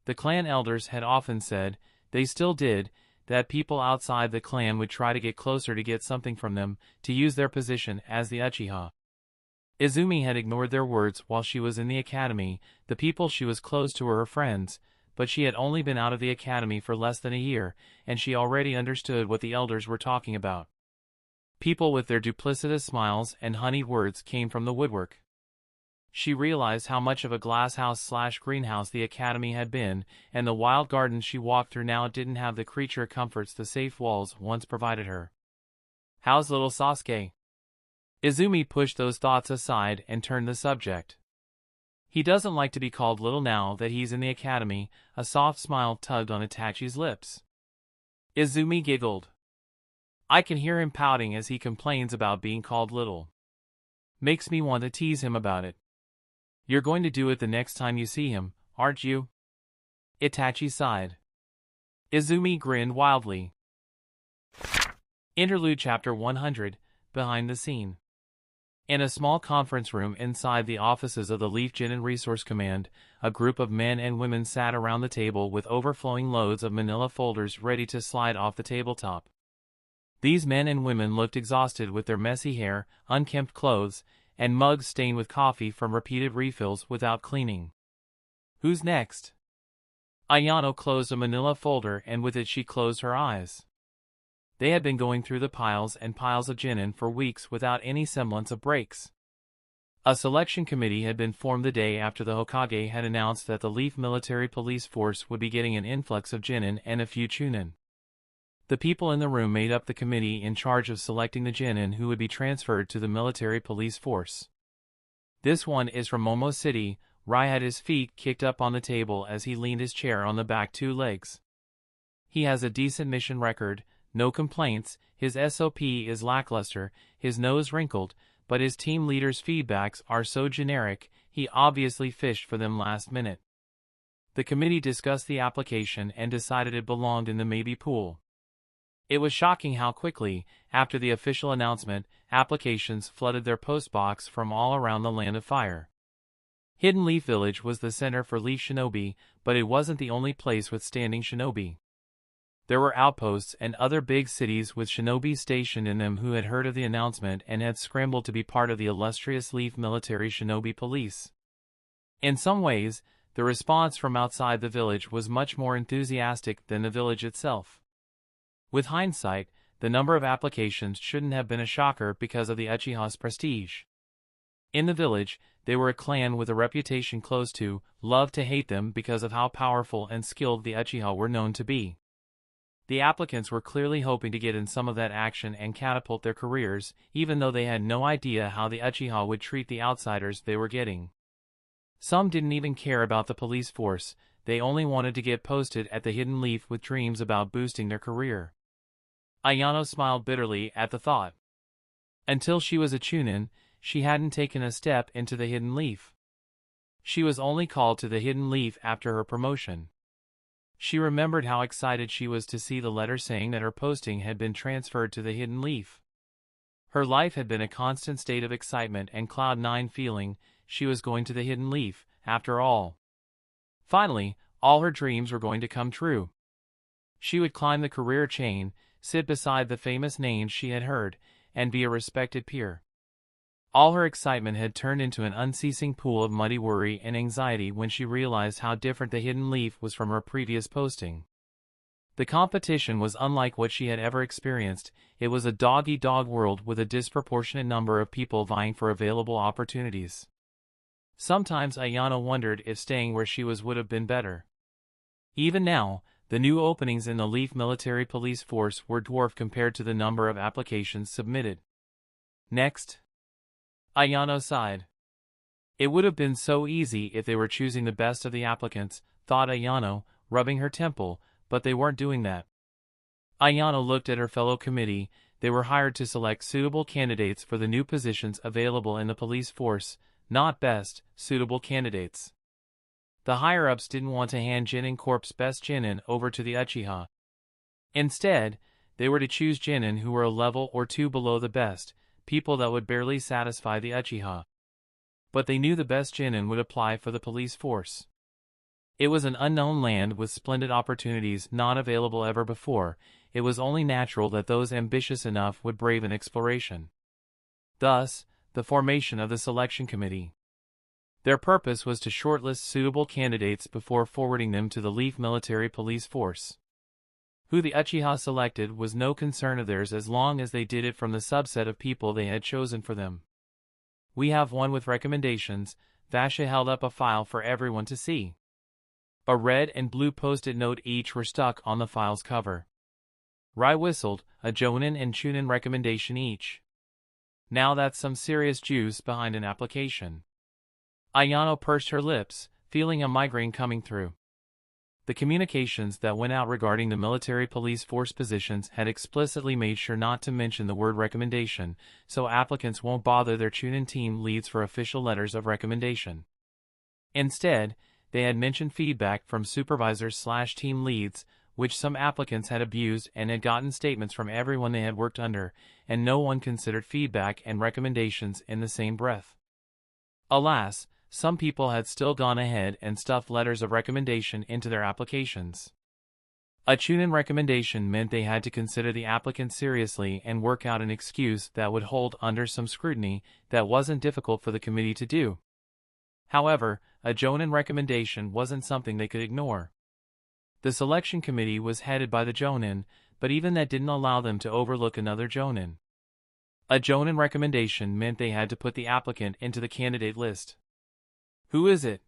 The clan elders had often said, they still did, that people outside the clan would try to get closer to get something from them, to use their position as the Uchiha. Izumi had ignored their words while she was in the academy. The people she was close to were her friends, but she had only been out of the academy for less than a year, and she already understood what the elders were talking about. People with their duplicitous smiles and honeyed words came from the woodwork. She realized how much of a glasshouse/greenhouse the academy had been, and the wild gardens she walked through now didn't have the creature comforts the safe walls once provided her. How's little Sasuke? Izumi pushed those thoughts aside and turned the subject. He doesn't like to be called little now that he's in the academy. A soft smile tugged on Itachi's lips. Izumi giggled. I can hear him pouting as he complains about being called little. Makes me want to tease him about it. You're going to do it the next time you see him, aren't you? Itachi sighed. Izumi grinned wildly. Interlude Chapter 100, Behind the Scene. In a small conference room inside the offices of the Leaf Genin Resource Command, a group of men and women sat around the table with overflowing loads of manila folders ready to slide off the tabletop. These men and women looked exhausted with their messy hair, unkempt clothes, and mugs stained with coffee from repeated refills without cleaning. Who's next? Ayano closed a manila folder and with it she closed her eyes. They had been going through the piles and piles of genin for weeks without any semblance of breaks. A selection committee had been formed the day after the Hokage had announced that the Leaf military police force would be getting an influx of genin and a few chunin. The people in the room made up the committee in charge of selecting the genin who would be transferred to the military police force. This one is from Momo City. Rai had his feet kicked up on the table as he leaned his chair on the back two legs. He has a decent mission record. No complaints, his SOP is lackluster, his nose wrinkled, but his team leader's feedbacks are so generic, he obviously fished for them last minute. The committee discussed the application and decided it belonged in the maybe pool. It was shocking how quickly, after the official announcement, applications flooded their postbox from all around the Land of Fire. Hidden Leaf Village was the center for Leaf Shinobi, but it wasn't the only place with standing shinobi. There were outposts and other big cities with shinobi stationed in them who had heard of the announcement and had scrambled to be part of the illustrious Leaf military shinobi police. In some ways, the response from outside the village was much more enthusiastic than the village itself. With hindsight, the number of applications shouldn't have been a shocker because of the Uchiha's prestige. In the village, they were a clan with a reputation close to, love to hate them because of how powerful and skilled the Uchiha were known to be. The applicants were clearly hoping to get in some of that action and catapult their careers, even though they had no idea how the Uchiha would treat the outsiders they were getting. Some didn't even care about the police force, they only wanted to get posted at the Hidden Leaf with dreams about boosting their career. Ayano smiled bitterly at the thought. Until she was a Chunin, she hadn't taken a step into the Hidden Leaf. She was only called to the Hidden Leaf after her promotion. She remembered how excited she was to see the letter saying that her posting had been transferred to the Hidden Leaf. Her life had been a constant state of excitement and cloud-9 feeling. She was going to the Hidden Leaf, after all. Finally, all her dreams were going to come true. She would climb the career chain, sit beside the famous names she had heard, and be a respected peer. All her excitement had turned into an unceasing pool of muddy worry and anxiety when she realized how different the Hidden Leaf was from her previous posting. The competition was unlike what she had ever experienced. It was a dog-eat-dog world with a disproportionate number of people vying for available opportunities. Sometimes Ayano wondered if staying where she was would have been better. Even now, the new openings in the Leaf military police force were dwarfed compared to the number of applications submitted. Next. Ayano sighed. It would have been so easy if they were choosing the best of the applicants, thought Ayano, rubbing her temple, but they weren't doing that. Ayano looked at her fellow committee. They were hired to select suitable candidates for the new positions available in the police force, not best, suitable candidates. The higher-ups didn't want to hand Jinin Corp's best Jinin over to the Uchiha. Instead, they were to choose Jinin who were a level or two below the best, people that would barely satisfy the Uchiha. But they knew the best Jinin would apply for the police force. It was an unknown land with splendid opportunities not available ever before. It was only natural that those ambitious enough would brave an exploration. Thus, the formation of the selection committee. Their purpose was to shortlist suitable candidates before forwarding them to the Leaf military police force. Who the Uchiha selected was no concern of theirs as long as they did it from the subset of people they had chosen for them. We have one with recommendations. Vasha held up a file for everyone to see. A red and blue post-it note each were stuck on the file's cover. Rai whistled, a Jonin and Chunin recommendation each. Now that's some serious juice behind an application. Ayano pursed her lips, feeling a migraine coming through. The communications that went out regarding the military police force positions had explicitly made sure not to mention the word recommendation, so applicants won't bother their Chunin team leads for official letters of recommendation. Instead, they had mentioned feedback from supervisors/team leads, which some applicants had abused and had gotten statements from everyone they had worked under, and no one considered feedback and recommendations in the same breath. Alas, some people had still gone ahead and stuffed letters of recommendation into their applications. A Chunin recommendation meant they had to consider the applicant seriously and work out an excuse that would hold under some scrutiny. That wasn't difficult for the committee to do. However, a Jonin recommendation wasn't something they could ignore. The selection committee was headed by the Jonin, but even that didn't allow them to overlook another Jonin. A Jonin recommendation meant they had to put the applicant into the candidate list. Who is it?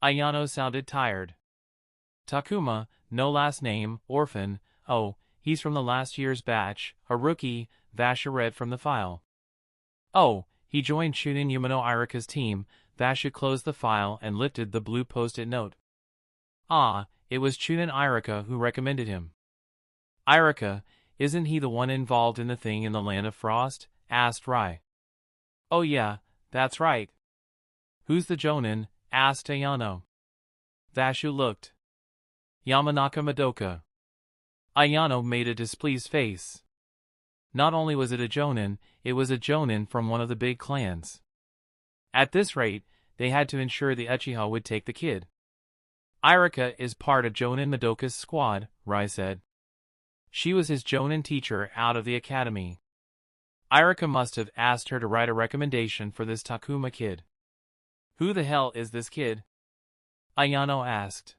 Ayano sounded tired. Takuma, no last name, orphan. Oh, he's from the last year's batch, a rookie, Vasha read from the file. Oh, he joined Chunin Yumano Irika's team. Vasha closed the file and lifted the blue post-it note. Ah, it was Chunin Irika who recommended him. Irika, isn't he the one involved in the thing in the Land of Frost? Asked Rai. Oh yeah, that's right. Who's the Jonin? Asked Ayano. Vashu looked. Yamanaka Madoka. Ayano made a displeased face. Not only was it a jonin, it was a jonin from one of the big clans. At this rate, they had to ensure the Uchiha would take the kid. Irika is part of Jonin Madoka's squad, Rai said. She was his jonin teacher out of the academy. Irika must have asked her to write a recommendation for this Takuma kid. Who the hell is this kid? Ayano asked.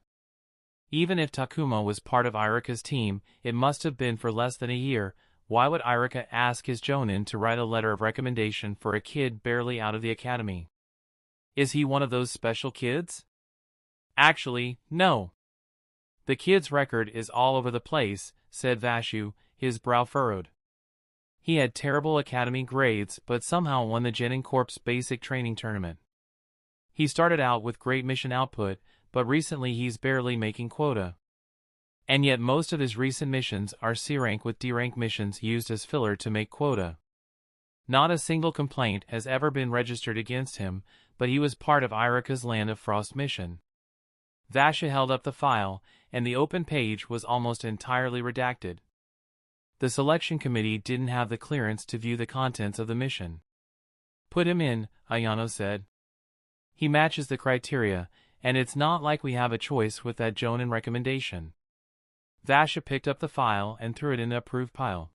Even if Takuma was part of Irika's team, it must have been for less than a year. Why would Irika ask his jonin to write a letter of recommendation for a kid barely out of the academy? Is he one of those special kids? Actually, no. The kid's record is all over the place, said Vashu, his brow furrowed. He had terrible academy grades but somehow won the Genin Corps basic training tournament. He started out with great mission output, but recently he's barely making quota. And yet most of his recent missions are C-rank with D-rank missions used as filler to make quota. Not a single complaint has ever been registered against him, but he was part of Irika's Land of Frost mission. Vasha held up the file, and the open page was almost entirely redacted. The selection committee didn't have the clearance to view the contents of the mission. Put him in, Ayano said. He matches the criteria, and it's not like we have a choice with that jonin recommendation. Vasha picked up the file and threw it in the approved pile.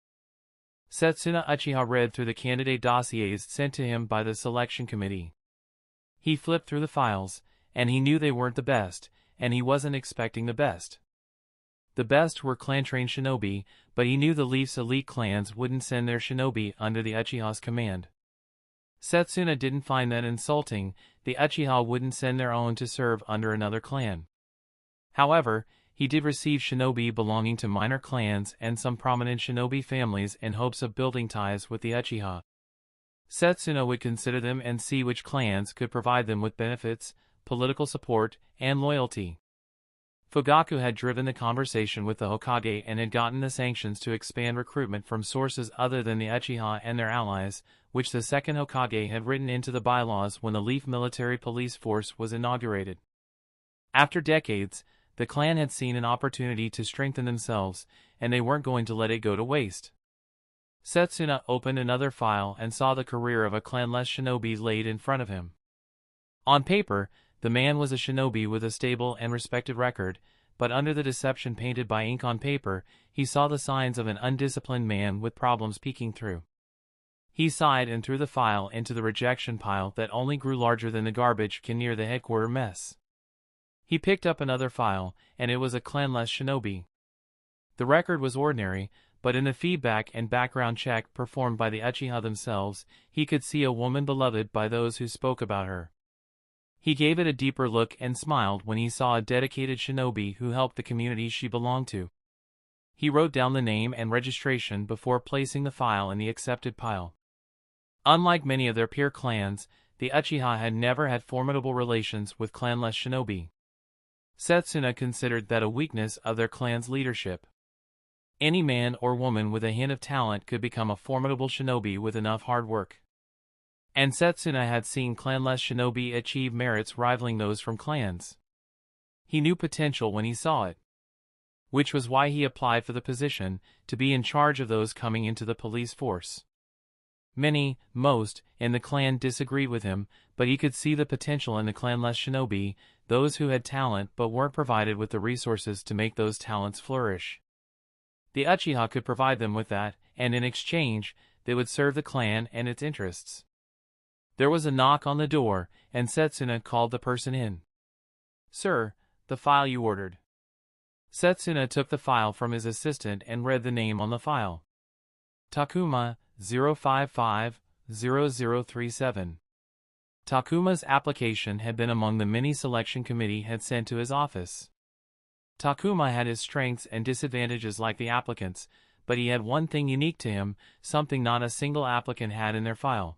Setsuna Uchiha read through the candidate dossiers sent to him by the selection committee. He flipped through the files, and he knew they weren't the best, and he wasn't expecting the best. The best were clan-trained shinobi, but he knew the Leaf's elite clans wouldn't send their shinobi under the Uchiha's command. Setsuna didn't find that insulting. The Uchiha wouldn't send their own to serve under another clan. However, he did receive shinobi belonging to minor clans and some prominent shinobi families in hopes of building ties with the Uchiha. Setsuna would consider them and see which clans could provide them with benefits, political support, and loyalty. Fugaku had driven the conversation with the Hokage and had gotten the sanctions to expand recruitment from sources other than the Uchiha and their allies, which the second Hokage had written into the bylaws when the Leaf military police force was inaugurated. After decades, the clan had seen an opportunity to strengthen themselves, and they weren't going to let it go to waste. Setsuna opened another file and saw the career of a clanless shinobi laid in front of him. On paper, the man was a shinobi with a stable and respected record, but under the deception painted by ink on paper, he saw the signs of an undisciplined man with problems peeking through. He sighed and threw the file into the rejection pile that only grew larger than the garbage can near the headquarter mess. He picked up another file, and it was a clanless shinobi. The record was ordinary, but in the feedback and background check performed by the Uchiha themselves, he could see a woman beloved by those who spoke about her. He gave it a deeper look and smiled when he saw a dedicated shinobi who helped the community she belonged to. He wrote down the name and registration before placing the file in the accepted pile. Unlike many of their peer clans, the Uchiha had never had formidable relations with clanless shinobi. Setsuna considered that a weakness of their clan's leadership. Any man or woman with a hint of talent could become a formidable shinobi with enough hard work. And Setsuna had seen clanless shinobi achieve merits rivaling those from clans. He knew potential when he saw it. Which was why he applied for the position, to be in charge of those coming into the police force. Most, in the clan disagreed with him, but he could see the potential in the clanless shinobi, those who had talent but weren't provided with the resources to make those talents flourish. The Uchiha could provide them with that, and in exchange, they would serve the clan and its interests. There was a knock on the door, and Setsuna called the person in. "Sir, the file you ordered." Setsuna took the file from his assistant and read the name on the file. Takuma, 055-0037. Takuma's application had been among the many selection committee had sent to his office. Takuma had his strengths and disadvantages like the applicants, but he had one thing unique to him, something not a single applicant had in their file.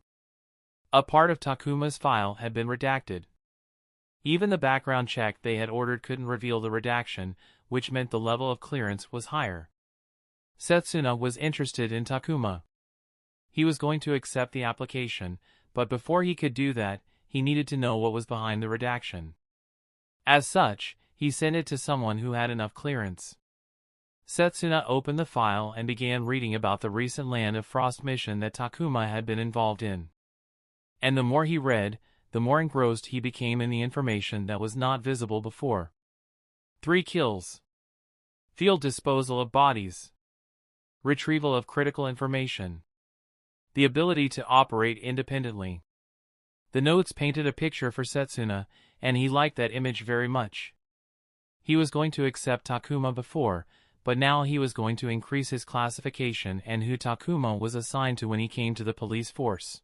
A part of Takuma's file had been redacted. Even the background check they had ordered couldn't reveal the redaction, which meant the level of clearance was higher. Setsuna was interested in Takuma. He was going to accept the application, but before he could do that, he needed to know what was behind the redaction. As such, he sent it to someone who had enough clearance. Setsuna opened the file and began reading about the recent Land of Frost mission that Takuma had been involved in. And the more he read, the more engrossed he became in the information that was not visible before. 3 kills. Field disposal of bodies. Retrieval of critical information. The ability to operate independently. The notes painted a picture for Setsuna, and he liked that image very much. He was going to accept Takuma before, but now he was going to increase his classification and who Takuma was assigned to when he came to the police force.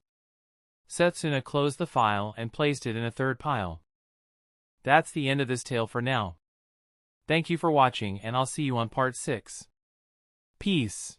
Setsuna closed the file and placed it in a third pile. That's the end of this tale for now. Thank you for watching, and I'll see you on part 6. Peace.